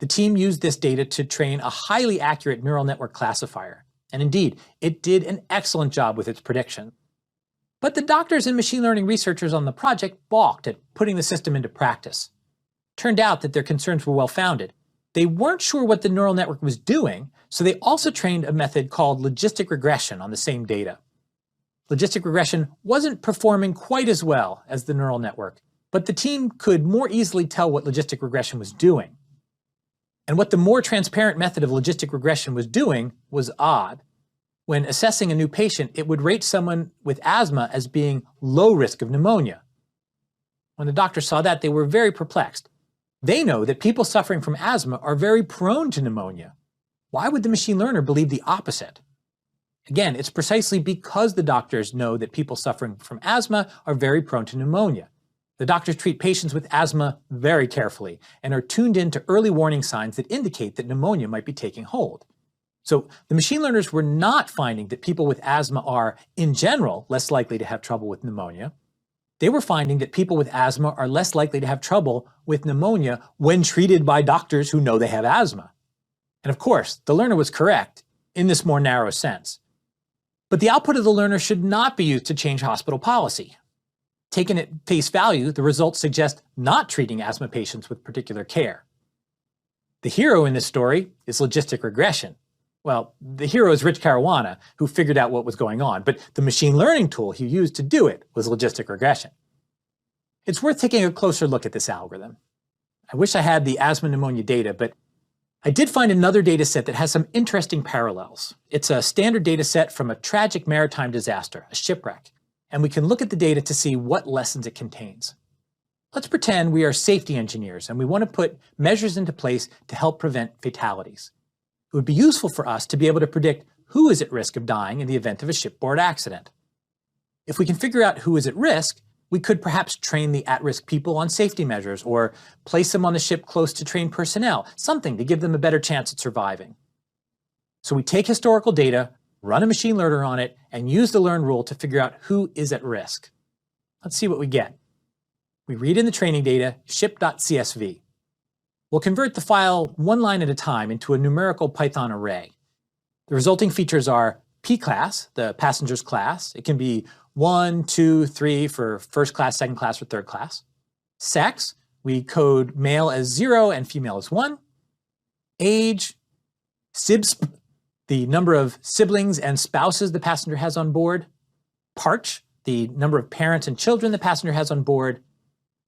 The team used this data to train a highly accurate neural network classifier. And indeed, it did an excellent job with its prediction. But the doctors and machine learning researchers on the project balked at putting the system into practice. Turned out that their concerns were well-founded. They weren't sure what the neural network was doing, so they also trained a method called logistic regression on the same data. Logistic regression wasn't performing quite as well as the neural network, but the team could more easily tell what logistic regression was doing. And what the more transparent method of logistic regression was doing was odd. When assessing a new patient, it would rate someone with asthma as being low risk of pneumonia. When the doctors saw that, they were very perplexed. They know that people suffering from asthma are very prone to pneumonia. Why would the machine learner believe the opposite? Again, it's precisely because the doctors know that people suffering from asthma are very prone to pneumonia. The doctors treat patients with asthma very carefully and are tuned in to early warning signs that indicate that pneumonia might be taking hold. So the machine learners were not finding that people with asthma are, in general, less likely to have trouble with pneumonia. They were finding that people with asthma are less likely to have trouble with pneumonia when treated by doctors who know they have asthma. And of course, the learner was correct in this more narrow sense. But the output of the learner should not be used to change hospital policy. Taken at face value, the results suggest not treating asthma patients with particular care. The hero in this story is logistic regression. Well, the hero is Rich Caruana, who figured out what was going on, but the machine learning tool he used to do it was logistic regression. It's worth taking a closer look at this algorithm. I wish I had the asthma pneumonia data, but I did find another data set that has some interesting parallels. It's a standard data set from a tragic maritime disaster, a shipwreck, and we can look at the data to see what lessons it contains. Let's pretend we are safety engineers and we want to put measures into place to help prevent fatalities. It would be useful for us to be able to predict who is at risk of dying in the event of a shipboard accident. If we can figure out who is at risk, we could perhaps train the at-risk people on safety measures or place them on the ship close to trained personnel, something to give them a better chance at surviving. So we take historical data, run a machine learner on it, and use the learn rule to figure out who is at risk. Let's see what we get. We read in the training data ship.csv. We'll convert the file one line at a time into a numerical Python array. The resulting features are P-class, the passenger's class. It can be 1, 2, 3 for first class, second class, or third class. Sex, we code male as 0 and female as 1. Age, sibsp, the number of siblings and spouses the passenger has on board. Parch, the number of parents and children the passenger has on board.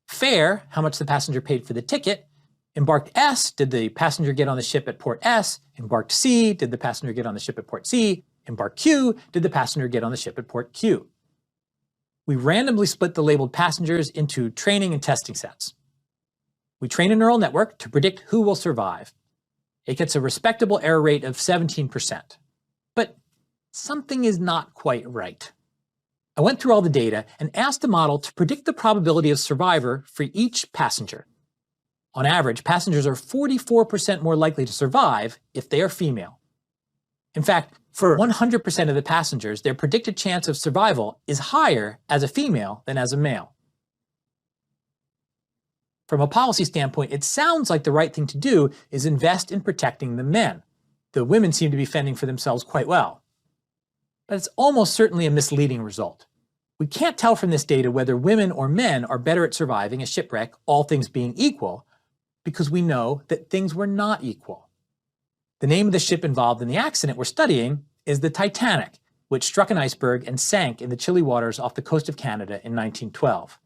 Fare, how much the passenger paid for the ticket. Embarked S, did the passenger get on the ship at port S? Embarked C, did the passenger get on the ship at port C? Embarked Q, did the passenger get on the ship at port Q? We randomly split the labeled passengers into training and testing sets. We train a neural network to predict who will survive. It gets a respectable error rate of 17%. But something is not quite right. I went through all the data and asked the model to predict the probability of survivor for each passenger. On average, passengers are 44% more likely to survive if they are female. In fact, for 100% of the passengers, their predicted chance of survival is higher as a female than as a male. From a policy standpoint, it sounds like the right thing to do is invest in protecting the men. The women seem to be fending for themselves quite well. But it's almost certainly a misleading result. We can't tell from this data whether women or men are better at surviving a shipwreck, all things being equal, because we know that things were not equal. The name of the ship involved in the accident we're studying is the Titanic, which struck an iceberg and sank in the chilly waters off the coast of Canada in 1912.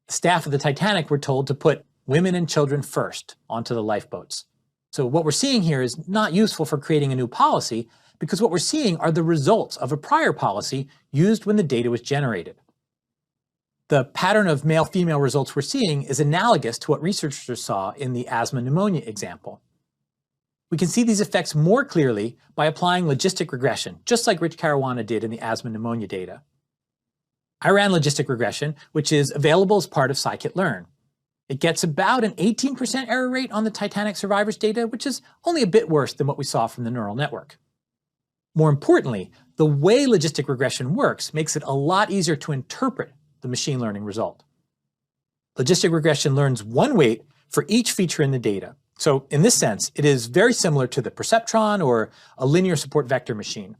The staff of the Titanic were told to put women and children first onto the lifeboats. So what we're seeing here is not useful for creating a new policy, because what we're seeing are the results of a prior policy used when the data was generated. The pattern of male-female results we're seeing is analogous to what researchers saw in the asthma pneumonia example. We can see these effects more clearly by applying logistic regression, just like Rich Caruana did in the asthma pneumonia data. I ran logistic regression, which is available as part of scikit-learn. It gets about an 18% error rate on the Titanic survivors data, which is only a bit worse than what we saw from the neural network. More importantly, the way logistic regression works makes it a lot easier to interpret the machine learning result. Logistic regression learns one weight for each feature in the data. So in this sense, it is very similar to the perceptron or a linear support vector machine.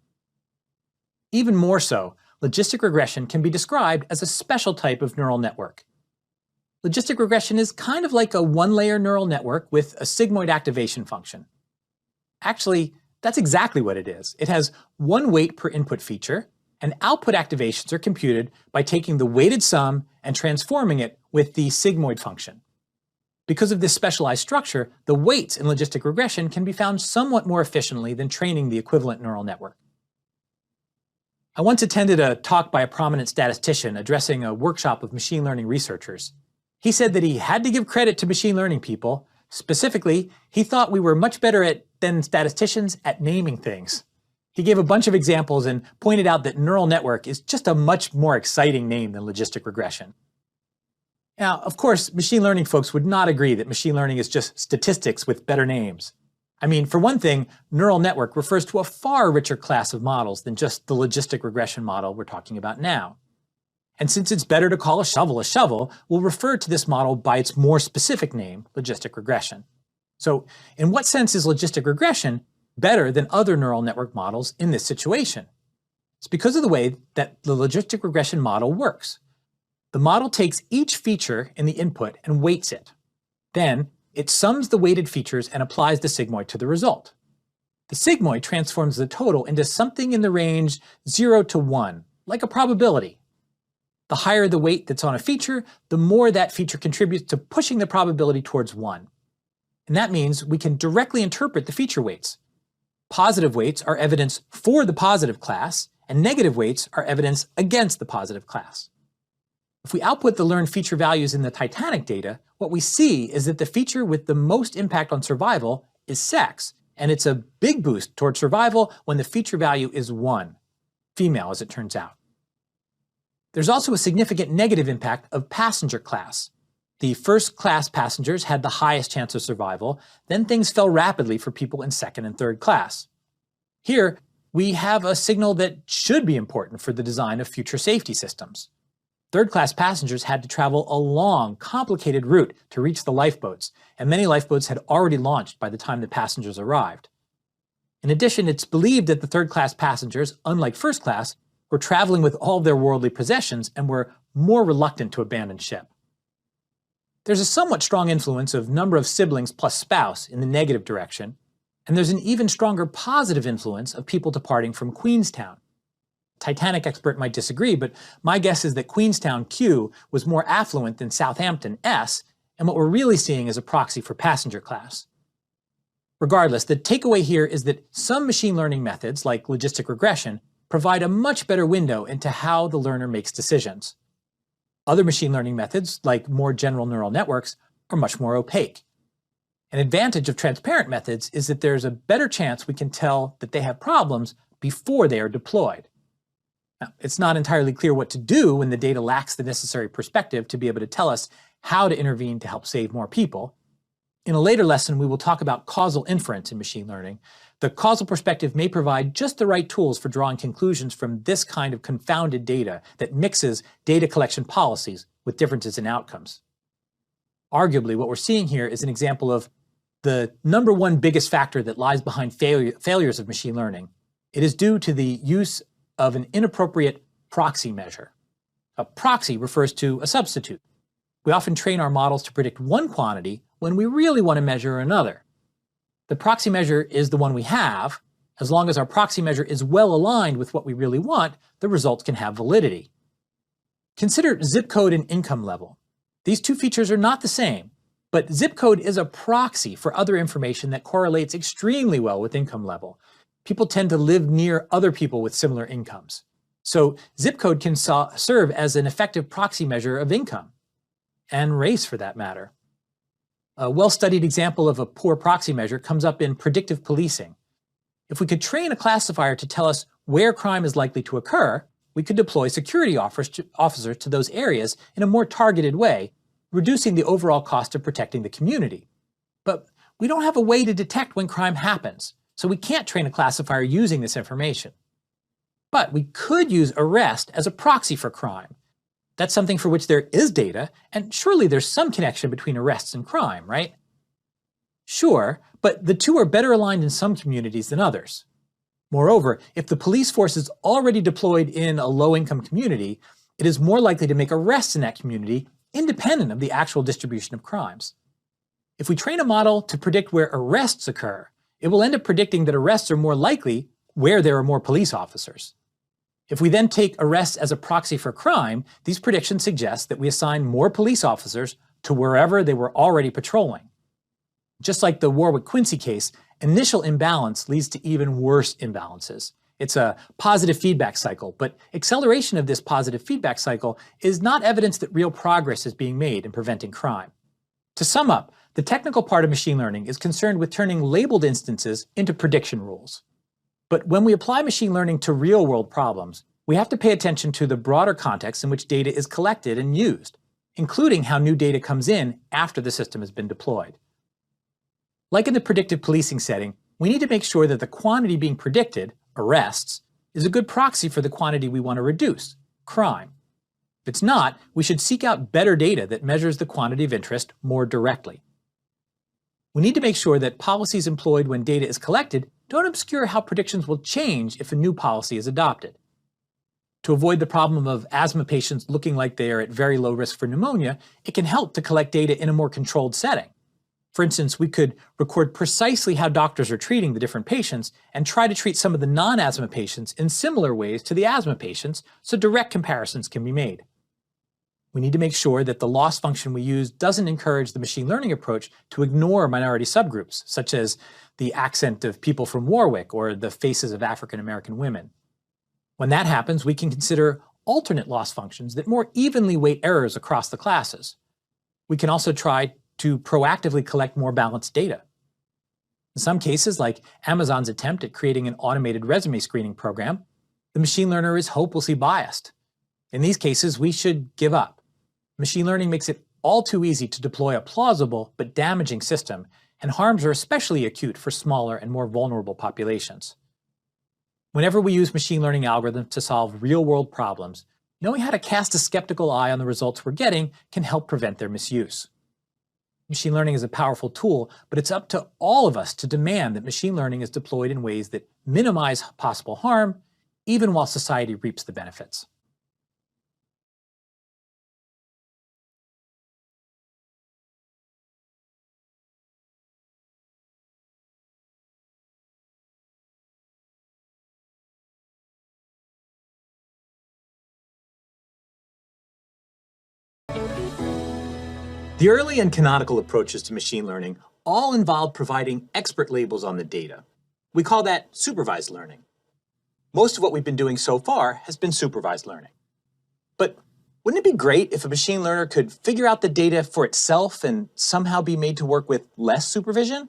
Even more so, logistic regression can be described as a special type of neural network. Logistic regression is kind of like a one-layer neural network with a sigmoid activation function. Actually, that's exactly what it is. It has one weight per input feature, and output activations are computed by taking the weighted sum and transforming it with the sigmoid function. Because of this specialized structure, the weights in logistic regression can be found somewhat more efficiently than training the equivalent neural network. I once attended a talk by a prominent statistician addressing a workshop of machine learning researchers. He said that he had to give credit to machine learning people. Specifically, he thought we were much better than statisticians at naming things. He gave a bunch of examples and pointed out that neural network is just a much more exciting name than logistic regression. Now, of course, machine learning folks would not agree that machine learning is just statistics with better names. I mean, for one thing, neural network refers to a far richer class of models than just the logistic regression model we're talking about now. And since it's better to call a shovel, we'll refer to this model by its more specific name, logistic regression. So, in what sense is logistic regression better than other neural network models in this situation? It's because of the way that the logistic regression model works. The model takes each feature in the input and weights it. Then, it sums the weighted features and applies the sigmoid to the result. The sigmoid transforms the total into something in the range 0 to 1, like a probability. The higher the weight that's on a feature, the more that feature contributes to pushing the probability towards 1. And that means we can directly interpret the feature weights. Positive weights are evidence for the positive class, and negative weights are evidence against the positive class. If we output the learned feature values in the Titanic data, what we see is that the feature with the most impact on survival is sex, and it's a big boost toward survival when the feature value is 1, female as it turns out. There's also a significant negative impact of passenger class. The first class passengers had the highest chance of survival, then things fell rapidly for people in second and third class. Here, we have a signal that should be important for the design of future safety systems. Third-class passengers had to travel a long, complicated route to reach the lifeboats, and many lifeboats had already launched by the time the passengers arrived. In addition, it's believed that the third-class passengers, unlike first class, were traveling with all of their worldly possessions and were more reluctant to abandon ship. There's a somewhat strong influence of number of siblings plus spouse in the negative direction, and there's an even stronger positive influence of people departing from Queenstown. Titanic expert might disagree, but my guess is that Queenstown Q was more affluent than Southampton S, and what we're really seeing is a proxy for passenger class. Regardless, the takeaway here is that some machine learning methods, like logistic regression, provide a much better window into how the learner makes decisions. Other machine learning methods, like more general neural networks, are much more opaque. An advantage of transparent methods is that there's a better chance we can tell that they have problems before they are deployed. Now, it's not entirely clear what to do when the data lacks the necessary perspective to be able to tell us how to intervene to help save more people. In a later lesson, we will talk about causal inference in machine learning. The causal perspective may provide just the right tools for drawing conclusions from this kind of confounded data that mixes data collection policies with differences in outcomes. Arguably, what we're seeing here is an example of the number one biggest factor that lies behind failures of machine learning. It is due to the use of an inappropriate proxy measure. A proxy refers to a substitute. We often train our models to predict one quantity when we really want to measure another. The proxy measure is the one we have. As long as our proxy measure is well aligned with what we really want, the results can have validity. Consider zip code and income level. These two features are not the same, but zip code is a proxy for other information that correlates extremely well with income level. People tend to live near other people with similar incomes. So zip code can serve as an effective proxy measure of income, and race for that matter. A well-studied example of a poor proxy measure comes up in predictive policing. If we could train a classifier to tell us where crime is likely to occur, we could deploy security officers to those areas in a more targeted way, reducing the overall cost of protecting the community. But we don't have a way to detect when crime happens, so we can't train a classifier using this information. But we could use arrest as a proxy for crime. That's something for which there is data, and surely there's some connection between arrests and crime, right? Sure, but the two are better aligned in some communities than others. Moreover, if the police force is already deployed in a low-income community, it is more likely to make arrests in that community independent of the actual distribution of crimes. If we train a model to predict where arrests occur, it will end up predicting that arrests are more likely where there are more police officers. If we then take arrests as a proxy for crime, these predictions suggest that we assign more police officers to wherever they were already patrolling. Just like the Warwick-Quincy case, initial imbalance leads to even worse imbalances. It's a positive feedback cycle, but acceleration of this positive feedback cycle is not evidence that real progress is being made in preventing crime. To sum up, the technical part of machine learning is concerned with turning labeled instances into prediction rules. But when we apply machine learning to real-world problems, we have to pay attention to the broader context in which data is collected and used, including how new data comes in after the system has been deployed. Like in the predictive policing setting, we need to make sure that the quantity being predicted, arrests, is a good proxy for the quantity we want to reduce, crime. If it's not, we should seek out better data that measures the quantity of interest more directly. We need to make sure that policies employed when data is collected don't obscure how predictions will change if a new policy is adopted. To avoid the problem of asthma patients looking like they are at very low risk for pneumonia, it can help to collect data in a more controlled setting. For instance, we could record precisely how doctors are treating the different patients and try to treat some of the non-asthma patients in similar ways to the asthma patients so direct comparisons can be made. We need to make sure that the loss function we use doesn't encourage the machine learning approach to ignore minority subgroups, such as the accent of people from Warwick or the faces of African American women. When that happens, we can consider alternate loss functions that more evenly weight errors across the classes. We can also try to proactively collect more balanced data. In some cases, like Amazon's attempt at creating an automated resume screening program, the machine learner is hopelessly biased. In these cases, we should give up. Machine learning makes it all too easy to deploy a plausible but damaging system, and harms are especially acute for smaller and more vulnerable populations. Whenever we use machine learning algorithms to solve real-world problems, knowing how to cast a skeptical eye on the results we're getting can help prevent their misuse. Machine learning is a powerful tool, but it's up to all of us to demand that machine learning is deployed in ways that minimize possible harm, even while society reaps the benefits. The early and canonical approaches to machine learning all involve providing expert labels on the data. We call that supervised learning. Most of what we've been doing so far has been supervised learning. But wouldn't it be great if a machine learner could figure out the data for itself and somehow be made to work with less supervision?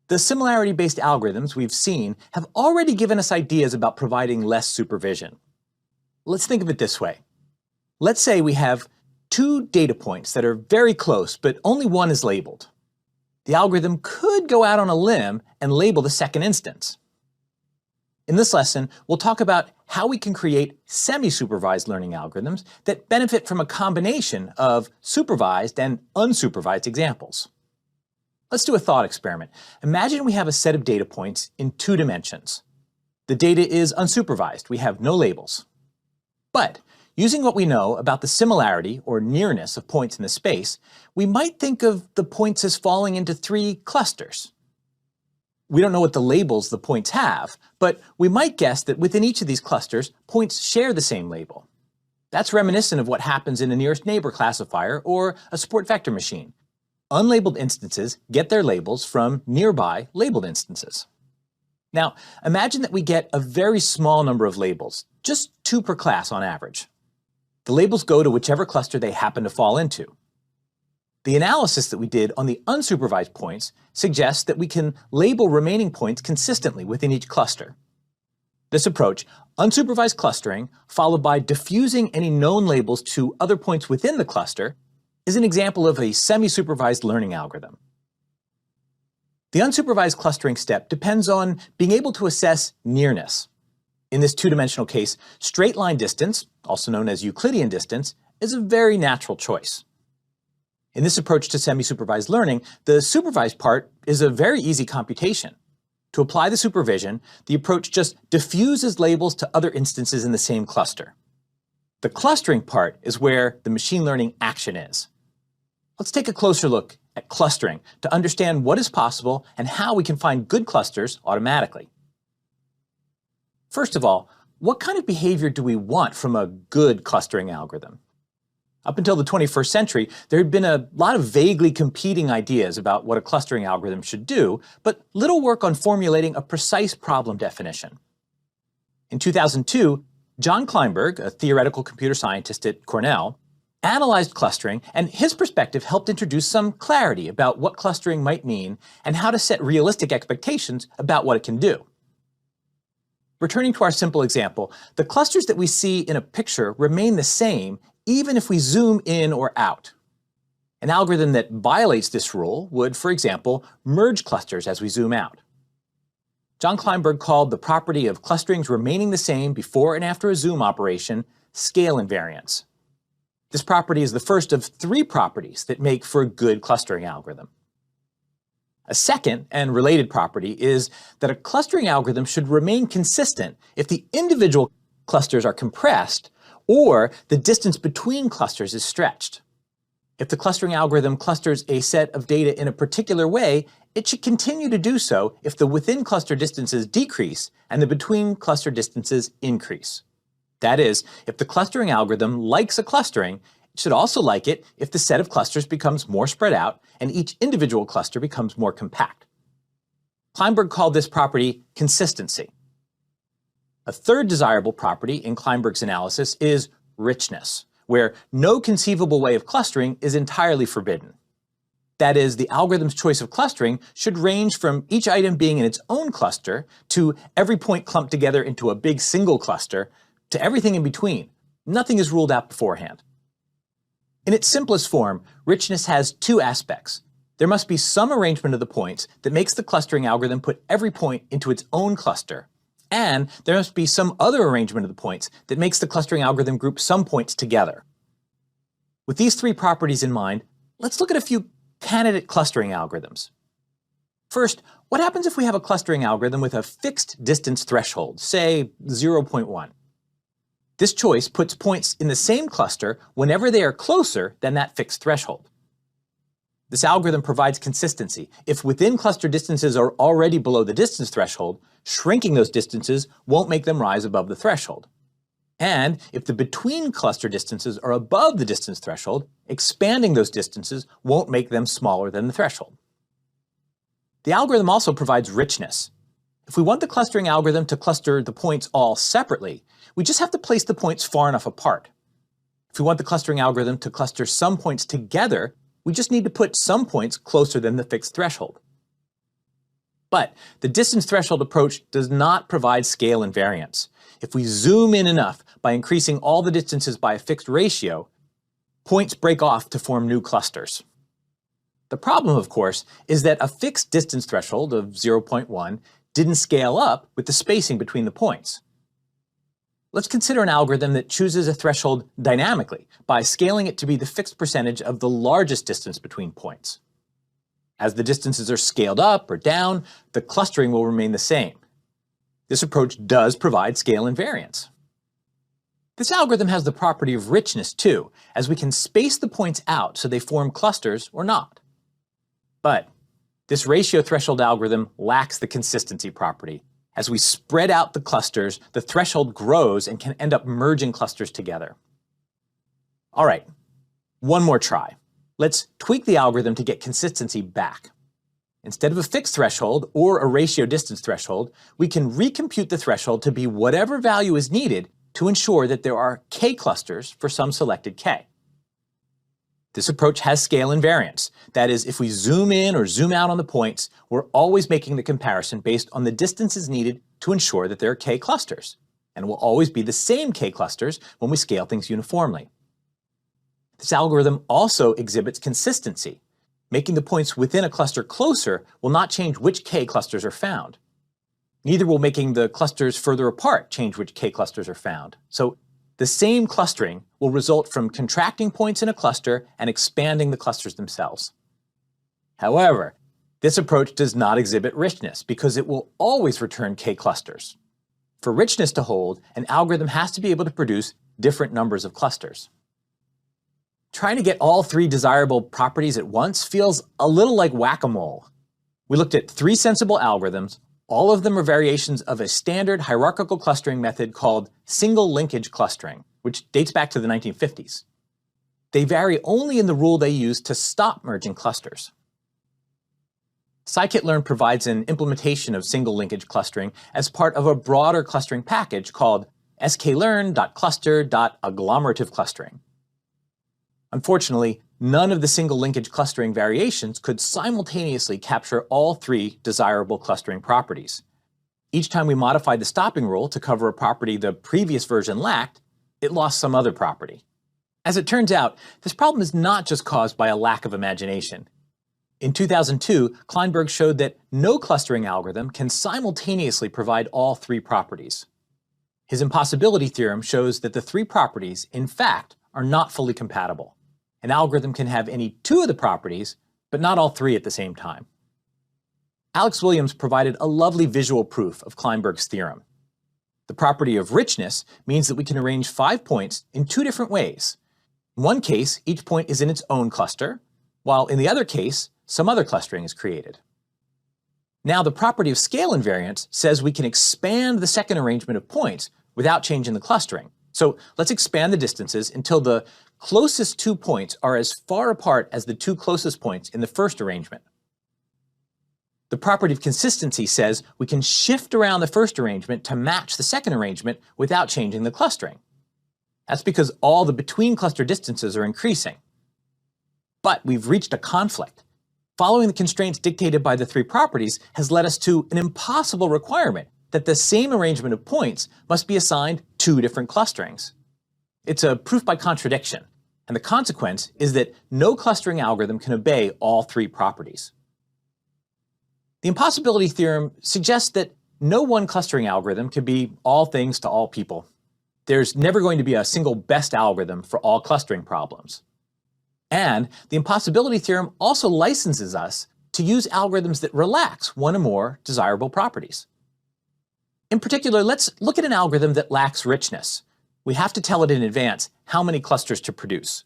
The similarity-based algorithms we've seen have already given us ideas about providing less supervision. Let's think of it this way. Let's say we have two data points that are very close, but only one is labeled. The algorithm could go out on a limb and label the second instance. In this lesson, we'll talk about how we can create semi-supervised learning algorithms that benefit from a combination of supervised and unsupervised examples. Let's do a thought experiment. Imagine we have a set of data points in 2 dimensions. The data is unsupervised. We have no labels. But using what we know about the similarity or nearness of points in the space, we might think of the points as falling into 3 clusters. We don't know what the labels the points have, but we might guess that within each of these clusters, points share the same label. That's reminiscent of what happens in a nearest neighbor classifier or a support vector machine. Unlabeled instances get their labels from nearby labeled instances. Now, imagine that we get a very small number of labels, just 2 per class on average. The labels go to whichever cluster they happen to fall into. The analysis that we did on the unsupervised points suggests that we can label remaining points consistently within each cluster. This approach, unsupervised clustering, followed by diffusing any known labels to other points within the cluster, is an example of a semi-supervised learning algorithm. The unsupervised clustering step depends on being able to assess nearness. In this 2-dimensional case, straight line distance, also known as Euclidean distance, is a very natural choice. In this approach to semi-supervised learning, the supervised part is a very easy computation. To apply the supervision, the approach just diffuses labels to other instances in the same cluster. The clustering part is where the machine learning action is. Let's take a closer look at clustering to understand what is possible and how we can find good clusters automatically. First of all, what kind of behavior do we want from a good clustering algorithm? Up until the 21st century, there had been a lot of vaguely competing ideas about what a clustering algorithm should do, but little work on formulating a precise problem definition. In 2002, John Kleinberg, a theoretical computer scientist at Cornell, analyzed clustering, and his perspective helped introduce some clarity about what clustering might mean and how to set realistic expectations about what it can do. Returning to our simple example, the clusters that we see in a picture remain the same even if we zoom in or out. An algorithm that violates this rule would, for example, merge clusters as we zoom out. John Kleinberg called the property of clusterings remaining the same before and after a zoom operation scale invariance. This property is the first of 3 properties that make for a good clustering algorithm. A second and related property is that a clustering algorithm should remain consistent if the individual clusters are compressed or the distance between clusters is stretched. If the clustering algorithm clusters a set of data in a particular way, it should continue to do so if the within cluster distances decrease and the between cluster distances increase. That is, if the clustering algorithm likes a clustering, it should also like it if the set of clusters becomes more spread out and each individual cluster becomes more compact. Kleinberg called this property consistency. A third desirable property in Kleinberg's analysis is richness, where no conceivable way of clustering is entirely forbidden. That is, the algorithm's choice of clustering should range from each item being in its own cluster to every point clumped together into a big single cluster to everything in between. Nothing is ruled out beforehand. In its simplest form, richness has 2 aspects. There must be some arrangement of the points that makes the clustering algorithm put every point into its own cluster, and there must be some other arrangement of the points that makes the clustering algorithm group some points together. With these 3 properties in mind, let's look at a few candidate clustering algorithms. First, what happens if we have a clustering algorithm with a fixed distance threshold, say 0.1? This choice puts points in the same cluster whenever they are closer than that fixed threshold. This algorithm provides consistency. If within cluster distances are already below the distance threshold, shrinking those distances won't make them rise above the threshold. And if the between cluster distances are above the distance threshold, expanding those distances won't make them smaller than the threshold. The algorithm also provides richness. If we want the clustering algorithm to cluster the points all separately, we just have to place the points far enough apart. If we want the clustering algorithm to cluster some points together, we just need to put some points closer than the fixed threshold. But the distance threshold approach does not provide scale invariance. If we zoom in enough by increasing all the distances by a fixed ratio, points break off to form new clusters. The problem, of course, is that a fixed distance threshold of 0.1 didn't scale up with the spacing between the points. Let's consider an algorithm that chooses a threshold dynamically by scaling it to be the fixed percentage of the largest distance between points. As the distances are scaled up or down, the clustering will remain the same. This approach does provide scale invariance. This algorithm has the property of richness too, as we can space the points out so they form clusters or not. But this ratio threshold algorithm lacks the consistency property. As we spread out the clusters, the threshold grows and can end up merging clusters together. All right, one more try. Let's tweak the algorithm to get consistency back. Instead of a fixed threshold or a ratio distance threshold, we can recompute the threshold to be whatever value is needed to ensure that there are k clusters for some selected k. This approach has scale invariance. That is, if we zoom in or zoom out on the points, we're always making the comparison based on the distances needed to ensure that there are k clusters. And it will always be the same k clusters when we scale things uniformly. This algorithm also exhibits consistency. Making the points within a cluster closer will not change which k clusters are found. Neither will making the clusters further apart change which k clusters are found. So the same clustering will result from contracting points in a cluster and expanding the clusters themselves. However, this approach does not exhibit richness because it will always return k clusters. For richness to hold, an algorithm has to be able to produce different numbers of clusters. Trying to get all 3 desirable properties at once feels a little like whack-a-mole. We looked at 3 sensible algorithms. All of them are variations of a standard hierarchical clustering method called single linkage clustering, which dates back to the 1950s. They vary only in the rule they use to stop merging clusters. scikit-learn provides an implementation of single linkage clustering as part of a broader clustering package called sklearn.cluster.agglomerative clustering. Unfortunately, none of the single linkage clustering variations could simultaneously capture all three desirable clustering properties. Each time we modified the stopping rule to cover a property the previous version lacked, it lost some other property. As it turns out, this problem is not just caused by a lack of imagination. In 2002, Kleinberg showed that no clustering algorithm can simultaneously provide all three properties. His impossibility theorem shows that the three properties, in fact, are not fully compatible. An algorithm can have any two of the properties, but not all three at the same time. Alex Williams provided a lovely visual proof of Kleinberg's theorem. The property of richness means that we can arrange 5 points in two different ways. In one case, each point is in its own cluster, while in the other case, some other clustering is created. Now, the property of scale invariance says we can expand the second arrangement of points without changing the clustering. So let's expand the distances until the closest 2 points are as far apart as the 2 closest points in the first arrangement. The property of consistency says we can shift around the first arrangement to match the second arrangement without changing the clustering. That's because all the between cluster distances are increasing. But we've reached a conflict. Following the constraints dictated by the three properties has led us to an impossible requirement that the same arrangement of points must be assigned 2 different clusterings. It's a proof by contradiction, and the consequence is that no clustering algorithm can obey all three properties. The impossibility theorem suggests that no one clustering algorithm can be all things to all people. There's never going to be a single best algorithm for all clustering problems. And the impossibility theorem also licenses us to use algorithms that relax one or more desirable properties. In particular, let's look at an algorithm that lacks richness. We have to tell it in advance how many clusters to produce.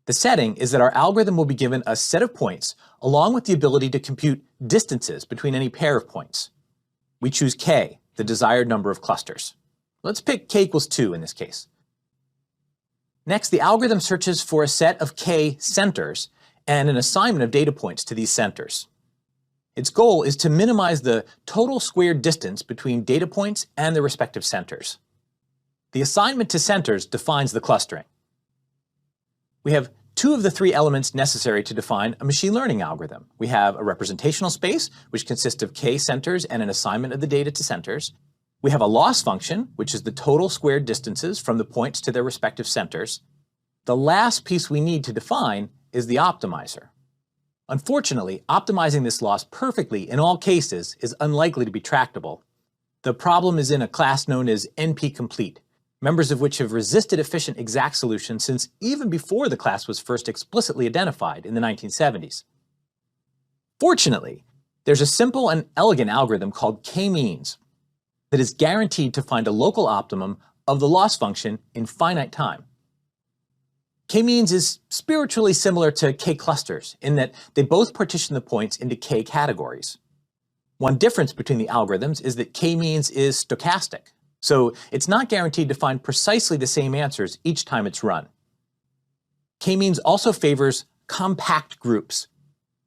The setting is that our algorithm will be given a set of points along with the ability to compute distances between any pair of points. We choose k, the desired number of clusters. Let's pick k equals 2 in this case. Next, the algorithm searches for a set of k centers and an assignment of data points to these centers. Its goal is to minimize the total squared distance between data points and their respective centers. The assignment to centers defines the clustering. We have 2 of the 3 elements necessary to define a machine learning algorithm. We have a representational space, which consists of k centers and an assignment of the data to centers. We have a loss function, which is the total squared distances from the points to their respective centers. The last piece we need to define is the optimizer. Unfortunately, optimizing this loss perfectly in all cases is unlikely to be tractable. The problem is in a class known as NP-complete, members of which have resisted efficient exact solutions since even before the class was first explicitly identified in the 1970s. Fortunately, there's a simple and elegant algorithm called k-means that is guaranteed to find a local optimum of the loss function in finite time. K-means is spiritually similar to k-clusters in that they both partition the points into k categories. One difference between the algorithms is that k-means is stochastic, so it's not guaranteed to find precisely the same answers each time it's run. K-means also favors compact groups.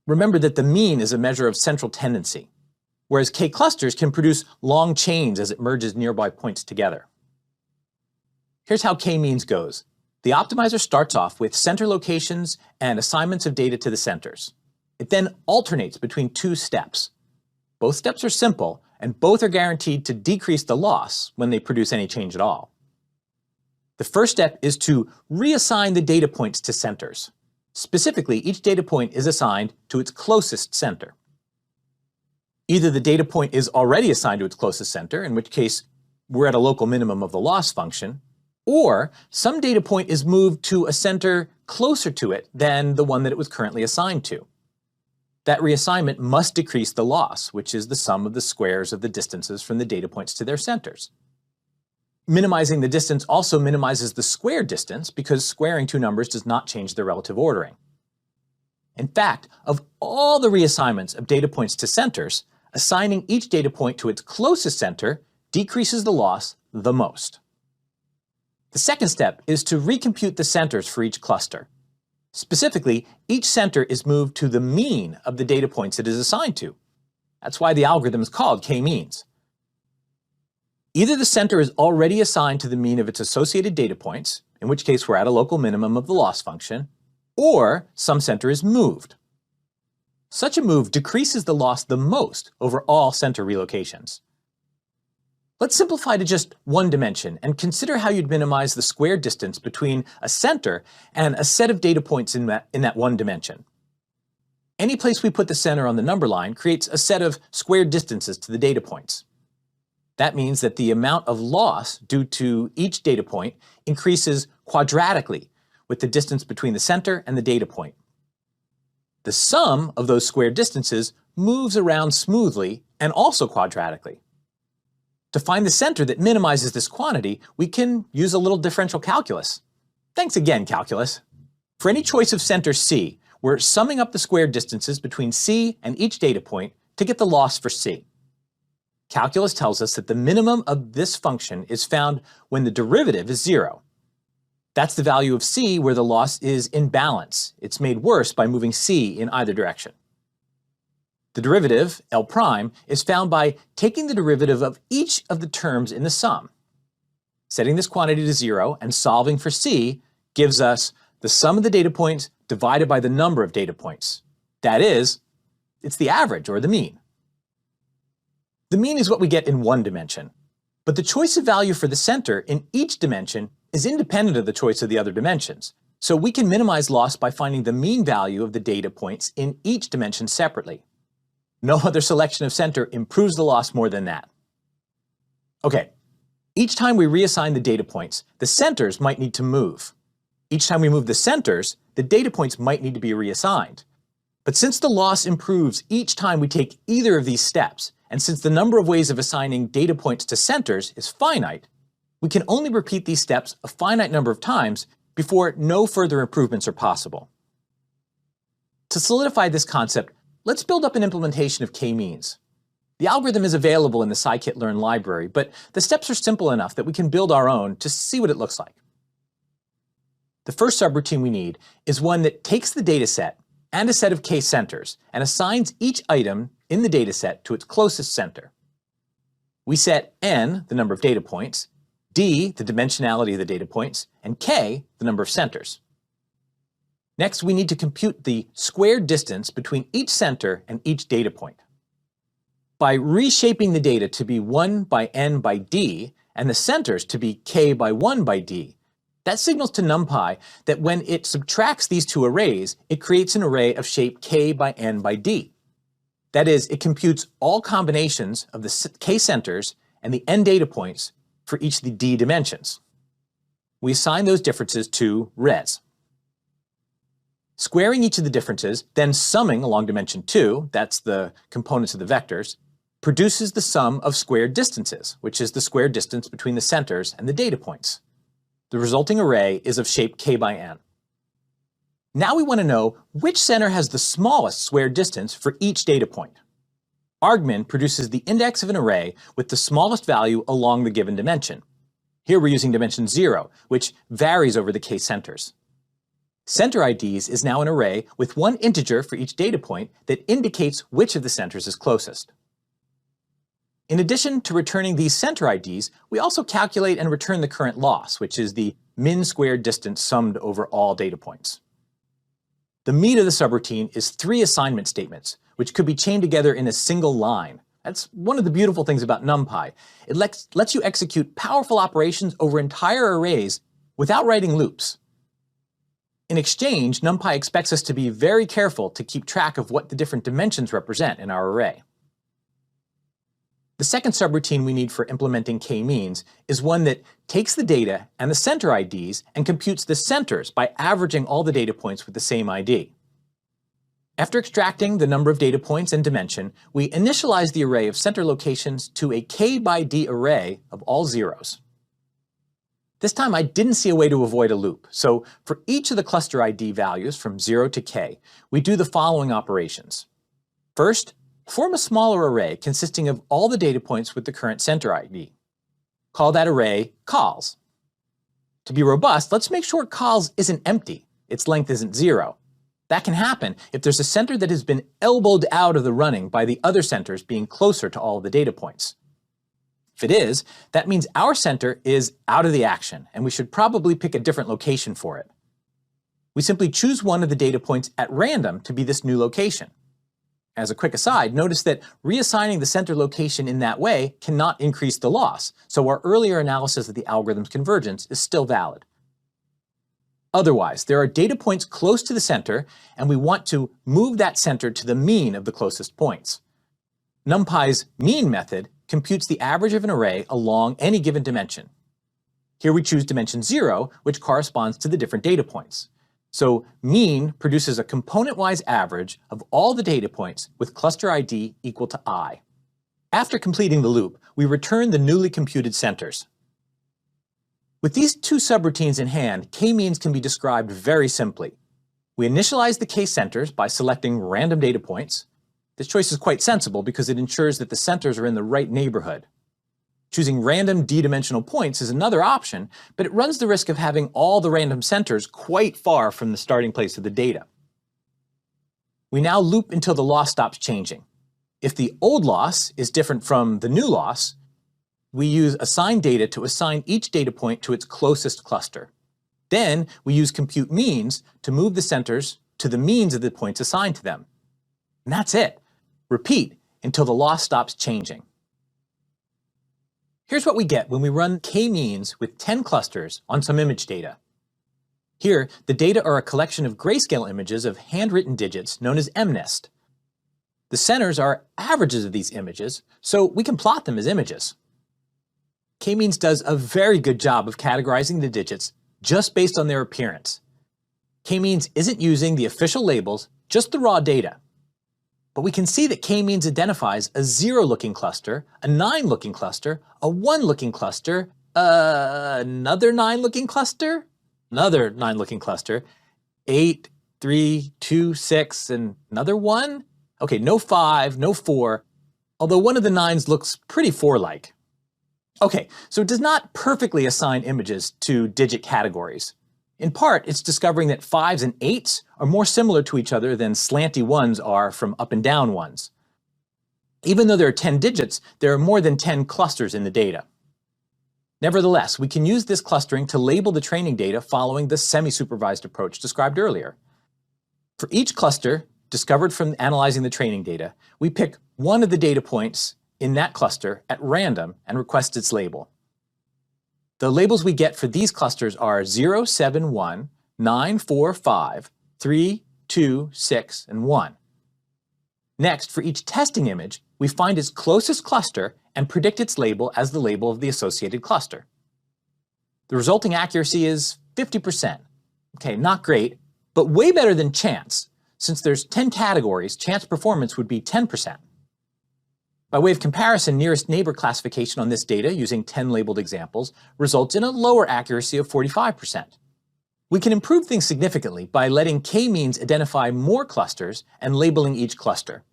Remember that the mean is a measure of central tendency, whereas k-clusters can produce long chains as it merges nearby points together. Here's how k-means goes. The optimizer starts off with center locations and assignments of data to the centers. It then alternates between 2 steps. Both steps are simple, and both are guaranteed to decrease the loss when they produce any change at all. The first step is to reassign the data points to centers. Specifically, each data point is assigned to its closest center. Either the data point is already assigned to its closest center, in which case we're at a local minimum of the loss function, or some data point is moved to a center closer to it than the one that it was currently assigned to. That reassignment must decrease the loss, which is the sum of the squares of the distances from the data points to their centers. Minimizing the distance also minimizes the square distance because squaring 2 numbers does not change their relative ordering. In fact, of all the reassignments of data points to centers, assigning each data point to its closest center decreases the loss the most. The second step is to recompute the centers for each cluster. Specifically, each center is moved to the mean of the data points it is assigned to. That's why the algorithm is called k-means. Either the center is already assigned to the mean of its associated data points, in which case we're at a local minimum of the loss function, or some center is moved. Such a move decreases the loss the most over all center relocations. Let's simplify to just one dimension and consider how you'd minimize the square distance between a center and a set of data points in that one dimension. Any place we put the center on the number line creates a set of square distances to the data points. That means that the amount of loss due to each data point increases quadratically with the distance between the center and the data point. The sum of those square distances moves around smoothly and also quadratically. To find the center that minimizes this quantity, we can use a little differential calculus. Thanks again, calculus. For any choice of center C, we're summing up the square distances between C and each data point to get the loss for C. Calculus tells us that the minimum of this function is found when the derivative is 0. That's the value of C where the loss is in balance. It's made worse by moving C in either direction. The derivative, L prime, is found by taking the derivative of each of the terms in the sum. Setting this quantity to 0 and solving for C gives us the sum of the data points divided by the number of data points. That is, it's the average or the mean. The mean is what we get in one dimension, but the choice of value for the center in each dimension is independent of the choice of the other dimensions. So we can minimize loss by finding the mean value of the data points in each dimension separately. No other selection of center improves the loss more than that. Okay, each time we reassign the data points, the centers might need to move. Each time we move the centers, the data points might need to be reassigned. But since the loss improves each time we take either of these steps, and since the number of ways of assigning data points to centers is finite, we can only repeat these steps a finite number of times before no further improvements are possible. To solidify this concept, let's build up an implementation of k-means. The algorithm is available in the scikit-learn library, but the steps are simple enough that we can build our own to see what it looks like. The first subroutine we need is one that takes the dataset and a set of k-centers and assigns each item in the dataset to its closest center. We set n, the number of data points, d, the dimensionality of the data points, and k, the number of centers. Next, we need to compute the square distance between each center and each data point. By reshaping the data to be 1 by n by d and the centers to be k by 1 by d, that signals to NumPy that when it subtracts these two arrays, it creates an array of shape k by n by d. That is, it computes all combinations of the k centers and the n data points for each of the d dimensions. We assign those differences to res. Squaring each of the differences, then summing along dimension 2, that's the components of the vectors, produces the sum of squared distances, which is the square distance between the centers and the data points. The resulting array is of shape k by n. Now we want to know which center has the smallest square distance for each data point. argmin produces the index of an array with the smallest value along the given dimension. Here we're using dimension 0, which varies over the k centers. Center IDs is now an array with one integer for each data point that indicates which of the centers is closest. In addition to returning these center IDs, we also calculate and return the current loss, which is the min squared distance summed over all data points. The meat of the subroutine is 3 assignment statements, which could be chained together in a single line. That's one of the beautiful things about NumPy. It lets you execute powerful operations over entire arrays without writing loops. In exchange, NumPy expects us to be very careful to keep track of what the different dimensions represent in our array. The second subroutine we need for implementing k-means is one that takes the data and the center IDs and computes the centers by averaging all the data points with the same ID. After extracting the number of data points and dimension, we initialize the array of center locations to a k by d array of all zeros. This time I didn't see a way to avoid a loop, so for each of the cluster ID values from 0 to k, we do the following operations. First, form a smaller array consisting of all the data points with the current center ID. Call that array cols. To be robust, let's make sure cols isn't empty. its length isn't 0. That can happen if there's a center that has been elbowed out of the running by the other centers being closer to all of the data points. If it is, that means our center is out of the action, and we should probably pick a different location for it. We simply choose one of the data points at random to be this new location. As a quick aside, notice that reassigning the center location in that way cannot increase the loss, so our earlier analysis of the algorithm's convergence is still valid. Otherwise, there are data points close to the center, and we want to move that center to the mean of the closest points. NumPy's mean method computes the average of an array along any given dimension. Here we choose dimension 0, which corresponds to the different data points. So mean produces a component-wise average of all the data points with cluster ID equal to I. After completing the loop, we return the newly computed centers. With these two subroutines in hand, k-means can be described very simply. We initialize the k-centers by selecting random data points. This choice is quite sensible because it ensures that the centers are in the right neighborhood. Choosing random d-dimensional points is another option, but it runs the risk of having all the random centers quite far from the starting place of the data. We now loop until the loss stops changing. If the old loss is different from the new loss, we use assign data to assign each data point to its closest cluster. Then we use compute means to move the centers to the means of the points assigned to them. And that's it. Repeat until the loss stops changing. Here's what we get when we run k-means with 10 clusters on some image data. Here, the data are a collection of grayscale images of handwritten digits known as MNIST. The centers are averages of these images, so we can plot them as images. K-means does a very good job of categorizing the digits just based on their appearance. K-means isn't using the official labels, just the raw data. But we can see that k-means identifies a 0-looking cluster, a 9-looking cluster, a 1-looking cluster, another 9-looking cluster, another 9-looking cluster, 8, 3, 2, 6, and another 1? Okay, no 5, no 4, although one of the 9s looks pretty 4-like. Okay, so it does not perfectly assign images to digit categories. In part, it's discovering that 5s and 8s are more similar to each other than slanty 1s are from up and down 1s. Even though there are 10 digits, there are more than 10 clusters in the data. Nevertheless, we can use this clustering to label the training data following the semi-supervised approach described earlier. For each cluster discovered from analyzing the training data, we pick one of the data points in that cluster at random and request its label. The labels we get for these clusters are 0, 7, 1, 9, 4, 5, 3, 2, 6, and 1. Next, for each testing image, we find its closest cluster and predict its label as the label of the associated cluster. The resulting accuracy is 50%. Okay, not great, but way better than chance. Since there's 10 categories, chance performance would be 10%. By way of comparison, nearest neighbor classification on this data using 10 labeled examples results in a lower accuracy of 45%. We can improve things significantly by letting k-means identify more clusters and labeling each cluster.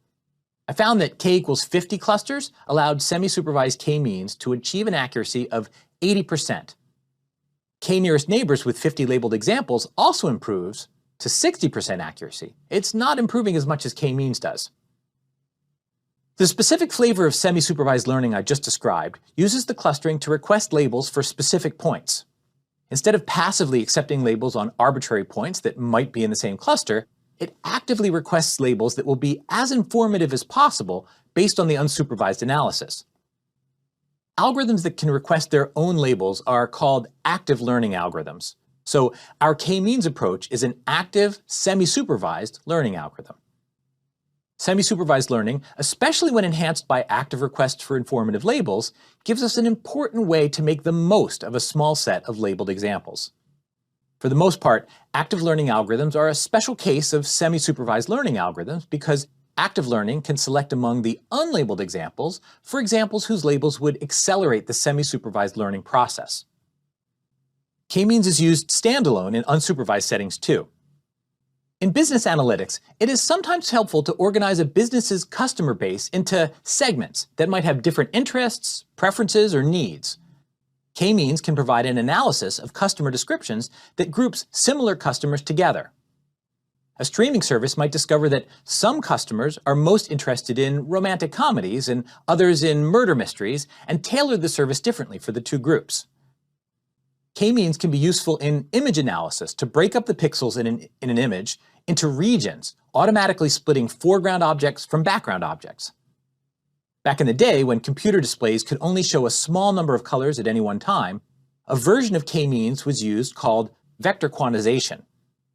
I found that k equals 50 clusters allowed semi-supervised k-means to achieve an accuracy of 80%. K nearest neighbors with 50 labeled examples also improves to 60% accuracy. It's not improving as much as k-means does. The specific flavor of semi-supervised learning I just described uses the clustering to request labels for specific points. Instead of passively accepting labels on arbitrary points that might be in the same cluster, it actively requests labels that will be as informative as possible based on the unsupervised analysis. Algorithms that can request their own labels are called active learning algorithms. So our k-means approach is an active, semi-supervised learning algorithm. Semi-supervised learning, especially when enhanced by active requests for informative labels, gives us an important way to make the most of a small set of labeled examples. For the most part, active learning algorithms are a special case of semi-supervised learning algorithms because active learning can select among the unlabeled examples for examples whose labels would accelerate the semi-supervised learning process. K-means is used standalone in unsupervised settings too. In business analytics, it is sometimes helpful to organize a business's customer base into segments that might have different interests, preferences, or needs. K-means can provide an analysis of customer descriptions that groups similar customers together. A streaming service might discover that some customers are most interested in romantic comedies and others in murder mysteries, and tailor the service differently for the two groups. K-means can be useful in image analysis to break up the pixels in an image into regions, automatically splitting foreground objects from background objects. Back in the day, when computer displays could only show a small number of colors at any one time, a version of K-means was used called vector quantization.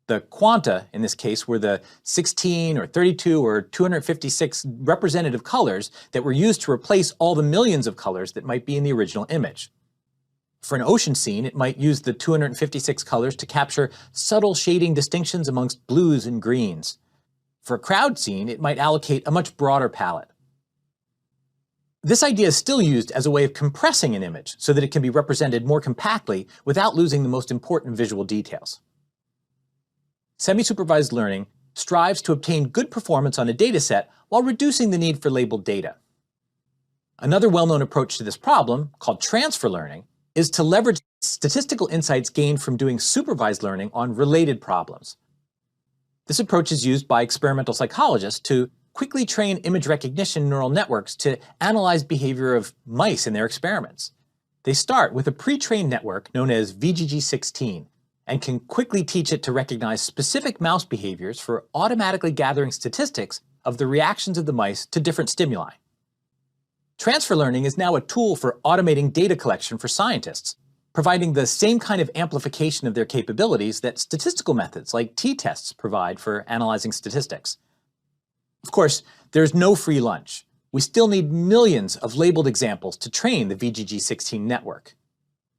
The quanta, in this case, were the 16 or 32 or 256 representative colors that were used to replace all the millions of colors that might be in the original image. For an ocean scene, it might use the 256 colors to capture subtle shading distinctions amongst blues and greens. For a crowd scene, it might allocate a much broader palette. This idea is still used as a way of compressing an image so that it can be represented more compactly without losing the most important visual details. Semi-supervised learning strives to obtain good performance on a dataset while reducing the need for labeled data. Another well-known approach to this problem, called transfer learning, is to leverage statistical insights gained from doing supervised learning on related problems. This approach is used by experimental psychologists to quickly train image recognition neural networks to analyze behavior of mice in their experiments. They start with a pre-trained network known as VGG16 and can quickly teach it to recognize specific mouse behaviors for automatically gathering statistics of the reactions of the mice to different stimuli. Transfer learning is now a tool for automating data collection for scientists, providing the same kind of amplification of their capabilities that statistical methods like t-tests provide for analyzing statistics. Of course, there's no free lunch. We still need millions of labeled examples to train the VGG16 network.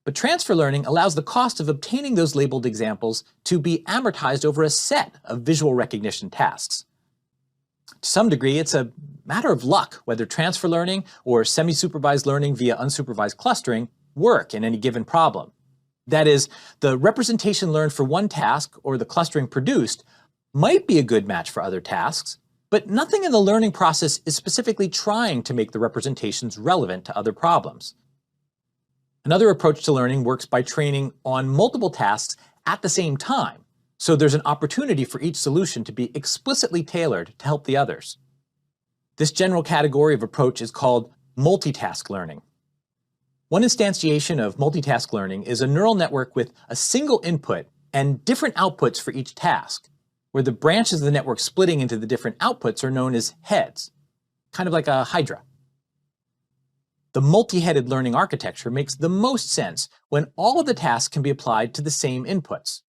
But transfer learning allows the cost of obtaining those labeled examples to be amortized over a set of visual recognition tasks. To some degree, it's a matter of luck whether transfer learning or semi-supervised learning via unsupervised clustering work in any given problem. That is, the representation learned for one task or the clustering produced might be a good match for other tasks, but nothing in the learning process is specifically trying to make the representations relevant to other problems. Another approach to learning works by training on multiple tasks at the same time, so there's an opportunity for each solution to be explicitly tailored to help the others. This general category of approach is called multitask learning. One instantiation of multitask learning is a neural network with a single input and different outputs for each task, where the branches of the network splitting into the different outputs are known as heads, kind of like a hydra. The multi-headed learning architecture makes the most sense when all of the tasks can be applied to the same inputs.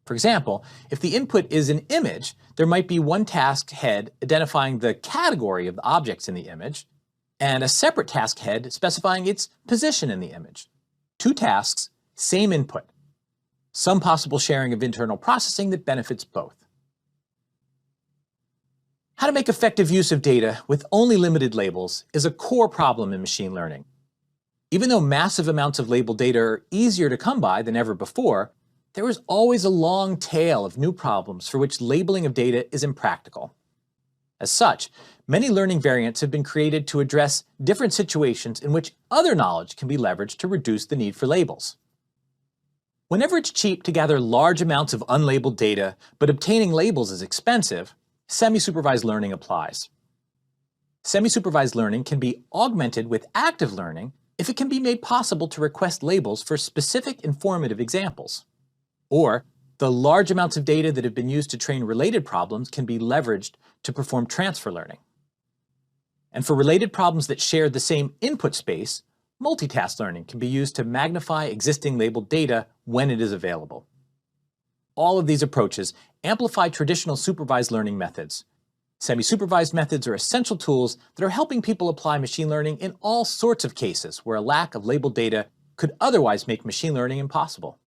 For example, if the input is an image, there might be one task head identifying the category of the objects in the image, and a separate task head specifying its position in the image. Two tasks, same input. Some possible sharing of internal processing that benefits both. How to make effective use of data with only limited labels is a core problem in machine learning. Even though massive amounts of labeled data are easier to come by than ever before, there is always a long tail of new problems for which labeling of data is impractical. As such, many learning variants have been created to address different situations in which other knowledge can be leveraged to reduce the need for labels. Whenever it's cheap to gather large amounts of unlabeled data, but obtaining labels is expensive, semi-supervised learning applies. Semi-supervised learning can be augmented with active learning if it can be made possible to request labels for specific informative examples. Or, the large amounts of data that have been used to train related problems can be leveraged to perform transfer learning. And for related problems that share the same input space, multitask learning can be used to magnify existing labeled data when it is available. All of these approaches amplify traditional supervised learning methods. Semi-supervised methods are essential tools that are helping people apply machine learning in all sorts of cases where a lack of labeled data could otherwise make machine learning impossible.